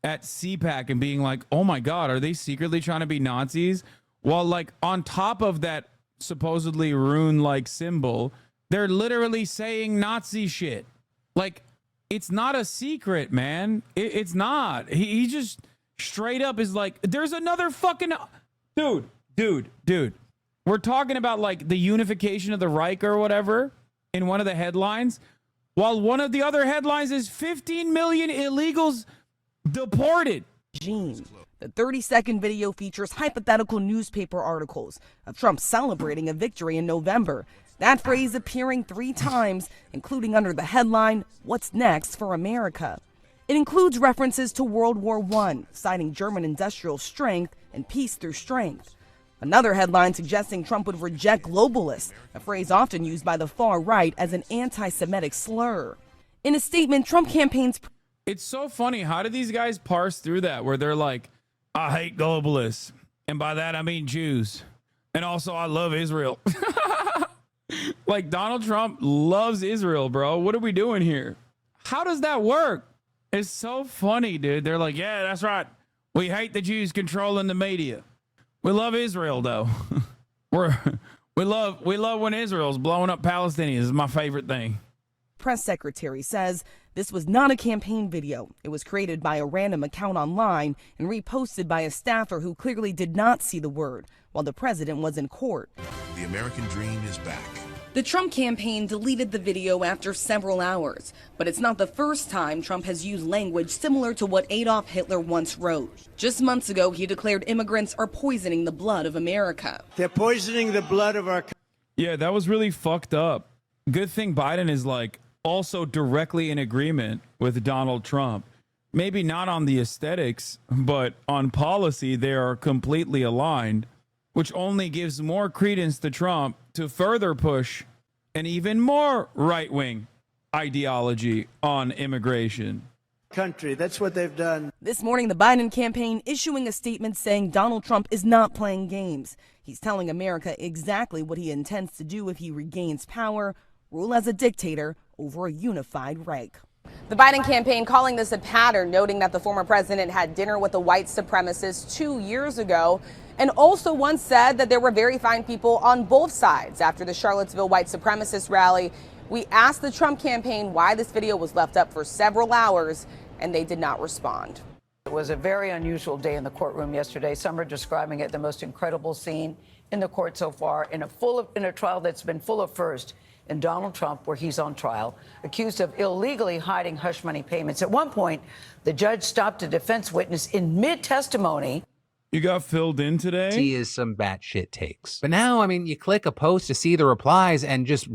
at CPAC and being like, oh my God, are they secretly trying to be Nazis? While like on top of that supposedly rune-like symbol, they're literally saying Nazi shit. Like, it's not a secret, man. It's not. He just straight up is like, there's another fucking... Dude. We're talking about, like, the unification of the Reich or whatever in one of the headlines, while one of the other headlines is 15 million illegals deported. The 30-second video features hypothetical newspaper articles of Trump celebrating a victory in November. That phrase appearing 3 times, including under the headline, "What's Next for America?" It includes references to World War I, citing German industrial strength and peace through strength. Another headline suggesting Trump would reject globalists, a phrase often used by the far right as an anti-Semitic slur. In a statement, Trump campaign's... It's so funny. How do these guys parse through that where they're like, I hate globalists. And by that, I mean Jews. And also, I love Israel. Like, Donald Trump loves Israel, bro. What are we doing here? How does that work? It's so funny, dude. They're like, yeah, that's right. We hate the Jews controlling the media. We love Israel, though. we love when Israel's blowing up Palestinians. It's my favorite thing. Press secretary says this was not a campaign video. It was created by a random account online and reposted by a staffer who clearly did not see the word while the president was in court. The American dream is back. The Trump campaign deleted the video after several hours, but it's not the first time Trump has used language similar to what Adolf Hitler once wrote. Just months ago, he declared immigrants are poisoning the blood of America. They're poisoning the blood of our country. Yeah, that was really fucked up. Good thing Biden is like also directly in agreement with Donald Trump. Maybe not on the aesthetics, but on policy, they are completely aligned, which only gives more credence to Trump to further push an even more right-wing ideology on immigration. Country, that's what they've done. This morning, the Biden campaign issuing a statement saying Donald Trump is not playing games. He's telling America exactly what he intends to do if he regains power, rule as a dictator over a unified Reich. The Biden campaign calling this a pattern, noting that the former president had dinner with a white supremacist 2 years ago and also once said that there were very fine people on both sides after the Charlottesville white supremacist rally. We asked the Trump campaign why this video was left up for several hours, and they did not respond. It was a very unusual day in the courtroom yesterday. Some are describing it the most incredible scene in the court so far in a trial that's been full of firsts. In Donald Trump, where he's on trial, accused of illegally hiding hush money payments. At one point, the judge stopped a defense witness in mid-testimony. You got filled in today? He is some batshit takes. But now, I mean, you click a post to see the replies and just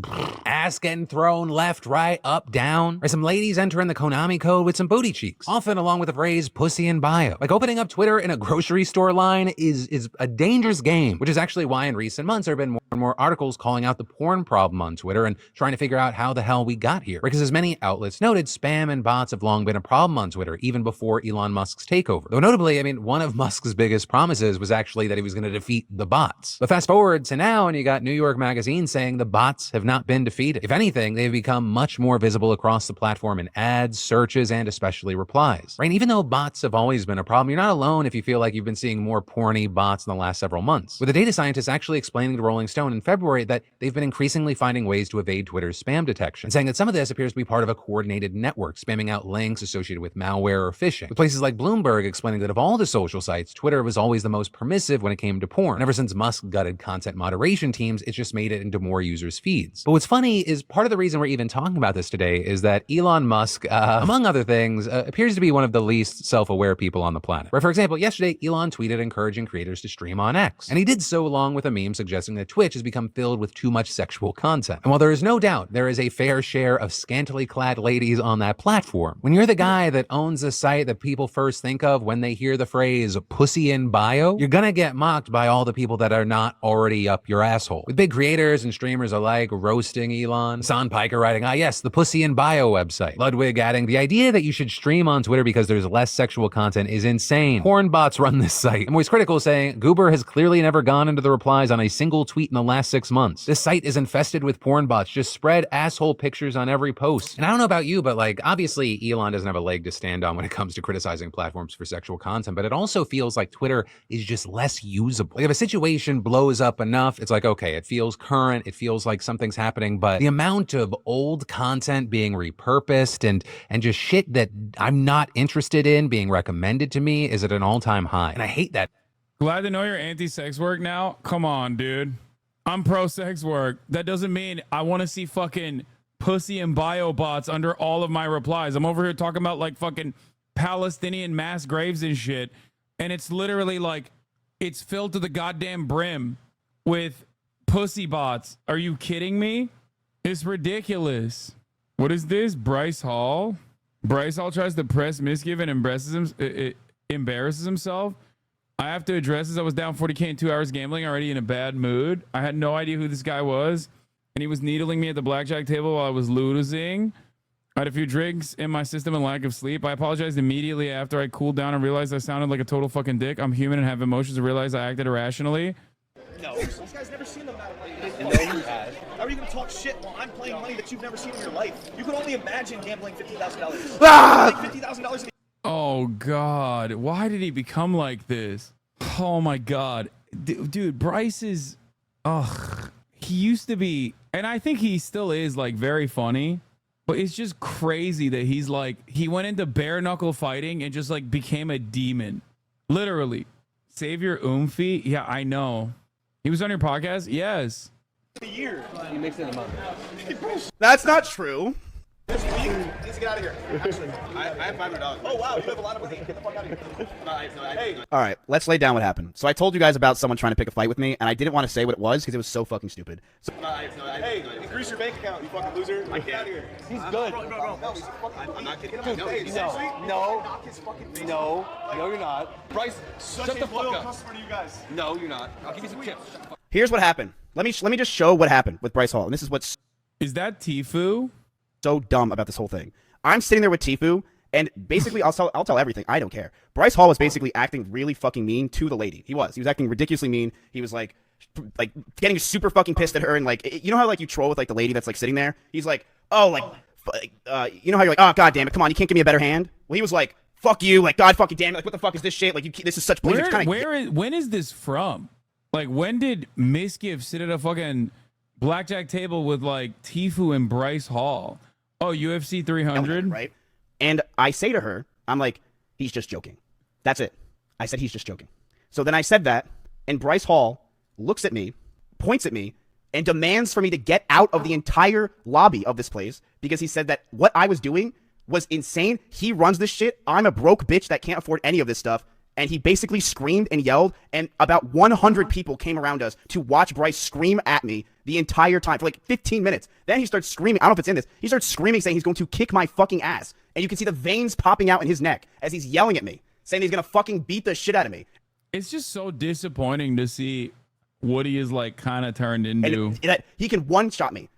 ass getting thrown left, right, up, down. Or some ladies entering the Konami code with some booty cheeks. Often along with the phrase pussy in bio. Like opening up Twitter in a grocery store line is a dangerous game, which is actually why in recent months there have been more and more articles calling out the porn problem on Twitter and trying to figure out how the hell we got here. Because as many outlets noted, spam and bots have long been a problem on Twitter, even before Elon Musk's takeover. Though notably, I mean, one of Musk's biggest promises was actually that he was going to defeat the bots. But fast forward to now, and you got New York Magazine saying the bots have not been defeated. If anything, they've become much more visible across the platform in ads, searches, and especially replies. Right? And even though bots have always been a problem, you're not alone if you feel like you've been seeing more porny bots in the last several months. With a data scientist actually explaining to Rolling Stone in February that they've been increasingly finding ways to evade Twitter's spam detection, saying that some of this appears to be part of a coordinated network, spamming out links associated with malware or phishing. With places like Bloomberg explaining that of all the social sites, Twitter was always the most permissive when it came to porn. And ever since Musk gutted content moderation teams, it's just made it into more users' feeds. But what's funny is part of the reason we're even talking about this today is that Elon Musk, among other things, appears to be one of the least self-aware people on the planet. Where, for example, yesterday, Elon tweeted encouraging creators to stream on X. And he did so along with a meme suggesting that Twitch has become filled with too much sexual content. And while there is no doubt there is a fair share of scantily clad ladies on that platform, when you're the guy that owns a site that people first think of when they hear the phrase pussy in bio, you're gonna get mocked by all the people that are not already up your asshole. With big creators and streamers alike roasting Elon, Son Piker writing, yes, the pussy in bio website. Ludwig adding, the idea that you should stream on Twitter because there's less sexual content is insane. Porn bots run this site. And Moist Critical saying, Goober has clearly never gone into the replies on a single tweet in the last 6 months. This site is infested with porn bots. Just spread asshole pictures on every post. And I don't know about you, but like, obviously Elon doesn't have a leg to stand on when it comes to criticizing platforms for sexual content, but it also feels like Twitter is just less usable. Like if a situation blows up enough, it's like, okay, it feels current, it feels like something's happening, but the amount of old content being repurposed and just shit that I'm not interested in being recommended to me is at an all-time high. And I hate that. Glad to know you're anti-sex work now. Come on, dude. I'm pro-sex work. That doesn't mean I want to see fucking pussy and bio bots under all of my replies. I'm over here talking about like fucking Palestinian mass graves and shit. And it's literally like, it's filled to the goddamn brim with Pussy bots. Are you kidding me? It's ridiculous. What is this? Bryce Hall? Bryce Hall tries to press Misgive and embarrasses himself. I have to address this. I was down 40K in 2 hours gambling, already in a bad mood. I had no idea who this guy was, and he was needling me at the blackjack table while I was losing. I had a few drinks in my system and lack of sleep. I apologized immediately after I cooled down and realized I sounded like a total fucking dick. I'm human and have emotions and realized I acted irrationally. No, this guy's never seen them that way. No, you have. How are you going to talk shit while I'm playing money that you've never seen in your life? You can only imagine gambling $50,000. Ah! $50,000. Oh, God. Why did he become like this? Oh, my God. Dude, Bryce is... Ugh. He used to be... And I think he still is, like, very funny. But it's just crazy that he's, like... He went into bare-knuckle fighting and just, like, became a demon. Literally. Savior Oomphy? Yeah, I know. He was on your podcast? Yes. A year. You mixed in a month. That's not true. This week, he needs to get out of here. Actually, I have $500. Oh, wow, you have a lot of money. Get the fuck out of here. Hey. All right, let's lay down what happened. So I told you guys about someone trying to pick a fight with me, and I didn't want to say what it was because it was so fucking stupid. So Hey, increase your bank account, you fucking loser. Get out of here. He's good. Bro. No, he's fucking... I'm not kidding. Dude, no, you're not. Bryce, shut the fuck up. Customer to you guys. No, you're not. I'll give you some chips. here's what happened. Let me just show what happened with Bryce Hall, and this is what's... Is that Tfue? So dumb about this whole thing. I'm sitting there with Tfue, and basically I'll tell everything. I don't care. Bryce Hall was basically acting really fucking mean to the lady. He was acting ridiculously mean. He was like getting super fucking pissed at her, and like, you know how like you troll with like the lady that's like sitting there? He's like, oh, like you know how you're like, oh, god damn it, come on, you can't give me a better hand? Well, he was like, fuck you, like, god fucking damn it, like, what the fuck is this shit? Like, this is such bullshit. When is this from? Like, when did Misgive sit at a fucking blackjack table with like Tfue and Bryce Hall? Oh, UFC 300? Right. And I say to her, I'm like, he's just joking. That's it. I said, he's just joking. So then I said that, and Bryce Hall looks at me, points at me, and demands for me to get out of the entire lobby of this place because he said that what I was doing was insane. He runs this shit. I'm a broke bitch that can't afford any of this stuff. And he basically screamed and yelled, and about 100 people came around us to watch Bryce scream at me the entire time for like 15 minutes. Then he starts screaming. I don't know if it's in this. He starts screaming, saying he's going to kick my fucking ass. And you can see the veins popping out in his neck as he's yelling at me, saying he's going to fucking beat the shit out of me. It's just so disappointing to see what he is like kind of turned into. And he can one-shot me.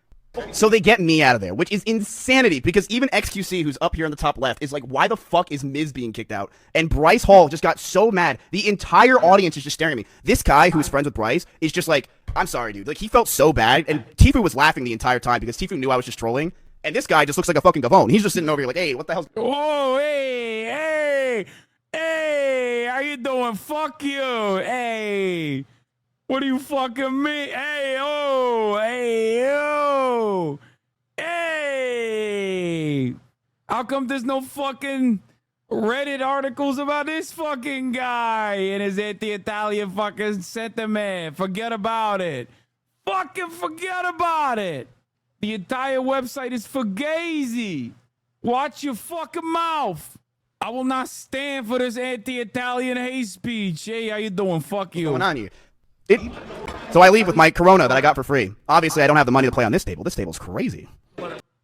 So they get me out of there, which is insanity because even XQC, who's up here in the top left, is like, why the fuck is Miz being kicked out? And Bryce Hall just got so mad. The entire audience is just staring at me. This guy who's friends with Bryce is just like, I'm sorry, dude. Like, he felt so bad. And Tfue was laughing the entire time because Tfue knew I was just trolling. And this guy just looks like a fucking gavone. He's just sitting over here like, hey, what the hell's... Whoa, hey, how you doing? Fuck you. Hey. What do you fucking mean? Hey, hey. How come there's no fucking Reddit articles about this fucking guy and his anti-Italian fucking sentiment? Forget about it. Fucking forget about it. The entire website is fugazi. Watch your fucking mouth. I will not stand for this anti-Italian hate speech. Hey, how you doing? Fuck you. What's going on here? So I leave with my Corona that I got for free. Obviously, I don't have the money to play on this table. This table's crazy.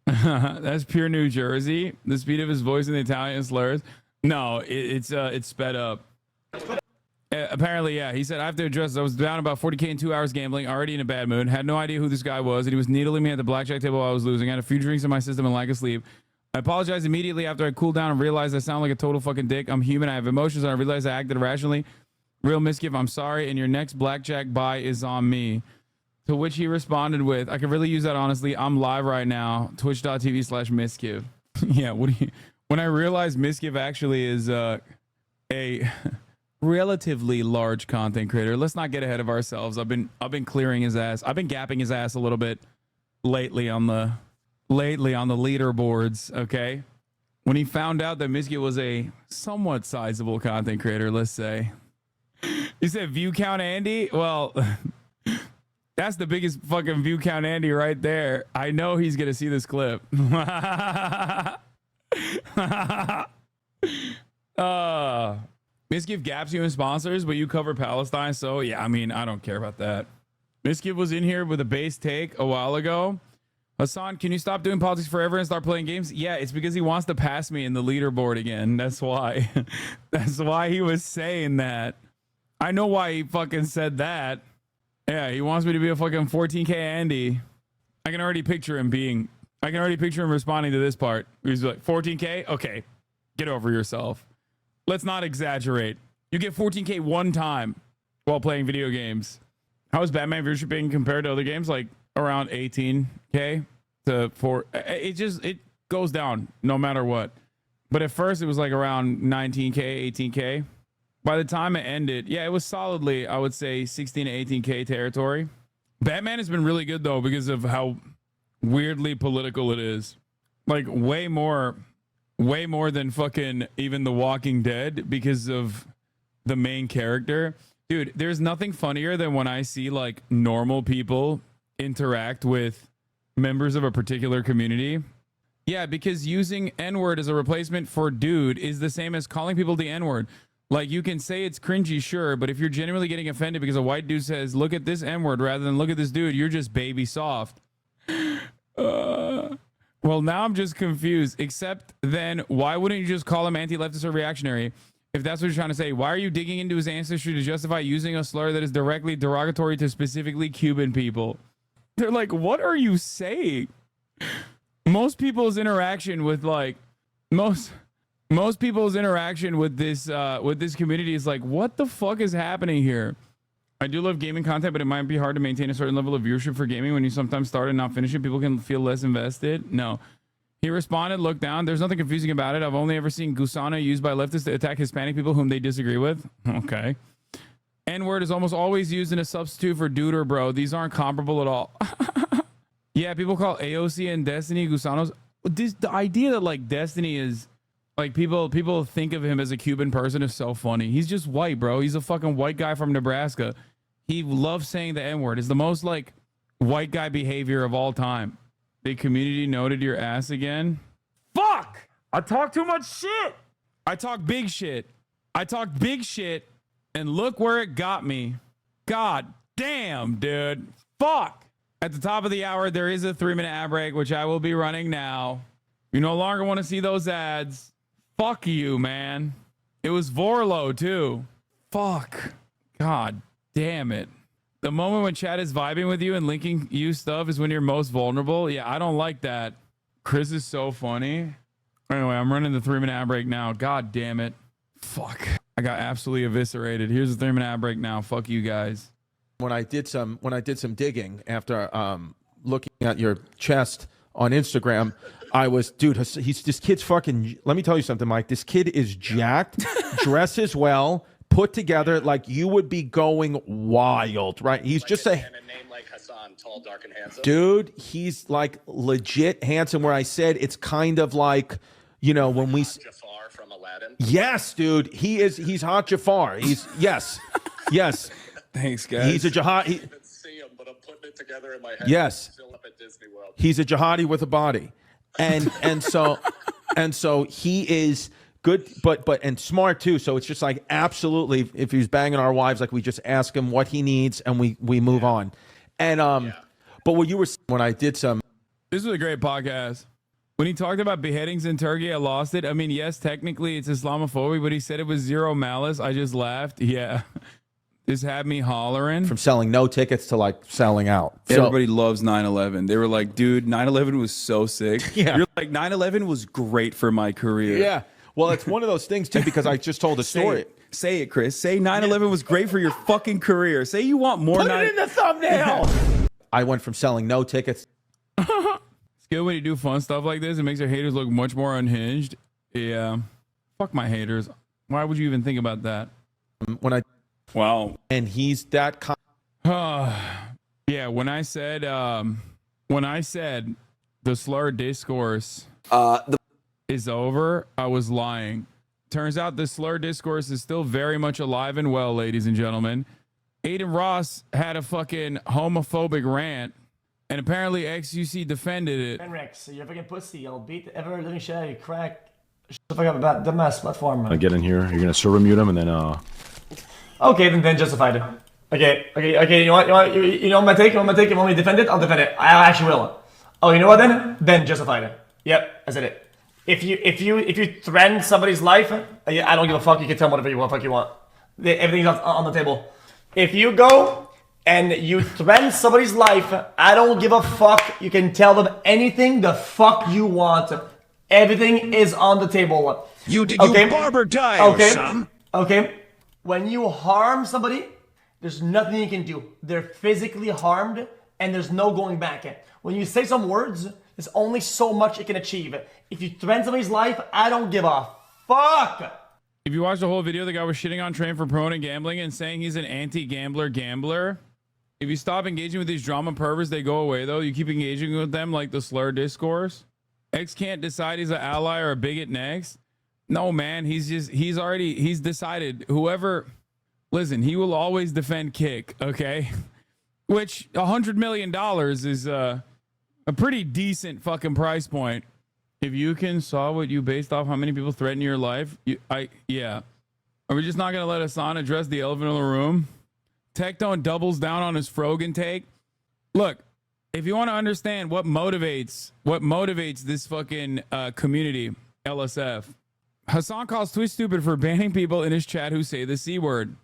That's pure New Jersey. The speed of his voice and the Italian slurs. No, it's sped up. Apparently, yeah. He said, I have to address this. I was down about 40K in 2 hours gambling, already in a bad mood. Had no idea who this guy was, and he was needling me at the blackjack table while I was losing. I had a few drinks in my system and lack of sleep. I apologized immediately after I cooled down and realized I sound like a total fucking dick. I'm human. I have emotions, and I realized I acted irrationally. Real Misgive, I'm sorry, and your next blackjack buy is on me. To which he responded with, I could really use that, honestly. I'm live right now. Twitch.tv/Misgive. Yeah, when I realized Misgive actually is a relatively large content creator. Let's not get ahead of ourselves. I've been clearing his ass. I've been gapping his ass a little bit lately on the leaderboards, okay? When he found out that Misgive was a somewhat sizable content creator, let's say. You said view count Andy? Well, that's the biggest fucking view count Andy right there. I know he's going to see this clip. Misgive gaps you in sponsors, but you cover Palestine. So, yeah, I mean, I don't care about that. Miskid was in here with a base take a while ago. Hasan, can you stop doing politics forever and start playing games? Yeah, it's because he wants to pass me in the leaderboard again. That's why. That's why he was saying that. I know why he fucking said that. Yeah, he wants me to be a fucking 14K Andy. I can already picture him responding to this part. He's like, 14K? Okay, get over yourself. Let's not exaggerate. You get 14K one time while playing video games. How is Batman viewership being compared to other games? Like around 18K to 4. It goes down no matter what. But at first it was like around 19K, 18K. By the time it ended, yeah, it was solidly, I would say, 16 to 18K territory. Batman has been really good though because of how weirdly political it is. Like way more than fucking even The Walking Dead because of the main character. Dude, there's nothing funnier than when I see like normal people interact with members of a particular community. Yeah, because using N-word as a replacement for dude is the same as calling people the N-word. Like, you can say it's cringy, sure, but if you're genuinely getting offended because a white dude says, look at this N-word rather than look at this dude, you're just baby soft. Well, now I'm just confused. Except then, why wouldn't you just call him anti-leftist or reactionary? If that's what you're trying to say, why are you digging into his ancestry to justify using a slur that is directly derogatory to specifically Cuban people? They're like, what are you saying? Most people's interaction with like most people's interaction with this community is like, what the fuck is happening here? I do love gaming content, but it might be hard to maintain a certain level of viewership for gaming when you sometimes start and not finish it. People can feel less invested. No. He responded, look down. There's nothing confusing about it. I've only ever seen gusano used by leftists to attack Hispanic people whom they disagree with. Okay. N-word is almost always used in a substitute for dude or bro. These aren't comparable at all. Yeah, people call AOC and Destiny gusanos. The idea that like Destiny is like people think of him as a Cuban person is so funny. He's just white, bro. He's a fucking white guy from Nebraska. He loves saying the N-word. It's the most like white guy behavior of all time. The community noted your ass again. Fuck! I talk too much shit. I talk big shit. And look where it got me. God damn, dude. Fuck. At the top of the hour, there is a 3-minute ad break, which I will be running now. You no longer want to see those ads. Fuck you, man. It was Vorlo, too. Fuck. God damn it. The moment when chat is vibing with you and linking you stuff is when you're most vulnerable. Yeah, I don't like that. Chris is so funny. Anyway, I'm running the 3-minute ad break now. God damn it. Fuck. I got absolutely eviscerated. Here's the 3-minute ad break now. Fuck you guys. When I did some digging after looking at your chest on Instagram, I was, dude, this kid's fucking, let me tell you something, Mike. This kid is jacked, dresses well, put together, like you would be going wild, right? He's like just a name like Hasan, tall, dark, and handsome. Dude, he's like legit handsome, where I said it's kind of like, you know, when we Jafar from Aladdin. Yes, dude. He's Hot Jafar. Yes. Thanks, guys. He's a jihadi. Yes. He's a jihadi with a body. And so he is good, but and smart too. So it's just like absolutely, if he's banging our wives, like we just ask him what he needs and we move on. And but what you were saying when I did some, this was a great podcast. When he talked about beheadings in Turkey, I lost it. I mean, yes, technically it's Islamophobic, but he said it was zero malice. I just laughed. Yeah. This had me hollering. From selling no tickets to like selling out. Everybody loves 9/11. They were like, dude, 9/11 was so sick. Yeah. You're like, 9/11 was great for my career. Yeah. Well, it's one of those things too, because I just told a story. Say it, Chris. Say 9/11 was great for your fucking career. Say you want more. Put it in the thumbnail. I went from selling no tickets. It's good when you do fun stuff like this. It makes your haters look much more unhinged. Yeah. Fuck my haters. Why would you even think about that? Wow. And he's that kind. Yeah, when I said the slur discourse is over, I was lying. Turns out the slur discourse is still very much alive and well, ladies and gentlemen. Aiden Ross had a fucking homophobic rant, and apparently XUC defended it. Rex, you're a fucking pussy. I'll beat the ever living shit out of you, crack. Shut the fuck up about dumbass platform. I get in here. You're gonna server mute him, and then Okay, then justified it. Okay. You know what? You know my take. You want my take? You want me to defend it? I'll defend it. I actually will. Oh, you know what? Then justify it. Yep, I said it. If you threaten somebody's life, I don't give a fuck. You can tell them whatever you want. Everything's on the table. If you go and you threaten somebody's life, I don't give a fuck. You can tell them anything the fuck you want. Everything is on the table. You barber dial, son. Okay. When you harm somebody, there's nothing you can do. They're physically harmed, and there's no going back. When you say some words, there's only so much it can achieve. If you threaten somebody's life, I don't give a fuck. If you watch the whole video, the guy was shitting on Train for promoting gambling and saying he's an anti-gambler. If you stop engaging with these drama perverts, they go away, though. You keep engaging with them like the slur discourse. X can't decide he's an ally or a bigot next. No, man, he's decided listen, he will always defend Kick, okay? Which $100 million is a pretty decent fucking price point. If you can saw what you based off how many people threaten your life, yeah. Are we just not gonna let Hasan address the elephant in the room? Tectone doubles down on his Frogan take. Look, if you want to understand what motivates this fucking community, LSF, Hasan calls Twitch stupid for banning people in his chat who say the C word.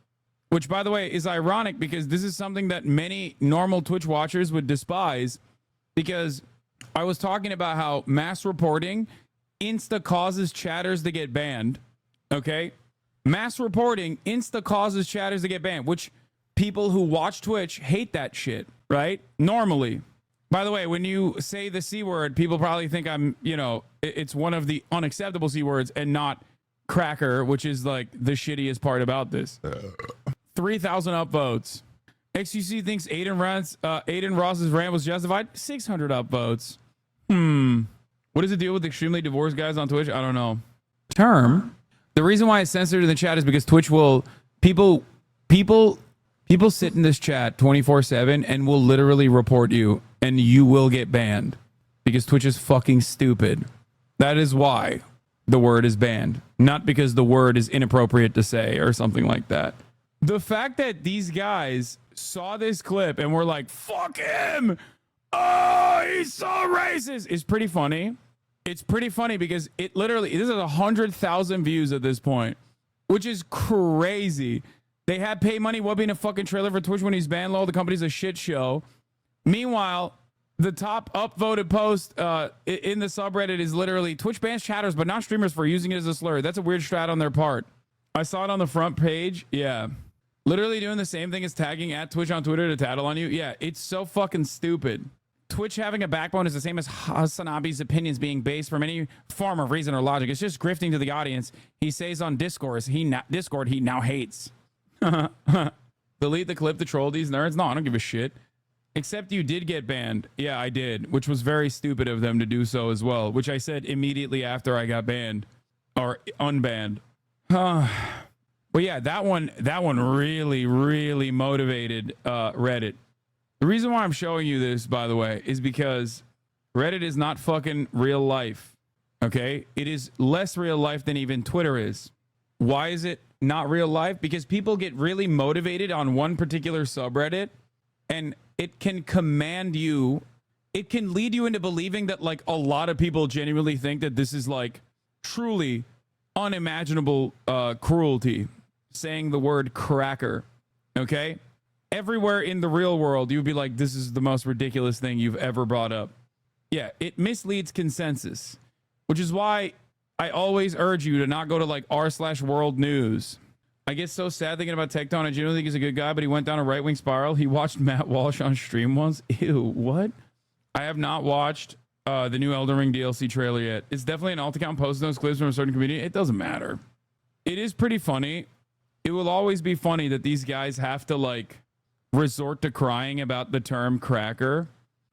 Which, by the way, is ironic because this is something that many normal Twitch watchers would despise, because I was talking about how mass reporting insta causes chatters to get banned. Okay? Mass reporting insta causes chatters to get banned, which people who watch Twitch hate that shit, right? Normally. By the way, when you say the C word, people probably think I'm, it's one of the unacceptable C words and not cracker, which is like the shittiest part about this. 3,000 upvotes. XUC thinks Aiden Ross's rant was justified. 600 upvotes. What is the deal with extremely divorced guys on Twitch? I don't know. Term. The reason why it's censored in the chat is because Twitch will people sit in this chat 24/7 and will literally report you, and you will get banned because Twitch is fucking stupid. That is why the word is banned, not because the word is inappropriate to say or something like that. The fact that these guys saw this clip and were like, fuck him, oh, he's so racist, is pretty funny. It's pretty funny because it literally, this is 100,000 views at this point, which is crazy. They had pay money whooping a fucking trailer for Twitch when he's banned low. The company's a shit show. Meanwhile, the top upvoted post in the subreddit is literally Twitch bans chatters, but not streamers for using it as a slur. That's a weird strat on their part. I saw it on the front page. Yeah. Literally doing the same thing as tagging at Twitch on Twitter to tattle on you. Yeah, it's so fucking stupid. Twitch having a backbone is the same as HasanAbi's opinions being based from any form of reason or logic. It's just grifting to the audience. He says on Discord he now hates. Delete the clip to troll these nerds? No, I don't give a shit. Except you did get banned. Yeah, I did, which was very stupid of them to do so as well, which I said immediately after I got banned or unbanned. But yeah, that one really, really motivated Reddit. The reason why I'm showing you this, by the way, is because Reddit is not fucking real life. Okay? It is less real life than even Twitter is. Why is it not real life? Because people get really motivated on one particular subreddit, and it can command you. It can lead you into believing that like a lot of people genuinely think that this is like truly unimaginable cruelty. Saying the word cracker. Okay? Everywhere in the real world, you'd be like, this is the most ridiculous thing you've ever brought up. Yeah, it misleads consensus, which is why I always urge you to not go to like r/world news. I get so sad thinking about Tectone. I genuinely think he's a good guy, but he went down a right-wing spiral. He watched Matt Walsh on stream once. Ew, what? I have not watched the new Elden Ring DLC trailer yet. It's definitely an alt account posting those clips from a certain community. It doesn't matter. It is pretty funny. It will always be funny that these guys have to like resort to crying about the term cracker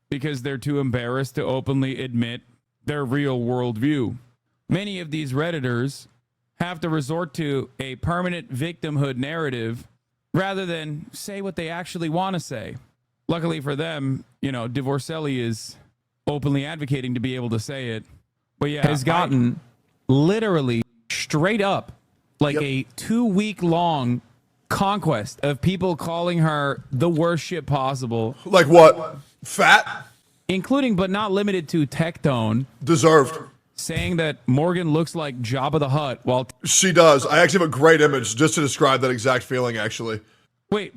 because they're too embarrassed to openly admit their real worldview. Many of these Redditors have to resort to a permanent victimhood narrative rather than say what they actually want to say. Luckily for them, Divorcelli is openly advocating to be able to say it. But yeah, has gotten literally straight up like a 2-week long conquest of people calling her the worst shit possible. Like what? Fat? Including but not limited to Tectone. Deserved. Saying that Morgan looks like Jabba the Hutt while... She does. I actually have a great image just to describe that exact feeling, actually. Wait,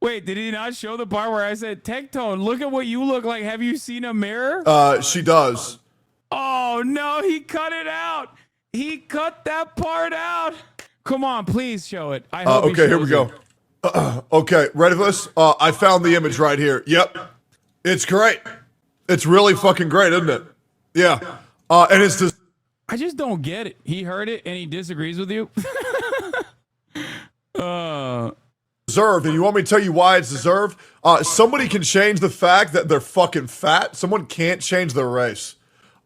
did he not show the part where I said, Tectone, look at what you look like. Have you seen a mirror? She does. Oh, no, he cut it out. He cut that part out. Come on, please show it. I hope okay, here we go. Okay, ready for this? I found the image right here. Yep. It's great. It's really fucking great, isn't it? Yeah. And it's just... I just don't get it. He heard it and he disagrees with you. Deserved. And you want me to tell you why it's deserved? Somebody can change the fact that they're fucking fat. Someone can't change their race.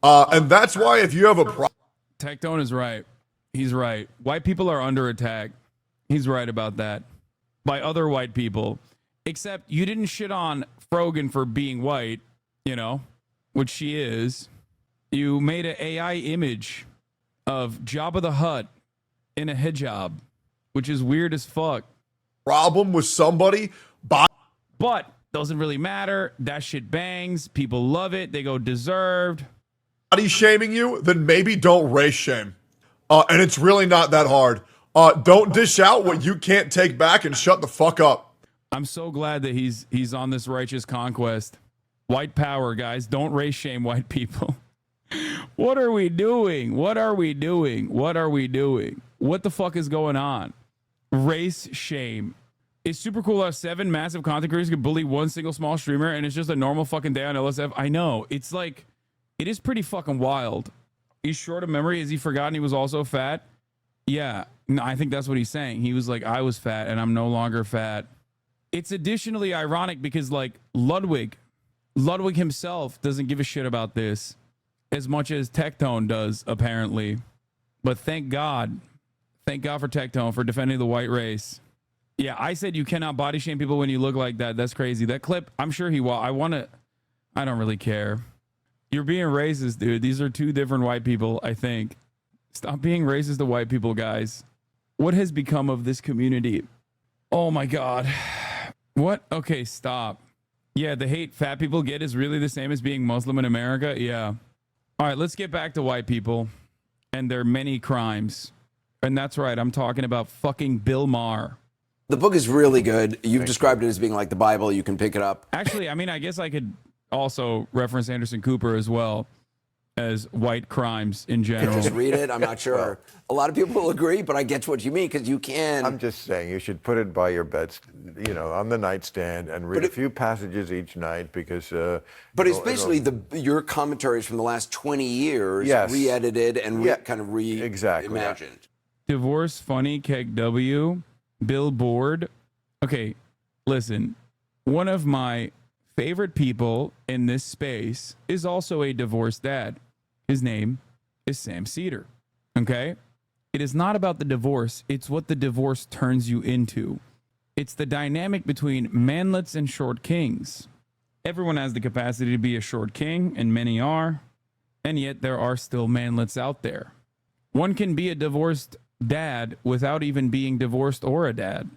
And that's why if you have a problem... Tectone is right. He's right. White people are under attack. He's right about that. By other white people. Except you didn't shit on Frogan for being white, you know, which she is. You made an AI image of Jabba the Hutt in a hijab, which is weird as fuck. Problem with somebody, but doesn't really matter. That shit bangs. People love it. They go deserved. Body shaming you, then maybe don't race shame. And it's really not that hard. Don't dish out what you can't take back and shut the fuck up. I'm so glad that he's on this righteous conquest. White power, guys. Don't race shame white people. What are we doing? What are we doing? What are we doing? What the fuck is going on? Race shame. It's super cool how 7 massive content creators could bully one single small streamer and it's just a normal fucking day on LSF. I know. It's like, it is pretty fucking wild. He's short of memory. Has he forgotten he was also fat? Yeah. No, I think that's what he's saying. He was like, I was fat and I'm no longer fat. It's additionally ironic because like Ludwig himself doesn't give a shit about this as much as Tectone does, apparently. But thank God for Tectone for defending the white race. Yeah, I said you cannot body shame people when you look like that. That's crazy. That clip, I'm sure he will. I don't really care. You're being racist, dude. These are 2 different white people, I think. Stop being racist to white people, guys. What has become of this community? Oh my God. What? Okay, stop. Yeah, the hate fat people get is really the same as being Muslim in America. Yeah. All right, let's get back to white people and their many crimes. And that's right, I'm talking about fucking Bill Maher. The book is really good. You've described it as being like the Bible. You can pick it up. Actually, I mean, I guess I could also reference Anderson Cooper as well as white crimes in general. Just read it. I'm not sure. A lot of people will agree, but I get what you mean because you can. I'm just saying you should put it by your bed, you know, on the nightstand and read a few passages each night because. But it's basically your commentaries from the last 20 years, re-edited and kind of reimagined. Divorce Funny Keg W, Billboard. Okay, listen. One of my favorite people in this space is also a divorced dad. His name is Sam Cedar. Okay? It is not about the divorce. It's what the divorce turns you into. It's the dynamic between manlets and short kings. Everyone has the capacity to be a short king, and many are. And yet there are still manlets out there. One can be a divorced dad without even being divorced or a dad.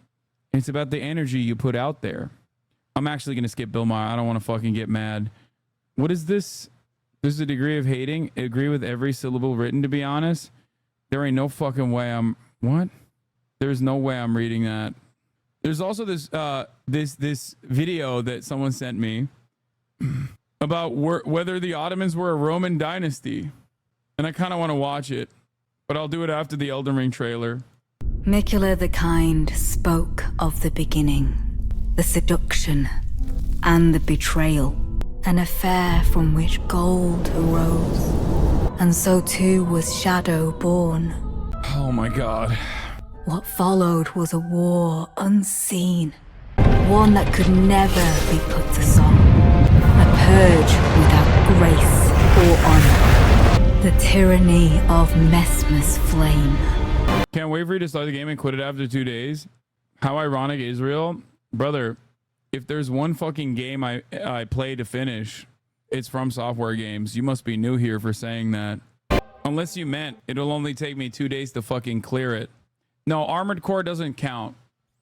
It's about the energy you put out there. I'm actually going to skip Bill Maher. I don't want to fucking get mad. What is this? This is a degree of hating. I agree with every syllable written, to be honest. There ain't no fucking way I'm... What? There's no way I'm reading that. There's also this this video that someone sent me about whether the Ottomans were a Roman dynasty. And I kind of want to watch it. But I'll do it after the Elden Ring trailer. Mikula the Kind spoke of the beginning, the seduction, and the betrayal, an affair from which gold arose, and so too was Shadow born. Oh my God. What followed was a war unseen, one that could never be put to song, a purge without grace or honor. The tyranny of Mesmer's flame. Can't wait for you to start the game and quit it after 2 days. How ironic, Israel. Brother, if there's one fucking game I play to finish, it's From Software games. You must be new here for saying that. Unless you meant it'll only take me 2 days to fucking clear it. No, Armored Core doesn't count.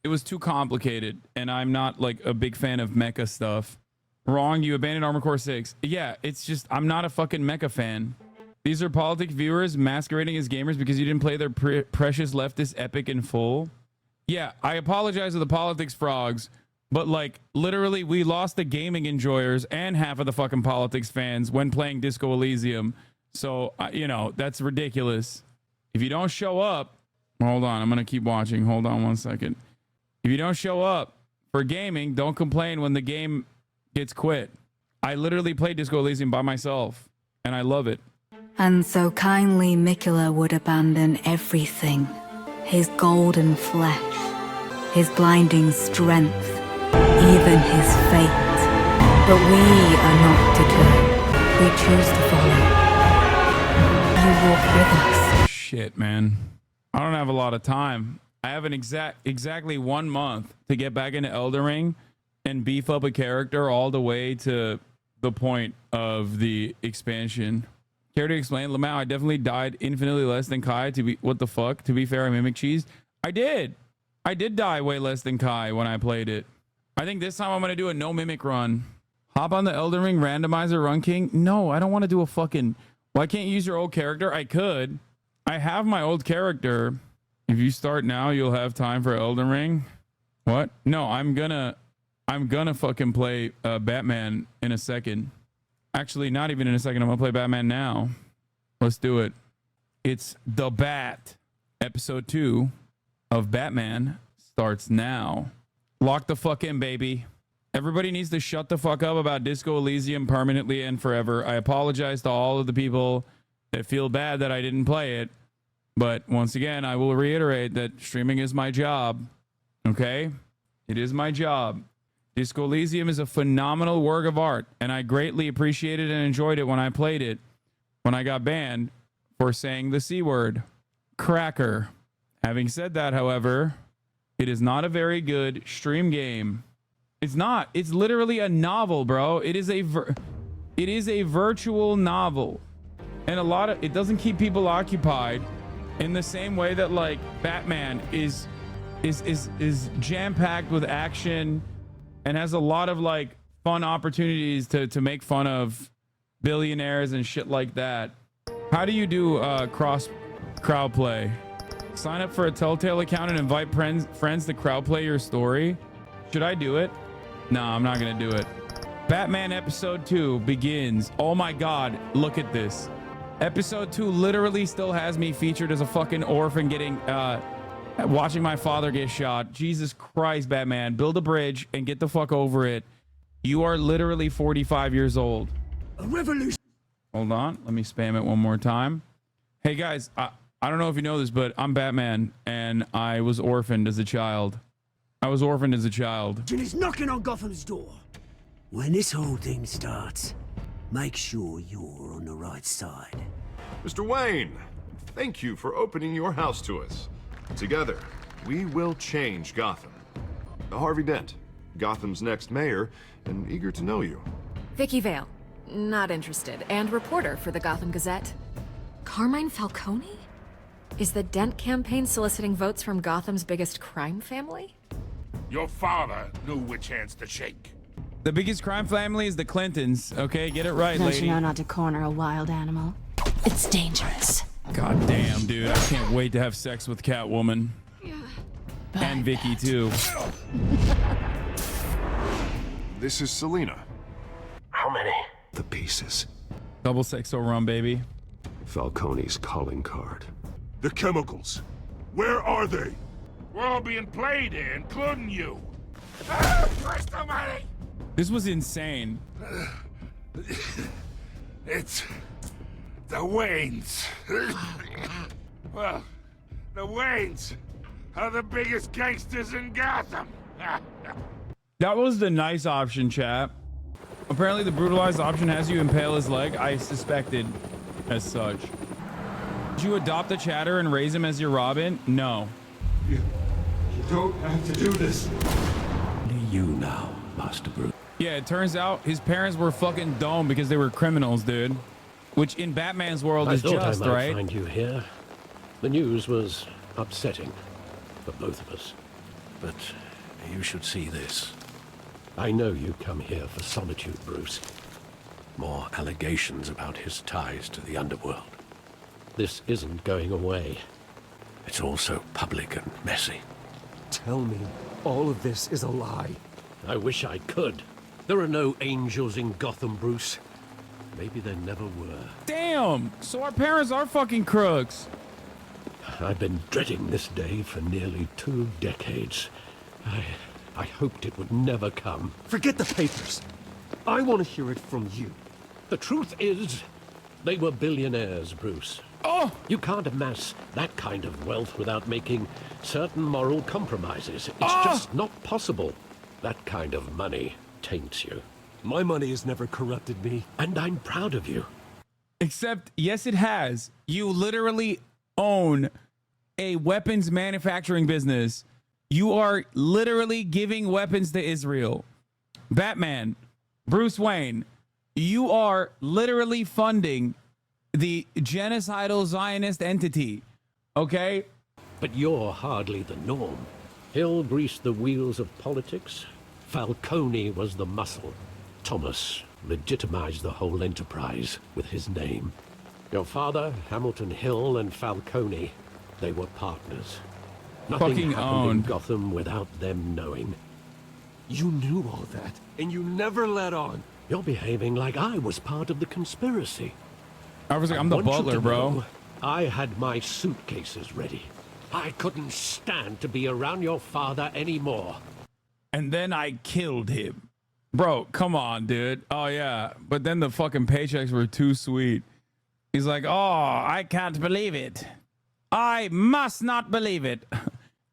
It was too complicated, and I'm not like a big fan of mecha stuff. Wrong, you abandoned Armored Core 6. Yeah, it's just I'm not a fucking mecha fan. These are politic viewers masquerading as gamers because you didn't play their precious leftist epic in full. Yeah, I apologize to the politics frogs, but like literally we lost the gaming enjoyers and half of the fucking politics fans when playing Disco Elysium. So, you know, that's ridiculous. If you don't show up, hold on, I'm going to keep watching. Hold on 1 second. If you don't show up for gaming, don't complain when the game gets quit. I literally played Disco Elysium by myself, and I love it. And so kindly Mikula would abandon everything. His golden flesh, his blinding strength, even his fate. But we are not deterred. We choose to follow. You walk with us. Shit, man. I don't have a lot of time. I have an exactly 1 month to get back into Elden Ring and beef up a character all the way to the point of the expansion. Care to explain? Lamau, I definitely died infinitely less than Kai. What the fuck? To be fair, I mimic cheese. I did die way less than Kai when I played it. I think this time I'm going to do a no mimic run. Hop on the Elden Ring randomizer run king. No, I don't want to do a fucking... Well, I can't use your old character. I could. I have my old character. If you start now, you'll have time for Elden Ring. What? No, I'm gonna fucking play Batman in a second. Actually, not even in a second. I'm gonna play Batman now. Let's do it. It's The Bat. Episode 2 of Batman starts now. Lock the fuck in, baby. Everybody needs to shut the fuck up about Disco Elysium permanently and forever. I apologize to all of the people that feel bad that I didn't play it. But once again, I will reiterate that streaming is my job. Okay? It is my job. Disco Elysium is a phenomenal work of art, and I greatly appreciated and enjoyed it when I played it, when I got banned for saying the C word. Cracker. Having said that, however, it is not a very good stream game. It's not. It's literally a novel, bro. It is a virtual novel. And it doesn't keep people occupied in the same way that like Batman is jam-packed with action and has a lot of like fun opportunities to make fun of billionaires and shit like that. How do you do cross crowd play? Sign up for a Telltale account and invite friends to crowd play your story. Should I do it? No, I'm not gonna do it. Batman episode 2 begins. Oh my god, look at this. Episode 2 literally still has me featured as a fucking orphan getting watching my father get shot. Jesus Christ, Batman, build a bridge and get the fuck over it. You are literally 45 years old. A revolution. Hold on, let me spam it one more time. Hey guys, I don't know if you know this, but I'm Batman and I was orphaned as a child. He's knocking on Gotham's door. When this whole thing starts, make sure you're on the right side. Mr. Wayne, thank you for opening your house to us. Together, we will change Gotham. Harvey Dent, Gotham's next mayor, and eager to know you. Vicky Vale, not interested, and reporter for the Gotham Gazette. Carmine Falcone? Is the Dent campaign soliciting votes from Gotham's biggest crime family? Your father knew which hands to shake. The biggest crime family is the Clintons. Okay, get it right, Don't lady. you know not to corner a wild animal? It's dangerous. God damn, dude. I can't wait to have sex with Catwoman. Yeah. And Vicky, too. This is Selina. How many? The pieces. Double sexo rum, baby. Falcone's calling card. The chemicals. Where are they? We're all being played here, including you. Christ almighty! This was insane. It's the Waynes. Well, the Waynes are the biggest gangsters in Gotham. That was the nice option, chat. Apparently the brutalized option has you impale his leg. I suspected as such. Did you adopt a chatter and raise him as your Robin? No. You don't have to do this. You now, Master Bruce. Yeah, it turns out his parents were fucking dumb because they were criminals, dude. Which in Batman's world is just, I might right? find you here. The news was upsetting for both of us. but you should see this. I know you come here for solitude, Bruce. More allegations about his ties to the underworld. This isn't going away. It's all so public and messy. Tell me, all of this is a lie. I wish I could. There are no angels in Gotham, Bruce. Maybe there never were. Damn! So our parents are fucking crooks. I've been dreading this day for nearly 2 decades. I hoped it would never come. Forget the papers. I want to hear it from you. The truth is, they were billionaires, Bruce. Oh! You can't amass that kind of wealth without making certain moral compromises. It's just not possible. That kind of money taints you. My money has never corrupted me. And I'm proud of you. Except, yes, it has. You literally own a weapons manufacturing business. You are literally giving weapons to Israel. Batman, Bruce Wayne, you are literally funding the genocidal Zionist entity, okay? But you're hardly the norm. Hill greased the wheels of politics. Falcone was the muscle. Thomas legitimized the whole enterprise with his name. Your father, Hamilton Hill, and Falcone, they were partners. Nothing Fucking happened owned. in Gotham without them knowing. You knew all that, and you never let on. You're behaving like I was part of the conspiracy. I was like, I'm the want you butler, to bro. know, I had my suitcases ready. I couldn't stand to be around your father anymore. And then I killed him. Bro, come on, dude. Oh, yeah. But then the fucking paychecks were too sweet. He's like, oh, I can't believe it. I must not believe it.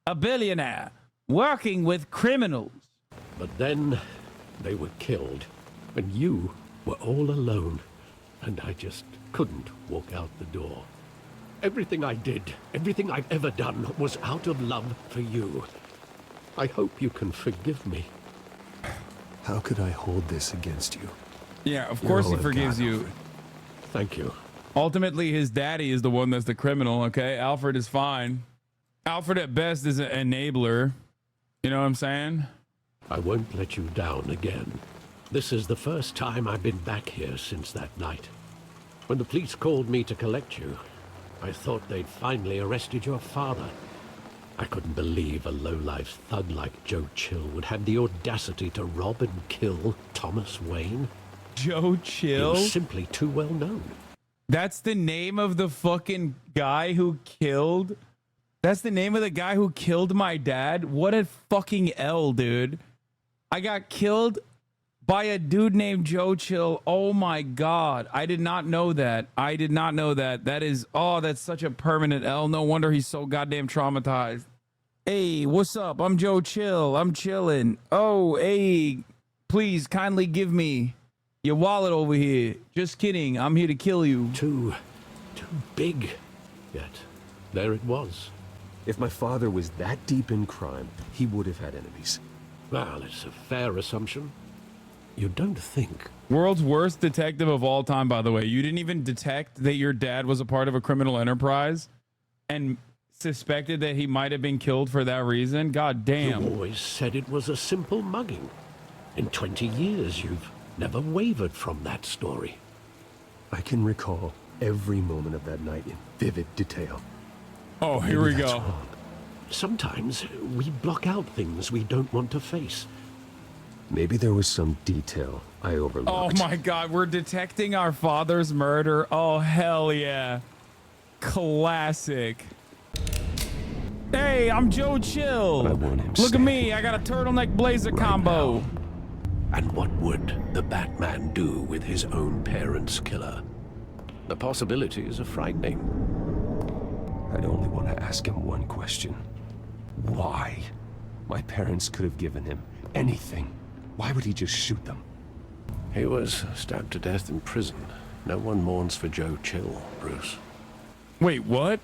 A billionaire working with criminals. But then they were killed, and you were all alone, and I just couldn't walk out the door. Everything I did, everything I've ever done, was out of love for you. I hope you can forgive me. How could I hold this against you? Yeah, of course he all I've forgives got, you. Alfred. Thank you. Ultimately, his daddy is the one that's the criminal, okay? Alfred is fine. Alfred at best is an enabler. You know what I'm saying? I won't let you down again. This is the first time I've been back here since that night. When the police called me to collect you, I thought they'd finally arrested your father. I couldn't believe a low-life thug like Joe Chill would have the audacity to rob and kill Thomas Wayne. Joe Chill? He was simply too well known. That's the name of the fucking guy who killed... That's the name of the guy who killed my dad? What a fucking L, dude. I got killed by a dude named Joe Chill. Oh my God. I did not know that. I did not know that. That is, oh, that's such a permanent L. No wonder he's so goddamn traumatized. Hey, what's up? I'm Joe Chill. I'm chilling. Oh, hey, please kindly give me your wallet over here. Just kidding. I'm here to kill you. Too big. Yet, there it was. If my father was that deep in crime, he would have had enemies. Well, it's a fair assumption. You don't think. World's worst detective of all time, by the way. You didn't even detect that your dad was a part of a criminal enterprise and suspected that he might have been killed for that reason? God damn. You always said it was a simple mugging. In 20 years, you've never wavered from that story. I can recall every moment of that night in vivid detail. Oh, here we go. Wrong. Sometimes we block out things we don't want to face. Maybe there was some detail I overlooked. Oh my God, we're detecting our father's murder. Oh, hell yeah. Classic. Hey, I'm Joe Chill. I want him Look at me, I got a turtleneck blazer combo. Now. And what would the Batman do with his own parents' killer? The possibilities are frightening. I'd only want to ask him one question. Why? My parents could have given him anything. Why would he just shoot them? He was stabbed to death in prison. No one mourns for Joe Chill, Bruce. Wait, what?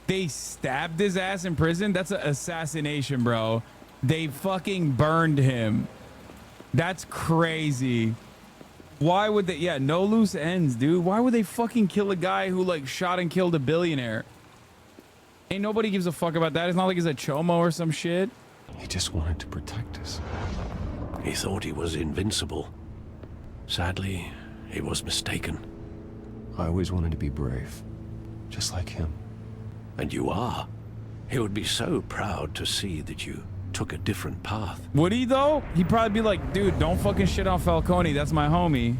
They stabbed his ass in prison? That's an assassination, bro. They fucking burned him. That's crazy. Why would they? Yeah, no loose ends, dude. Why would they fucking kill a guy who like shot and killed a billionaire? Ain't nobody gives a fuck about that. It's not like he's a chomo or some shit. He just wanted to protect us. He thought he was invincible. Sadly, he was mistaken. I always wanted to be brave, just like him. And you are. He would be so proud to see that you took a different path. Would he though? He'd probably be like, dude, don't fucking shit on Falcone. That's my homie.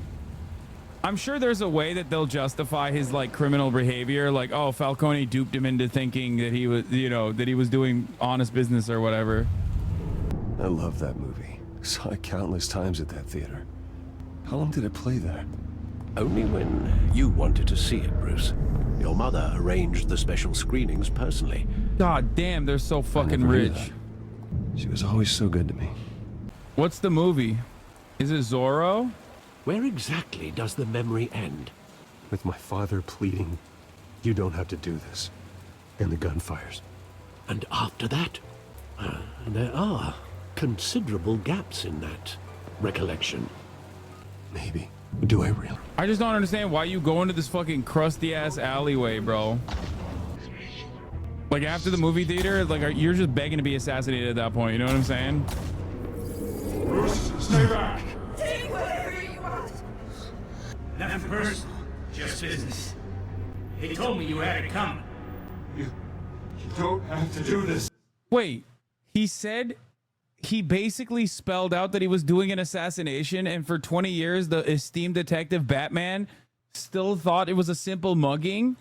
I'm sure there's a way that they'll justify his like criminal behavior. Like, oh, Falcone duped him into thinking that he was, you know, that he was doing honest business or whatever. I love that movie. Saw it countless times at that theater. How long did it play there? Only when you wanted to see it, Bruce. Your mother arranged the special screenings personally. God damn, they're so fucking rich. She was always so good to me. What's the movie? Is it Zorro? Where exactly does the memory end? With my father pleading, you don't have to do this. And the gunfires. And after that? There are considerable gaps in that recollection. Maybe. Do I really? I just don't understand why you go into this fucking crusty ass alleyway, bro. Like after the movie theater, like you're just begging to be assassinated at that point. You know what I'm saying? Bruce, stay back. Take whatever you want. Nothing personal, just business. He told me you had it coming. You don't have to do this. Wait, he said he basically spelled out that he was doing an assassination, and for 20 years, the esteemed detective Batman still thought it was a simple mugging?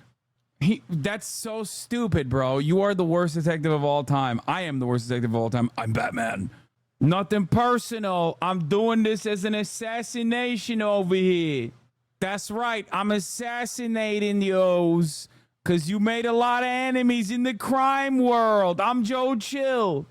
That's so stupid, bro. You are the worst detective of all time. I am the worst detective of all time. I'm Batman. Nothing personal. I'm doing this as an assassination over here. That's right. I'm assassinating yous because you made a lot of enemies in the crime world. I'm Joe Chill.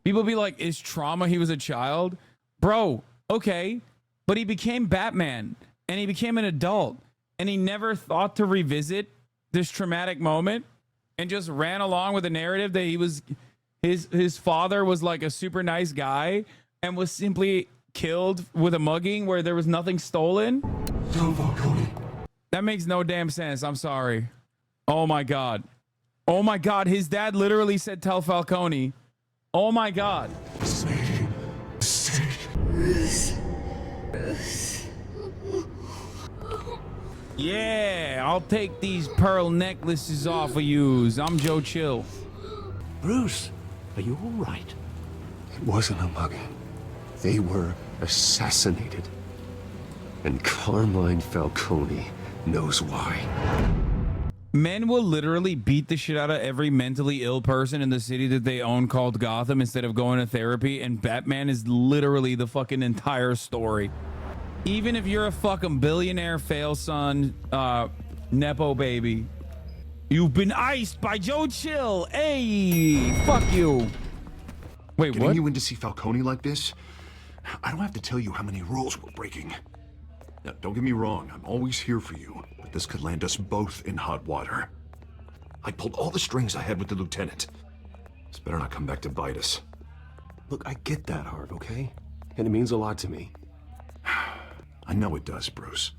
People be like, is trauma he was a child? Bro, okay. But he became Batman and he became an adult and he never thought to revisit this traumatic moment and just ran along with the narrative that he was his father was like a super nice guy and was simply killed with a mugging where there was nothing stolen. That makes no damn sense. I'm sorry. Oh my God. Oh my God. His dad literally said, tell Falcone. Oh my God. Yeah, I'll take these pearl necklaces off of yous. I'm Joe Chill. Bruce, are you all right? It wasn't a mugging. They were assassinated. And Carmine Falcone knows why. Men will literally beat the shit out of every mentally ill person in the city that they own called Gotham instead of going to therapy, and Batman is literally the fucking entire story. Even if you're a fucking billionaire fail son, Nepo baby, you've been iced by Joe Chill. Hey, fuck you. Wait, Getting what? you in to see Falcone like this? I don't have to tell you how many rules we're breaking. Now, don't get me wrong, I'm always here for you, but this could land us both in hot water. I pulled all the strings I had with the lieutenant. This better not come back to bite us. Look, I get that, Harv, okay? And it means a lot to me. I know it does, Bruce.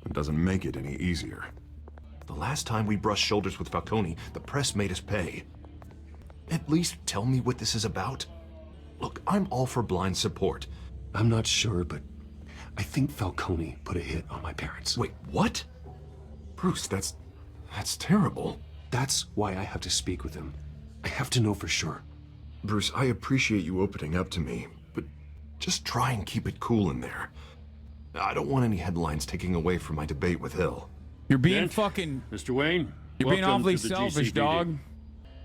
It doesn't make it any easier. The last time we brushed shoulders with Falcone, the press made us pay. At least tell me what this is about. Look, I'm all for blind support. I'm not sure, but I think Falcone put a hit on my parents. Wait, what? Bruce, that's terrible. That's why I have to speak with him. I have to know for sure. Bruce, I appreciate you opening up to me, but just try and keep it cool in there. I don't want any headlines taking away from my debate with Hill. You're being fucking... Mr. Wayne, You're being welcome awfully to the selfish, GCPD. dog.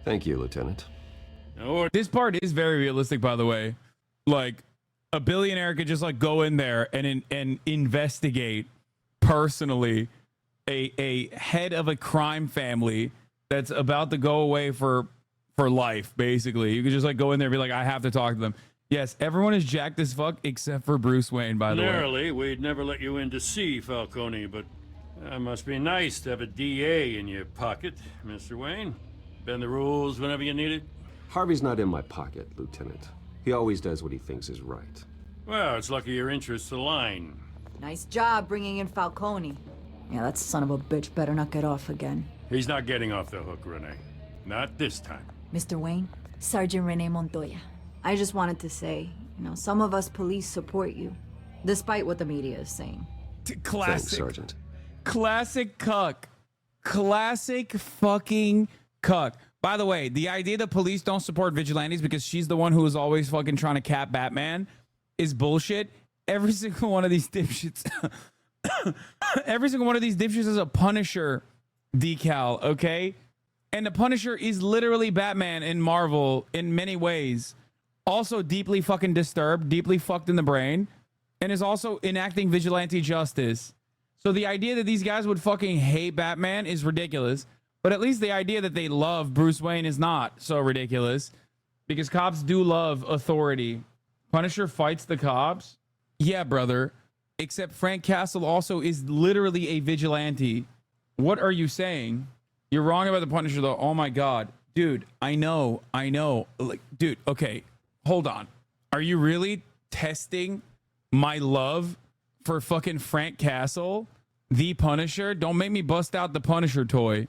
Thank you, Lieutenant. This part is very realistic, by the way. Like, a billionaire could just like go in there and investigate personally a head of a crime family that's about to go away for life, basically. You could just like go in there and be like, I have to talk to them. Yes, everyone is jacked as fuck except for Bruce Wayne, by the way. Ordinarily, we'd never let you in to see Falcone, but it must be nice to have a DA in your pocket, Mr. Wayne. Bend the rules whenever you need it. Harvey's not in my pocket, Lieutenant. He always does what he thinks is right. Well, it's lucky your interests align. Nice job bringing in Falcone. Yeah, that son of a bitch better not get off again. He's not getting off the hook, Renee. Not this time. Mr. Wayne, Sergeant Renee Montoya. I just wanted to say, you know, some of us police support you, despite what the media is saying. Classic. Thanks, Sergeant. Classic cuck. Classic fucking cuck. By the way, the idea that police don't support vigilantes because she's the one who is always fucking trying to cap Batman is bullshit. Every single one of these dipshits, every single one of these dipshits is a Punisher decal, okay? And the Punisher is literally Batman in Marvel in many ways. Also deeply fucking disturbed, deeply fucked in the brain, and is also enacting vigilante justice. So the idea that these guys would fucking hate Batman is ridiculous. But at least the idea that they love Bruce Wayne is not so ridiculous. Because cops do love authority. Punisher fights the cops. Yeah, brother. Except Frank Castle also is literally a vigilante. What are you saying? You're wrong about the Punisher, though. Oh, my God. Dude, I know. Like, dude, okay. Hold on. Are you really testing my love for fucking Frank Castle, the Punisher? Don't make me bust out the Punisher toy.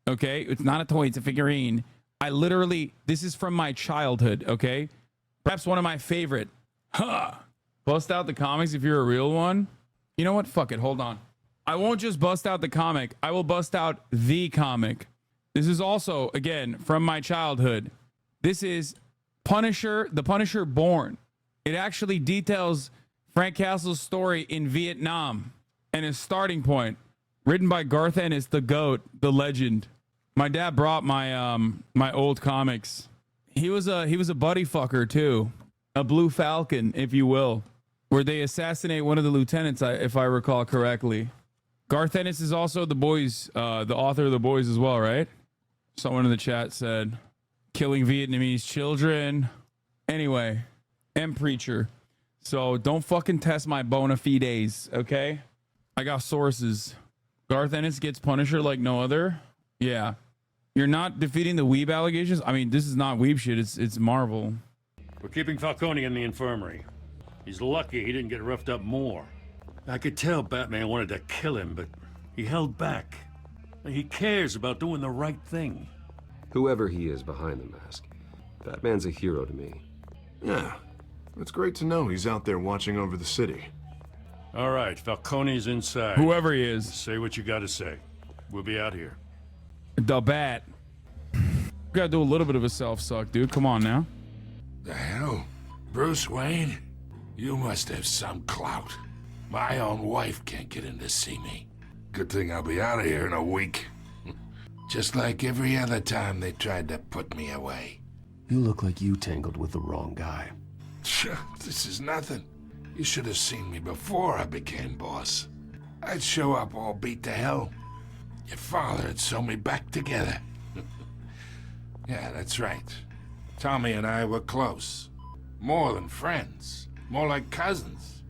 Okay? It's not a toy. It's a figurine. I literally... This is from my childhood, okay? Perhaps one of my favorite. Huh. Bust out the comics if you're a real one. You know what? Fuck it. Hold on. I won't just bust out the comic. I will bust out the comic. This is also, again, from my childhood. This is Punisher, the Punisher Born. It actually details Frank Castle's story in Vietnam and his starting point. Written by Garth Ennis, the GOAT, the legend. My dad brought my my old comics. He was a buddy fucker too. A Blue Falcon, if you will, where they assassinate one of the lieutenants, if I recall correctly. Garth Ennis is also the boys, the author of The Boys as well, right? Someone in the chat said, killing Vietnamese children. Anyway, and Preacher. So don't fucking test my bona fides, okay? I got sources. Garth Ennis gets Punisher like no other. Yeah. You're not defeating the weeb allegations? I mean, this is not weeb shit. It's Marvel. We're keeping Falcone in the infirmary. He's lucky he didn't get roughed up more. I could tell Batman wanted to kill him, but he held back. He cares about doing the right thing. Whoever he is behind the mask, Batman's a hero to me. Yeah, it's great to know he's out there watching over the city. All right, Falcone's inside. Whoever he is. Say what you gotta say. We'll be out here. The Bat. Gotta do a little bit of a self-suck, dude. Come on now. The hell? Bruce Wayne? You must have some clout. My own wife can't get in to see me. Good thing I'll be out of here in a week. Just like every other time they tried to put me away. You look like you tangled with the wrong guy. This is nothing. You should have seen me before I became boss. I'd show up all beat to hell. Your father had sewn me back together. Yeah, that's right. Tommy and I were close. More than friends. More like cousins.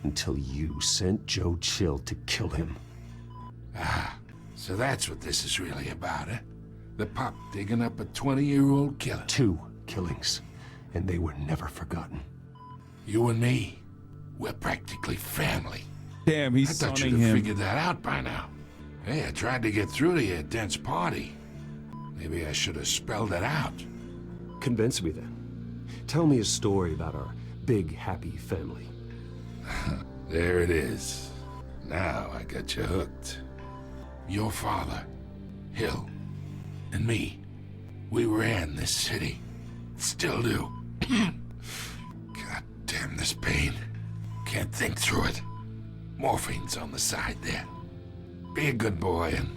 Until you sent Joe Chill to kill him. Ah, so that's what this is really about, eh? The pup digging up a 20-year-old killer. 2 killings, and they were never forgotten. You and me, we're practically family. Damn, he's I thought sunning you'd have him. figured that out by now. Hey, I tried to get through to your dense party. Maybe I should have spelled it out. Convince me then. Tell me a story about our big, happy family. There it is. Now I got you hooked. Your father, Hill, and me, we ran this city. Still do. God damn this pain. Can't think through it. Morphine's on the side there. Be a good boy and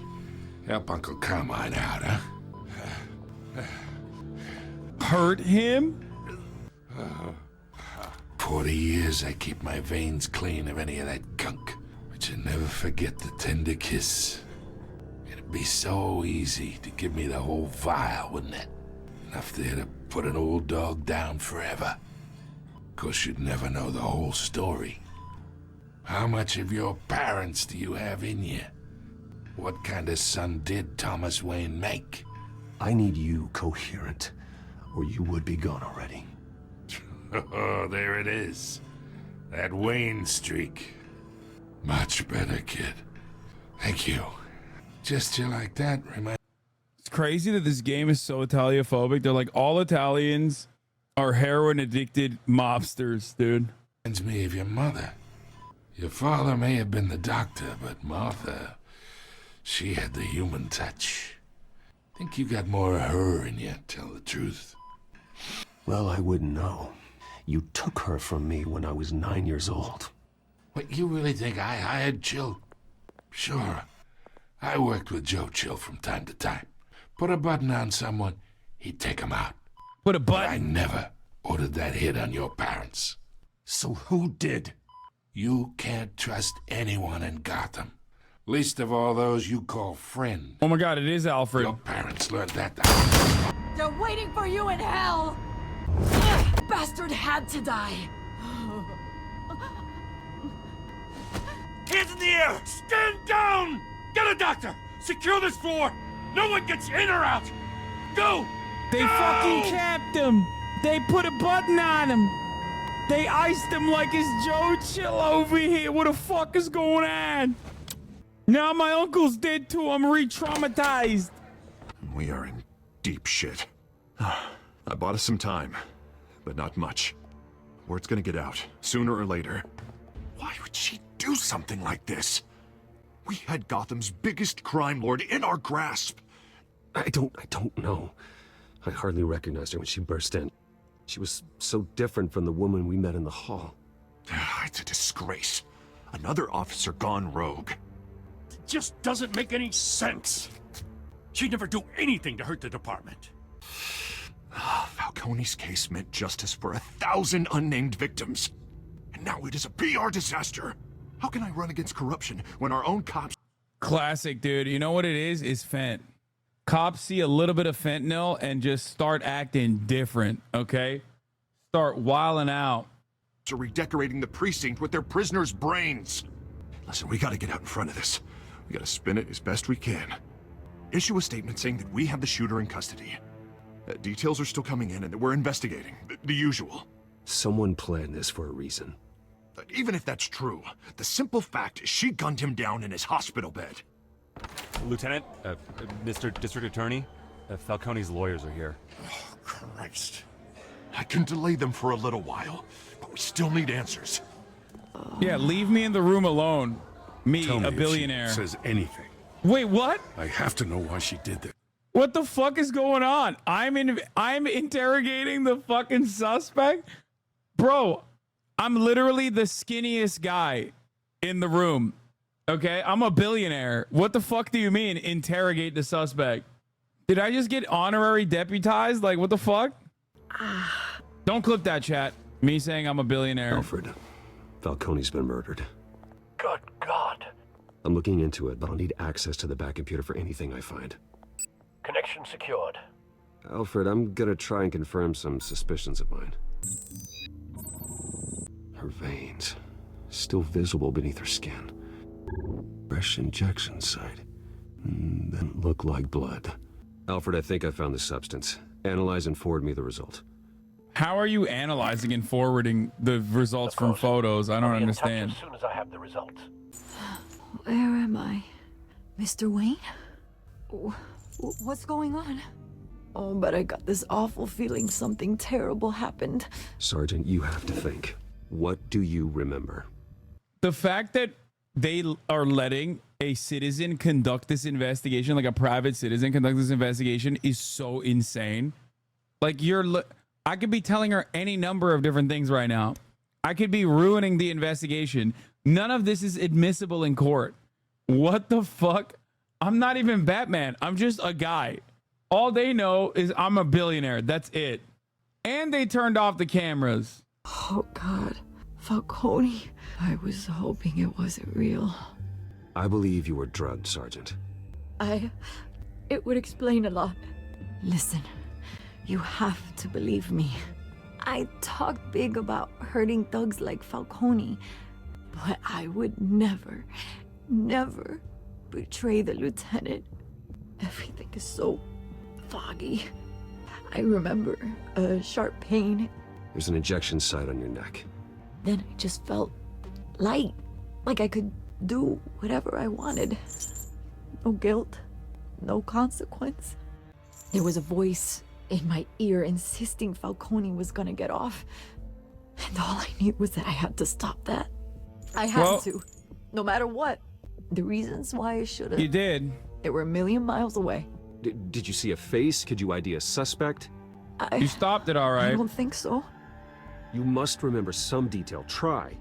help Uncle Carmine out, huh? Hurt him? 40 years I keep my veins clean of any of that gunk. But you never forget the tender kiss. It'd be so easy to give me the whole vial, wouldn't it? Enough there to put an old dog down forever. Of course, you'd never know the whole story. How much of your parents do you have in you? What kind of son did Thomas Wayne make? I need you coherent, or you would be gone already. Oh, there it is. That Wayne streak. Much better, kid. Thank you. Gesture like that reminds... It's crazy that this game is so Italiophobic. They're like, all Italians are heroin addicted mobsters, dude. Reminds me of your mother. Your father may have been the doctor, but Martha, she had the human touch. Think you got more of her in you, tell the truth. Well, I wouldn't know. You took her from me when I was 9 years old. What, you really think I hired Chill? Sure. I worked with Joe Chill from time to time. Put a button on someone, he'd take him out. Put a button? But I never ordered that hit on your parents. So who did? You can't trust anyone in Gotham. Least of all those you call friend. Oh my god, it is Alfred. Your parents learned that. They're waiting for you in hell! Bastard had to die. Hands in the air! Stand down! Get a doctor! Secure this floor! No one gets in or out! Go! They Go! fucking capped him! They put a button on him! They iced him like it's Joe Chill over here! What the fuck is going on? Now my uncle's dead too, I'm re-traumatized! We are in deep shit. I bought us some time, but not much. Word's gonna get out, sooner or later. Why would she do something like this? We had Gotham's biggest crime lord in our grasp. I don't know. I hardly recognized her when she burst in. She was so different from the woman we met in the hall. It's a disgrace. Another officer gone rogue. It just doesn't make any sense. She'd never do anything to hurt the department. Falcone's case meant justice for 1,000 unnamed victims. And now it is a PR disaster. How can I run against corruption when our own cops... Classic, dude. You know what it is? It's fent. Cops see a little bit of fentanyl and just start acting different, okay? Start wilding out. ...are redecorating the precinct with their prisoners' brains. Listen, we gotta get out in front of this. We gotta spin it as best we can. Issue a statement saying that we have the shooter in custody. Details are still coming in and that we're investigating. The usual. Someone planned this for a reason. Even if that's true, the simple fact is she gunned him down in his hospital bed. Lieutenant, Mr. District Attorney, Falcone's lawyers are here. Oh, Christ. I can delay them for a little while, but we still need answers. Yeah, leave me in the room alone. Me, Tell me a billionaire. if she says anything. Wait, what? I have to know why she did that. What the fuck is going on? I'm interrogating the fucking suspect? Bro, I'm literally the skinniest guy in the room. Okay? I'm a billionaire. What the fuck do you mean, interrogate the suspect? Did I just get honorary deputized? Like, what the fuck? Don't clip that, chat. Me saying I'm a billionaire. Alfred, Falcone's been murdered. Good God. I'm looking into it, but I'll need access to the back computer for anything I find. Connection secured. Alfred, I'm gonna try and confirm some suspicions of mine. Her veins, still visible beneath her skin. Fresh injection site. Didn't look like blood. Alfred, I think I found the substance. Analyze and forward me the result. How are you analyzing and forwarding the results from photos? I don't understand. As soon as I have the results. Where am I? Mr. Wayne? What's going on? Oh, but I got this awful feeling something terrible happened. Sergeant, you have to think. What do you remember? The fact that they are letting a citizen conduct this investigation, like a private citizen conduct this investigation, is so insane. Like, I could be telling her any number of different things right now. I could be ruining the investigation. None of this is admissible in court. What the fuck? I'm not even Batman. I'm just a guy. All they know is I'm a billionaire. That's it. And they turned off the cameras. Oh, God. Falcone. I was hoping it wasn't real. I believe you were drugged, Sergeant. It would explain a lot. Listen, you have to believe me. I talked big about hurting thugs like Falcone, but I would never betray the lieutenant. Everything is so foggy. I remember a sharp pain. There's an injection site on your neck. Then I just felt light, like I could do whatever I wanted. No guilt, no consequence. There was a voice in my ear insisting Falcone was gonna get off. And all I knew was that I had to stop that. I had to. No matter what. The reasons why I should've. You did. They were a million miles away. Did you see a face? Could you ID a suspect? You stopped it all right. I don't think so. You must remember some detail. Try.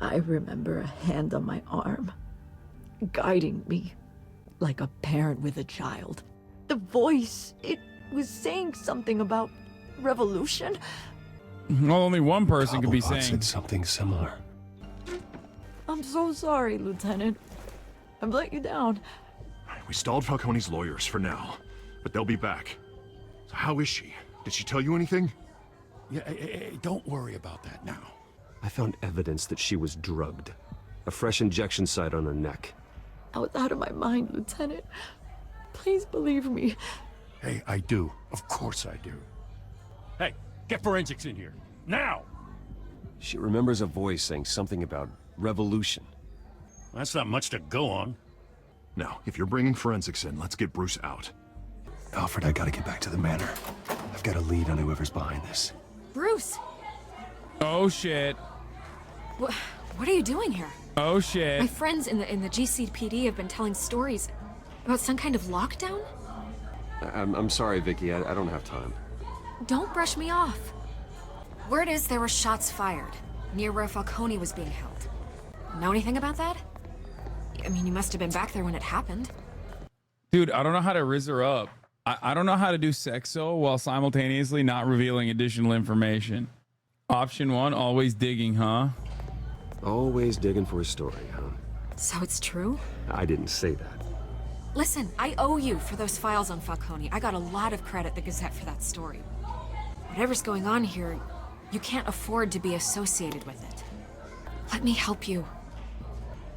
I remember a hand on my arm, guiding me like a parent with a child. The voice, it was saying something about revolution. Well, only one person could be Cobblepot saying said something similar. I'm so sorry, Lieutenant. I've let you down. We stalled Falcone's lawyers for now, but they'll be back. So how is she? Did she tell you anything? Yeah, don't worry about that now. I found evidence that she was drugged. A fresh injection site on her neck. I was out of my mind, Lieutenant. Please believe me. Hey, I do. Of course I do. Hey, get forensics in here. Now! She remembers a voice saying something about revolution. That's not much to go on. Now, if you're bringing forensics in, let's get Bruce out. Alfred, I gotta get back to the manor. I've got a lead on whoever's behind this. Bruce! Oh shit. What are you doing here? Oh shit. My friends in the GCPD have been telling stories about some kind of lockdown? I'm sorry, Vicky. I don't have time. Don't brush me off. Word is there were shots fired near where Falcone was being held. Know anything about that? I mean, you must have been back there when it happened. Dude, I don't know how to rizz her up. I don't know how to do sexo while simultaneously not revealing additional information. Option 1, always digging, huh? Always digging for a story, huh? So it's true? I didn't say that. Listen, I owe you for those files on Falcone. I got a lot of credit at the Gazette for that story. Whatever's going on here, you can't afford to be associated with it. Let me help you.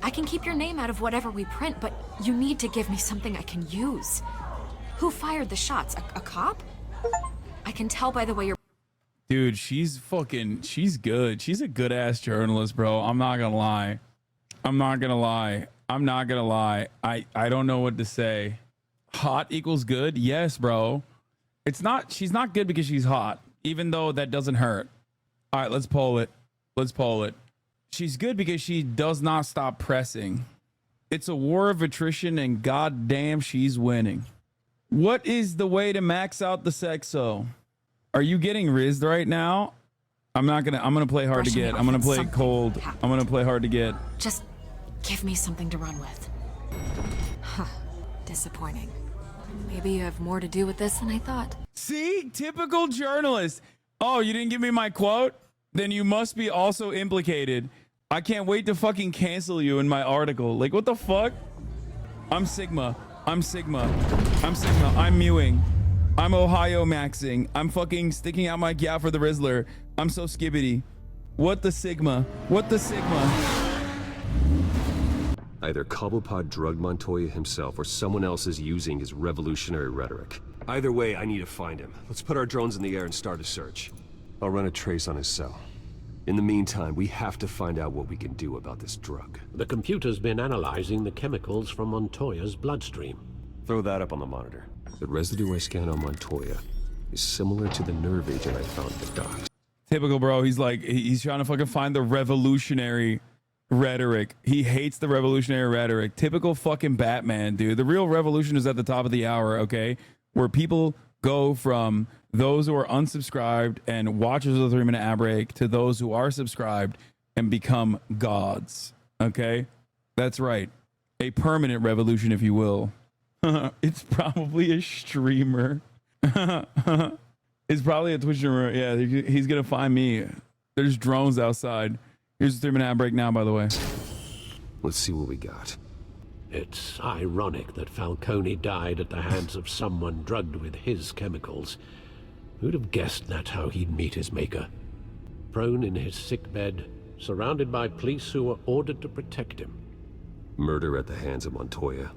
I can keep your name out of whatever we print, but you need to give me something I can use. Who fired the shots? A cop? I can tell by the way you're... Dude, she's good. She's a good ass journalist, bro. I'm not gonna lie. I don't know what to say. Hot equals good? Yes, bro. She's not good because she's hot, even though that doesn't hurt. All right, let's poll it. She's good because she does not stop pressing. It's a war of attrition and goddamn she's winning. What is the way to max out the sexo? Are you getting rizzed right now? I'm gonna play hard to get. I'm gonna play cold. I'm gonna play hard to get. Just give me something to run with. Huh. Disappointing. Maybe you have more to do with this than I thought. See? Typical journalist. Oh, you didn't give me my quote? Then you must be also implicated. I can't wait to fucking cancel you in my article. Like, what the fuck? I'm Sigma. I'm mewing. I'm Ohio maxing. I'm fucking sticking out my gal for the Rizzler. I'm so skibbity. What the Sigma? Either Cobblepot drugged Montoya himself or someone else is using his revolutionary rhetoric. Either way, I need to find him. Let's put our drones in the air and start a search. I'll run a trace on his cell. In the meantime, we have to find out what we can do about this drug. The computer's been analyzing the chemicals from Montoya's bloodstream. Throw that up on the monitor. The residue I scan on Montoya is similar to the nerve agent I found at the docks. Typical, bro. He's trying to fucking find the revolutionary rhetoric. He hates the revolutionary rhetoric. Typical fucking Batman, dude. The real revolution is at the top of the hour, okay? Where people go from those who are unsubscribed and watchers of the 3-minute ad break to those who are subscribed and become gods, okay? That's right. A permanent revolution, if you will. It's probably a streamer. It's probably a Twitch streamer. Yeah, he's gonna find me. There's drones outside. Here's the 3-minute ad break now, by the way. Let's see what we got. It's ironic that Falcone died at the hands of someone drugged with his chemicals. Who'd have guessed that's how he'd meet his maker? Prone in his sickbed, surrounded by police who were ordered to protect him. Murder at the hands of Montoya.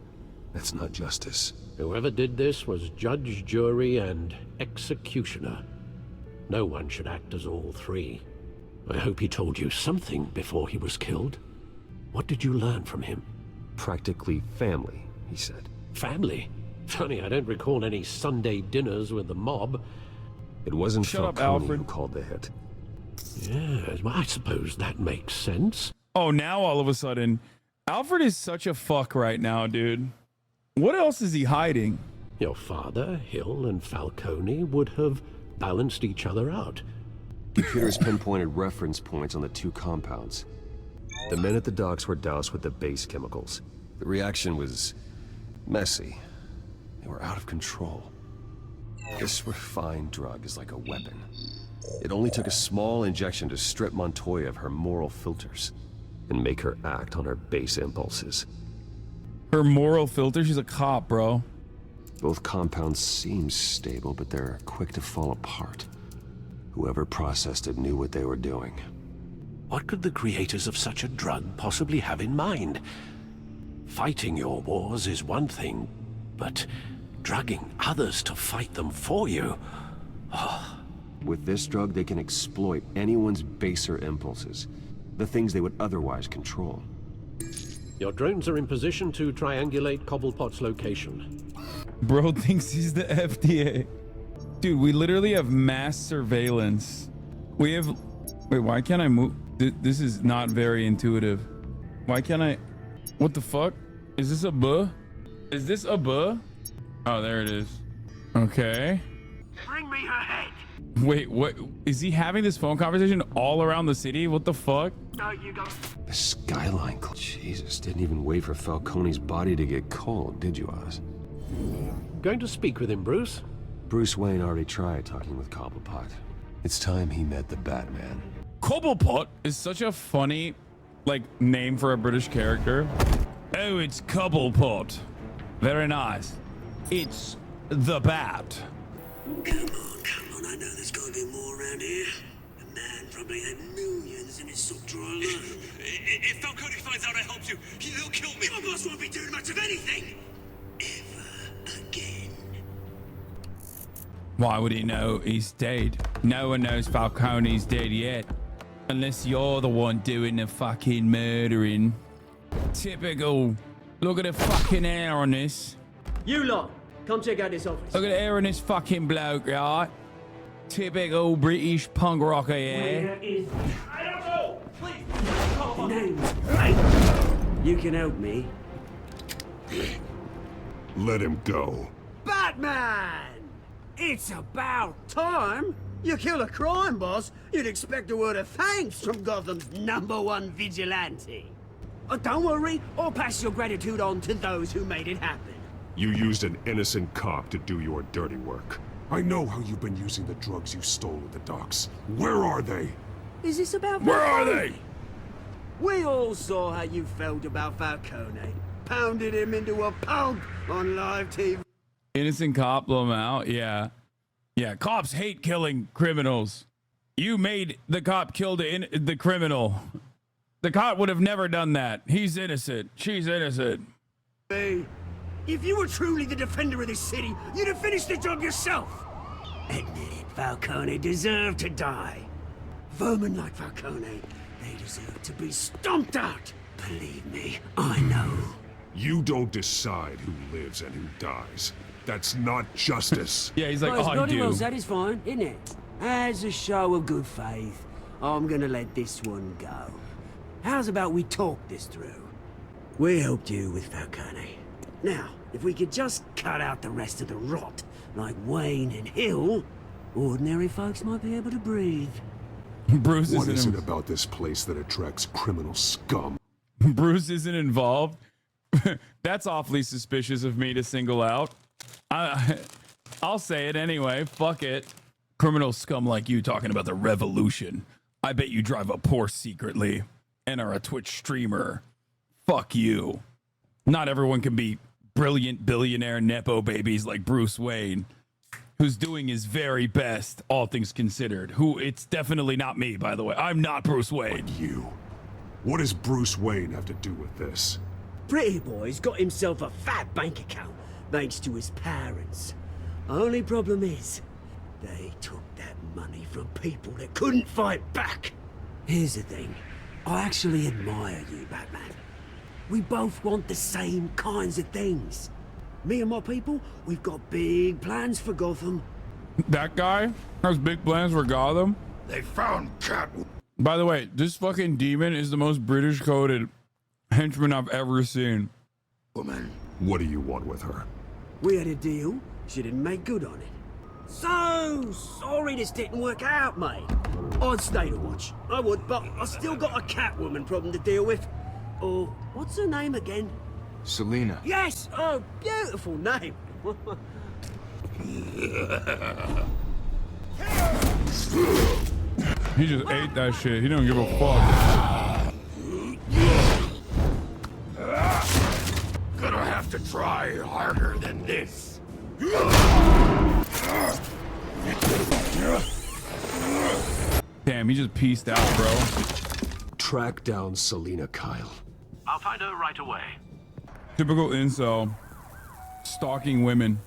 That's not justice. Whoever did this was judge, jury, and executioner. No one should act as all three. I hope he told you something before he was killed. What did you learn from him? Practically family, he said. Family? Funny, I don't recall any Sunday dinners with the mob. It wasn't Shut up, Falcone Alfred. who called the hit. Yes, well, I suppose that makes sense. Oh, now all of a sudden, Alfred is such a fuck right now, dude. What else is he hiding? Your father, Hill, and Falcone would have balanced each other out. Computers pinpointed reference points on the two compounds. The men at the docks were doused with the base chemicals. The reaction was messy. They were out of control. This refined drug is like a weapon. It only took a small injection to strip Montoya of her moral filters and make her act on her base impulses. Her moral filter? She's a cop, bro. Both compounds seem stable, but they're quick to fall apart. Whoever processed it knew what they were doing. What could the creators of such a drug possibly have in mind? Fighting your wars is one thing, but drugging others to fight them for you? With this drug, they can exploit anyone's baser impulses, the things they would otherwise control. Your drones are in position to triangulate Cobblepot's location. Bro thinks he's the FDA. Dude, we literally have mass surveillance. We have... Wait, why can't I move? This is not very intuitive. Why can't I... What the fuck? Is this a buh? Is this a buh? Oh, there it is. Okay. Bring me her head. Wait, what? Is he having this phone conversation all around the city? What the fuck? No, you go. The skyline... Jesus, didn't even wait for Falcone's body to get cold, did you, Oz? Going to speak with him, Bruce? Bruce Wayne already tried talking with Cobblepot. It's time he met the Batman. Cobblepot is such a funny, like, name for a British character. Oh, it's Cobblepot. Very nice. It's the Bat. Come on, I know there's gotta be more around here. The man probably had millions in his sock drawer alone. If Falcone finds out I helped you, he'll kill me. Your boss won't be doing much of anything. Ever again. Why would he know he's dead? No one knows Falcone's dead yet. Unless you're the one doing the fucking murdering. Typical. Look at the fucking hair on this. You lot, come check out this office. Look at the hair on this fucking bloke, right? Typical British punk rocker, yeah? Where is... I don't know! Please! The name's right. You can help me. Let him go. Batman! It's about time. You kill a crime boss, you'd expect a word of thanks from Gotham's #1 vigilante. Don't worry, I'll pass your gratitude on to those who made it happen. You used an innocent cop to do your dirty work. I know how you've been using the drugs you stole at the docks. Where are they? Is this about Where are Falcone? they? We all saw how you felt about Falcone. Pounded him into a pulp on live TV. Innocent cop, blow him out. Yeah. Yeah, cops hate killing criminals. You made the cop kill the criminal. The cop would have never done that. He's innocent. She's innocent. Hey, if you were truly the defender of this city, you'd have finished the job yourself. Admit it, Falcone deserved to die. Vermin like Falcone, they deserve to be stomped out. Believe me, I know. You don't decide who lives and who dies. That's not justice. Yeah, he's like, Well, it's oh, I bloody do. well satisfying, isn't it? As a show of good faith, I'm gonna let this one go. How's about we talk this through? We helped you with Falcone. Now, if we could just cut out the rest of the rot, like Wayne and Hill, ordinary folks might be able to breathe. Bruce What is isn't it about this place that attracts criminal scum? Bruce isn't involved. That's awfully suspicious of me to single out. I'll say it anyway. Fuck it. Criminal scum like you talking about the revolution. I bet you drive a Porsche secretly and are a Twitch streamer. Fuck you. Not everyone can be brilliant billionaire Nepo babies like Bruce Wayne, who's doing his very best, all things considered. It's definitely not me, by the way. I'm not Bruce Wayne. But you. What does Bruce Wayne have to do with this? Pretty Boy's got himself a fat bank account, thanks to his parents. Only problem is, they took that money from people that couldn't fight back. Here's the thing. I actually admire you, Batman. We both want the same kinds of things. Me and my people, we've got big plans for Gotham. That guy has big plans for Gotham? They found Catwoman. By the way, this fucking demon is the most British coded henchman I've ever seen. Woman, what do you want with her? We had a deal. She didn't make good on it. So sorry this didn't work out, mate. I'd stay to watch. I would, but I still got a Catwoman problem to deal with. Oh, what's her name again? Selina. Yes! Oh, beautiful name. He just ate that shit. He don't give a fuck. Gonna have to try harder than this. Damn, he just pieced out, bro. Track down Selina Kyle. I'll find her right away. Typical incel. Stalking women.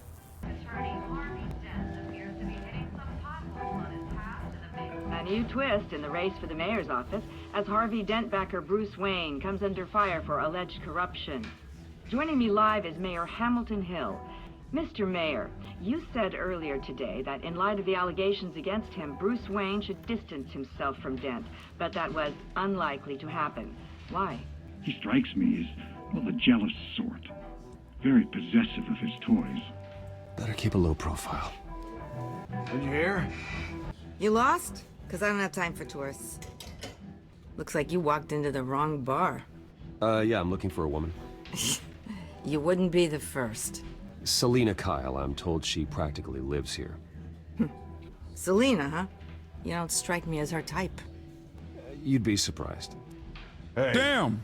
A new twist in the race for the mayor's office as Harvey Dent backer Bruce Wayne comes under fire for alleged corruption. Joining me live is Mayor Hamilton Hill. Mr. Mayor, you said earlier today that in light of the allegations against him, Bruce Wayne should distance himself from Dent, but that was unlikely to happen. Why? He strikes me as, well, the jealous sort. Very possessive of his toys. Better keep a low profile. Did you hear? You lost? Because I don't have time for tourists. Looks like you walked into the wrong bar. Yeah, I'm looking for a woman. You wouldn't be the first. Selina Kyle, I'm told she practically lives here. Selina, huh? You don't strike me as her type. You'd be surprised. Hey. Damn!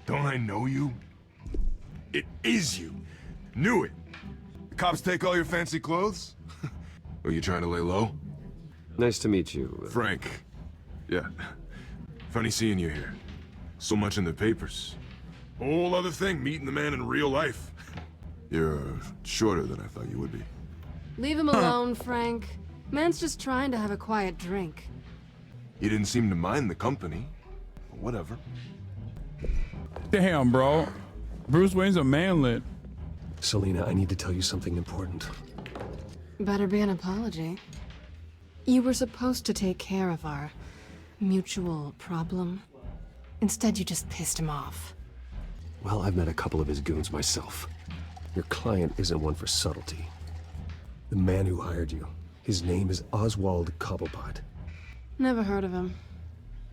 Don't I know you? It is you. Knew it. The cops take all your fancy clothes? Are you trying to lay low? Nice to meet you. Frank. Yeah. Funny seeing you here. So much in the papers. Whole other thing, meeting the man in real life. You're shorter than I thought you would be. Leave him alone, Frank. Man's just trying to have a quiet drink. He didn't seem to mind the company. But whatever. Damn, bro. Bruce Wayne's a manlet. Selina, I need to tell you something important. Better be an apology. You were supposed to take care of our mutual problem. Instead, you just pissed him off. Well, I've met a couple of his goons myself. Your client isn't one for subtlety. The man who hired you, his name is Oswald Cobblepot. Never heard of him.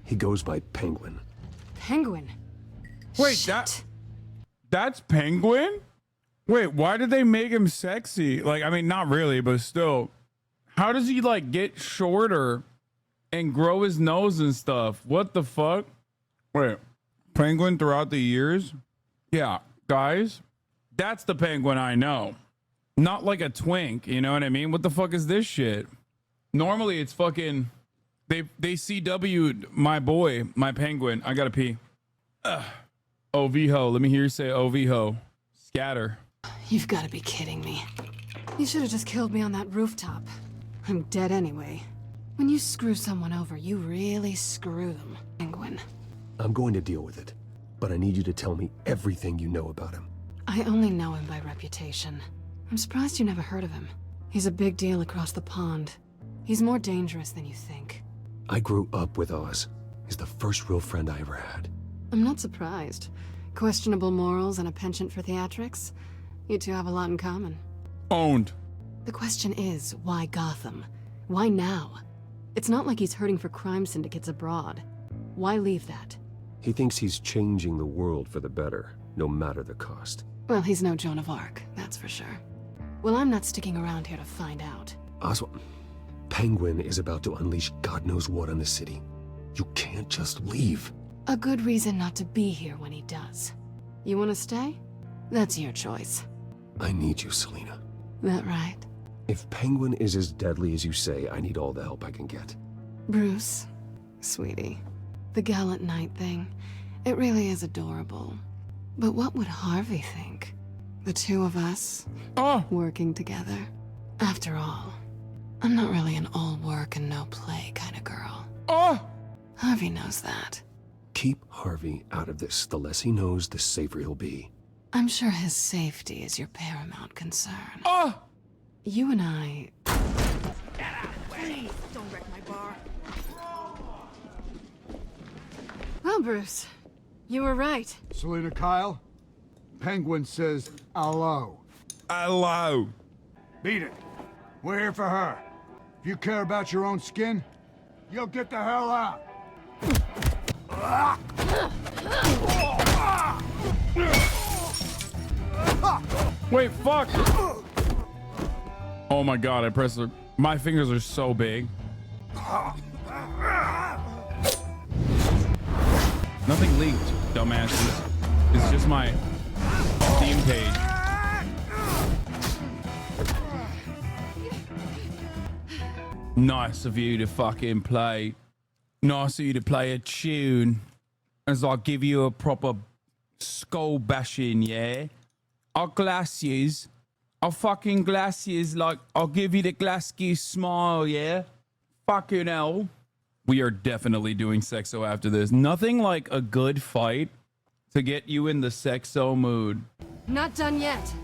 He goes by Penguin. Penguin? Wait, that's Penguin? Wait, why did they make him sexy? Like, I mean, not really, but still. How does he, like, get shorter and grow his nose and stuff? What the fuck? Wait, Penguin throughout the years? Yeah, guys, that's the Penguin I know. Not like a twink, you know what I mean? What the fuck is this shit? Normally it's fucking... They CW'd my boy, my Penguin. I gotta pee. OV-ho. Let me hear you say OV-ho. Scatter. You've got to be kidding me. You should have just killed me on that rooftop. I'm dead anyway. When you screw someone over, you really screw them, Penguin. I'm going to deal with it, but I need you to tell me everything you know about him. I only know him by reputation. I'm surprised you never heard of him. He's a big deal across the pond. He's more dangerous than you think. I grew up with Oz. He's the first real friend I ever had. I'm not surprised. Questionable morals and a penchant for theatrics. You two have a lot in common. Owned. The question is, why Gotham? Why now? It's not like he's hurting for crime syndicates abroad. Why leave that? He thinks he's changing the world for the better, no matter the cost. Well, he's no Joan of Arc, that's for sure. Well, I'm not sticking around here to find out. Oswald, Penguin is about to unleash God knows what on the city. You can't just leave. A good reason not to be here when he does. You want to stay? That's your choice. I need you, Selina. That right? If Penguin is as deadly as you say, I need all the help I can get. Bruce, sweetie, the gallant knight thing, it really is adorable. But what would Harvey think? The two of us, working together? After all, I'm not really an all work and no play kind of girl. Harvey knows that. Keep Harvey out of this. The less he knows, the safer he'll be. I'm sure his safety is your paramount concern. Oh! You and I... Please, don't wreck my bar. Well, Bruce, you were right. Selina Kyle, Penguin says hello. Hello. Beat it. We're here for her. If you care about your own skin, you'll get the hell out. Wait, fuck! Oh my god, I pressed the... My fingers are so big. Nothing leaked, dumbasses. It's just my Steam page. Nice of you to fucking play. Nice of you to play a tune. As I give you a proper skull bashing, yeah? I'll glass yous. I'll fucking glass yous like I'll give you the Glasgow smile, yeah? Fucking hell. We are definitely doing sexo after this. Nothing like a good fight to get you in the sexo mood. Not done yet.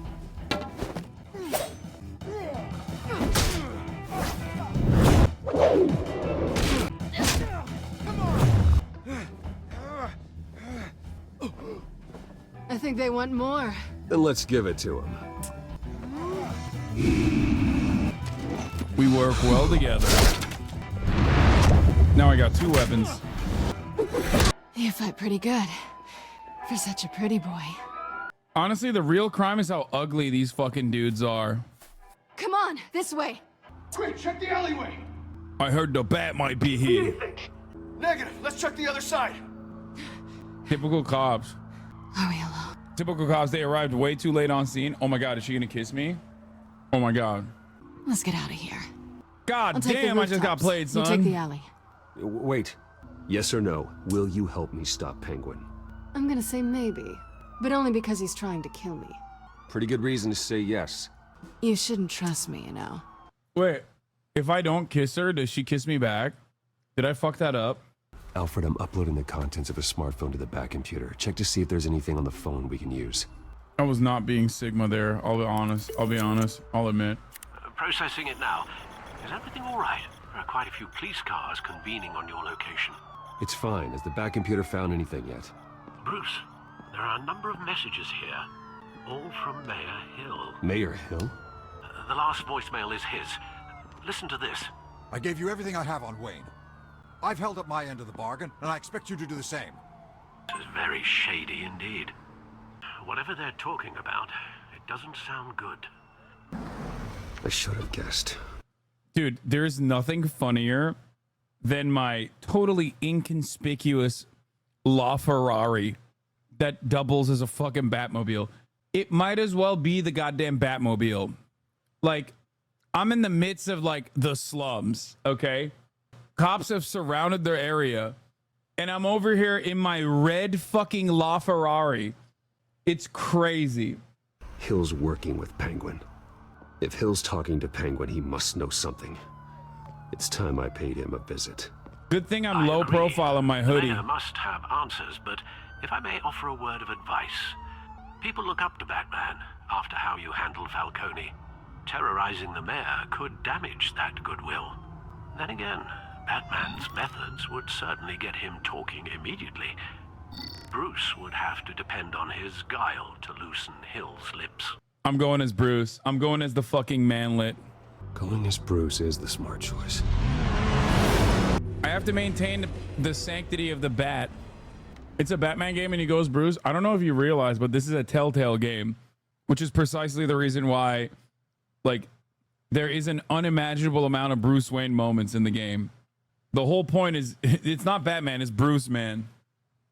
I think they want more. Then let's give it to him. We work well together. Now I got 2 weapons. You fight pretty good. For such a pretty boy. Honestly, the real crime is how ugly these fucking dudes are. Come on, this way. Quick, check the alleyway. I heard the bat might be here. Negative. Let's check the other side. Typical cops. Are we alone? Typical cops, they arrived way too late on scene. Oh my god, is she gonna kiss me? Oh my god. Let's get out of here. God damn, I just got played, son. You take the alley. Wait. Yes or no? Will you help me stop Penguin? I'm gonna say maybe, but only because he's trying to kill me. Pretty good reason to say yes. You shouldn't trust me, you know. Wait, if I don't kiss her, does she kiss me back? Did I fuck that up? Alfred, I'm uploading the contents of a smartphone to the back computer. Check to see if there's anything on the phone we can use. I was not being Sigma there. I'll be honest. I'll admit. Processing it now. Is everything all right? There are quite a few police cars convening on your location. It's fine. Has the back computer found anything yet? Bruce, there are a number of messages here, all from Mayor Hill. Mayor Hill? The last voicemail is his. Listen to this. I gave you everything I have on Wayne. I've held up my end of the bargain, and I expect you to do the same. This is very shady indeed. Whatever they're talking about, it doesn't sound good. I should have guessed. Dude, there's nothing funnier than my totally inconspicuous LaFerrari that doubles as a fucking Batmobile. It might as well be the goddamn Batmobile. Like, I'm in the midst of, like, the slums, okay? Cops have surrounded their area, and I'm over here in my red fucking LaFerrari. It's crazy. Hill's working with Penguin. If Hill's talking to Penguin, he must know something. It's time I paid him a visit. Good thing I'm low profile in my hoodie. The mayor must have answers, but if I may offer a word of advice, people look up to Batman after how you handled Falcone. Terrorizing the mayor could damage that goodwill. Then again, Batman's methods would certainly get him talking immediately. Bruce would have to depend on his guile to loosen Hill's lips. I'm going as Bruce. I'm going as the fucking manlet. Going as Bruce is the smart choice. I have to maintain the sanctity of the bat. It's a Batman game and he goes Bruce. I don't know if you realize, but this is a Telltale game, which is precisely the reason why, like, there is an unimaginable amount of Bruce Wayne moments in the game. The whole point is, it's not Batman, it's Bruce, man.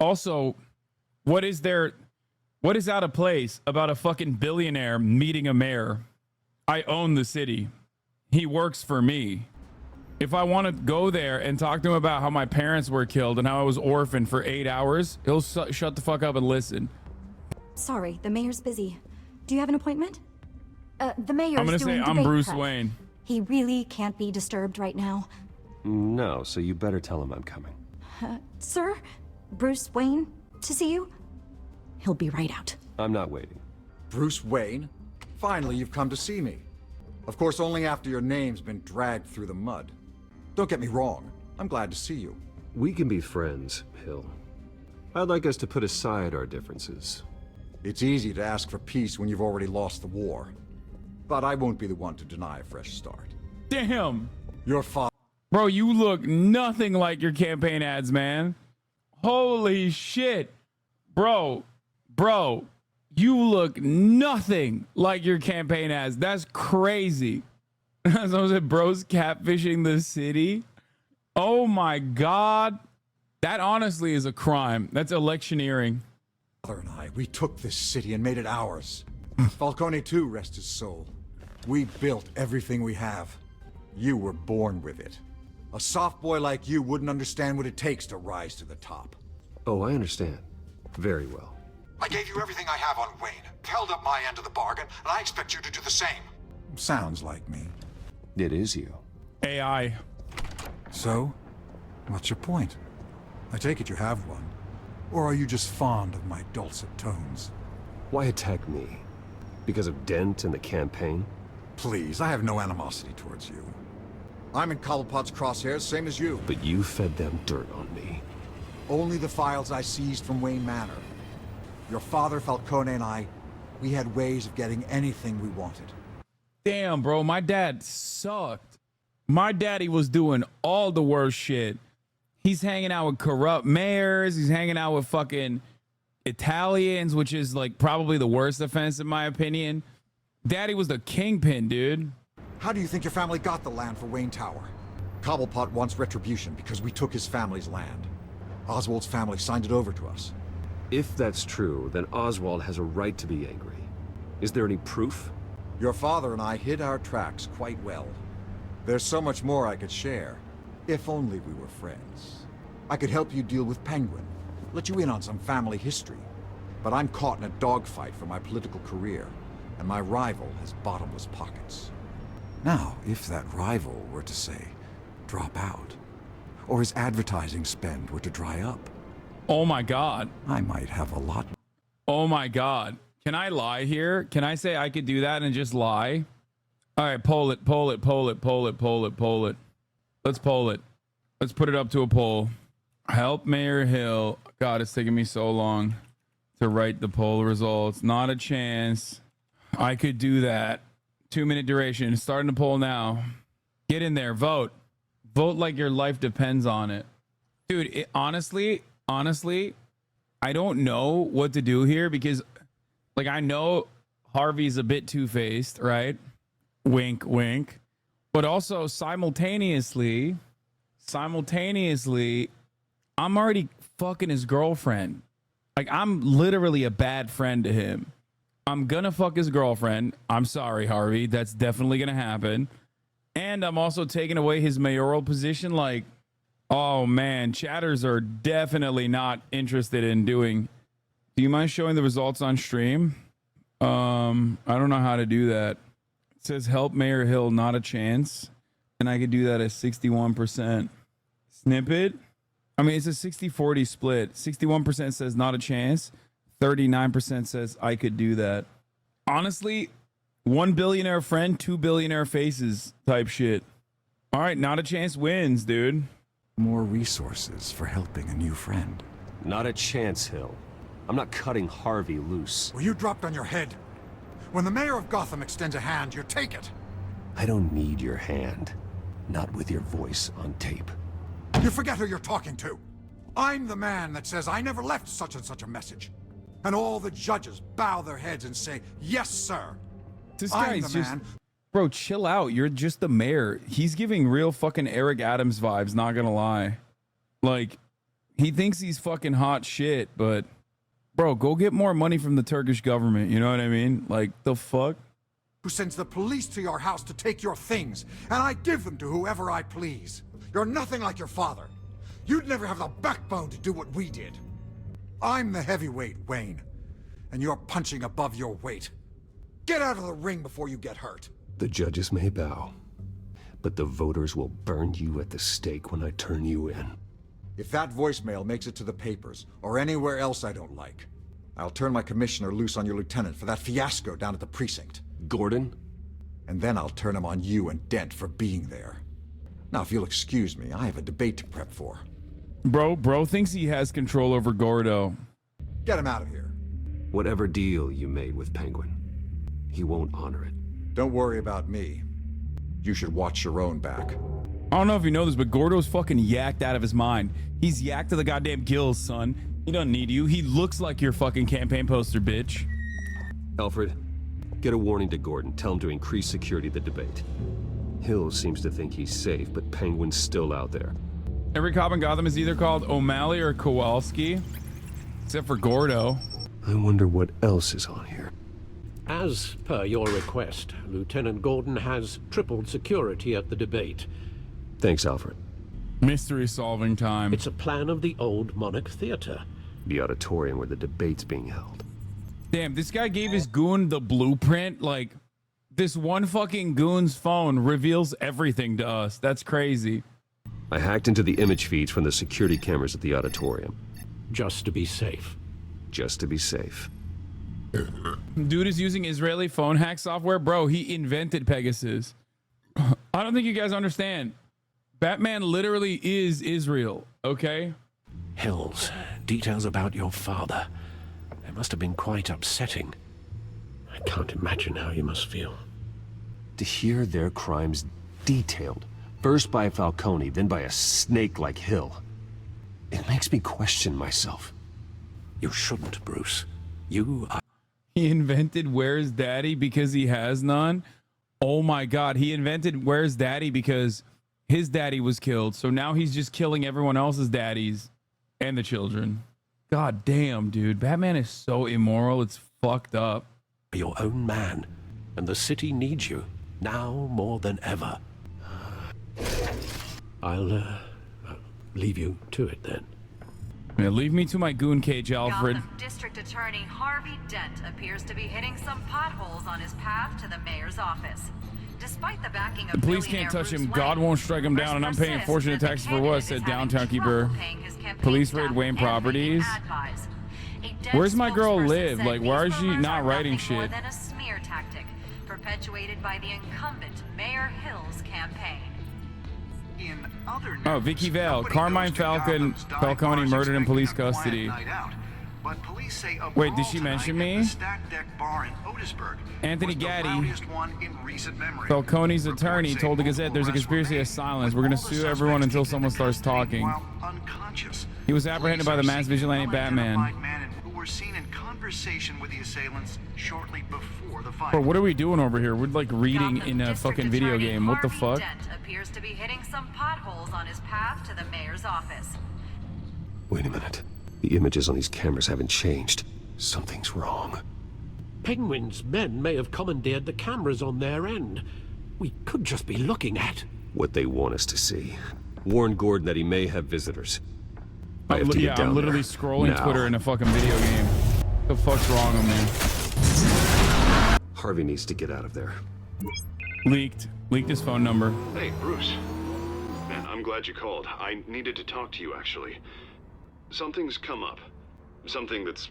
Also, what is out of place about a fucking billionaire meeting a mayor? I own the city. He works for me. If I want to go there and talk to him about how my parents were killed and how I was orphaned for 8 hours, he'll shut the fuck up and listen. Sorry, the mayor's busy. Do you have an appointment? The mayor's I'm gonna say I'm Bruce Wayne. He really can't be disturbed right now. No, so you better tell him I'm coming. Sir? Bruce Wayne? To see you? He'll be right out. I'm not waiting. Bruce Wayne? Finally, you've come to see me. Of course, only after your name's been dragged through the mud. Don't get me wrong. I'm glad to see you. We can be friends, Hill. I'd like us to put aside our differences. It's easy to ask for peace when you've already lost the war. But I won't be the one to deny a fresh start. Damn. Your father... Bro, you look nothing like your campaign ads, man. Holy shit. Bro, you look nothing like your campaign ads. That's crazy. As I said, bro's catfishing the city. Oh my God. That honestly is a crime. That's electioneering. Father and I, we took this city and made it ours. Falcone too, rest his soul. We built everything we have. You were born with it. A soft boy like you wouldn't understand what it takes to rise to the top. Oh, I understand. Very well. I gave you everything I have on Wayne, held up my end of the bargain, and I expect you to do the same. Sounds like me. It is you. AI. So, what's your point? I take it you have one. Or are you just fond of my dulcet tones? Why attack me? Because of Dent and the campaign? Please, I have no animosity towards you. I'm in Cobblepot's crosshairs, same as you. But you fed them dirt on me. Only the files I seized from Wayne Manor. Your father, Falcone, and I, we had ways of getting anything we wanted. Damn, bro, my dad sucked. My daddy was doing all the worst shit. He's hanging out with corrupt mayors. He's hanging out with fucking Italians, which is like probably the worst offense in my opinion. Daddy was the kingpin, dude. How do you think your family got the land for Wayne Tower? Cobblepot wants retribution because we took his family's land. Oswald's family signed it over to us. If that's true, then Oswald has a right to be angry. Is there any proof? Your father and I hid our tracks quite well. There's so much more I could share, if only we were friends. I could help you deal with Penguin, let you in on some family history. But I'm caught in a dogfight for my political career, and my rival has bottomless pockets. Now, if that rival were to say, drop out, or his advertising spend were to dry up. Oh my God. I might have a lot. Oh my God. Can I lie here? Can I say I could do that and just lie? All right, poll it. Let's poll it. Let's put it up to a poll. Help Mayor Hill. God, it's taking me so long to write the poll results. Not a chance. I could do that. 2-minute duration. Starting the poll now. Get in there. Vote. Vote like your life depends on it. Dude, honestly, I don't know what to do here because, like, I know Harvey's a bit two-faced, right? Wink, wink. But also simultaneously, I'm already fucking his girlfriend. Like, I'm literally a bad friend to him. I'm gonna fuck his girlfriend. I'm sorry, Harvey. That's definitely gonna happen. And I'm also taking away his mayoral position. Like, oh man, chatters are definitely not interested in doing. Do you mind showing the results on stream? I don't know how to do that. It says help Mayor Hill, not a chance. And I could do that at 61%. Snippet. I mean, it's a 60-40 split. 61% says not a chance. 39% says I could do that. Honestly, 1 billionaire friend, 2 billionaire faces type shit. All right, not a chance wins, dude. More resources for helping a new friend. Not a chance, Hill. I'm not cutting Harvey loose. Well, you dropped on your head. When the mayor of Gotham extends a hand, you take it. I don't need your hand. Not with your voice on tape. You forget who you're talking to. I'm the man that says I never left such and such a message. And all the judges bow their heads and say, yes, sir. This guy's just... Bro, chill out. You're just the mayor. He's giving real fucking Eric Adams vibes, not gonna lie. Like, he thinks he's fucking hot shit, but... Bro, go get more money from the Turkish government, you know what I mean? Like, the fuck? Who sends the police to your house to take your things, and I give them to whoever I please. You're nothing like your father. You'd never have the backbone to do what we did. I'm the heavyweight, Wayne, and you're punching above your weight. Get out of the ring before you get hurt. The judges may bow, but the voters will burn you at the stake when I turn you in. If that voicemail makes it to the papers, or anywhere else I don't like, I'll turn my commissioner loose on your lieutenant for that fiasco down at the precinct. Gordon? And then I'll turn him on you and Dent for being there. Now, if you'll excuse me, I have a debate to prep for. Bro thinks he has control over Gordo. Get him out of here. Whatever deal you made with Penguin, he won't honor it. Don't worry about me. You should watch your own back. I don't know if you know this, but Gordo's fucking yacked out of his mind. He's yacked to the goddamn gills, son. He doesn't need you. He looks like your fucking campaign poster, bitch. Alfred, get a warning to Gordon. Tell him to increase security at the debate. Hill seems to think he's safe, but Penguin's still out there. Every cop in Gotham is either called O'Malley or Kowalski, except for Gordo. I wonder what else is on here. As per your request, Lieutenant Gordon has tripled security at the debate. Thanks, Alfred. Mystery solving time. It's a plan of the old Monarch Theater. The auditorium where the debate's being held. Damn, this guy gave his goon the blueprint. Like, this one fucking goon's phone reveals everything to us. That's crazy. I hacked into the image feeds from the security cameras at the auditorium. Just to be safe. Just to be safe. Dude is using Israeli phone hack software. Bro, he invented Pegasus. I don't think you guys understand. Batman literally is Israel, okay? Hills, details about your father. They must have been quite upsetting. I can't imagine how you must feel. To hear their crimes detailed, first by Falcone, then by a snake like Hill, it makes me question myself. You shouldn't, Bruce. You are... He invented Where's Daddy because he has none? Oh my God, he invented Where's Daddy because his daddy was killed. So now he's just killing everyone else's daddies and the children. God damn, dude. Batman is so immoral. It's fucked up. Your own man, and the city needs you now more than ever. I'll leave you to it then. Yeah, leave me to my goon cage, Alfred. Gotham District Attorney Harvey Dent appears to be hitting some potholes on his path to the mayor's office. Despite the backing of the police can't touch him. God won't strike him down, and I'm paying fortunate taxes for what? Said downtown keeper. Police raid Wayne Properties. Where's my girl live? Like, why is she not writing shit? More than a smear tactic perpetuated by the incumbent Mayor Hill's campaign. In other news, oh, Vicky Vale. Carmine Falcone murdered in police custody. But police say wait, did she mention me? Anthony Gaddy, Falcone's attorney, told the Gazette there's a conspiracy of silence. We're going to sue everyone until someone starts talking. He was apprehended by the mass vigilante Batman. Bro, what are we doing over here? We're like reading in a fucking video game. What the fuck? Appears to be hitting some potholes on his path to the mayor's office. Wait a minute. The images on these cameras haven't changed. Something's wrong. Penguin's men may have commandeered the cameras on their end. We could just be looking at what they want us to see. Warn Gordon that he may have visitors. I have to get down I'm literally there. scrolling Now. Twitter in a fucking video game. What the fuck's wrong with me? Harvey needs to get out of there. Leaked his phone number. Hey, Bruce. Man, I'm glad you called. I needed to talk to you, actually. Something's come up. Something that's,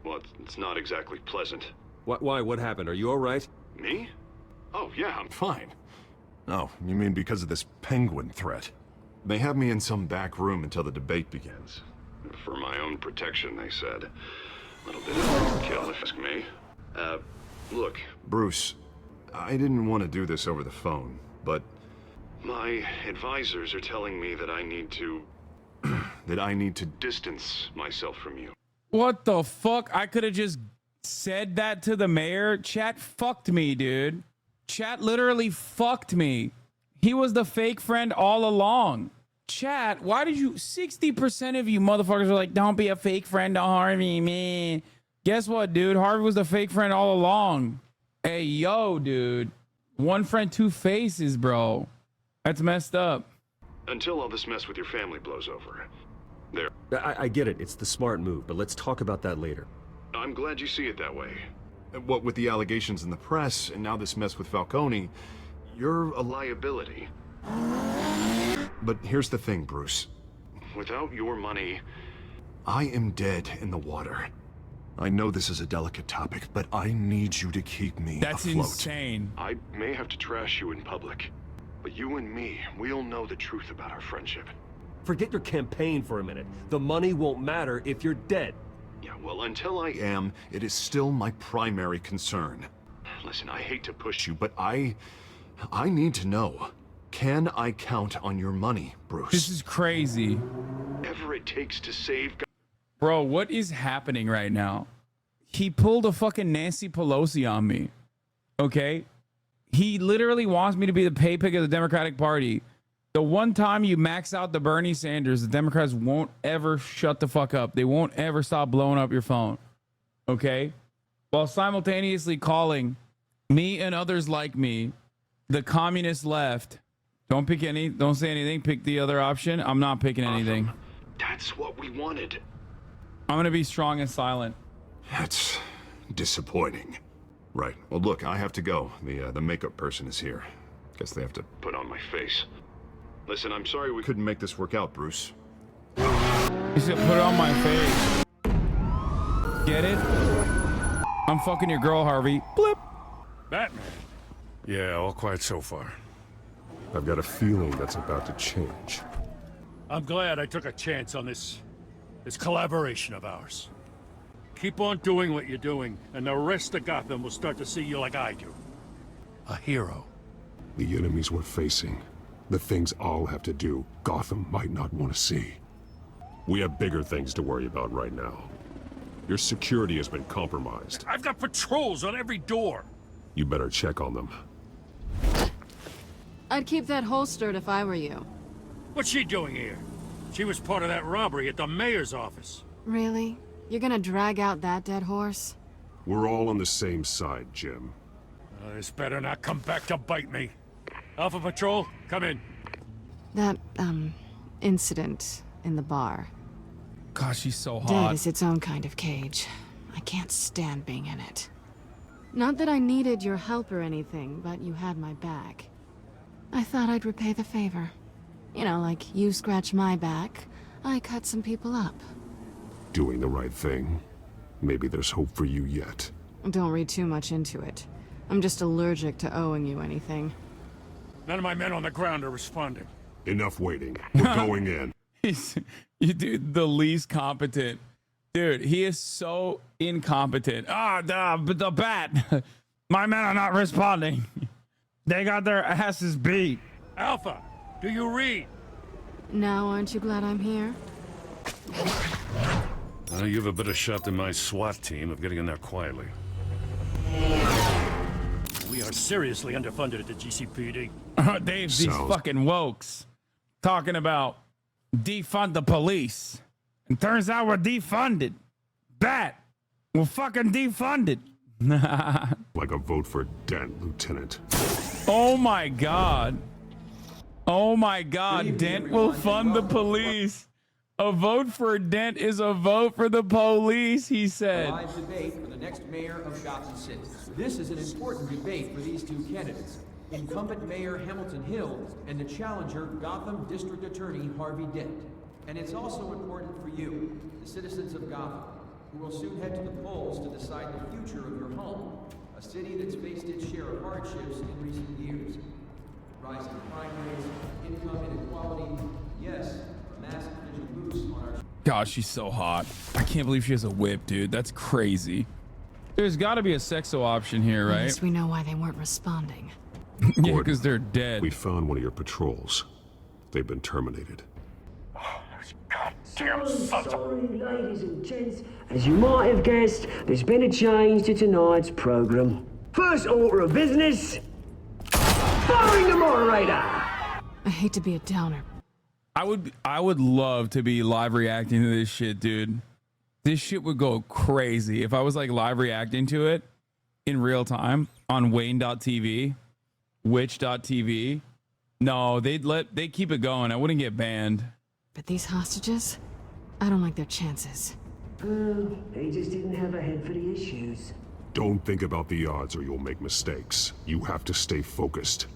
well, it's not exactly pleasant. Why? What happened? Are you all right? Me? Oh, yeah, I'm fine. Oh, you mean because of this Penguin threat? They have me in some back room until the debate begins. For my own protection, they said. A little bit of overkill, if you ask me. Look, Bruce, I didn't want to do this over the phone, but my advisors are telling me that I need to distance myself from you. What the fuck? I could have just said that to the mayor. Chat fucked me, dude. Chat literally fucked me. He was the fake friend all along. Chat, why did you... 60% of you motherfuckers are like, don't be a fake friend to Harvey, man. Guess what, dude? Harvey was the fake friend all along. Hey, yo, dude. One friend, two faces, bro. That's messed up. Until all this mess with your family blows over. There. I get it. It's the smart move, but let's talk about that later. I'm glad you see it that way. What with the allegations in the press, and now this mess with Falcone, you're a liability. But here's the thing, Bruce. Without your money, I am dead in the water. I know this is a delicate topic, but I need you to keep me That's afloat. insane. I may have to trash you in public, but you and me, we'll know the truth about our friendship. Forget your campaign for a minute. The money won't matter if you're dead. Yeah, well, until I am, it is still my primary concern. Listen, I hate to push you, but I need to know. Can I count on your money, Bruce? This is crazy. Whatever it takes to save... Bro, what is happening right now? He pulled a fucking Nancy Pelosi on me. Okay? He literally wants me to be the pay pick of the Democratic Party. The one time you max out the Bernie Sanders, the Democrats won't ever shut the fuck up. They won't ever stop blowing up your phone. Okay? While simultaneously calling me and others like me the communist left. Don't pick any, don't say anything. Pick the other option. I'm not picking anything. That's what we wanted. I'm gonna be strong and silent. That's disappointing. Right. Well, look, I have to go. The makeup person is here. Guess they have to put on my face. Listen, I'm sorry we couldn't make this work out, Bruce. He said put it on my face. Get it? I'm fucking your girl, Harvey. Blip. Batman. Yeah, all quiet so far. I've got a feeling that's about to change. I'm glad I took a chance on this collaboration of ours. Keep on doing what you're doing, and the rest of Gotham will start to see you like I do. A hero. The enemies we're facing, the things I'll have to do, Gotham might not want to see. We have bigger things to worry about right now. Your security has been compromised. I've got patrols on every door. You better check on them. I'd keep that holstered if I were you. What's she doing here? She was part of that robbery at the mayor's office. Really? You're gonna drag out that dead horse? We're all on the same side, Jim. This better not come back to bite me. Alpha Patrol, come in. That, incident in the bar. Gosh, she's so hot. Dead is its own kind of cage. I can't stand being in it. Not that I needed your help or anything, but you had my back. I thought I'd repay the favor. You know, like you scratch my back, I cut some people up. Doing the right thing. Maybe there's hope for you yet. Don't read too much into it. I'm just allergic to owing you anything. None of my men on the ground are responding. Enough waiting. We're going in. You dude, the least competent. Dude, he is so incompetent. The bat. My men are not responding. They got their asses beat. Alpha, do you read? Now, aren't you glad I'm here? You have a better shot than my SWAT team of getting in there quietly. We are seriously underfunded at the GCPD. Dave, these fucking wokes talking about defund the police. And turns out we're defunded. Bat, we're fucking defunded. Like a vote for Dent, Lieutenant. Oh my God. Oh my God, Dent will fund the police. A vote for Dent is a vote for the police, he said. Live debate for the next mayor of Gotham City. This is an important debate for these two candidates. Incumbent Mayor Hamilton Hill and the challenger Gotham District Attorney Harvey Dent. And it's also important for you, the citizens of Gotham, who will soon head to the polls to decide the future of your home, a city that's faced its share of hardships in recent years. Rising crime rates, income inequality, yes, a massive boost on our... God, she's so hot. I can't believe she has a whip, dude. That's crazy. There's got to be a sexo option here, right? At least we know why they weren't responding. Yeah, because they're dead. We found one of your patrols. They've been terminated. Sorry, ladies and gents. As you might have guessed, there's been a change to tonight's program. First order of business, firing the moderator. I hate to be a downer. I would love to be live reacting to this shit, dude. This shit would go crazy if I was like live reacting to it in real time on Wayne.tv, Witch.tv. No, they'd keep it going. I wouldn't get banned. But these hostages, I don't like their chances. They just didn't have a head for the issues. Don't think about the odds or you'll make mistakes. You have to stay focused.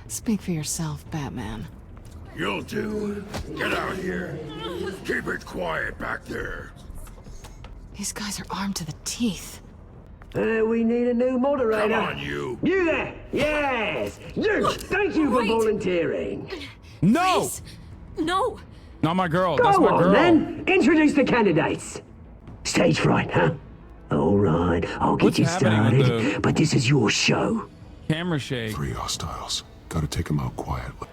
Speak for yourself, Batman. You'll do. Get out here. Keep it quiet back there. These guys are armed to the teeth. We need a new moderator. Come on, you. You there? Yes. You. Thank you for volunteering. No. Please. No. Not my girl. Go That's my on, girl. then. Introduce the candidates. Stage fright, huh? All right, I'll get What's you happening with started, but this is your show. Camera shake. 3 hostiles. Gotta take them out quietly.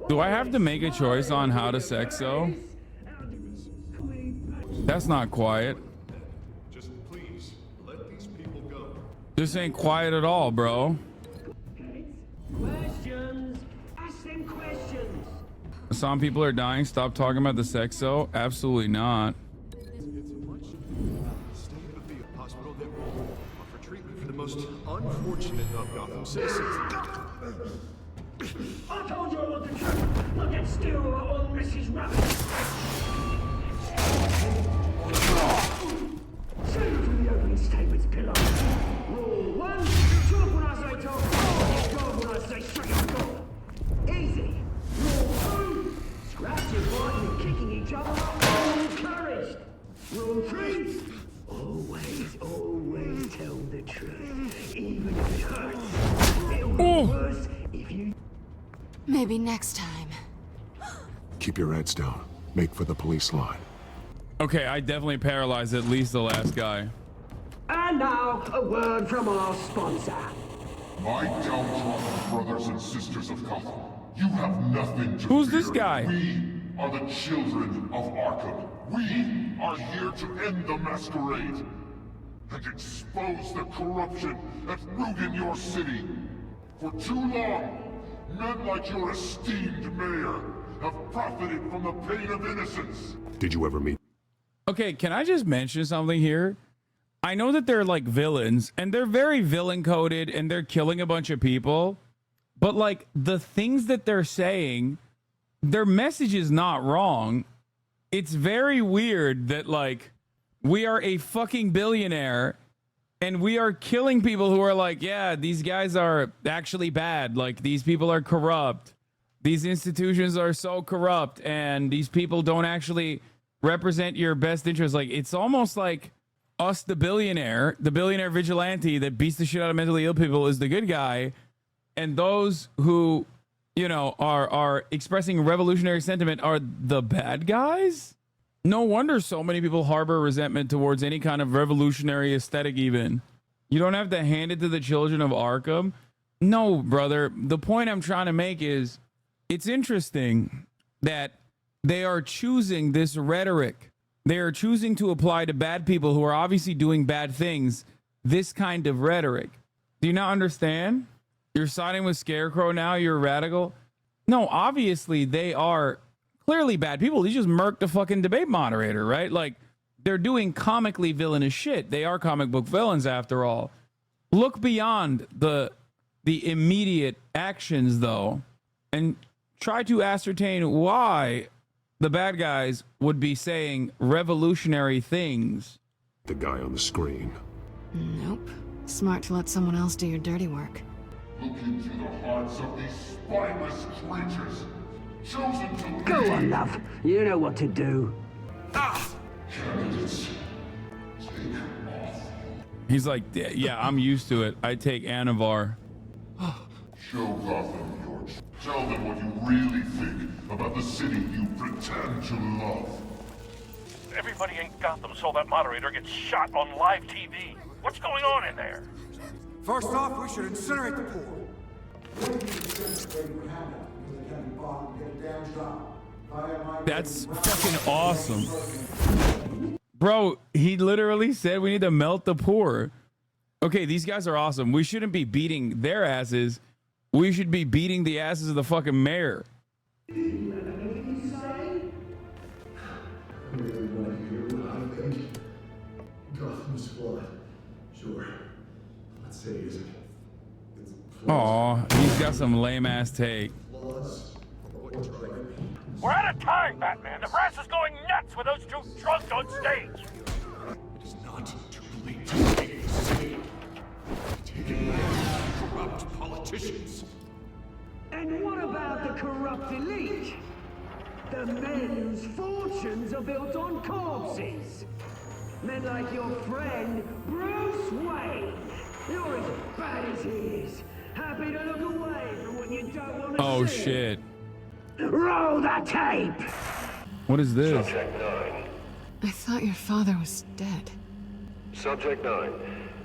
Do I have to make a choice on how to sex though? That's not quiet. Just please, let these people go. This ain't quiet at all, bro. Questions. Ask them questions. Some people are dying. Stop talking about the sex though. Absolutely not. Stay at the hospital that will offer treatment for the most unfortunate of Gotham citizens. I told you I want the truth. Look at still or Mrs. Rabbit. Save for the opening statements, pillow. Rule 1, talk when I say talk. Go when I say shut up, go. Easy. Rule 2, scratch your fighting and kicking each other up. All encouraged. Rule 3, always tell the truth. Even if it hurts. It'll be worse if you... Maybe next time. Keep your heads down. Make for the police line. Okay, I definitely paralyzed at least the last guy. And now, a word from our sponsor. My downtrodden brothers and sisters of Gotham, you have nothing to Who's fear. this guy? We are the children of Arkham. We are here to end the masquerade and expose the corruption that ruin your city. For too long, men like your esteemed mayor have profited from the pain of innocence. Did you ever meet? Okay, can I just mention something here? I know that they're like villains and they're very villain coded and they're killing a bunch of people, but like the things that they're saying, their message is not wrong. It's very weird that like we are a fucking billionaire and we are killing people who are like, yeah, these guys are actually bad. Like these people are corrupt. These institutions are so corrupt and these people don't actually represent your best interests. Like it's almost like us, the billionaire vigilante that beats the shit out of mentally ill people is the good guy. And those who, you know, are expressing revolutionary sentiment are the bad guys. No wonder so many people harbor resentment towards any kind of revolutionary aesthetic even. You don't have to hand it to the children of Arkham. No, brother. The point I'm trying to make is it's interesting that they are choosing this rhetoric. They are choosing to apply to bad people who are obviously doing bad things this kind of rhetoric. Do you not understand? You're siding with Scarecrow now? You're a radical? No, obviously they are clearly bad people. They just murked the fucking debate moderator, right? Like, they're doing comically villainous shit. They are comic book villains after all. Look beyond the immediate actions, though, and try to ascertain why the bad guys would be saying revolutionary things. The guy on the screen. Nope. Smart to let someone else do your dirty work. Look into the hearts of these spineless creatures, chosen to Go on, love. You know what to do. Candidates, take off. He's like, yeah, I'm used to it. I take Anavar. Show Gotham your... Tell them what you really think about the city you pretend to love. Everybody in Gotham saw that moderator get shot on live TV. What's going on in there? First off, we should incinerate the poor. That's fucking awesome. Bro, he literally said we need to melt the poor. Okay, these guys are awesome. We shouldn't be beating their asses. We should be beating the asses of the fucking mayor. Gotham's flood. Sure. Let's say, is it? Aw, he's got some lame ass take. We're out of time, Batman. The brass is going nuts with those two drunks on stage. It is not too late to take the city. Taking down corrupt politicians. And what about the corrupt elite? The men whose fortunes are built on corpses. Men like your friend, Bruce Wayne. You're as bad as he is. Happy to look away from what you don't want to see. Oh shit. Roll the tape! What is this? Subject 9. I thought your father was dead. Subject 9.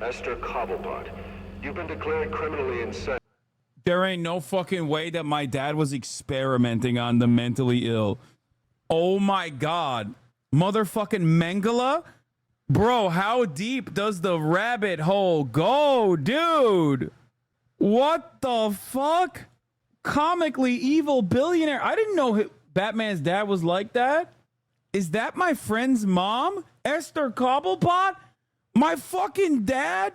Esther Cobblepot. You've been declared criminally insane. There ain't no fucking way that my dad was experimenting on the mentally ill. Oh my god. Motherfucking Mengele? Bro, how deep does the rabbit hole go, dude? What the fuck? Comically evil billionaire. I didn't know Batman's dad was like that. Is that my friend's mom? Esther Cobblepot? My fucking dad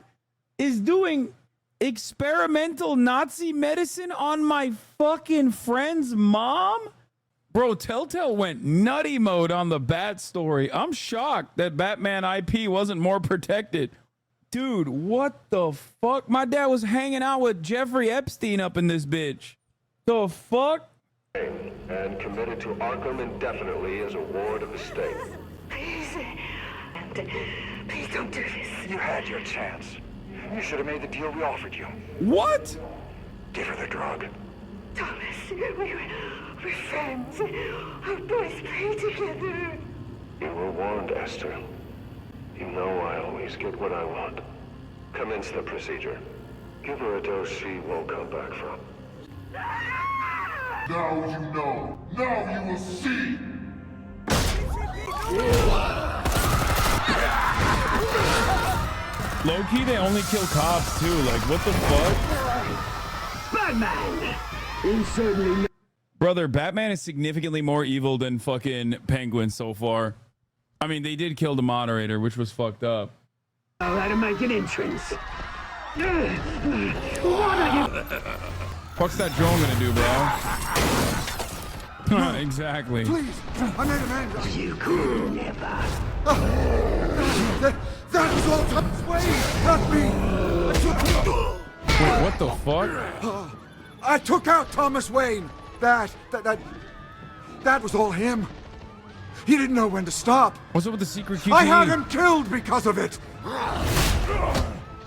is doing experimental Nazi medicine on my fucking friend's mom? Bro, Telltale went nutty mode on the Bat story. I'm shocked that Batman IP wasn't more protected. Dude, what the fuck? My dad was hanging out with Jeffrey Epstein up in this bitch. The fuck? And committed to Arkham indefinitely as a ward of the state. Please don't do this. You had your chance. You should have made the deal we offered you. What? Give her the drug. Thomas, we're friends. Our boys play together. You were warned, Esther. You know I always get what I want. Commence the procedure. Give her a dose she won't come back from. Now you know. Now you will see. Low-key, they only kill cops too. Like, what the fuck? Batman! He's certainly not. Brother, Batman is significantly more evil than fucking Penguin so far. I mean, they did kill the moderator, which was fucked up. Know how to make an entrance. What are you? What's that drone gonna do, bro? Exactly. Please, I made amends. You could never. That was all Thomas Wayne, not me. Wait, what the fuck? I took out Thomas Wayne. That was all him. He didn't know when to stop. What's up with the secret QT? I had him killed because of it. Oh,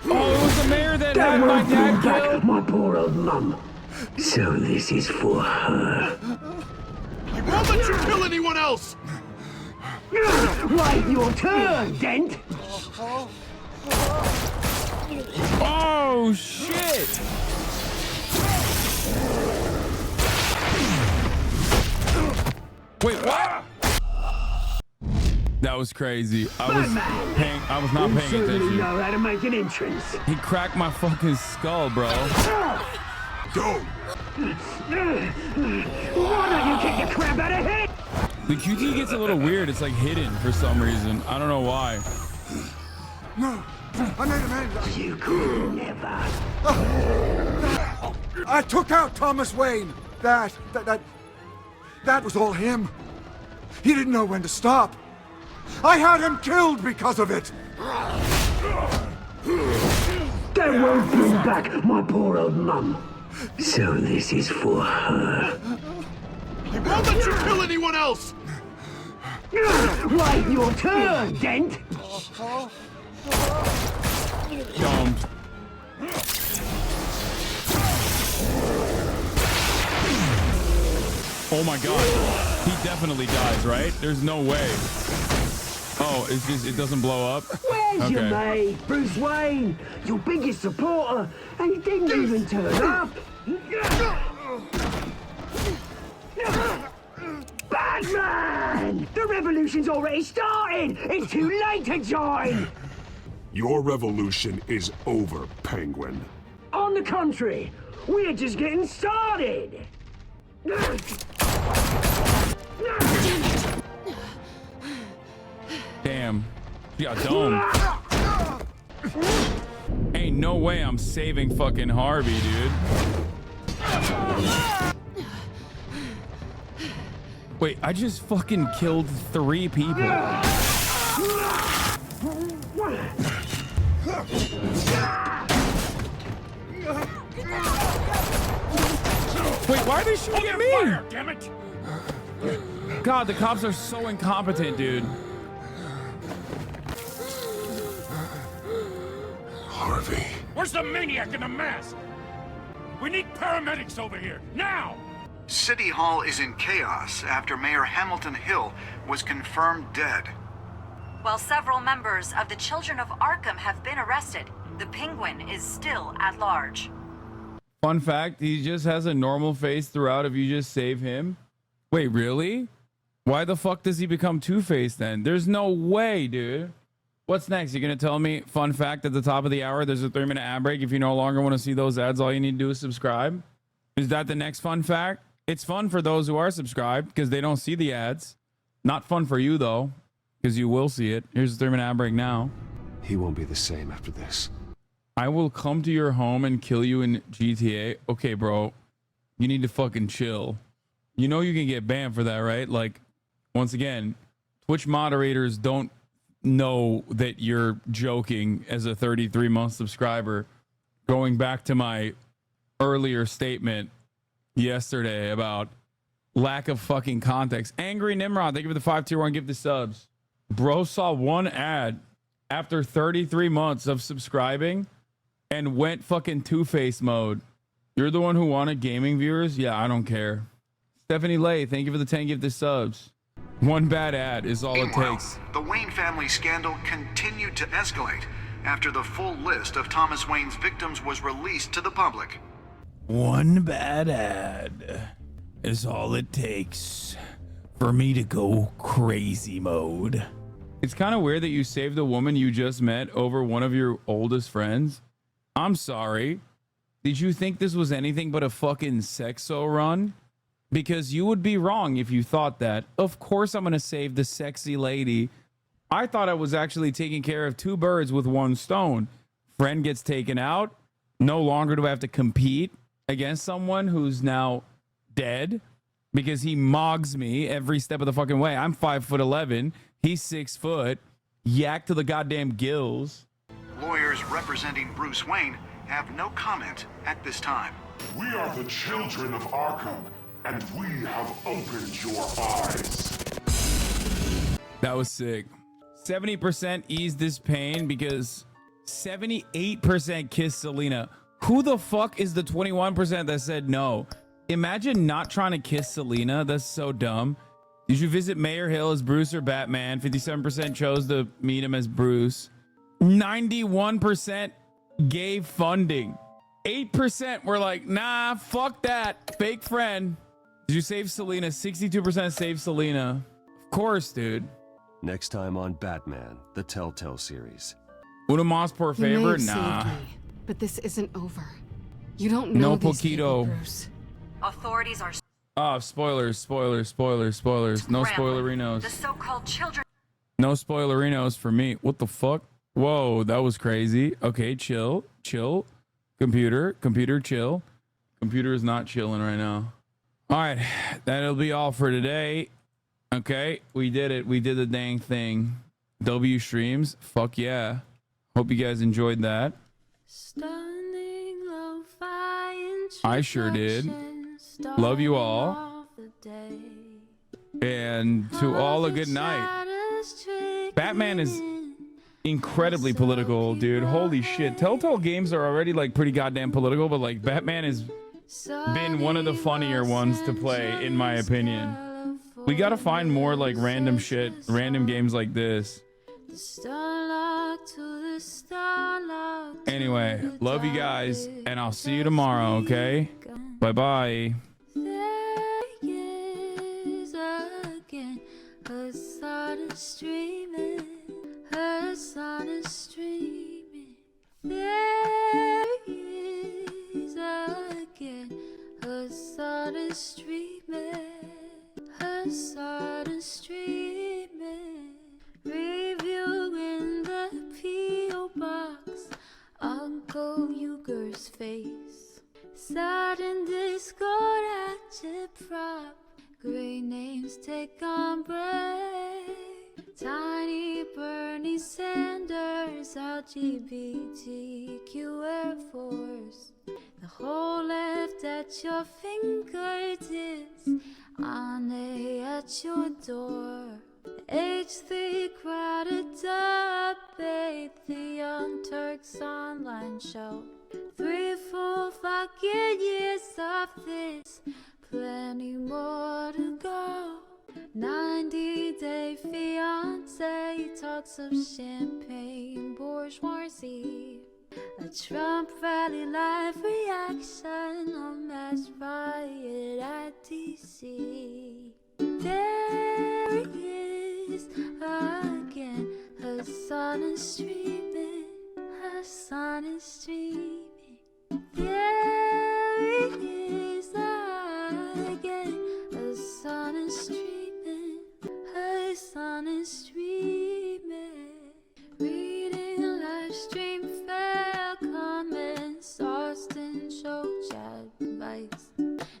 it was the mayor that had my dad killed? My poor old mum. So this is for her. He won't let you kill anyone else. Right, your turn, Dent. Oh, shit. Wait, what? That was crazy. I was not paying attention. Know how to make an entrance. He cracked my fucking skull, bro. Go. Why don't you kick the crap out of him? The QT gets a little weird. It's like hidden for some reason. I don't know why. No, I made amends. You could never. I took out Thomas Wayne. That was all him. He didn't know when to stop. I had him killed because of it. That won't bring back my poor old mum. So this is for her. He won't let you kill anyone else. Right, your turn, Dent. Domed. Oh my god. He definitely dies, right? There's no way. Oh, it's just, it doesn't blow up? Where's your mate, Bruce Wayne? Your biggest supporter, and he didn't even turn up. Batman! The revolution's already started! It's too late to join! Your revolution is over, Penguin. On the contrary, we're just getting started! Damn. She got domed. Ain't no way I'm saving fucking Harvey, dude. Wait, I just fucking killed 3 people. Wait, why are they shooting at me? Damn it! God, the cops are so incompetent, dude. Harvey. Where's the maniac in the mask? We need paramedics over here, now! City Hall is in chaos after Mayor Hamilton Hill was confirmed dead. While several members of the Children of Arkham have been arrested, the Penguin is still at large. Fun fact, he just has a normal face throughout if you just save him. Wait, really? Why the fuck does he become Two-Face then? There's no way, dude. What's next? You're going to tell me, fun fact, at the top of the hour, there's a 3-minute ad break. If you no longer want to see those ads, all you need to do is subscribe. Is that the next fun fact? It's fun for those who are subscribed because they don't see the ads. Not fun for you, though, because you will see it. Here's the 3-minute ad break now. He won't be the same after this. I will come to your home and kill you in GTA. Okay, bro. You need to fucking chill. You know you can get banned for that, right? Like, once again, Twitch moderators don't know that you're joking as a 33-month subscriber. Going back to my earlier statement yesterday about lack of fucking context. Angry Nimrod, thank you for the 5 tier 1 gift of subs. Bro saw one ad after 33 months of subscribing and went fucking Two-Face mode. You're the one who wanted gaming viewers? Yeah, I don't care. Stephanie Lay, thank you for the 10 gift of subs. One bad ad is all it takes. The Wayne family scandal continued to escalate after the full list of Thomas Wayne's victims was released to the public. One bad ad is all it takes for me to go crazy mode. It's kind of weird that you saved a woman you just met over one of your oldest friends. I'm sorry. Did you think this was anything but a fucking sexo run? Because you would be wrong if you thought that. Of course I'm going to save the sexy lady. I thought I was actually taking care of 2 birds with 1 stone. Friend gets taken out. No longer do I have to compete against someone who's now dead because he mogs me every step of the fucking way. I'm 5'11". He's 6 foot. Yak to the goddamn gills. Lawyers representing Bruce Wayne have no comment at this time. We are the children of Arkham, and we have opened your eyes. That was sick. 70% eased this pain because 78% kissed Selena. Who the fuck is the 21% that said no? Imagine not trying to kiss Selena. That's so dumb. Did you visit Mayor Hill as Bruce or Batman? 57% chose to meet him as Bruce. 91% gave funding. 8% were like, nah, fuck that. Fake friend. Did you save Selena? 62% saved Selena. Of course, dude. Next time on Batman, the Telltale series. Una mas por You may favor? have Nah. saved me, but this isn't over. You don't know No these people, poquito. Bruce. Authorities are Oh, spoilers, spoilers, spoilers, spoilers. No scrambling. spoilerinos. The so-called children. No spoilerinos for me. What the fuck? Whoa, that was crazy. Okay, chill, chill. Computer, chill. Computer is not chilling right now. All right, that'll be all for today. Okay, we did it. We did the dang thing. W streams. Fuck yeah. Hope you guys enjoyed that. I sure did. Love you all. And to all a good night. Batman is incredibly political, dude. Holy shit. Telltale games are already like pretty goddamn political, but like Batman has been one of the funnier ones to play, in my opinion. We gotta find more like random shit, random games like this. Anyway, love you guys, and I'll see you tomorrow, okay? Bye-bye. Her sun is streaming, her sun is streaming. There is again, her sun is streaming, her sun is streaming. Review in the P.O. box, Uncle Uger's face. Sudden Discord active prop. Great names take on break. Tiny Bernie Sanders, LGBTQ Air Force. The hole left at your fingertips, Ane at your door. H3 crowded up, the Young Turks online show. 3 full fucking years of this, plenty more to go. 90-day fiance talks of champagne bourgeoisie. A Trump rally live reaction, a mass riot at DC. There he is again, Hasan is streaming, Hasan is streaming. There he is again, Hasan is streaming, Hasan is streaming. Reading live stream fail comments, Austin show chat advice,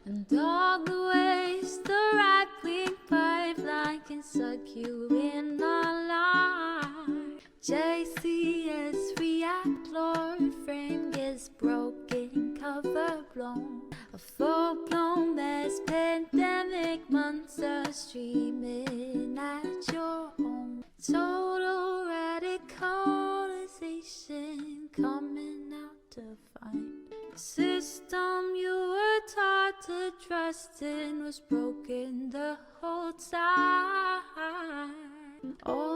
and all the ways the right-wing pipeline can suck you in online. JCS react, Lord frame gets broken, cover blown. A full-blown mass pandemic, monster streaming at your home. Total radicalization coming out to find. The system you were taught to trust in was broken the whole time. All